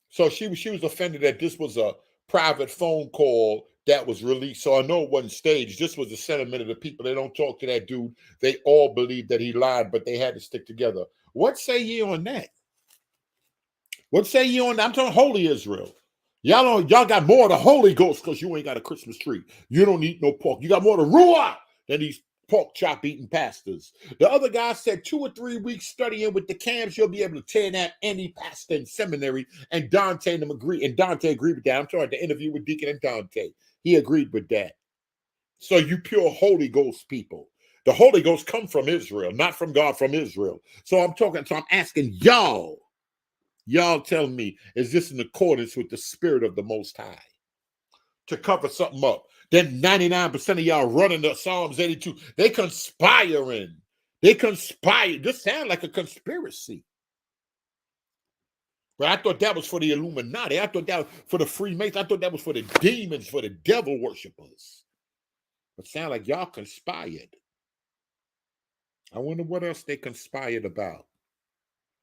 So she was offended that this was a private phone call that was released. So I know it wasn't staged. This was the sentiment of the people. They don't talk to that dude. They all believe that he lied, but they had to stick together. What say ye on that? What say ye on that? I'm talking Holy Israel. Y'all got more of the Holy Ghost because you ain't got a Christmas tree. You don't eat no pork. You got more of the Ruach than these pork chop eating pastors. The other guy said 2 or 3 weeks studying with the camps, you'll be able to tear down any pastor in seminary. And Dante and them agree. And Dante agreed with that. I'm talking the interview with Deacon and Dante. He agreed with that. So you pure Holy Ghost people. The Holy Ghost come from Israel, not from God, from Israel. So I'm asking y'all. Y'all tell me, is this in accordance with the spirit of the Most High? To cover something up. Then 99% of y'all running the Psalms 82. They conspiring. They conspire. This sounds like a conspiracy. But I thought that was for the Illuminati. I thought that was for the Freemasons. I thought that was for the demons, for the devil worshipers. But sound like y'all conspired. I wonder what else they conspired about.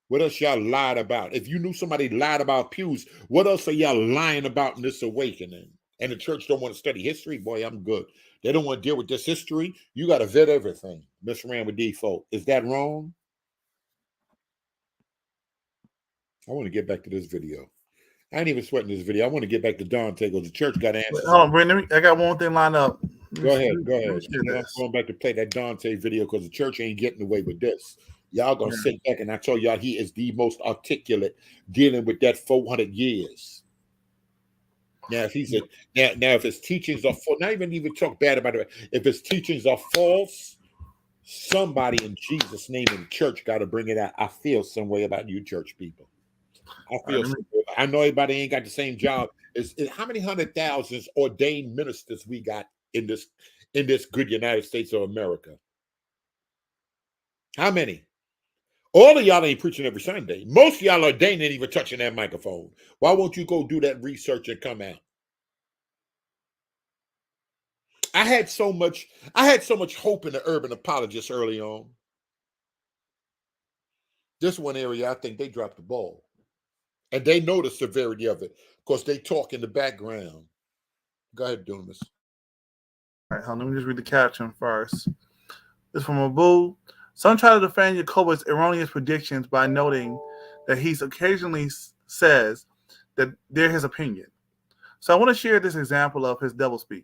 What else y'all lied about? If you knew somebody lied about pews, what else are y'all lying about in this awakening? And the church don't want to study history? Boy, I'm good. They don't want to deal with this history. You got to vet everything. Miss Ram with default. Is that wrong? I want to get back to this video. I ain't even sweating this video. I want to get back to Dante because the church got answers. Hold on, Brandon. I got one thing lined up. Go ahead. I'm going back to play that Dante video because the church ain't getting away with this. Y'all gonna sit back and I tell y'all he is the most articulate dealing with that 400 years. Now, if he's a now if his teachings are false, not even talk bad about it. If his teachings are false, somebody in Jesus' name in church got to bring it out. I feel some way about you, church people. I know everybody ain't got the same job. How many 100,000 ordained ministers we got in this good United States of America? How many? All of y'all ain't preaching every Sunday. Most of y'all ordained ain't even touching that microphone. Why won't you go do that research and come out? I had so much hope in the urban apologists early on. This one area, I think they dropped the ball. And they know the severity of it because they talk in the background. Go ahead, Dunamis. All right, let me just read the caption first. This is from Abu. Some try to defend Jacobus' erroneous predictions by noting that he occasionally says that they're his opinion. So I want to share this example of his doublespeak,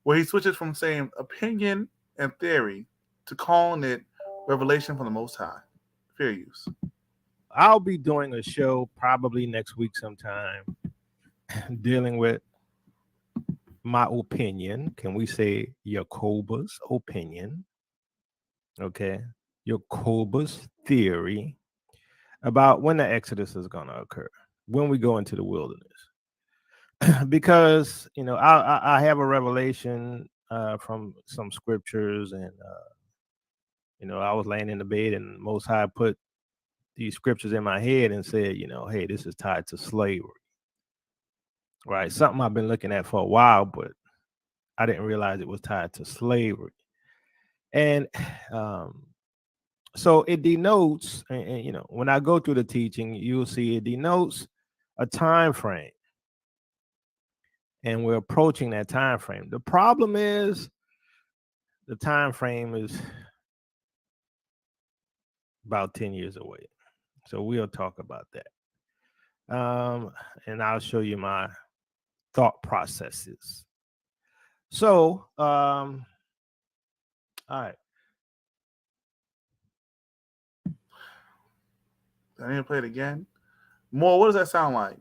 where he switches from saying opinion and theory to calling it revelation from the Most High. Fair use. I'll be doing a show probably next week sometime dealing with my opinion. Can we say Jacobus' opinion? Okay. Jacobus' theory about when the Exodus is going to occur, when we go into the wilderness. Because, I have a revelation from some scriptures, and, I was laying in the bed and Most High put these scriptures in my head and said, hey, this is tied to slavery, right? Something I've been looking at for a while, but I didn't realize it was tied to slavery. And so it denotes, and when I go through the teaching, you'll see it denotes a time frame. And we're approaching that time frame. The problem is the time frame is about 10 years away. So we'll talk about that. And I'll show you my thought processes. So, all right. I need to play it again. More, what does that sound like?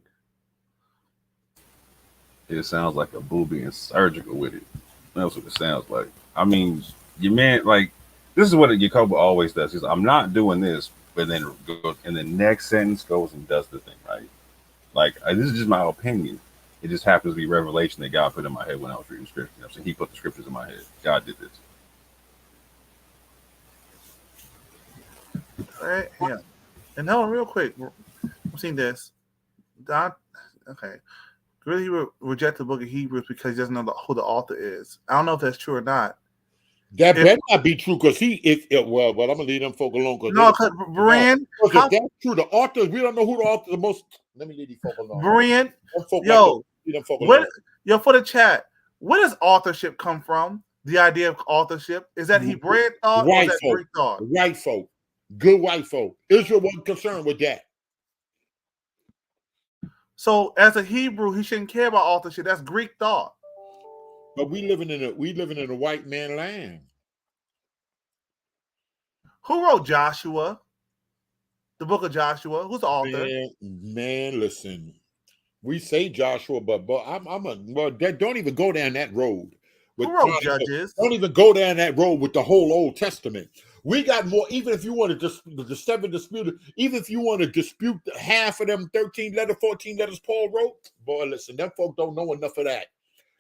It sounds like a boo being surgical with it. That's what it sounds like. I mean, your man, like, this is what Jacob always does. He's, I'm not doing this, but then goes in the next sentence goes and does the thing, right? Like, this is just my opinion. It just happens to be revelation that God put in my head when I was reading scripture. You know what I'm saying? He put the scriptures in my head. God did this. All right, yeah. And hold on real quick. I'm seeing this. Okay. Really, he reject the book of Hebrews because he doesn't know who the author is. I don't know if that's true or not. That better not be true because well, I'm gonna leave them folk alone. No, because Brian, if that's true, the author, we don't know who the author. The most. Let me leave these folk alone. Brian, yo, for the chat, where does authorship come from? The idea of authorship, is that Hebraic thought or is that Greek thought? White folk, good white folk. Israel wasn't concerned with that. So, as a Hebrew, he shouldn't care about authorship. That's Greek thought. But we living in a white man land. Who wrote Joshua? The book of Joshua. Who's the author? Man, listen. We say Joshua, but don't even go down that road. Who wrote Judges? Don't even go down that road with the whole Old Testament. We got more. Even if you want to the seven disputed, even if you want to dispute half of them 13 letters, 14 letters Paul wrote, boy, listen, them folk don't know enough of that.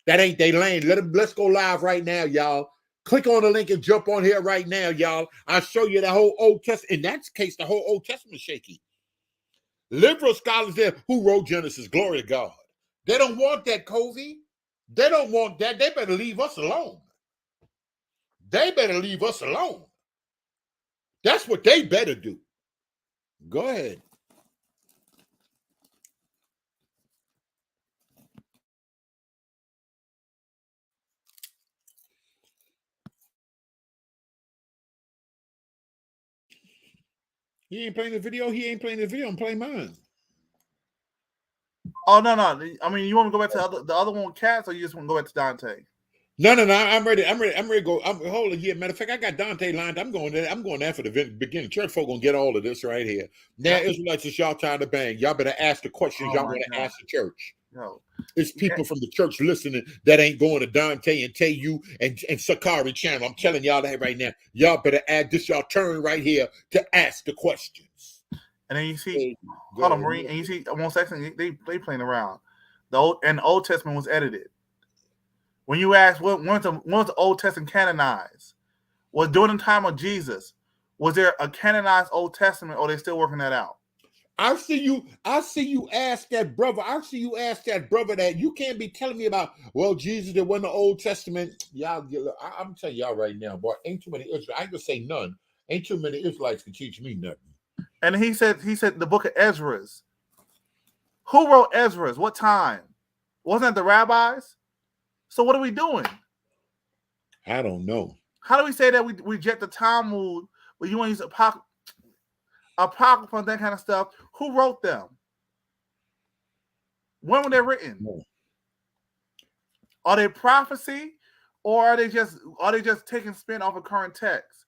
That ain't they lane. Let's go live right now, y'all. Click on the link and jump on here right now, y'all. I'll show you the whole Old Testament. In that case, the whole Old Testament shaky. Liberal scholars there who wrote Genesis, glory to God. They don't want that, Covey. They don't want that. They better leave us alone. They better leave us alone. That's what they better do. Go ahead. He ain't playing the video. He ain't playing the video. I'm playing mine. Oh, no. I mean, you want to go back to the other one with Cats, or you just want to go back to Dante? No. I'm ready to go. Hold on. Yeah, matter of fact, I got Dante lined. I'm going there for the beginning. Church folk gonna get all of this right here. Now, Israelites, it's y'all time to bang. Y'all better ask the questions y'all want to ask the church. No. It's people from the church listening that ain't going to Dante and Teyu and Sakari channel. I'm telling y'all that right now. Y'all better add this. Y'all turn right here to ask the questions. And then you see, hold on, Marie, and you see 1 second, they playing around. The Old Testament was edited. When you ask when's the Old Testament canonized, was during the time of Jesus, was there a canonized Old Testament, or are they still working that out? I see you ask that brother. That you can't be telling me about, well, Jesus, there wasn't the Old Testament. Y'all, I'm telling y'all right now, boy, ain't too many Israelites. I ain't gonna say none. Ain't too many Israelites can teach me nothing. And he said the book of Ezra's. Who wrote Ezra's? What time? Wasn't it the rabbis? So what are we doing? I don't know. How do we say that we reject the Talmud, but you want to use apocrypha, that kind of stuff? Who wrote them? When were they written? No. Are they prophecy, or are they just taking spin off of current text?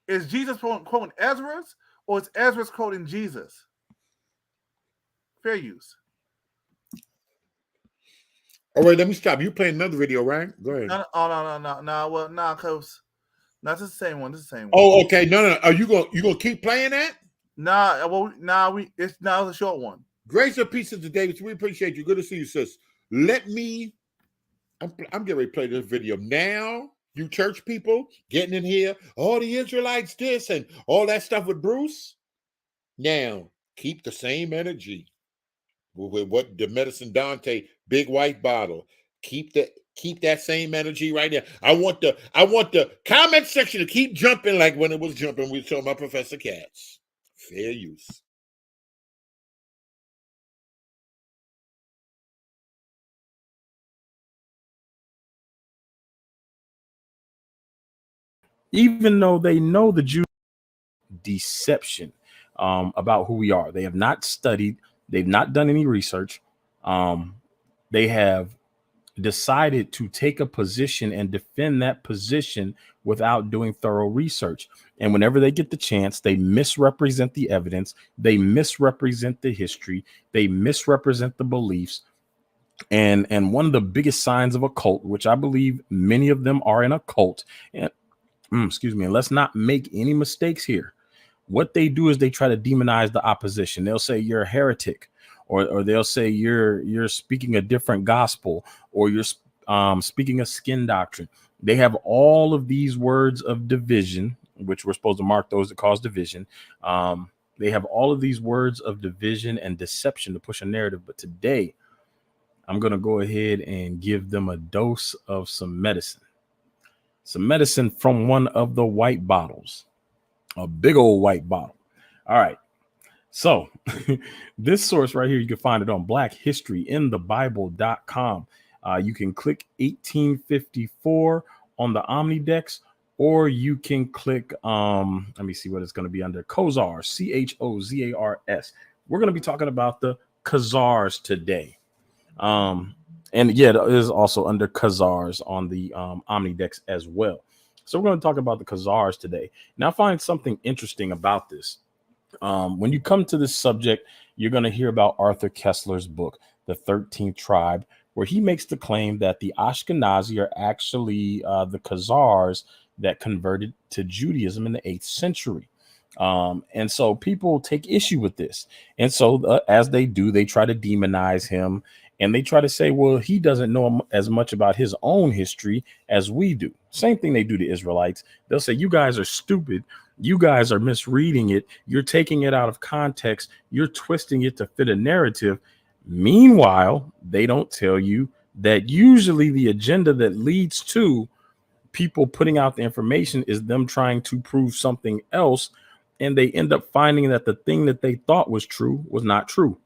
Is Jesus quoting Ezra's, or is Ezra's quoting Jesus? Fair use. All right, let me stop. You playing another video, right? Go ahead. No. Well, no, cause that's the same one. This is the same one. Oh, okay. No. Are you gonna keep playing that? It's a short one. Grace and peace to David. We appreciate you. Good to see you, sis. I'm getting ready to play this video now. You church people getting in here, all the Israelites this and all that stuff with Bruce. Now, keep the same energy with what the medicine Dante, big white bottle. Keep that same energy right there. I want the comment section to keep jumping like when it was jumping. We saw my Professor Katz. Fair use. Even though they know the Jew deception about who we are. They have not studied. They've not done any research. They have decided to take a position and defend that position without doing thorough research. And whenever they get the chance, they misrepresent the evidence. They misrepresent the history. They misrepresent the beliefs. And one of the biggest signs of a cult, which I believe many of them are in a cult, and and let's not make any mistakes here. What they do is they try to demonize the opposition. They'll say you're a heretic, or they'll say you're speaking a different gospel, or you're speaking a skin doctrine. They have all of these words of division, which we're supposed to mark those that cause division. They have all of these words of division and deception to push a narrative. But today, I'm going to go ahead and give them a dose of some medicine. Some medicine from one of the white bottles, a big old white bottle. All right. So this source right here, you can find it on blackhistoryinthebible.com. You can click 1854 on the Omnidex, or you can click, let me see what it's going to be under, Khazars, Chozars. We're going to be talking about the Khazars today. And yeah, it is also under Khazars on the Omnidex as well. So we're going to talk about the Khazars today. Now, I find something interesting about this. When you come to this subject, you're going to hear about Arthur Kessler's book, The 13th Tribe, where he makes the claim that the Ashkenazi are actually the Khazars that converted to Judaism in the 8th century. And so people take issue with this. And so as they do, they try to demonize him. And they try to say, well, he doesn't know as much about his own history as we do. Same thing they do to Israelites. They'll say, you guys are stupid. You guys are misreading it. You're taking it out of context. You're twisting it to fit a narrative. Meanwhile, they don't tell you that usually the agenda that leads to people putting out the information is them trying to prove something else. And they end up finding that the thing that they thought was true was not true.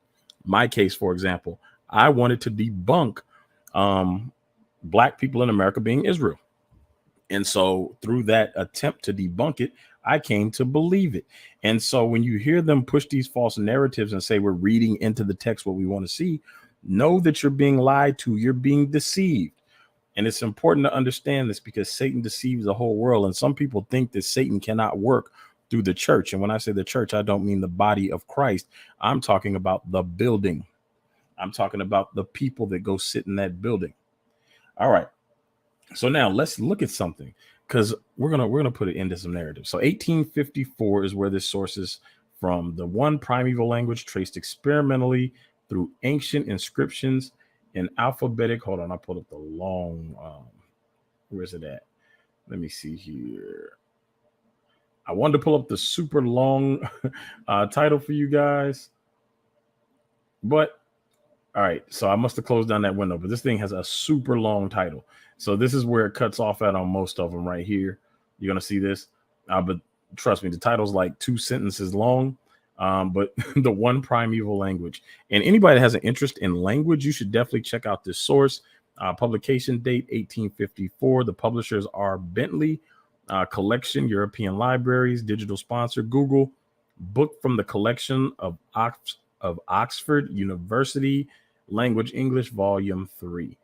My case, for example, I wanted to debunk black people in America being Israel. And so through that attempt to debunk it, I came to believe it. And so when you hear them push these false narratives and say we're reading into the text what we want to see, know that you're being lied to. You're being deceived. And it's important to understand this because Satan deceives the whole world. And some people think that Satan cannot work through the church. And when I say the church, I don't mean the body of Christ. I'm talking about the building. I'm talking about the people that go sit in that building. All right. So now let's look at something, because we're gonna put it into some narrative. So 1854 is where this source is from. The one primeval language traced experimentally through ancient inscriptions in alphabetic. Hold on, I pulled up the long. Where is it at? Let me see here. I wanted to pull up the super long title for you guys, but all right. So I must have closed down that window, but this thing has a super long title. So this is where it cuts off at on most of them right here. You're going to see this. But trust me, the title's like 2 sentences long. But the one primeval language. And anybody that has an interest in language, you should definitely check out this source. Publication date 1854. The publishers are Bentley Collection, European Libraries, digital sponsor, Google. Book from the collection of Oxford University Language English Volume 3.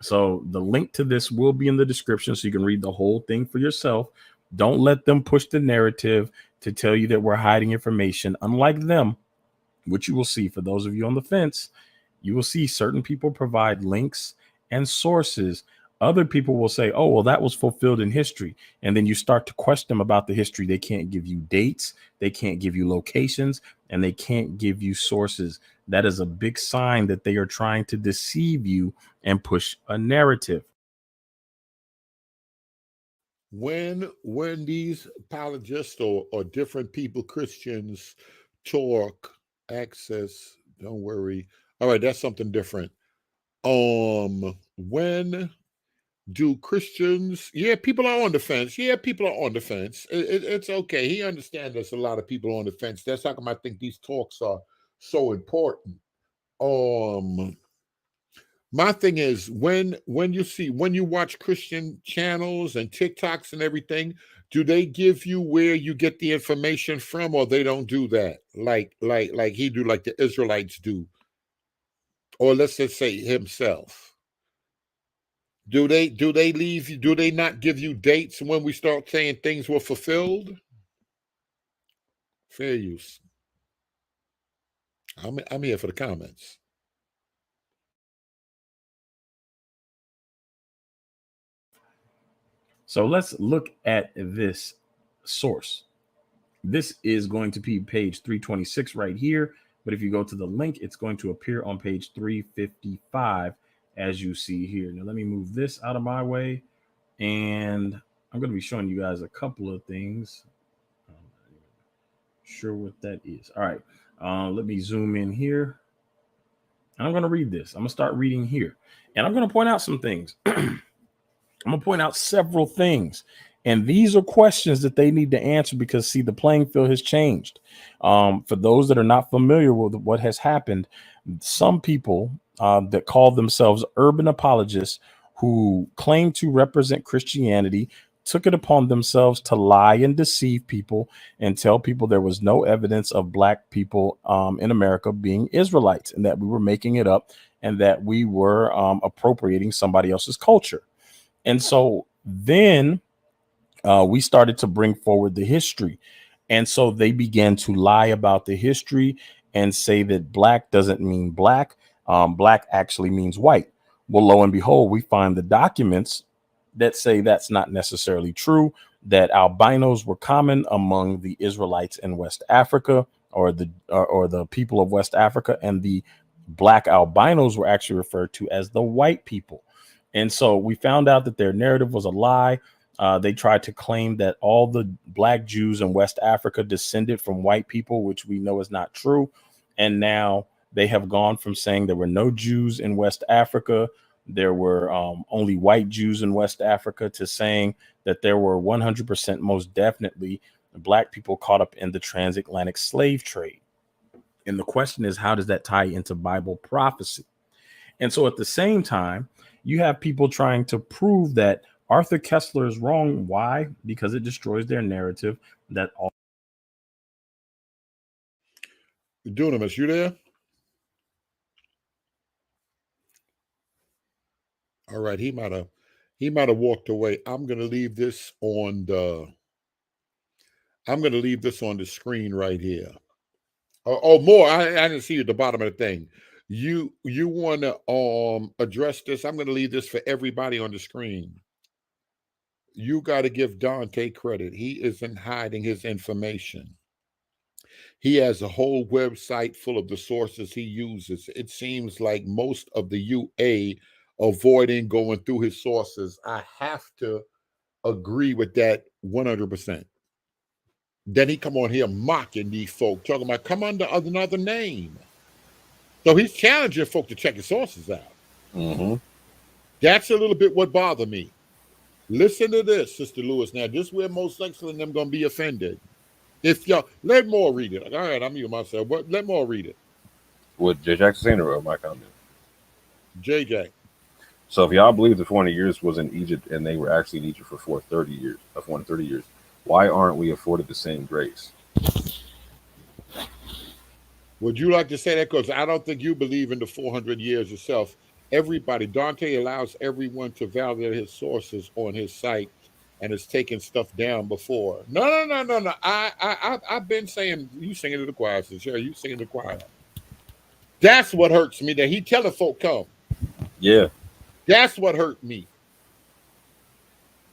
So the link to this will be in the description so you can read the whole thing for yourself. Don't let them push the narrative to tell you that we're hiding information. Unlike them, which you will see for those of you on the fence, you will see certain people provide links and sources. Other people will say, oh, well, that was fulfilled in history. And then you start to question them about the history. They can't give you dates. They can't give you locations, and they can't give you sources. That is a big sign that they are trying to deceive you and push a narrative. When these apologists or different people, Christians, talk, access, don't worry. All right, that's something different. When do Christians, people are on the fence. People are on the fence. It's okay. He understands there's a lot of people on the fence. That's how come I think these talks are so important. My thing is when you watch Christian channels and TikToks and everything, do they give you where you get the information from, or they don't do that? Like he do, like the Israelites do, or let's just say himself. Do they leave you? Do they not give you dates when we start saying things were fulfilled? Fair use. I'm here for the comments. So let's look at this source. This is going to be page 326 right here. But if you go to the link, it's going to appear on page 355, as you see here. Now, let me move this out of my way. And I'm going to be showing you guys a couple of things. I'm not sure what that is. All right. Let me zoom in here. I'm going to read this. I'm going to start reading here. And I'm going to point out some things. I'm going to point out several things. And these are questions that they need to answer because, see, the playing field has changed. For those that are not familiar with what has happened, some people that call themselves urban apologists who claim to represent Christianity took it upon themselves to lie and deceive people and tell people there was no evidence of Black people in America being Israelites, and that we were making it up and that we were appropriating somebody else's culture. And so then we started to bring forward the history. And so they began to lie about the history and say that Black doesn't mean Black. Black actually means white. Well, lo and behold, we find the documents that say that's not necessarily true, that albinos were common among the Israelites in West Africa, or the people of West Africa, and the Black albinos were actually referred to as the white people. And so we found out that their narrative was a lie. They tried to claim that all the Black Jews in West Africa descended from white people, which we know is not true. And now they have gone from saying there were no Jews in West Africa, there were only white Jews in West Africa, to saying that there were 100% most definitely Black people caught up in the transatlantic slave trade. And the question is, how does that tie into Bible prophecy? And so at the same time, you have people trying to prove that Arthur Kessler is wrong. Why? Because it destroys their narrative that all. Dunamis, you there? All right, he might have walked away. I'm gonna leave this on the screen right here. Oh, more. I didn't see you at the bottom of the thing. You want to address this? I'm going to leave this for everybody on the screen. You got to give Dante credit. He isn't hiding his information. He has a whole website full of the sources he uses. It seems like most of the UA avoiding going through his sources. I have to agree with that 100%. Then he come on here mocking these folk, talking about come under another name. So he's challenging folk to check his sources out. Mm-hmm. That's a little bit what bothered me. Listen to this, Sister Lewis. Now, this is where most sexual in them going to be offended. If y'all, let more read it. All right, I'm mute myself. But let more read it. What J. Jackson saying or my comment? JJ. So if y'all believe the 400 years was in Egypt and they were actually in Egypt for 430 years, why aren't we afforded the same grace? Would you like to say that? Because I don't think you believe in the 400 years yourself. Everybody, Dante allows everyone to validate his sources on his site and has taken stuff down before. No. I've been saying, you singing to the choir, sister. You singing to the choir. That's what hurts me, that he telling folk come. Yeah. That's what hurt me.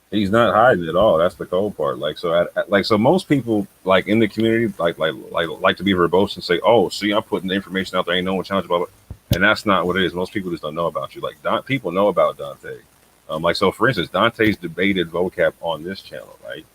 He's not hiding at all. That's the cold part. Like so, most people like in the community like to be verbose and say, "Oh, see, I'm putting the information out there. Ain't no one challenged about it," and that's not what it is. Most people just don't know about you. Like people know about Dante. Like so, for instance, Dante's debated vocab on this channel, right?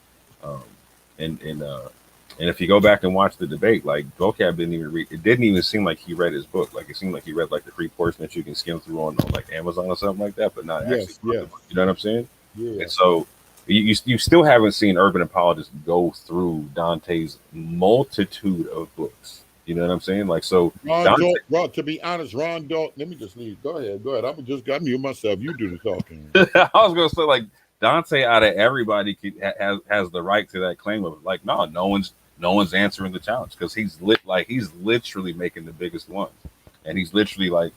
And if you go back and watch the debate, like vocab didn't even read. It didn't even seem like he read his book. Like it seemed like he read like the free portion that you can skim through on like Amazon or something like that, but not actually. Yes. You know what I'm saying? Yeah. And so you still haven't seen urban apologists go through Dante's multitude of books. You know what I'm saying? Like so. Ron, to be honest, Ron Dalton. Let me just leave. Go ahead. I'm mute myself. You do the talking. I was gonna say like Dante out of everybody has the right to that claim of like no one's answering the challenge because he's literally making the biggest ones, and he's literally like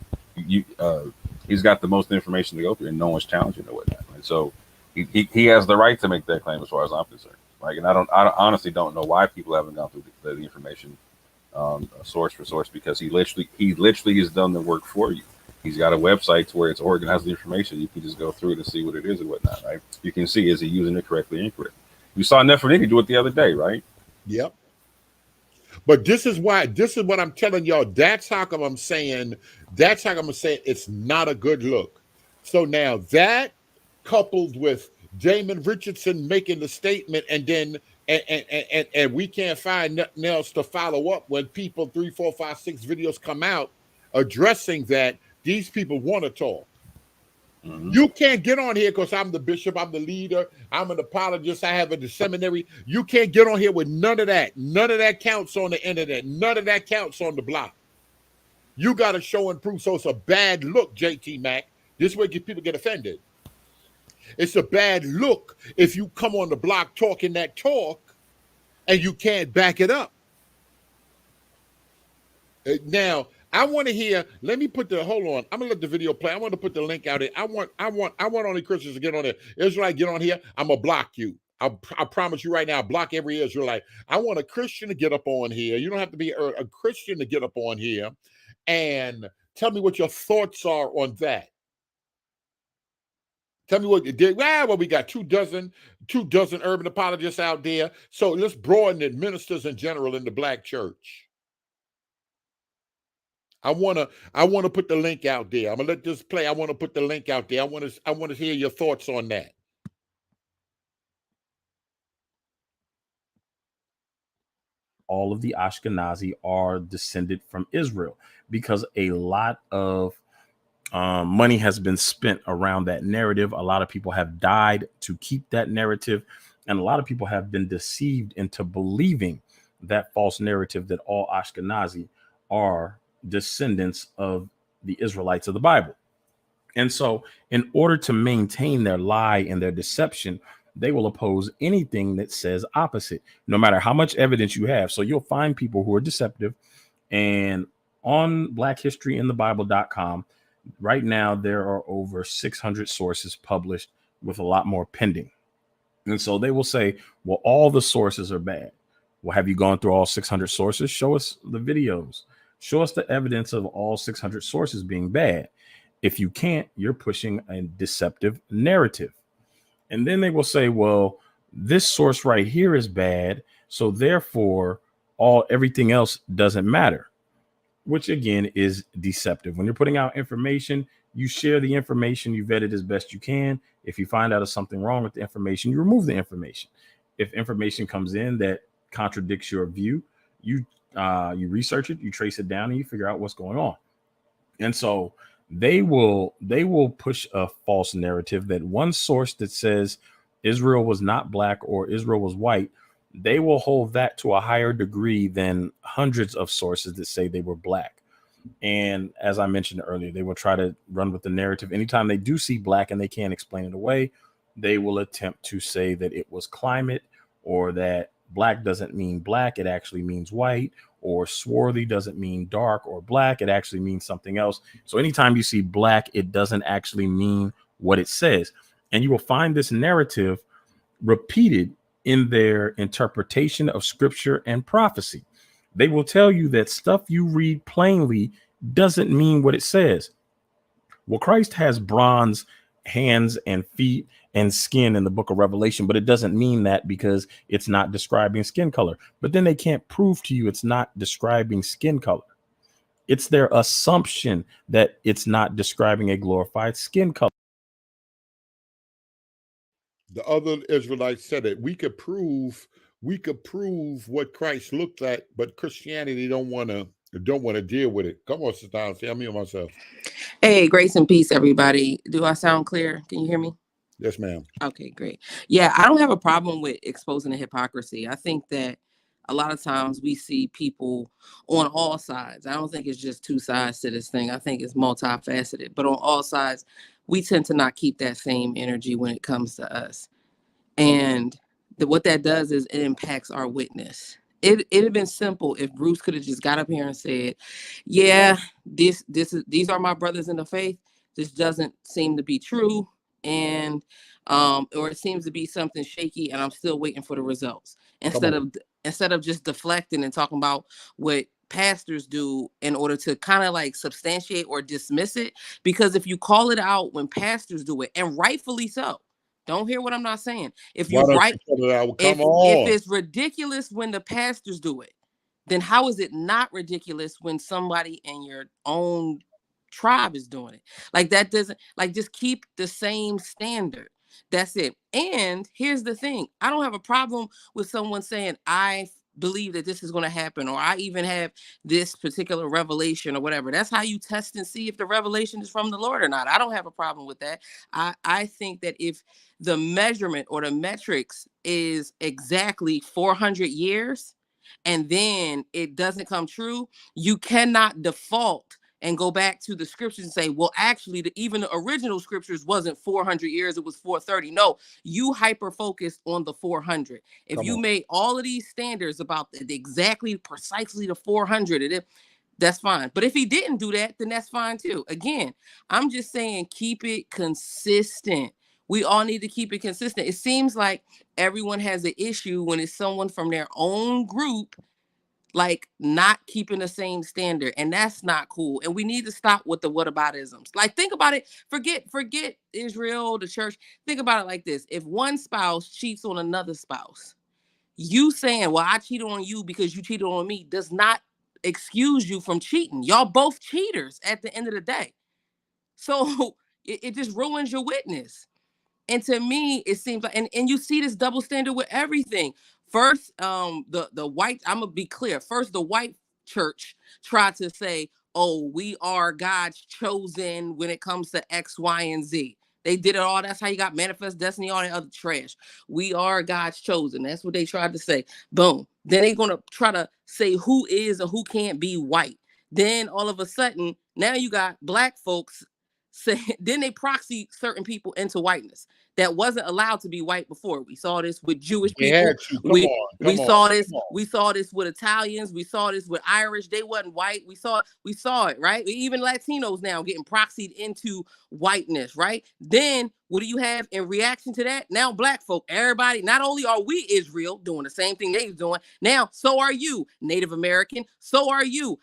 he's got the most information to go through, and no one's challenging it with that. Right? So he has the right to make that claim as far as I'm concerned. Like, and I honestly don't know why people haven't gone through the information source for source because he literally has done the work for you. He's got a website to where it's organized the information. You can just go through it and see what it is and whatnot. Right? You can see is he using it correctly or incorrect. You saw Nefertiti do it the other day, right? Yep. But this is what I'm telling y'all. That's how come I'm saying it's not a good look. So now that coupled with Damon Richardson making the statement and then and we can't find nothing else to follow up when people 3, 4, 5, 6 videos come out addressing that these people want to talk. Mm-hmm. You can't get on here because I'm the bishop, I'm the leader, I'm an apologist, I have a seminary. You can't get on here with none of that. None of that counts on the internet. None of that counts on the block. You got to show and prove. So it's a bad look, JT Mac. This way people get offended. It's a bad look if you come on the block talking that talk and you can't back it up. Now, I want to hear, let me put hold on. I'm going to let the video play. I want to put the link out there. I want only Christians to get on there. Israelite, get on here. I'm going to block you. I promise you right now, I'll block every Israelite. I want a Christian to get up on here. You don't have to be a Christian to get up on here and tell me what your thoughts are on that. Tell me what you did. Well, we got 24 urban apologists out there. So let's broaden it, ministers in general in the black church. I want to put the link out there. I'm gonna let this play. I want to put the link out there. I want to hear your thoughts on that. All of the Ashkenazi are descended from Israel because a lot of money has been spent around that narrative. A lot of people have died to keep that narrative, and a lot of people have been deceived into believing that false narrative that all Ashkenazi are descendants of the Israelites of the Bible. And so in order to maintain their lie and their deception, they will oppose anything that says opposite, no matter how much evidence you have. So you'll find people who are deceptive. And on blackhistoryinthebible.com, right now, there are over 600 sources published with a lot more pending. And so they will say, well, all the sources are bad. Well, have you gone through all 600 sources? Show us the videos. Show us the evidence of all 600 sources being bad. If you can't, you're pushing a deceptive narrative. And then they will say, well, this source right here is bad, so therefore everything else doesn't matter, which again is deceptive. When you're putting out information, you share the information, you vet it as best you can. If you find out there's something wrong with the information, you remove the information. If information comes in that contradicts your view, you research it, you trace it down, and you figure out what's going on. And so they will push a false narrative that one source that says Israel was not black or Israel was white, they will hold that to a higher degree than hundreds of sources that say they were black. And as I mentioned earlier, they will try to run with the narrative. Anytime they do see black and they can't explain it away, they will attempt to say that it was climate, or that black doesn't mean black, it actually means white, or swarthy doesn't mean dark or black, it actually means something else. So anytime you see black, it doesn't actually mean what it says. And you will find this narrative repeated in their interpretation of scripture and prophecy. They will tell you that stuff you read plainly doesn't mean what it says. Well, Christ has bronze hands and feet and skin in the book of Revelation, but it doesn't mean that because it's not describing skin color. But then they can't prove to you it's not describing skin color. It's their assumption that it's not describing a glorified skin color. The other Israelites said it. We could prove what Christ looked like, but Christianity don't want to deal with it. Come on, sit down. Tell me or myself. Hey, grace and peace, everybody. Do I sound clear? Can you hear me? Yes, ma'am. Okay, great. Yeah, I don't have a problem with exposing the hypocrisy. I think that a lot of times we see people on all sides. I don't think it's just two sides to this thing. I think it's multifaceted. But on all sides, we tend to not keep that same energy when it comes to us. And what that does is it impacts our witness. It'd have been simple if Bruce could have just got up here and said, yeah, these are my brothers in the faith. This doesn't seem to be true. And or it seems to be something shaky, and I'm still waiting for the results. Instead of just deflecting and talking about what pastors do in order to kind of like substantiate or dismiss it. Because if you call it out when pastors do it, and rightfully so, don't hear what I'm not saying. If you're right, if it's ridiculous when the pastors do it, then how is it not ridiculous when somebody in your own tribe is doing it? Like that doesn't, like, just keep the same standard. That's it. And here's the thing. I don't have a problem with someone saying, I believe that this is going to happen, or I even have this particular revelation or whatever. That's how you test and see if the revelation is from the Lord or not. I don't have a problem with that. I think that if the measurement or the metrics is exactly 400 years and then it doesn't come true, you cannot default and go back to the scriptures and say, well, actually, even the original scriptures wasn't 400 years, it was 430. No, you hyper focused on the 400. If you made all of these standards about exactly, precisely the 400, that's fine. But if he didn't do that, then that's fine too. Again, I'm just saying, keep it consistent. We all need to keep it consistent. It seems like everyone has an issue when it's someone from their own group, like, not keeping the same standard, and that's not cool. And we need to stop with the whataboutisms. Like, think about it. Forget Israel, the church. Think about it like this. If one spouse cheats on another spouse, you saying, well, I cheated on you because you cheated on me, does not excuse you from cheating. Y'all both cheaters at the end of the day. So it just ruins your witness. And to me, it seems like, and you see this double standard with everything. First, the white, I'm gonna be clear. First, the white church tried to say, oh, we are God's chosen when it comes to X, Y, and Z. They did it all. That's how you got manifest destiny, all that other trash. We are God's chosen. That's what they tried to say. Boom. Then they're gonna try to say who is or who can't be white. Then all of a sudden, now you got black folks say, then they proxy certain people into whiteness. that wasn't allowed to be white before. We saw this with Jewish They people. had to. Come on. We saw this with Italians. We saw this with Irish. They wasn't white. We saw it, right? Even Latinos now getting proxied into whiteness, right? Then what do you have in reaction to that? Now black folk, everybody, not only are we Israel doing the same thing they was doing, now so are you, Native American, so are you.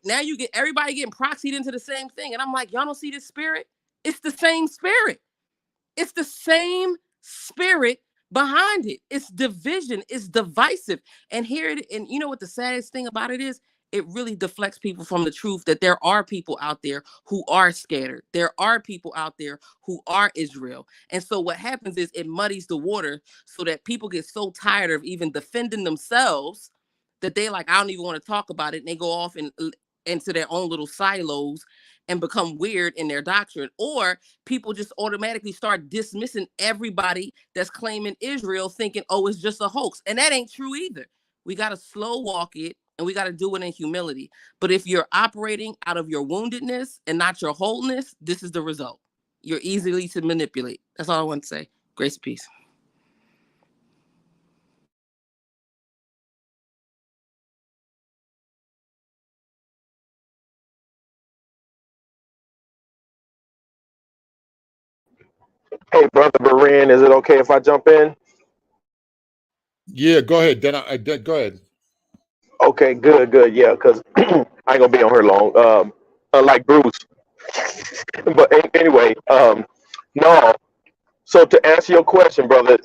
Now you get everybody getting proxied into the same thing. And I'm like, y'all don't see this spirit? It's the same spirit. It's the same spirit behind it. It's division. It's divisive. And you know what the saddest thing about it is? It really deflects people from the truth that there are people out there who are scattered. There are people out there who are Israel. And so what happens is it muddies the water so that people get so tired of even defending themselves that they like, I don't even want to talk about it. And they go off into their own little silos and become weird in their doctrine. Or people just automatically start dismissing everybody that's claiming Israel, thinking, oh, it's just a hoax. And that ain't true either. We got to slow walk it, and we got to do it in humility. But if you're operating out of your woundedness and not your wholeness, this is the result. You're easily to manipulate. That's all I want to say. Grace and peace. Hey, Brother Beran, is it okay if I jump in? Yeah, go ahead. Go ahead. Okay, good. Yeah, because I ain't gonna be on here long. Unlike Bruce. But anyway, no. So to answer your question, brother,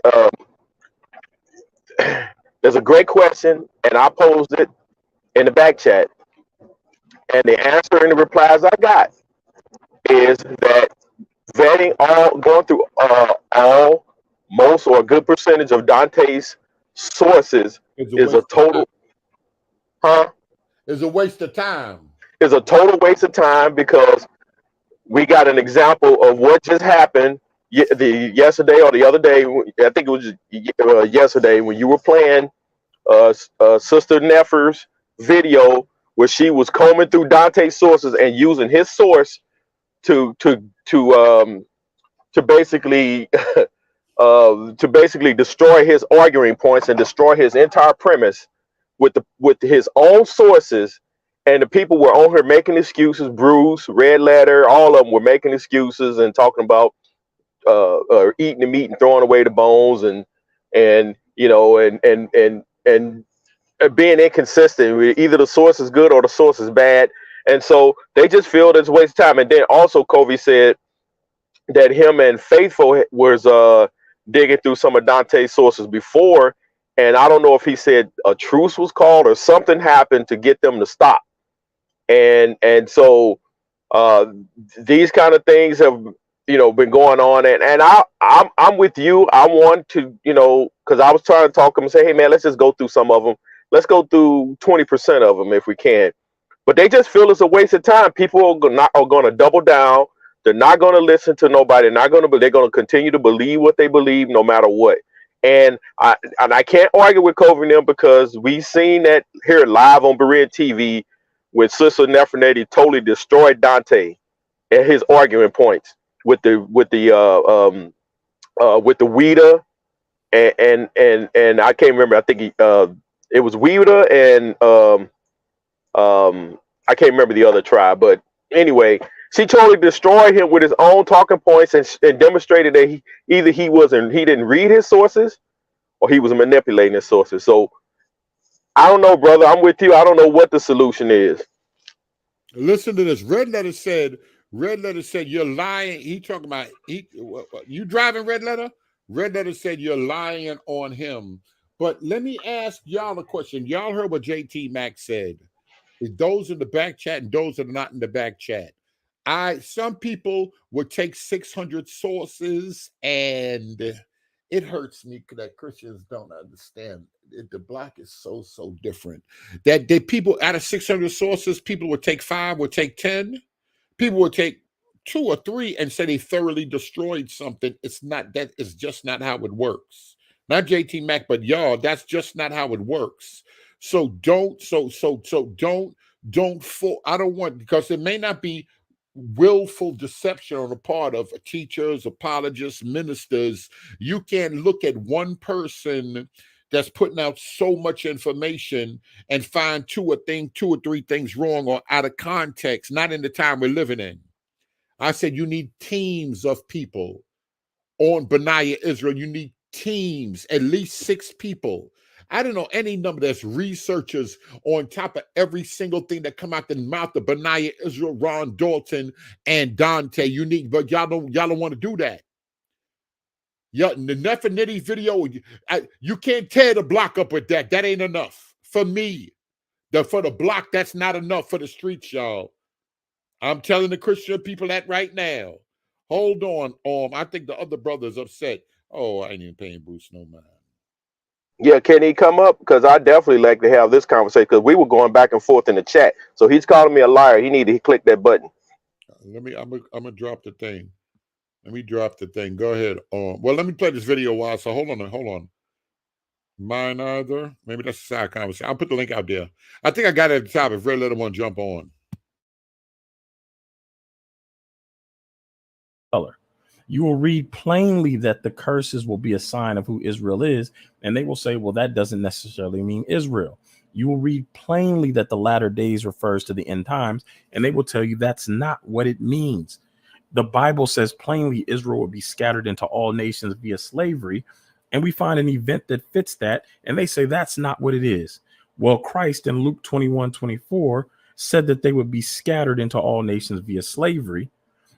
there's a great question, and I posed it in the back chat, and the answer and the replies I got is that going through most or a good percentage of Dante's sources is a total, It's a waste of time. Is a total waste of time because we got an example of what just happened yesterday or the other day. I think it was yesterday when you were playing Sister Nefer's video where she was combing through Dante's sources and using his source to basically to basically destroy his arguing points and destroy his entire premise with his own sources. And the people were on her making excuses. Bruce, Red Letter, all of them were making excuses and talking about eating the meat and throwing away the bones and being inconsistent. Either the source is good or the source is bad. And so they just feel it's a waste of time. And then also Covey said that him and Faithful was digging through some of Dante's sources before. And I don't know if he said a truce was called or something happened to get them to stop. And so these kind of things have been going on, and I'm with you. I want to because I was trying to talk to them and say, hey man, let's just go through some of them. Let's go through 20% of them if we can. But they just feel it's a waste of time. People are going to double down. They're not going to listen to nobody. They're going to continue to believe what they believe no matter what. And I can't argue with Covey and them because we've seen that here live on Berean TV when Sister Nefertiti totally destroyed Dante and his argument points with the Ouida and I can't remember. I think it was Ouida and I can't remember the other tribe, but anyway, she totally destroyed him with his own talking points and demonstrated that he didn't read his sources or he was manipulating his sources. So I don't know, brother. I'm with you. I don't know what the solution is. Listen to this. Red Letter said, you're lying. He talking about you driving Red Letter? Red Letter said you're lying on him. But let me ask y'all a question. Y'all heard what JT Max said. Those in the back chat and those that are not in the back chat. Some people would take 600 sources, and it hurts me that Christians don't understand. The block is so different. That people out of 600 sources, people would take 5, would take 10. People would take 2 or 3 and say they thoroughly destroyed something. That is just not how it works. Not JT Mac, but y'all, that's just not how it works. So don't fall. I don't want, because it may not be willful deception on the part of teachers, apologists, ministers. You can't look at one person that's putting out so much information and find two or three things wrong or out of context, not in the time we're living in. I said you need teams of people on Benaiah Israel. You need teams, at least 6 people. I don't know any number that's researchers on top of every single thing that come out the mouth of Benaiah Israel, Ron Dalton, and Dante. You need, but y'all don't want to do that. Yeah, the Nefertiti video, you can't tear the block up with that. That ain't enough for me. For the block, that's not enough for the streets, y'all. I'm telling the Christian people that right now. Hold on, I think the other brother's upset. Oh, I ain't even paying Bruce no mind. Yeah, can he come up? Because I definitely like to have this conversation because we were going back and forth in the chat. So he's calling me a liar. He need to click that button. I'm gonna drop the thing. Let me drop the thing. Go ahead. Well, let me play this video while. So hold on. Mine either. Maybe that's a side conversation. I'll put the link out there. I think I got it at the top if Red Letter won't jump on. You will read plainly that the curses will be a sign of who Israel is, and they will say, well, that doesn't necessarily mean Israel. You will read plainly that the latter days refers to the end times, and they will tell you that's not what it means. The Bible says plainly Israel will be scattered into all nations via slavery, and we find an event that fits that, and they say that's not what it is. Well, Christ in Luke 21:24 said that they would be scattered into all nations via slavery,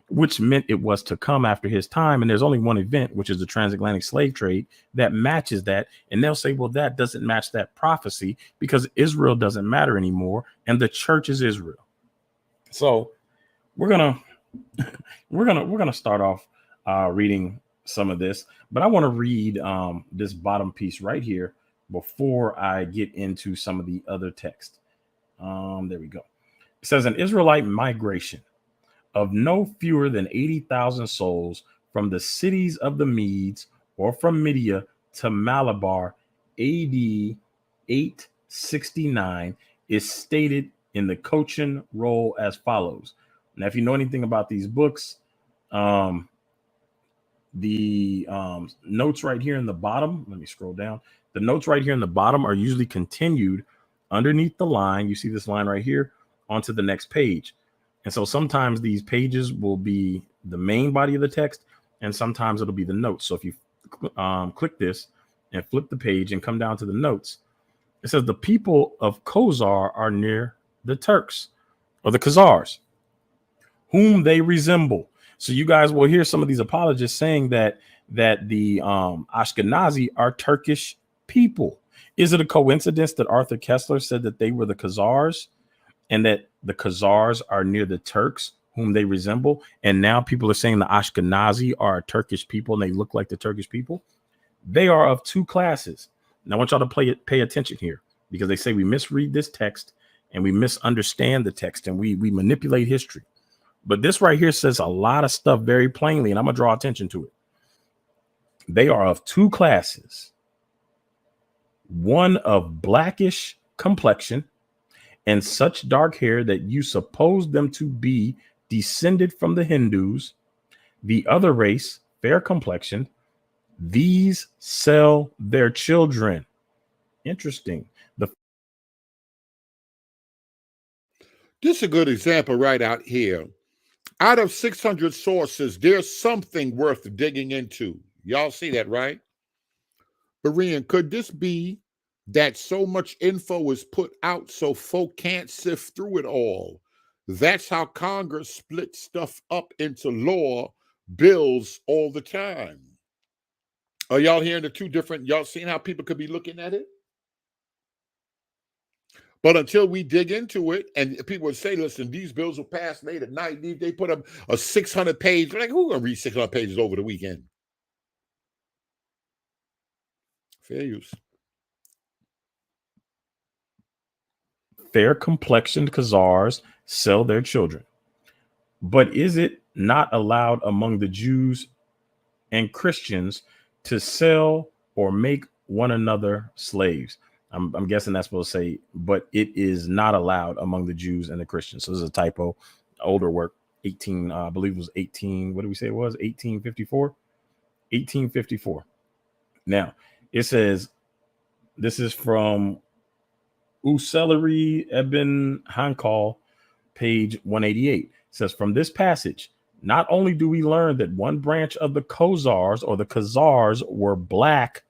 which meant it was to come after his time. And there's only one event, which is the transatlantic slave trade, that matches that. And they'll say, well, that doesn't match that prophecy because Israel doesn't matter anymore. And the church is Israel. So we're gonna start off reading some of this, but I want to read this bottom piece right here before I get into some of the other text. There we go. It says an Israelite migration of no fewer than 80,000 souls from the cities of the Medes or from Media to Malabar AD 869 is stated in the Cochin roll as follows. Now, if you know anything about these books, the notes right here in the bottom, let me scroll down. The notes right here in the bottom are usually continued underneath the line. You see this line right here onto the next page. And so sometimes these pages will be the main body of the text, and sometimes it'll be the notes. So if you click this and flip the page and come down to the notes, it says the people of Khazar are near the Turks or the Khazars, whom they resemble. So you guys will hear some of these apologists saying that the Ashkenazi are Turkish people. Is it a coincidence that Arthur Kessler said that they were the Khazars and that the Khazars are near the Turks, whom they resemble? And now people are saying the Ashkenazi are Turkish people and they look like the Turkish people. They are of 2 classes. Now I want y'all to pay attention here, because they say we misread this text and we misunderstand the text and we manipulate history. But this right here says a lot of stuff very plainly, and I'm gonna draw attention to it. They are of 2 classes, one of blackish complexion and such dark hair that you suppose them to be descended from the Hindus. The other race, fair complexion, these sell their children. Interesting. This is a good example right out here. Out of 600 sources, there's something worth digging into. Y'all see that, right? Berean, could this be that so much info is put out so folk can't sift through it all? That's how Congress splits stuff up into law bills all the time. Are y'all hearing the 2 different? Y'all seeing how people could be looking at it? But until we dig into it, and people would say, listen, these bills will pass late at night. They put up a 600 page. Like, who's going to read 600 pages over the weekend? Fair use. Fair complexioned Khazars sell their children. But is it not allowed among the Jews and Christians to sell or make one another slaves? I'm guessing that's supposed to say, but it is not allowed among the Jews and the Christians. So this is a typo, older work. I believe it was 18. What did we say it was? 1854. 1854. Now it says, this is from Ucelery Eben Hankal, page 188. It says, from this passage, not only do we learn that one branch of the Khazars or the Khazars were black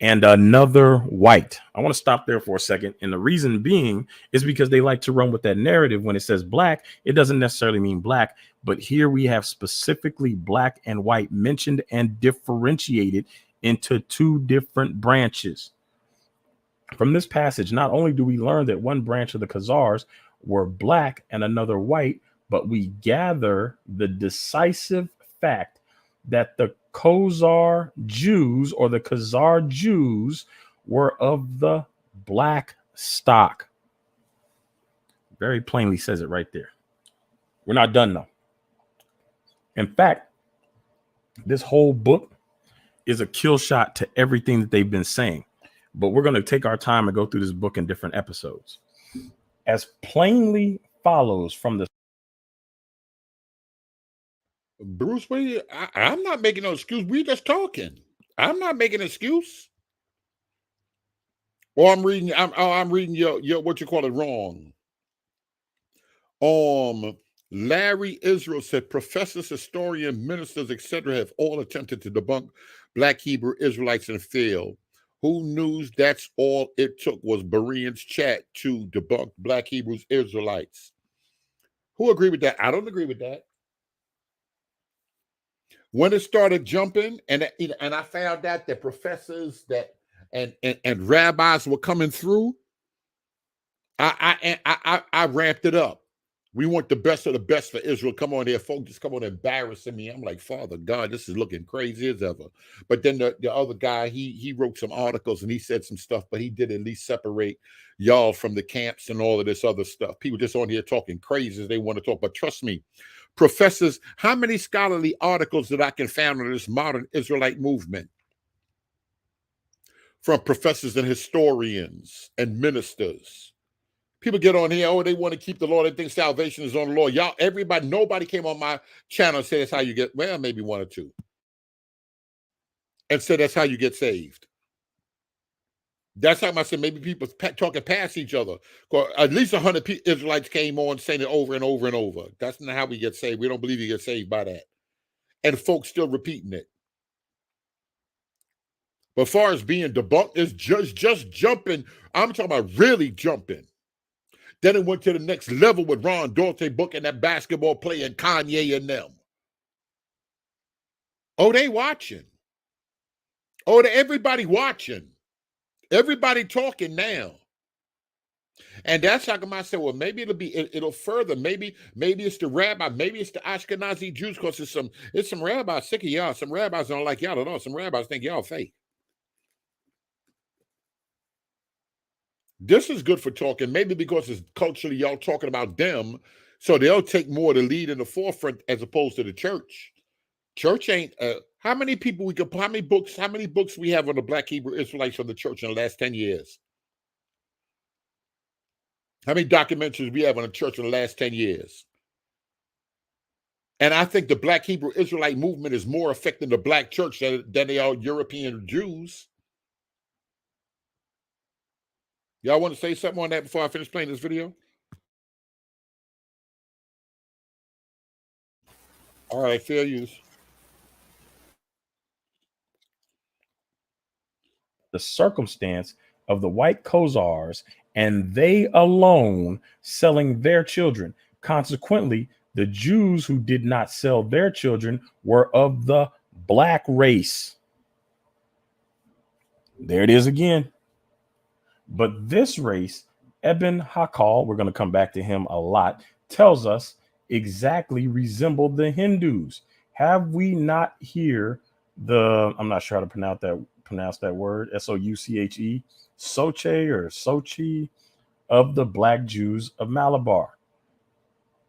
and another white. I want to stop there for a second. And the reason being is because they like to run with that narrative. When it says black, it doesn't necessarily mean black. But here we have specifically black and white mentioned and differentiated into two different branches. From this passage, not only do we learn that one branch of the Khazars were black and another white, but we gather the decisive fact that the Khazar Jews or the Khazar Jews were of the black stock. Very plainly says it right there. We're not done though. In fact, this whole book is a kill shot to everything that they've been saying. But we're going to take our time and go through this book in different episodes. As plainly follows from the Bruce, I'm not making no excuse. We just talking. I'm not making an excuse. Or I'm reading your what you call it wrong. Larry Israel said professors, historians, ministers, etc. have all attempted to debunk Black Hebrew Israelites and failed. Who knew that's all it took was Berean's chat to debunk Black Hebrews Israelites? Who agree with that? I don't agree with that. When it started jumping, and I found out that professors that and rabbis were coming through, I ramped it up. We want the best of the best for Israel. Come on here, folks, just come on embarrassing me. I'm like, Father God, this is looking crazy as ever. But then the other guy, he wrote some articles and he said some stuff, but he did at least separate y'all from the camps and all of this other stuff. People just on here talking crazy as they want to talk. But trust me, professors, how many scholarly articles that I can find on this modern Israelite movement from professors and historians and ministers? People get on here, they want to keep the law. They think salvation is on the law. Y'all, everybody, nobody came on my channel and said that's how you get, well, maybe one or two. And said that's how you get saved. That's how I said maybe people talking past each other. At least 100 Israelites came on saying it over and over and over. That's not how we get saved. We don't believe you get saved by that. And folks still repeating it. But as far as being debunked, it's just jumping. I'm talking about really jumping. Then it went to the next level with Ron Dorte book and that basketball player and Kanye and them. Oh, they watching. Oh, everybody watching. Everybody talking now. And that's how I said, well, maybe it'll further. Maybe it's the rabbi, maybe it's the Ashkenazi Jews, because it's some rabbis sick of y'all. Some rabbis don't like y'all at all. Some rabbis think y'all fake. This is good for talking, maybe because it's culturally y'all talking about them, so they'll take more of the lead in the forefront as opposed to the church. Church ain't how many books we have on the Black Hebrew Israelites from the church in the last 10 years? How many documentaries we have on the church in the last 10 years? And I think the Black Hebrew Israelite movement is more affecting the Black church than they are European Jews. Y'all want to say something on that before I finish playing this video? All right, fair use. The circumstance of the white Khazars and they alone selling their children. Consequently, the Jews who did not sell their children were of the black race. There it is again. But this race, Eben Hakal, we're going to come back to him a lot, tells us exactly resembled the Hindus. Have we not here I'm not sure how to pronounce that word, Souche, Soche or Sochi, of the Black Jews of Malabar.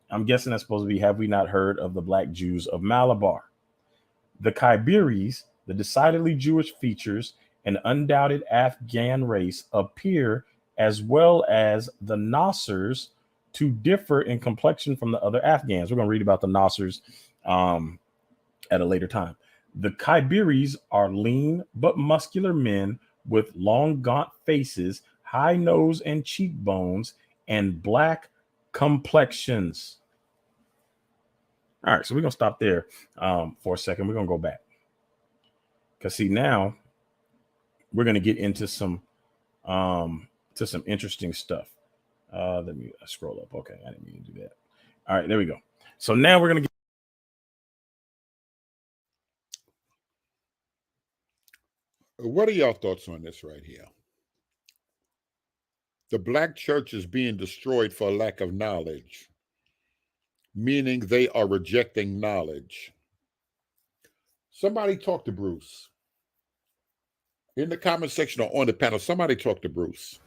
I'm guessing that's supposed to be, have we not heard of the Black Jews of Malabar? The Khyberis, the decidedly Jewish features, an undoubted Afghan race, appear, as well as the Nasrs, to differ in complexion from the other Afghans. We're going to read about the Nasrs at a later time. The Khyberis are lean but muscular men with long, gaunt faces, high nose and cheekbones, and black complexions. All right, so we're going to stop there for a second. We're going to go back. Because, see, now we're going to get into some interesting stuff. Let me scroll up. Okay, I didn't mean to do that. All right, there we go. So now we're going to get. What are y'all thoughts on this right here? The black church is being destroyed for lack of knowledge, meaning they are rejecting knowledge. Somebody talk to Bruce. In the comment section or on the panel, somebody talk to Bruce.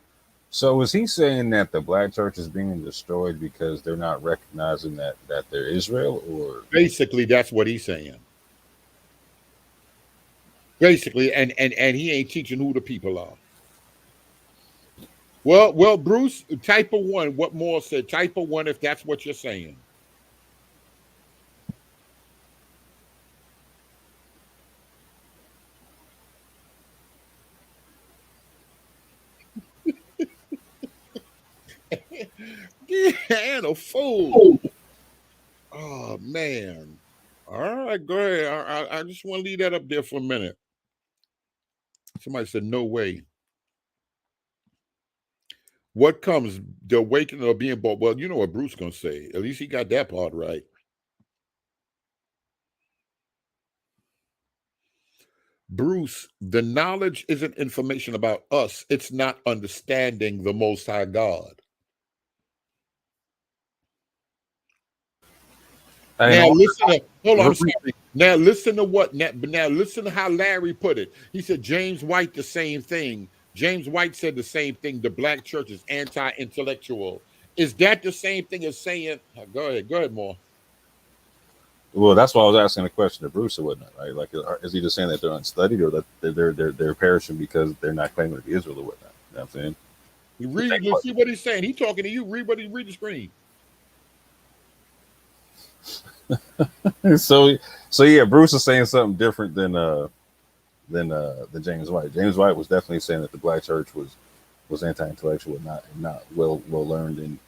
So is he saying that the black church is being destroyed because they're not recognizing that they're Israel, or basically that's what he's saying? Basically, and he ain't teaching who the people are. Well, Bruce, type of one. What Moore said, type of one if that's what you're saying. And a fool. Oh man. All right, go ahead. I just want to leave that up there for a minute. Somebody said no way. What comes? The awakening or being born? Well, you know what Bruce gonna say. At least he got that part right. Bruce, the knowledge isn't information about us. It's not understanding the Most High God. Now listen to, hold on, I'm sorry. Now listen to what, now listen to how Larry put it. He said James White the same thing. James White said the same thing. The black church is anti-intellectual. Is that the same thing as saying, go ahead, Moore. Well, that's why I was asking the question to Bruce or whatnot, right? Like, is he just saying that they're unstudied, or that they're perishing because they're not claiming to be Israel or whatnot? You know what I'm saying? You read, let's see what he's saying. He's talking to you. Read the screen. So yeah, Bruce is saying something different than James White. James White was definitely saying that the black church was anti-intellectual and not well learned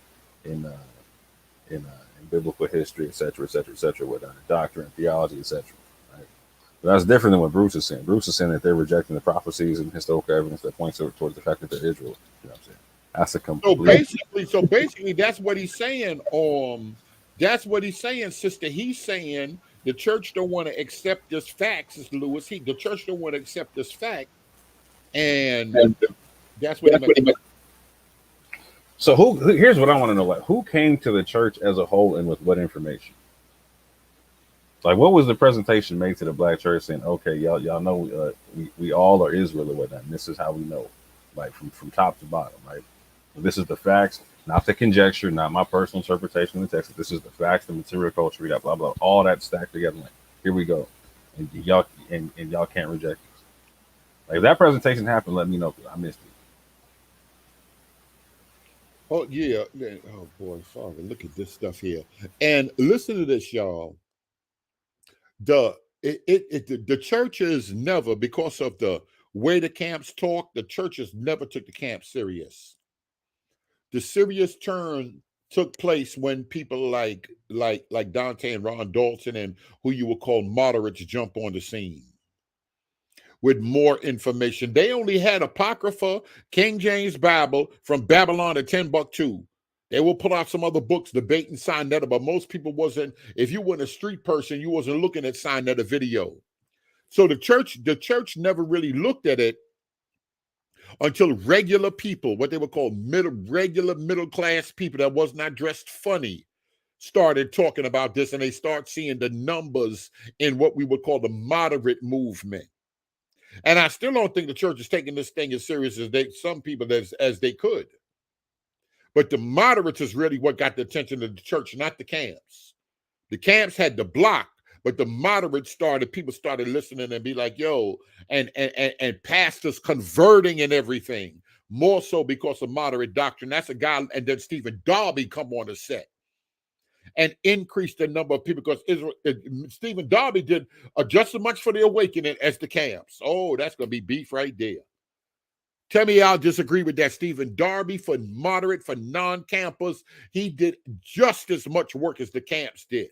in biblical history, etc., with doctrine, theology, etc. Right? But that's different than what Bruce is saying. Bruce is saying that they're rejecting the prophecies and historical evidence that points towards the fact that they're Israel. You know what I'm saying? That's a complete. So basically, that's what he's saying. That's what he's saying, sister. He's saying the church don't want to accept this fact, Sister Lewis. The church don't want to accept this fact, and that's what he meant. So here's what I want to know: like, who came to the church as a whole and with what information? Like, what was the presentation made to the black church saying, okay, y'all know we all are Israel or whatnot, and this is how we know, like from top to bottom, right? This is the facts, not the conjecture, not my personal interpretation of the text. This is the facts, the material culture, we got blah blah, all that stacked together. Like, here we go, and y'all can't reject this. Like, if that presentation happened, let me know, because I missed it. Oh yeah. Oh boy, Father, look at this stuff here. And listen to this, y'all. The churches never, because of the way the camps talk, the churches never took the camp serious. The serious turn took place when people like Dante and Ron Dalton and who you would call moderates jump on the scene with more information. They only had Apocrypha, King James Bible, From Babylon to Timbuktu. They will pull out some other books, debate and Sinetta, but most people wasn't, if you weren't a street person, you wasn't looking at Sinetta video. So the church never really looked at it until regular people, what they would call regular middle-class people that was not dressed funny, started talking about this, and they start seeing the numbers in what we would call the moderate movement. And I still don't think the church is taking this thing as serious as some people as they could. But the moderates is really what got the attention of the church, not the camps. The camps had the block, but the moderates people started listening and be like, yo, and pastors converting and everything. more so because of moderate doctrine. That's a guy, and then Stephen Darby come on the set and increase the number of people, because Stephen Darby did just as much for the awakening as the camps. Oh, that's going to be beef right there. Tell me I'll disagree with that. Stephen Darby, for moderate, for non-campers, he did just as much work as the camps did.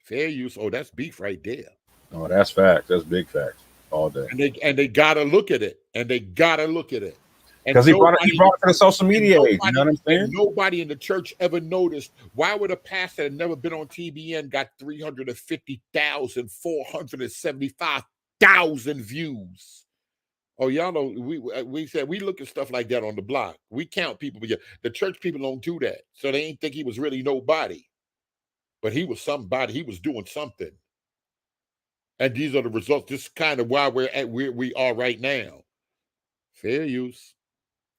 Fair use. Oh, that's beef right there. Oh, that's fact. That's big fact. All day. And they gotta look at it. And they gotta look at it. Because he brought it to the social media age. You know what I'm saying? And nobody in the church ever noticed. Why would a pastor that never been on TBN got 350,000, 475,000 views? Oh, y'all know, we said we look at stuff like that on the block. We count people, but the church people don't do that. So they ain't think he was really nobody. But he was somebody. He was doing something. And these are the results. This is kind of why we're at where we are right now. Fair use.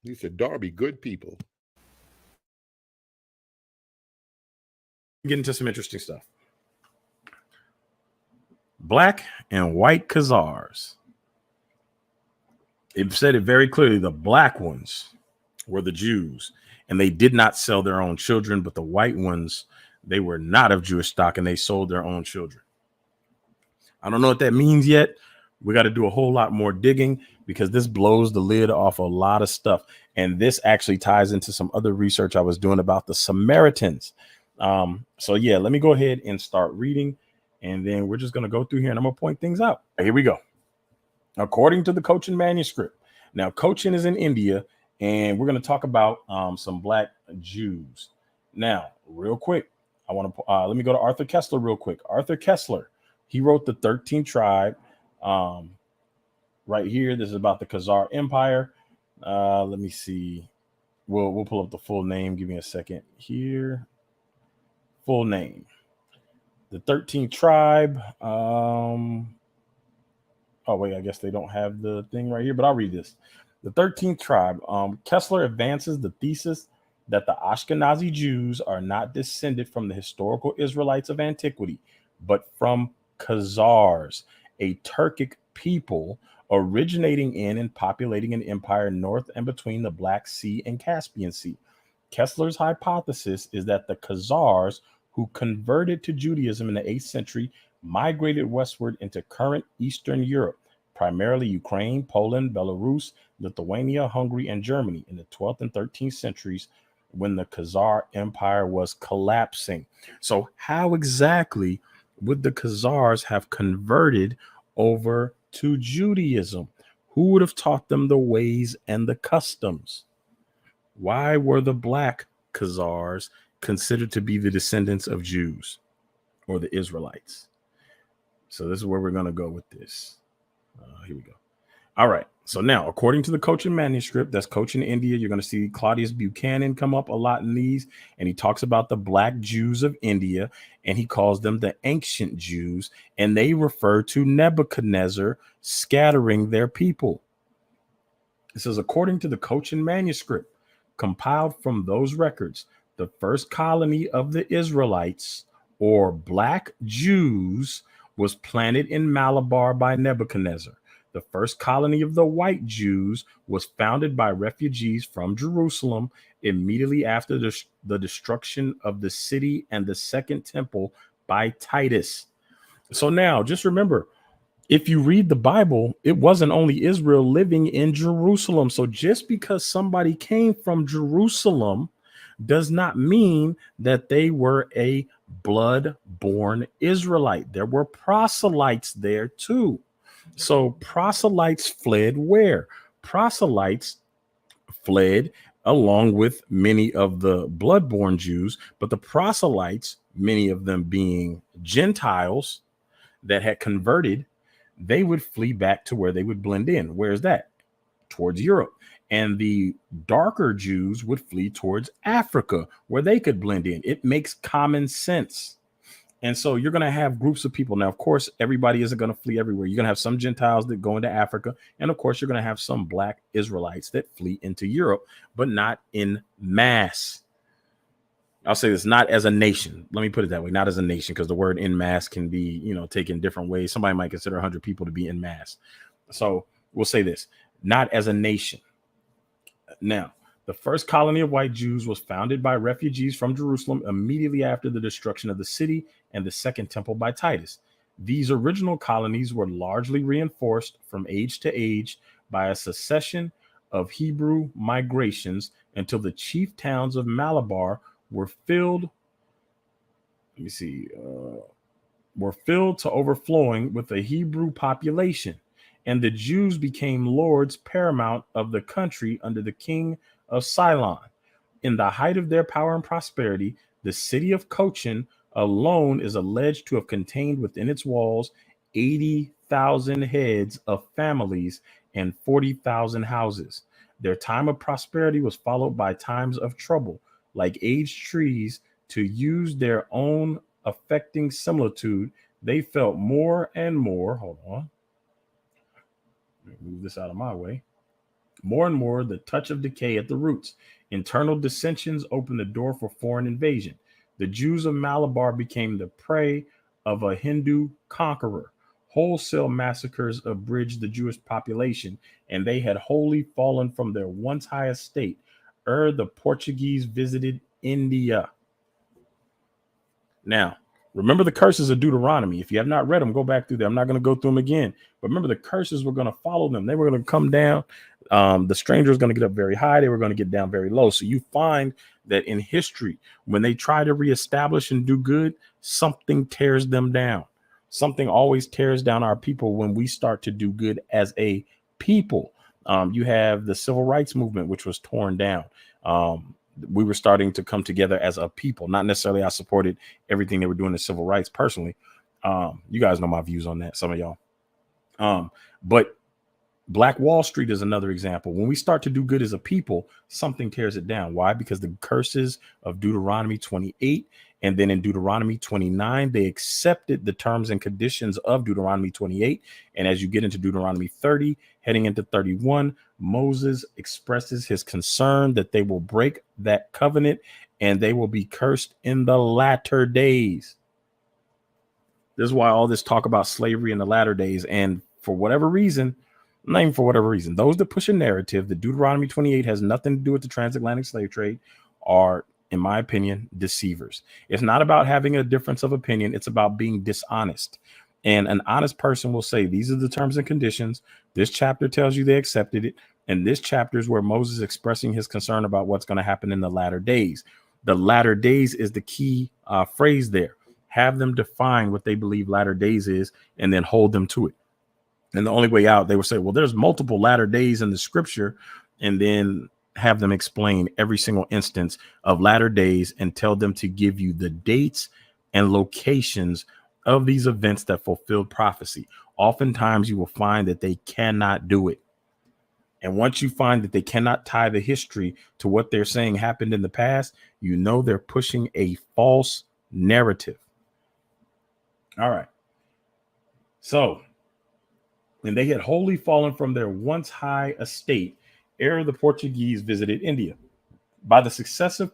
He said, Darby, good people. Get into some interesting stuff. Black and white Khazars. It said it very clearly. The black ones were the Jews, and they did not sell their own children, but the white ones, they were not of Jewish stock, and they sold their own children. I don't know what that means yet. We got to do a whole lot more digging, because this blows the lid off a lot of stuff. And this actually ties into some other research I was doing about the Samaritans. So yeah, let me go ahead and start reading, and then we're just going to go through here and I'm going to point things out. Here we go. According to the Cochin manuscript. Now, Cochin is in India, and we're going to talk about some black Jews. Now, real quick, I want to let me go to Arthur Kessler real quick. Arthur Kessler, he wrote the 13th tribe right here. This is about the Khazar Empire. Let me see. We'll pull up the full name. Give me a second here. Full name. The 13th tribe. Oh, wait, I guess they don't have the thing right here, but I'll read this. The 13th tribe. Kessler advances the thesis that the Ashkenazi Jews are not descended from the historical Israelites of antiquity, but from Khazars, a Turkic people originating in and populating an empire north and between the Black Sea and Caspian Sea. Kessler's hypothesis is that the Khazars, who converted to Judaism in the 8th century, migrated westward into current Eastern Europe, primarily Ukraine, Poland, Belarus, Lithuania, Hungary, and Germany in the 12th and 13th centuries, when the Khazar Empire was collapsing. So how exactly would the Khazars have converted over to Judaism? Who would have taught them the ways and the customs? Why were the black Khazars considered to be the descendants of Jews or the Israelites? So this is where we're going to go with this. Here we go. All right. So now, according to the Cochin manuscript, that's Cochin, India, you're going to see Claudius Buchanan come up a lot in these, and he talks about the black Jews of India, and he calls them the ancient Jews, and they refer to Nebuchadnezzar scattering their people. It says, according to the Cochin manuscript, compiled from those records, the first colony of the Israelites, or black Jews, was planted in Malabar by Nebuchadnezzar. The first colony of the white Jews was founded by refugees from Jerusalem immediately after the destruction of the city and the second temple by Titus. So now, just remember, if you read the Bible, it wasn't only Israel living in Jerusalem. So just because somebody came from Jerusalem does not mean that they were a blood-born Israelite. There were proselytes there too. So proselytes fled where? Proselytes fled along with many of the blood-born Jews, but the proselytes, many of them being Gentiles that had converted, they would flee back to where they would blend in. Where's that? Towards Europe. And the darker Jews would flee towards Africa, where they could blend in. It makes common sense. And so you're going to have groups of people. Now, of course, everybody isn't going to flee everywhere. You're going to have some Gentiles that go into Africa. And of course, you're going to have some black Israelites that flee into Europe, but not in mass. I'll say this, not as a nation. Let me put it that way, not as a nation, because the word in mass can be, taken different ways. Somebody might consider 100 people to be in mass. So we'll say this, not as a nation. Now, the first colony of white Jews was founded by refugees from Jerusalem immediately after the destruction of the city and the second temple by Titus. These original colonies were largely reinforced from age to age by a succession of Hebrew migrations until the chief towns of Malabar were filled. Were filled to overflowing with a Hebrew population, and the Jews became lords paramount of the country under the king of Ceylon. In the height of their power and prosperity, the city of Cochin alone is alleged to have contained within its walls 80,000 heads of families and 40,000 houses. Their time of prosperity was followed by times of trouble, like aged trees. To use their own affecting similitude, they felt more and more. Hold on. Move this out of my way. More and more the touch of decay at the roots. Internal dissensions opened the door for foreign invasion. The Jews of Malabar became the prey of a Hindu conqueror. Wholesale massacres abridged the Jewish population, and they had wholly fallen from their once high estate ere the Portuguese visited India. Now, remember the curses of Deuteronomy. If you have not read them, go back through there. I'm not going to go through them again. But remember, the curses were going to follow them. They were going to come down. The stranger was going to get up very high. They were going to get down very low. So you find that in history, when they try to reestablish and do good, something tears them down. Something always tears down our people when we start to do good as a people. You have the civil rights movement, which was torn down. We were starting to come together as a people. Not necessarily I supported everything they were doing in civil rights personally. You guys know my views on that, some of y'all. But Black Wall Street is another example. When we start to do good as a people, something tears it down. Why? Because the curses of Deuteronomy 28, and then in Deuteronomy 29, they accepted the terms and conditions of Deuteronomy 28. And as you get into Deuteronomy 30, heading into 31, Moses expresses his concern that they will break that covenant and they will be cursed in the latter days. This is why all this talk about slavery in the latter days. And for whatever reason, not even for whatever reason, those that push a narrative that Deuteronomy 28 has nothing to do with the transatlantic slave trade are, in my opinion, deceivers. It's not about having a difference of opinion. It's about being dishonest. And an honest person will say, these are the terms and conditions. This chapter tells you they accepted it. And this chapter is where Moses is expressing his concern about what's going to happen in the latter days. The latter days is the key phrase there. Have them define what they believe latter days is and then hold them to it. And the only way out, they would say, well, there's multiple latter days in the scripture, and then have them explain every single instance of latter days and tell them to give you the dates and locations of these events that fulfilled prophecy. Oftentimes you will find that they cannot do it. And once you find that they cannot tie the history to what they're saying happened in the past, you know they're pushing a false narrative. All right. So, when they had wholly fallen from their once high estate, ere the Portuguese visited India. By the successive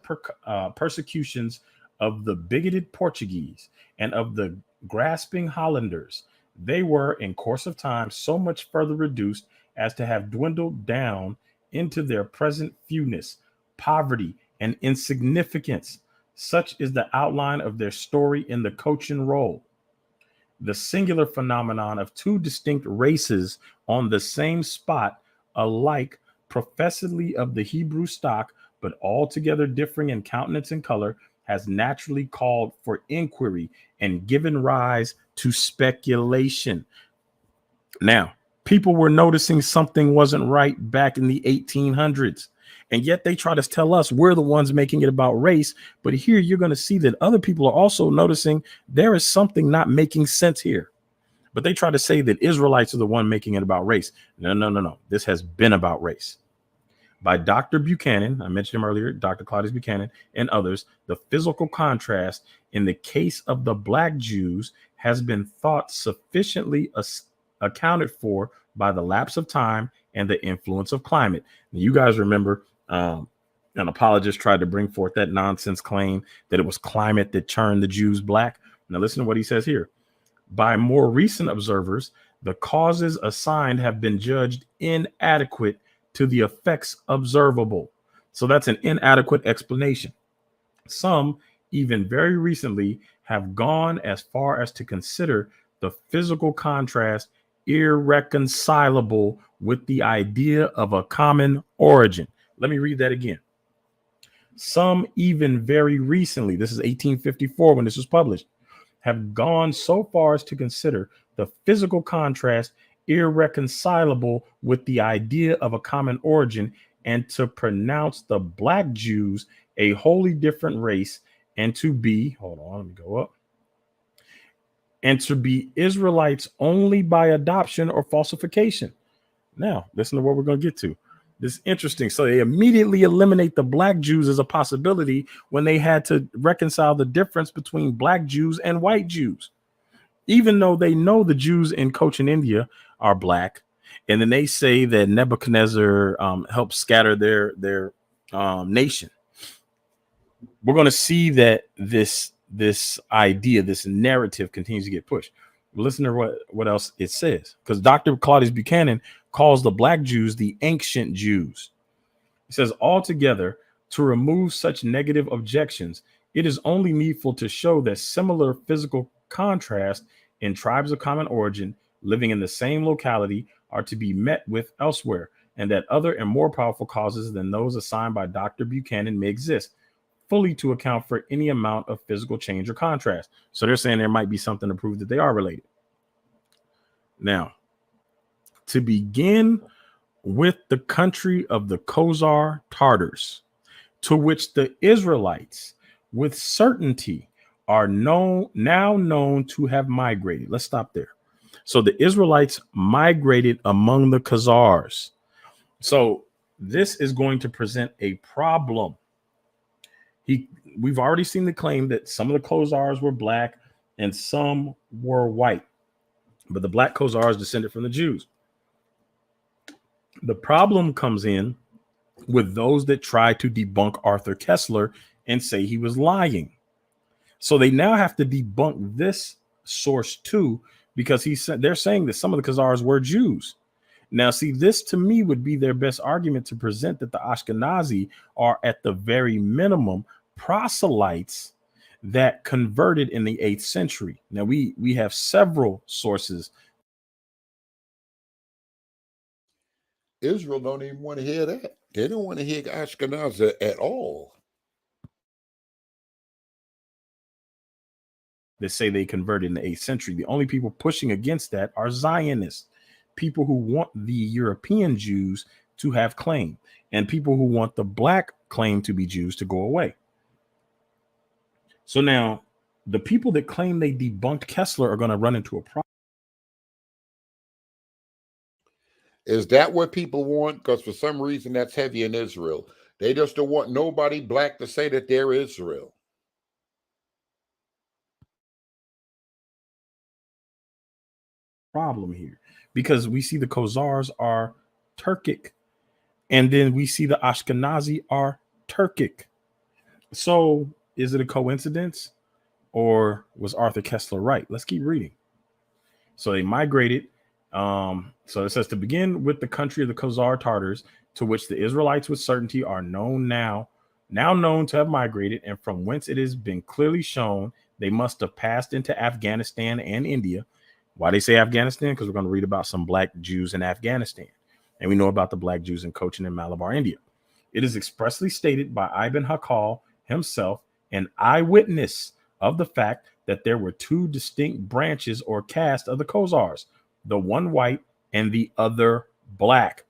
persecutions of the bigoted Portuguese and of the grasping Hollanders, they were in course of time so much further reduced as to have dwindled down into their present fewness, poverty, and insignificance. Such is the outline of their story in the Cochin Roll. The singular phenomenon of two distinct races on the same spot, alike professedly of the Hebrew stock, but altogether differing in countenance and color, has naturally called for inquiry and given rise to speculation. Now, people were noticing something wasn't right back in the 1800s. And yet they try to tell us we're the ones making it about race. But here you're going to see that other people are also noticing there is something not making sense here. But they try to say that Israelites are the one making it about race. No. This has been about race. By Dr. Buchanan, I mentioned him earlier, Dr. Claudius Buchanan and others, the physical contrast in the case of the Black Jews has been thought sufficiently accounted for by the lapse of time and the influence of climate. Now, you guys remember an apologist tried to bring forth that nonsense claim that it was climate that turned the Jews black. Now listen to what he says here. By more recent observers, the causes assigned have been judged inadequate to the effects observable. So that's an inadequate explanation. Some, even very recently, have gone as far as to consider the physical contrast irreconcilable with the idea of a common origin. Let me read that again. Some, even very recently, this is 1854 when this was published, have gone so far as to consider the physical contrast irreconcilable with the idea of a common origin, and to pronounce the Black Jews a wholly different race, and to be, hold on, let me go up, and to be Israelites only by adoption or falsification. Now, listen to what we're going to get to. This is interesting. So they immediately eliminate the Black Jews as a possibility when they had to reconcile the difference between Black Jews and white Jews, even though they know the Jews in Cochin India are Black. And then they say that Nebuchadnezzar helped scatter their nation. We're going to see that this idea, this narrative continues to get pushed. Listen to what else it says, because Dr. Claudius Buchanan calls the Black Jews the ancient Jews. He says, altogether, to remove such negative objections, it is only needful to show that similar physical contrast in tribes of common origin living in the same locality are to be met with elsewhere, and that other and more powerful causes than those assigned by Dr. Buchanan may exist, fully to account for any amount of physical change or contrast. So they're saying there might be something to prove that they are related. Now, to begin with the country of the Khazar Tartars, to which the Israelites with certainty are now known to have migrated. Let's stop there. So the Israelites migrated among the Khazars. So this is going to present a problem. We've already seen the claim that some of the Khazars were Black and some were white, but the Black Khazars descended from the Jews. The problem comes in with those that try to debunk Arthur Kessler and say he was lying. So they now have to debunk this source too, because they're saying that some of the Khazars were Jews. Now, see, this to me would be their best argument to present that the Ashkenazi are at the very minimum proselytes that converted in the 8th century. Now, we have several sources. Israel don't even want to hear that. They don't want to hear Ashkenazi at all. That say they converted in the 8th century. The only people pushing against that are Zionists, people who want the European Jews to have claim, and people who want the Black claim to be Jews to go away. So now the people that claim they debunked Kessler are going to run into a problem. Is that what people want? Because for some reason that's heavy in Israel. They just don't want nobody Black to say that they're Israel. Problem here, because we see the Khazars are Turkic, and then we see the Ashkenazi are Turkic. So is it a coincidence, or was Arthur Kessler right? Let's keep reading. So they migrated. So it says, to begin with the country of the Khazar Tartars, to which the Israelites with certainty are now known to have migrated, and from whence it has been clearly shown they must have passed into Afghanistan and India. Why they say Afghanistan? Because we're going to read about some Black Jews in Afghanistan, and we know about the Black Jews in Cochin and Malabar, India. It is expressly stated by Ibn Hakal himself, an eyewitness of the fact that there were two distinct branches or castes of the Khazars, the one white and the other Black.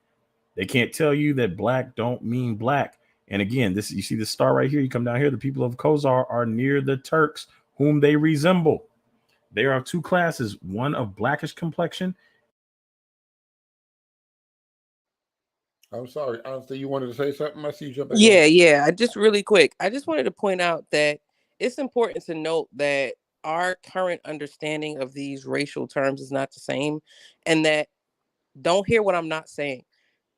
They can't tell you that Black don't mean Black. And again, this, you see the star right here. You come down here. The people of Khazar are near the Turks, whom they resemble. There are two classes, one of Blackish complexion. I'm sorry, honestly, you wanted to say something? I see you jumping. Yeah. I just really quick. I just wanted to point out that it's important to note that our current understanding of these racial terms is not the same, and that don't hear what I'm not saying.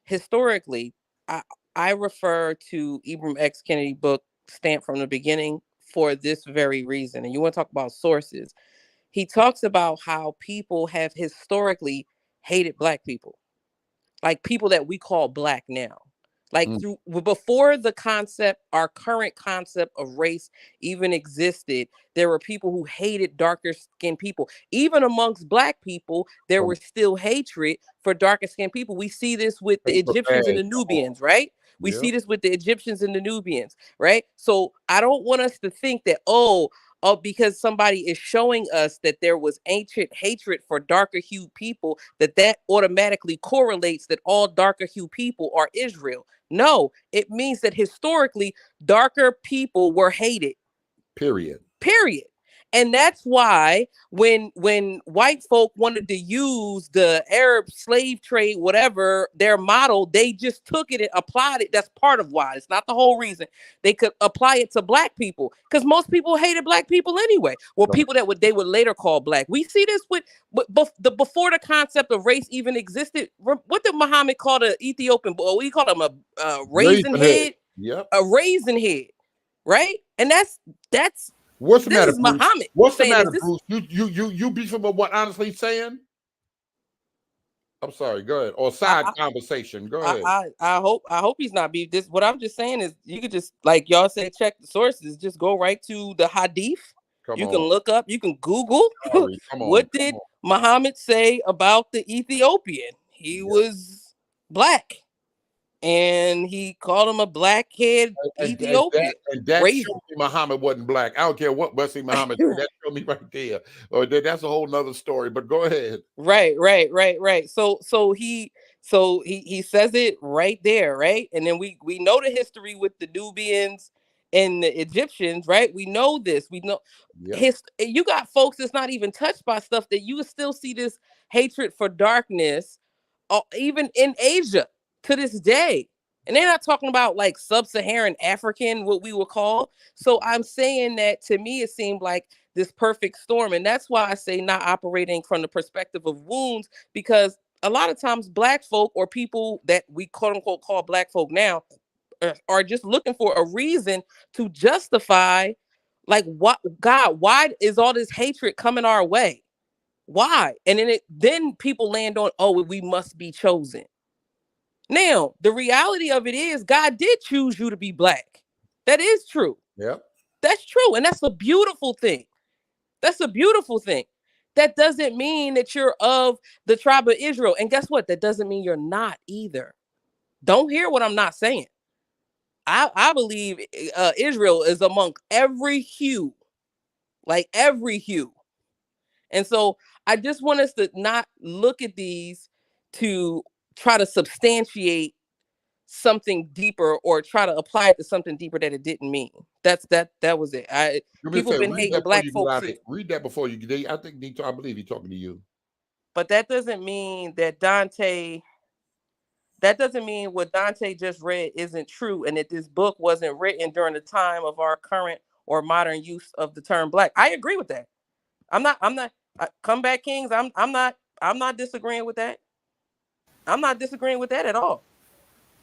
Historically, I refer to Ibram X. Kendi book, Stamped from the Beginning, for this very reason. And you want to talk about sources. He talks about how people have historically hated Black people. like people that we call black now. Like through before the concept, our current concept of race even existed, there were people who hated darker skinned people. Even amongst black people, there was still hatred for darker skinned people. We see this with the Egyptians and the Nubians, right? We see this with the Egyptians and the Nubians, right? So I don't want us to think that, oh, because somebody is showing us that there was ancient hatred for darker hued people, that automatically correlates that all darker hued people are Israel. No, it means that historically darker people were hated. Period. And that's why when white folk wanted to use the Arab slave trade, whatever, their model, they just took it and applied it. That's part of why. It's not the whole reason. They could apply it to black people because most people hated black people anyway. Or people that they would later call black. We see this with before the concept of race even existed. What did Muhammad call the Ethiopian boy? We call him a raisin head. Yep. A raisin head, right? And that's what's the matter, Bruce? Muhammad. What's the matter, Bruce? You beefing with what honestly saying? I'm sorry. Go ahead. Or side conversation. Go ahead. I hope he's not beef. This what I'm just saying is you could just, like y'all say, check the sources. Just go right to the hadith. You can look up. You can Google. What did Muhammad say about the Ethiopian? He was black. And he called him a blackhead Ethiopian. And that showed me Muhammad wasn't black. I don't care what Wesley Muhammad said. That showed me right there. Or that's a whole nother story. But go ahead. Right. So he says it right there, right? And then we know the history with the Nubians and the Egyptians, right? We know this. We know you got folks that's not even touched by stuff that you still see this hatred for darkness, even in Asia. To this day. And they're not talking about like sub-Saharan African, what we would call. So I'm saying that to me, it seemed like this perfect storm. And that's why I say not operating from the perspective of wounds, because a lot of times black folk or people that we quote unquote call black folk now are just looking for a reason to justify, like, what God, why is all this hatred coming our way? Why? And then people land on, oh, we must be chosen. Now, the reality of it is God did choose you to be black. That is true. Yep. That's true. And that's a beautiful thing. That's a beautiful thing. That doesn't mean that you're of the tribe of Israel. And guess what? That doesn't mean you're not either. Don't hear what I'm not saying. I believe Israel is among every hue, like every hue. And so I just want us to not look at these to try to substantiate something deeper or try to apply it to something deeper that it didn't mean. That was it. People been hating black folks. Read that before you. I believe he's talking to you. But that doesn't mean that Dante. That doesn't mean what Dante just read isn't true, and that this book wasn't written during the time of our current or modern use of the term black. I agree with that. I'm not. Come back, Kings. I'm not disagreeing with that. I'm not disagreeing with that at all.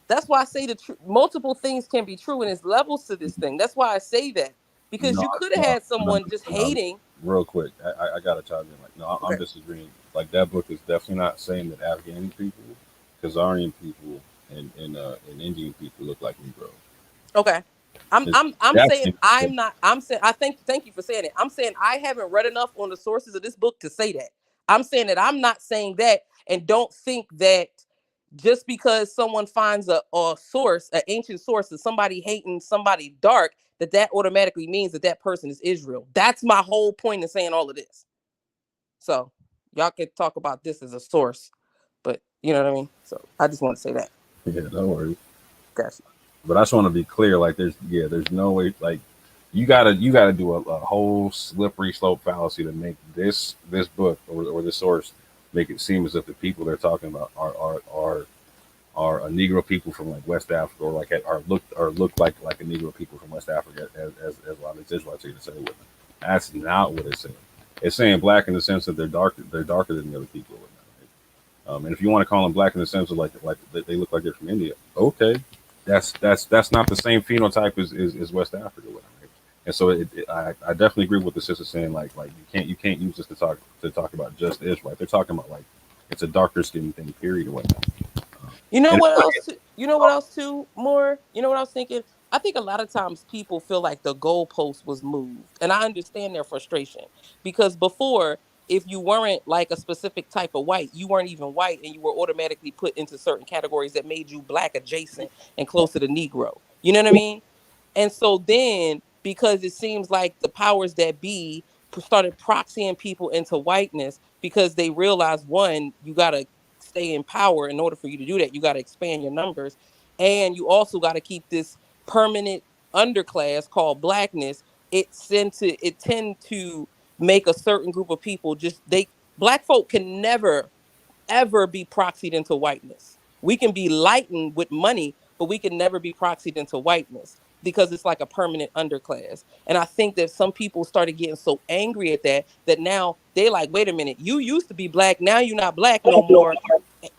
That's why I say multiple things can be true, and there's levels to this thing. That's why I say that, because you could have had someone just hating. Real quick, I gotta chime in. Like, no, I'm disagreeing. Like, that book is definitely not saying that Afghani people, Khazarian people, and Indian people look like Negroes. Okay. I'm saying I thank you for saying it. I'm saying I haven't read enough on the sources of this book to say that. I'm saying that I'm not saying that, and don't think that just because someone finds a source, an ancient source of somebody hating somebody dark, that automatically means that person is Israel. That's my whole point in saying all of this. So y'all can talk about this as a source, but you know what I mean? So I just want to say that. Yeah, don't worry. Gotcha. But I just want to be clear, like, there's no way, like, you gotta do a whole slippery slope fallacy to make this book or this source make it seem as if the people they're talking about are a Negro people from like West Africa, or like look like a Negro people from West Africa, as a lot of Israelites are to say with them. That's not what it's saying. It's saying black in the sense that they're darker than the other people. And if you want to call them black in the sense of like they look like they're from India, okay, that's not the same phenotype as West Africa. Right? And so I definitely agree with the sister saying like you can't use this to talk about just Israelite. They're talking about like it's a darker skin thing, period, or whatnot. You know And what else? You know what else too? More. You know what I was thinking? I think a lot of times people feel like the goalpost was moved, and I understand their frustration because before, if you weren't like a specific type of white, you weren't even white, and you were automatically put into certain categories that made you black adjacent and closer to Negro. You know what I mean? And so then, because it seems like the powers that be started proxying people into whiteness because they realized one, you gotta stay in power. In order for you to do that, you gotta expand your numbers, and you also gotta keep this permanent underclass called blackness. It tend to make a certain group of people just they black folk can never ever be proxied into whiteness. We can be lightened with money, but we can never be proxied into whiteness because it's like a permanent underclass. And I think that some people started getting so angry at that that now they like, wait a minute, you used to be black, now you're not black no more,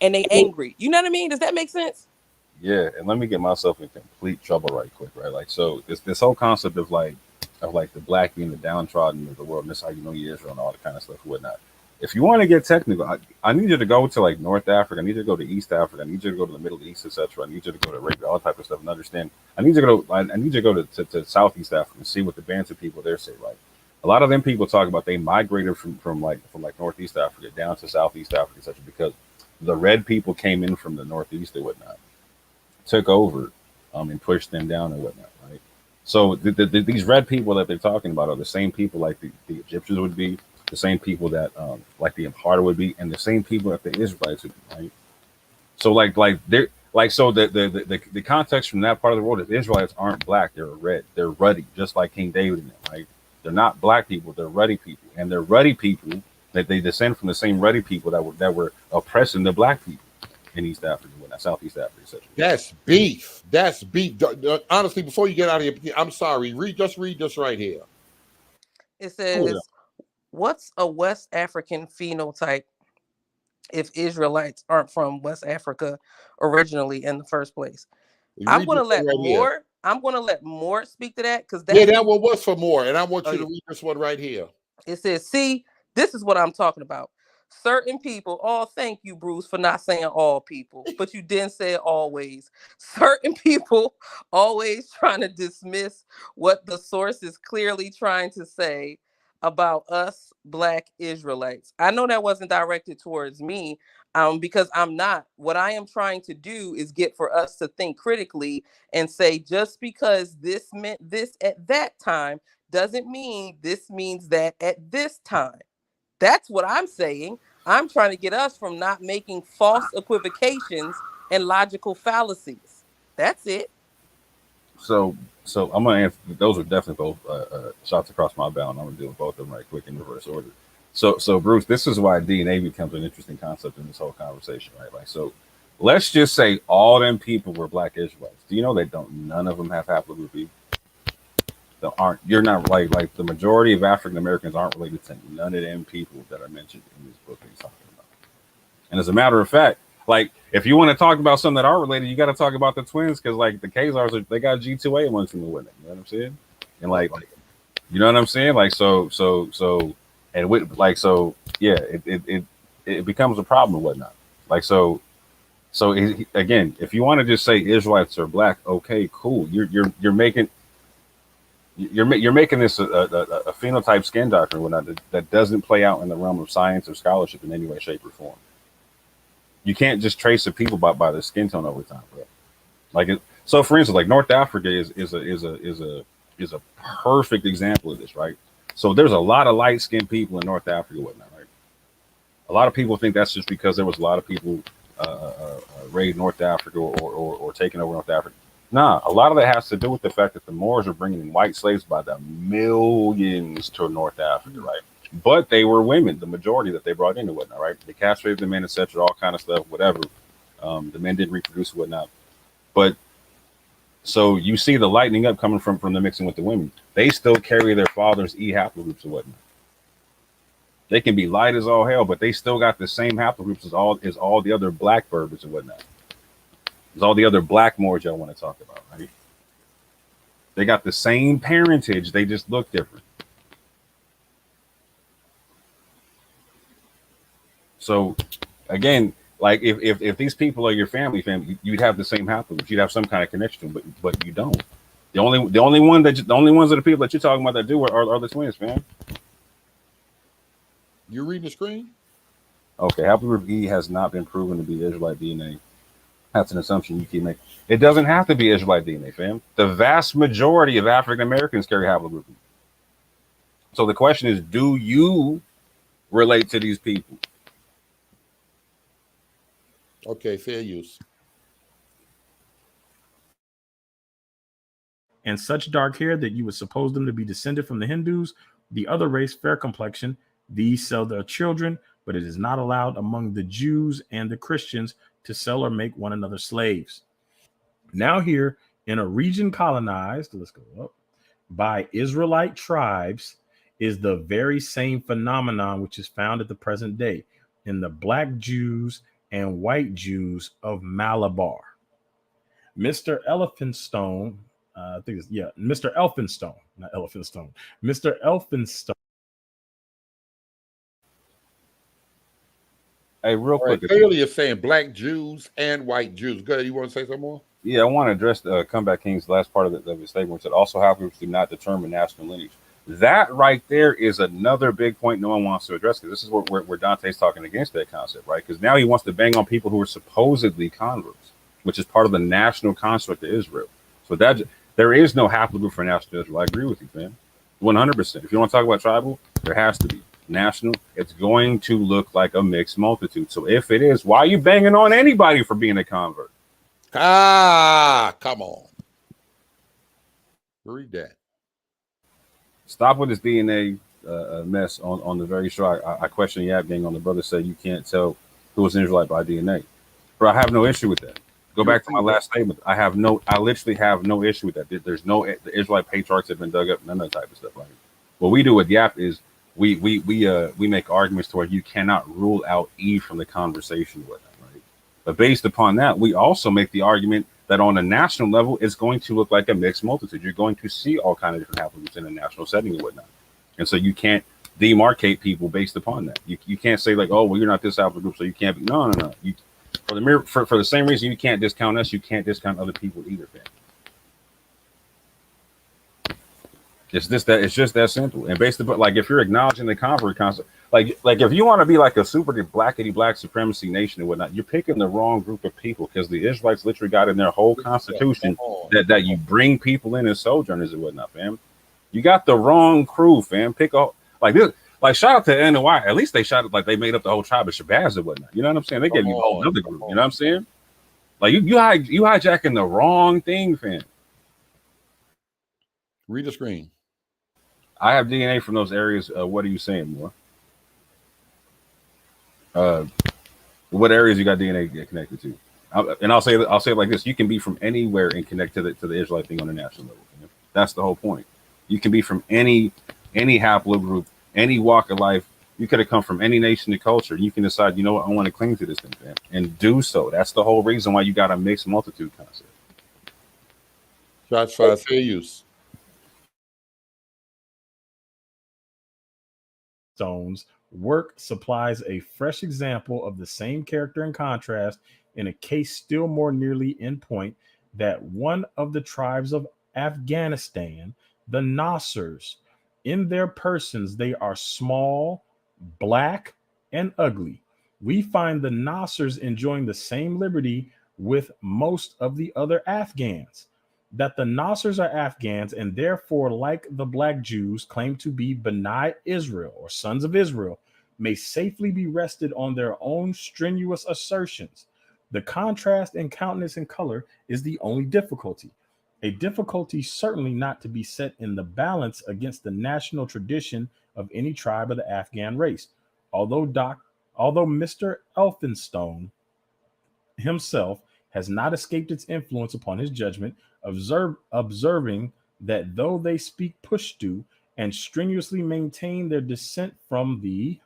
and they angry. You know what I mean? Does that make sense? Yeah, and let me get myself in complete trouble right quick, right? Like, so this whole concept of like the black being the downtrodden of the world, and this is how you know you're Israel and all that kind of stuff and whatnot. If you want to get technical, I need you to go to like North Africa. I need you to go to East Africa. I need you to go to the Middle East, etc. I need you to go to Arabia, all type of stuff, and understand. I need you to go to Southeast Africa and see what the Bantu people there say. Right, a lot of them people talk about they migrated from Northeast Africa down to Southeast Africa, etc. Because the red people came in from the Northeast and whatnot, took over, and pushed them down and whatnot. Right. So these red people that they're talking about are the same people like the Egyptians would be, the same people that like the Imparter would be, and the same people that the Israelites would be, right? So they're like so the context from that part of the world is Israelites aren't black, they're red, they're ruddy, just like King David and them, right? They're not black people, they're ruddy people, and they're ruddy people that they descend from the same ruddy people that were oppressing the black people in East Africa, Southeast Africa, etc. That's beef. That's beef. Honestly, before you get out of here, I'm sorry. Just read this right here. It says, what's a West African phenotype if Israelites aren't from West Africa originally in the first place? I'm gonna let more speak to that because that one was for more, and I want you to read this one right here. It says, see, this is what I'm talking about. Certain people, thank you, Bruce, for not saying all people, but you didn't say it always. Certain people always trying to dismiss what the source is clearly trying to say about us Black Israelites. I know that wasn't directed towards me, because I'm not. What I am trying to do is get for us to think critically and say, just because this meant this at that time doesn't mean this means that at this time. That's what I'm saying. I'm trying to get us from not making false equivocations and logical fallacies. That's it. So I'm gonna answer. Those are definitely both shots across my bow, and I'm gonna deal with both of them right quick in reverse order. So Bruce, this is why DNA becomes an interesting concept in this whole conversation, right? Like, so let's just say all them people were Black Israelites. Do you know they don't? None of them have haplogroup E. You're not like the majority of African Americans aren't related to none of them people that are mentioned in this book that he's talking about. And as a matter of fact, like if you want to talk about some that are related, you got to talk about the twins because like the Khazars, they got G2A amongst them with it. You know what I'm saying? And like you know what I'm saying? Like so and with like so yeah, it becomes a problem and whatnot. Like so again, if you want to just say Israelites are Black, okay, cool. You're making this a phenotype skin doctrine that doesn't play out in the realm of science or scholarship in any way, shape, or form. You can't just trace a people by their skin tone over time, bro. Like so, for instance, like North Africa is a perfect example of this, right? So there's a lot of light skinned people in North Africa, and whatnot, right? A lot of people think that's just because there was a lot of people raiding North Africa or taking over North Africa. Nah, a lot of that has to do with the fact that the Moors were bringing white slaves by the millions to North Africa, right? But they were women, the majority that they brought in and whatnot, right? They castrated the men, etc., all kind of stuff, whatever. The men didn't reproduce and whatnot. But so you see the lightening up coming from the mixing with the women. They still carry their father's E haplogroups and whatnot. They can be light as all hell, but they still got the same haplogroups as all the other Black Berbers and whatnot. There's all the other Black Moors y'all want to talk about, right? They got the same parentage, they just look different. So again, Like if these people are your family, you'd have the same happiness. You'd have some kind of connection, but you don't. The only ones are the people that you're talking about that do are the twins, man. You reading the screen? Okay, haplogroup E has not been proven to be Israelite DNA. That's an assumption you keep making. It doesn't have to be Israelite DNA, fam. The vast majority of African Americans carry haplogroup E. So the question is, do you relate to these people? Okay, fair use. And such dark hair that you would suppose them to be descended from the Hindus, the other race, fair complexion. These sell their children, but it is not allowed among the Jews and the Christians to sell or make one another slaves. Now here, in a region colonized, let's go up, by Israelite tribes, is the very same phenomenon which is found at the present day in the black Jews and white Jews of Malabar. Mr. Elphinstone, I think it's, yeah, Mr. Elphinstone, not Elphinstone, Mr. Elphinstone. Hey, real quick. Clearly, you're saying black Jews and white Jews. Go ahead. You want to say something more? Yeah, I want to address the Comeback King's last part of his statement. Said also haplogroups do not determine national lineage. That right there is another big point no one wants to address, because this is where Dante's talking against that concept, right? Because now he wants to bang on people who are supposedly converts, which is part of the national construct of Israel. So that there is no haplogroup for national Israel. I agree with you, man. 100%. If you want to talk about tribal, there has to be. National, it's going to look like a mixed multitude. So if it is, why are you banging on anybody for being a convert? Come on. Read that. Stop with this DNA mess on the very show. I question Yab Gang on the brother said you can't tell who was an Israelite by DNA. Bro, I have no issue with that. Go back to my last statement. I literally have no issue with that. There's no, the Israelite patriarchs have been dug up, none of that type of stuff. Like what we do with Yap is we make arguments to where you cannot rule out Eve from the conversation with them, right? But based upon that, we also make the argument that on a national level, it's going to look like a mixed multitude. You're going to see all kinds of different haplogroups in a national setting and whatnot. And so you can't demarcate people based upon that. You can't say like, oh, well, you're not this haplogroup, so you can't be. No. You, for the same reason you can't discount us, you can't discount other people either, fam. It's just that simple. And based upon, like, if you're acknowledging the convert concept, like if you want to be like a super blackety black supremacy nation and whatnot, you're picking the wrong group of people, because the Israelites literally got in their whole constitution that you bring people in as sojourners and whatnot, fam. You got the wrong crew, fam. Pick up like this. Like, shout out to NOI. At least they shot it like they made up the whole tribe of Shabazz and whatnot. You know what I'm saying? They gave you a whole other group. You know what I'm saying? Like you hijacking the wrong thing, fam. Read the screen. I have DNA from those areas. What are you saying, more? What areas you got DNA connected to? And I'll say it like this: you can be from anywhere and connect to the Israelite thing on a national level. You know? That's the whole point. You can be from any haplogroup, any walk of life. You could have come from any nation and culture. You can decide, you know what, I want to cling to this thing, man, and do so. That's the whole reason why you got a mixed multitude concept. Shots fired. Fair use. Stone's work supplies a fresh example of the same character and contrast in a case still more nearly in point, that one of the tribes of Afghanistan, the Khazars, in their persons they are small, black, and ugly. We find the Khazars enjoying the same liberty with most of the other Afghans. That the Khazars are Afghans and therefore, like the black Jews, claim to be B'nai Israel or sons of Israel, may safely be rested on their own strenuous assertions. The contrast in countenance and color is the only difficulty. A difficulty certainly not to be set in the balance against the national tradition of any tribe of the Afghan race. Although Mr. Elphinstone himself has not escaped its influence upon his judgment, observing that though they speak Pashto and strenuously maintain their descent from the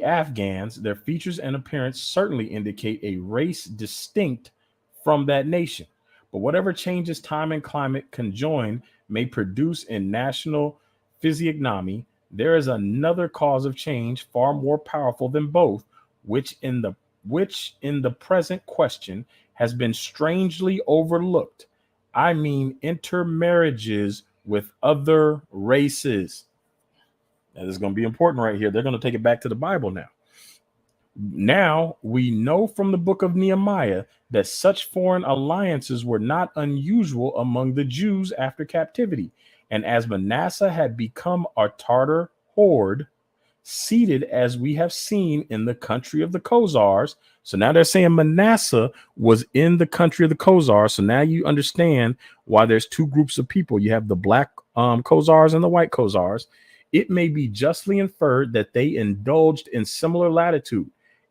Afghans, their features and appearance certainly indicate a race distinct from that nation. But whatever changes time and climate conjoined may produce in national physiognomy, there is another cause of change far more powerful than both, which in the present question has been strangely overlooked. I mean intermarriages with other races. That is going to be important right here. They're going to take it back to the Bible now. Now we know from the book of Nehemiah that such foreign alliances were not unusual among the Jews after captivity. And as Manasseh had become a Tartar horde, seated as we have seen in the country of the Khazars. So now they're saying Manasseh was in the country of the Khazars. So now you understand why there's two groups of people. You have the black Khazars and the white Khazars. It may be justly inferred that they indulged in similar latitude,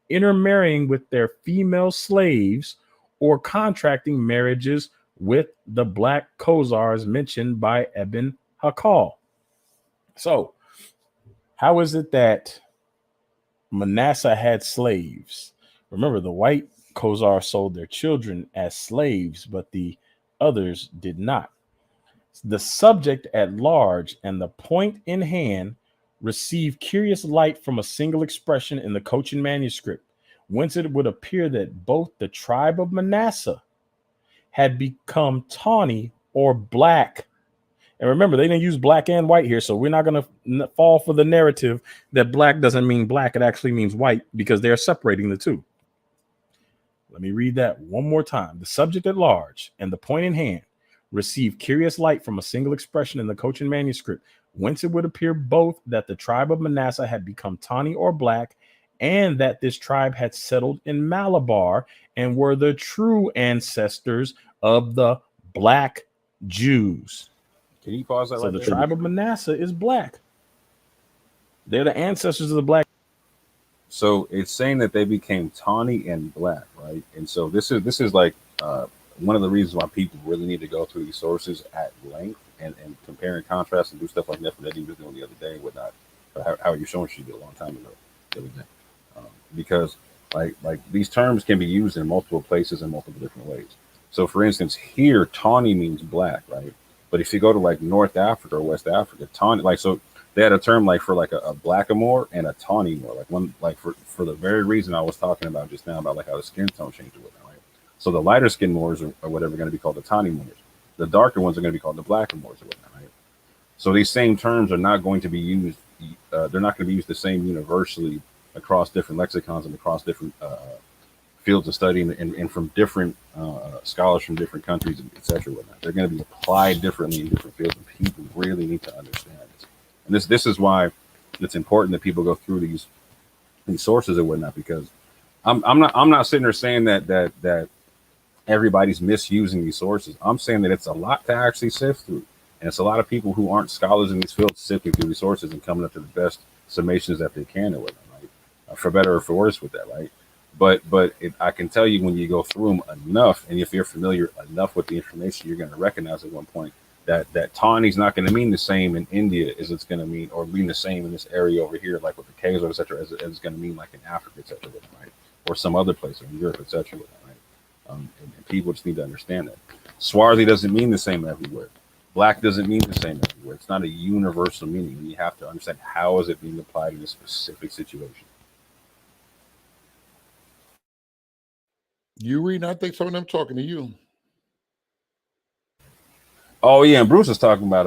intermarrying with their female slaves or contracting marriages with the black Khazars mentioned by Ibn Hakal. So how is it that Manasseh had slaves? Remember, the white Khazar sold their children as slaves, but the others did not. The subject at large and the point in hand receive curious light from a single expression in the Cochin manuscript, whence it would appear that both the tribe of Manasseh had become tawny or black. And remember, they didn't use black and white here, so we're not going to fall for the narrative that black doesn't mean black. It actually means white because they're separating the two. Let me read that one more time. The subject at large and the point in hand receive curious light from a single expression in the Cochin manuscript, whence it would appear both that the tribe of Manasseh had become tawny or black, and that this tribe had settled in Malabar and were the true ancestors of the black Jews. Can you pause that? So right the there? tribe of Manasseh is black. They're the ancestors of the black. So it's saying that they became tawny and black, right? And so this is like one of the reasons why people really need to go through these sources at length and compare and contrast and do stuff like that. That he was doing the other day and whatnot. How you showing she did a long time ago, the other day. Because like these terms can be used in multiple places in multiple different ways. So for instance, here tawny means black, right? But if you go to like North Africa or West Africa, tawny, like, so they had a term like for like a blackamoor and a tawny moor, like one, like for the very reason I was talking about just now about like how the skin tone changes with it, right? So the lighter skin moors or whatever are going to be called the tawny moors. The darker ones are going to be called the blackamoors or whatnot, right? So these same terms are not going to be used. They're not going to be used the same universally across different lexicons and across different fields of study and from different scholars from different countries, etc. They're going to be applied differently in different fields, and people really need to understand this. And this is why it's important that people go through these sources and whatnot, because I'm not sitting there saying that everybody's misusing these sources. I'm saying that it's a lot to actually sift through, and it's a lot of people who aren't scholars in these fields sifting through these sources and coming up to the best summations that they can with them, right? For better or for worse with that, right? But I can tell you when you go through them enough, and if you're familiar enough with the information, you're going to recognize at one point that tawny is not going to mean the same in India as it's going to mean, or mean the same in this area over here, like with the Khazars, etc., as it's going to mean like in Africa, etc., right? Or some other place in Europe, etc., right? And people just need to understand that. Swarthy doesn't mean the same everywhere. Black doesn't mean the same everywhere. It's not a universal meaning, and you have to understand how is it being applied in a specific situation. You read, I think some of them talking to you. Oh yeah, and Bruce was talking about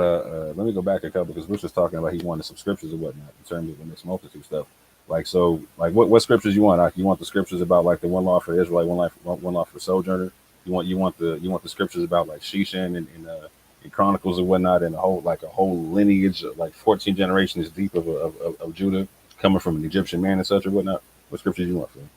let me go back a couple, because Bruce was talking about he wanted some scriptures and whatnot in terms of the mixed multitude stuff. Like, so like what scriptures you want? Like, you want the scriptures about like the one law for Israelite, one law for sojourner. You want the scriptures about like Sheshan and Chronicles and whatnot, and a whole lineage of like 14 generations deep of Judah coming from an Egyptian man and such or whatnot. What scriptures you want for them?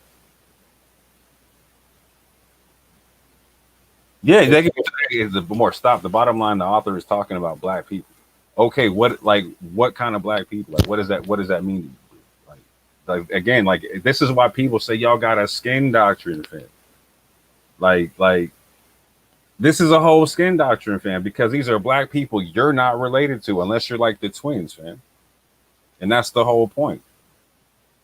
Yeah, they can is the more stop. The bottom line, the author is talking about black people. Okay, what kind of black people? Like, what does that mean to you? Like again, like this is why people say y'all got a skin doctrine, fam. Like this is a whole skin doctrine, fam, because these are black people you're not related to unless you're like the twins, fam. And that's the whole point.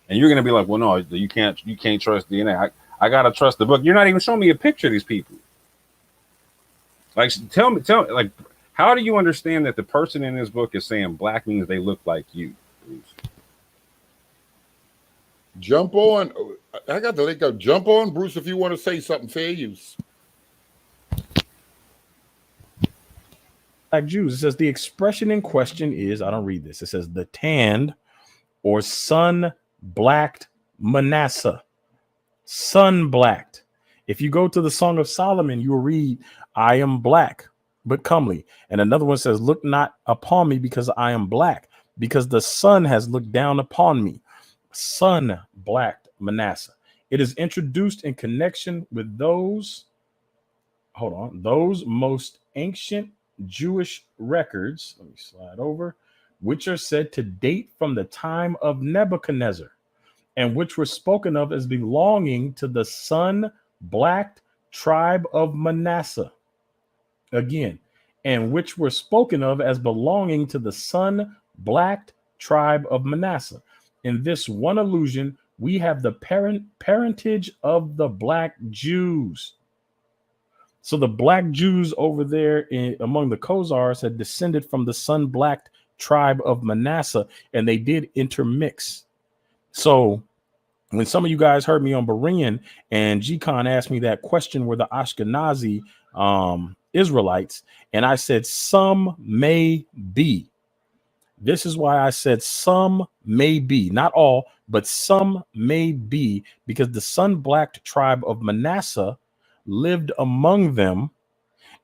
And you're gonna be like, well, no, you can't trust DNA. I gotta trust the book. You're not even showing me a picture of these people. Like, tell me, like, how do you understand that the person in this book is saying black means they look like you? Jump on. I got the link up. Jump on, Bruce, if you want to say something. Fair use. Black Jews. It says the expression in question is, I don't read this. It says the tanned or sun-blacked Manasseh. Sun-blacked. If you go to the Song of Solomon, you will read, I am black, but comely. And another one says, look not upon me because I am black, because the sun has looked down upon me. Sun-blacked Manasseh. It is introduced in connection with those most ancient Jewish records, let me slide over, which are said to date from the time of Nebuchadnezzar, and which were spoken of as belonging to the sun-blacked tribe of Manasseh. Again, and which were spoken of as belonging to the sun-blacked tribe of Manasseh. In this one allusion, we have the parentage of the Black Jews. So the Black Jews over there among the Khazars had descended from the sun-blacked tribe of Manasseh, and they did intermix. So when some of you guys heard me on Berean and G-Con asked me that question, were the Ashkenazi Israelites, and I said some may be. This is why I said some may be, not all, but some may be, because the sun-blacked tribe of Manasseh lived among them,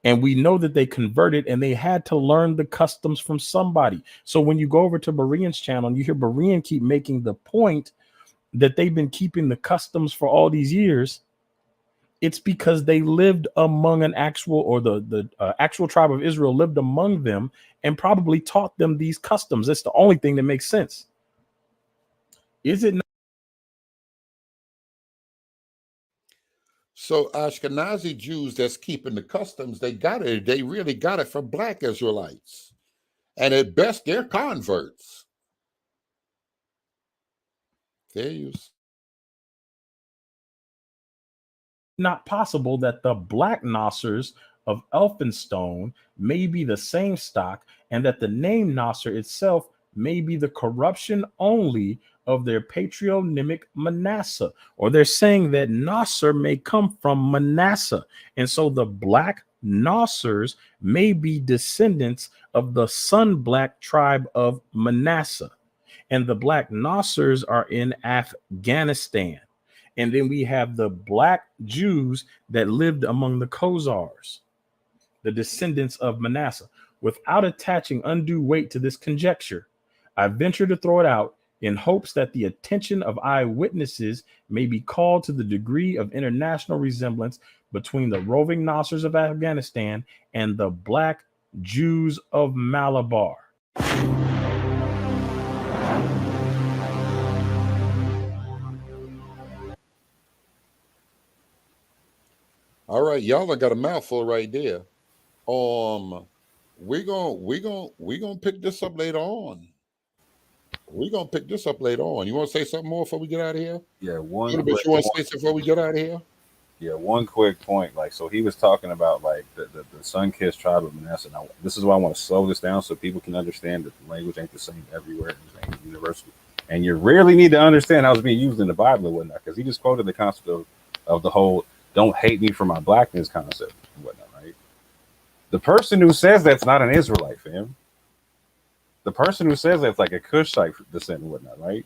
and we know that they converted and they had to learn the customs from somebody. So when you go over to Berean's channel and you hear Berean keep making the point that they've been keeping the customs for all these years, it's because they lived among an actual, or the actual tribe of Israel lived among them and probably taught them these customs. That's the only thing that makes sense. Is it not? So Ashkenazi Jews that's keeping the customs, they got it. They really got it from Black Israelites. And at best, they're converts. Fair use. Not possible that the Black Nasers of Elphinstone may be the same stock, and that the name Nasser itself may be the corruption only of their patronymic Manasseh, or they're saying that Nasser may come from Manasseh, and so the Black Nasers may be descendants of the sun-black tribe of Manasseh, and the Black Nasers are in Afghanistan. And then we have the Black Jews that lived among the Khazars, the descendants of Manasseh. Without attaching undue weight to this conjecture, I venture to throw it out in hopes that the attention of eyewitnesses may be called to the degree of international resemblance between the roving Nasers of Afghanistan and the Black Jews of Malabar. All right, y'all have got a mouthful right there. We're gonna pick this up later on. We're gonna pick this up later on. You want to say something more before we get out of here? Yeah, You want to say something before we get out of here? Yeah, one quick point. Like, so he was talking about like the sun-kissed tribe of Manasseh. Now, this is why I want to slow this down so people can understand that the language ain't the same everywhere. It ain't universal. And you really need to understand how it's being used in the Bible and whatnot, because he just quoted the concept of the whole "don't hate me for my blackness" concept and whatnot, right? The person who says that's not an Israelite, fam. The person who says that's like a Cushite descent and whatnot, right?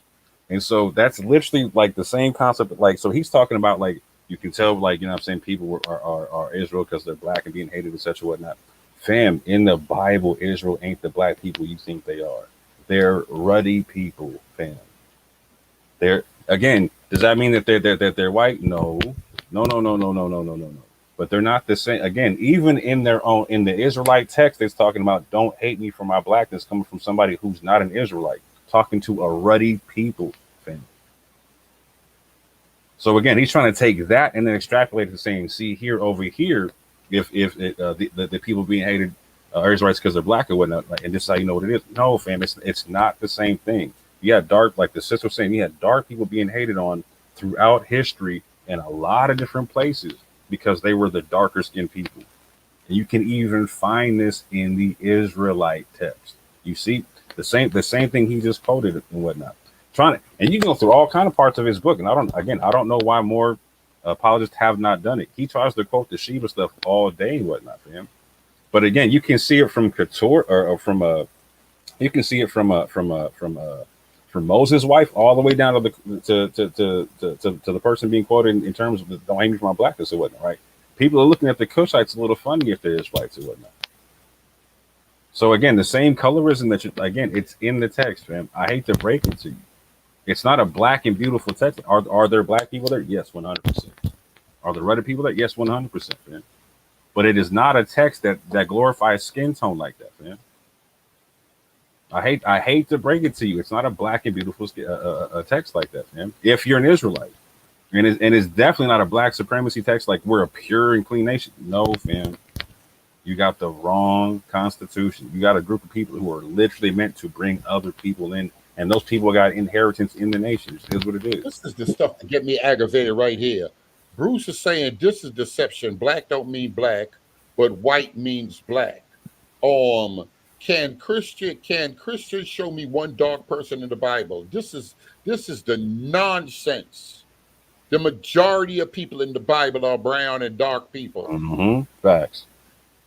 And so that's literally like the same concept. Like, so he's talking about like, you can tell, like, you know what I'm saying, people are Israel because they're black and being hated, etc. whatnot. Fam, in the Bible, Israel ain't the black people you think they are. They're ruddy people, fam. They're, again, does that mean that they're white? No. But they're not the same. Again, even in the Israelite text, it's talking about don't hate me for my blackness, coming from somebody who's not an Israelite, talking to a ruddy people, fam. So again, he's trying to take that and then extrapolate it, saying, see here over here, if the people being hated are Israelites because they're black or whatnot, like, and this is how you know what it is. No, fam, it's not the same thing. You had dark, like the sister was saying, you had dark people being hated on throughout history in a lot of different places because they were the darker skinned people. And you can even find this in the Israelite text. You see the same thing he just quoted and whatnot. trying to, and you can go through all kind of parts of his book, and I don't know why more apologists have not done it. He tries to quote the Sheba stuff all day and whatnot for him, but again, you can see it from Couture or from you can see it from Moses' wife all the way down to the person being quoted in terms of don't hate me for my blackness or whatnot, right? People are looking at the Cushites a little funny if they're Israelites or whatnot. So again, the same colorism that it's in the text, man. I hate to break it to you. It's not a black and beautiful text. Are there black people there? Yes, 100%. Are there red people there? Yes, 100%, man. But it is not a text that glorifies skin tone like that, man. I hate to break it to you. It's not a black and beautiful a text like that, man. If you're an Israelite, and it's definitely not a black supremacy text like we're a pure and clean nation. No, fam. You got the wrong constitution. You got a group of people who are literally meant to bring other people in, and those people got inheritance in the nation. It is what it is. This is the stuff that get me aggravated right here. Bruce is saying this is deception. Black don't mean black, but white means black. Can Christians show me one dark person in the Bible? This is the nonsense. The majority of people in the Bible are brown and dark people. Facts.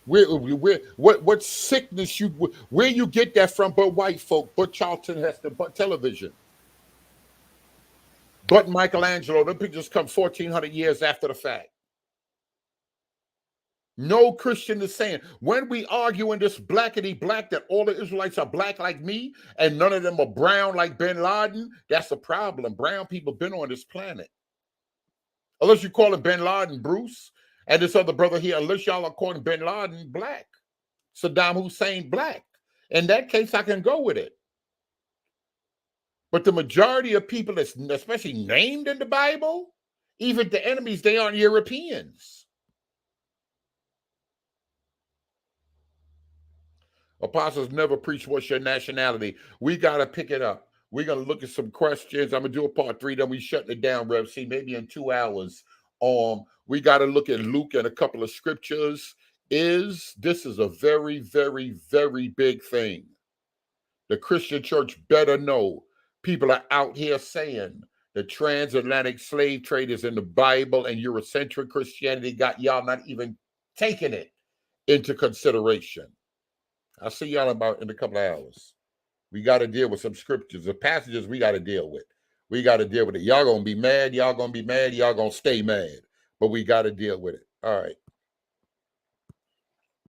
What sickness where you get that from? But white folk, but Charlton Heston, but television, but Michelangelo. The pictures come 1,400 years after the fact. No Christian is saying when we argue in this blackity black that all the Israelites are black like me and none of them are brown like bin Laden. That's a problem. Brown people been on this planet. Unless you call it bin Laden, Bruce. And this other brother here, unless y'all are calling bin Laden black, Saddam Hussein black. In that case, I can go with it. But the majority of people that's especially named in the Bible, even the enemies, they aren't Europeans. Apostles never preach what's your nationality. We got to pick it up. We're going to look at some questions. I'm going to do a part 3, then we shutting it down, Rev. See, maybe in 2 hours. We got to look at Luke and a couple of scriptures. This is a very, very, very big thing. The Christian church better know. People are out here saying the transatlantic slave trade is in the Bible and Eurocentric Christianity got y'all not even taking it into consideration. I'll see y'all in a couple of hours. We got to deal with some scriptures. The passages we got to deal with. We got to deal with it. Y'all going to be mad. Y'all going to be mad. Y'all going to stay mad. But we got to deal with it. All right.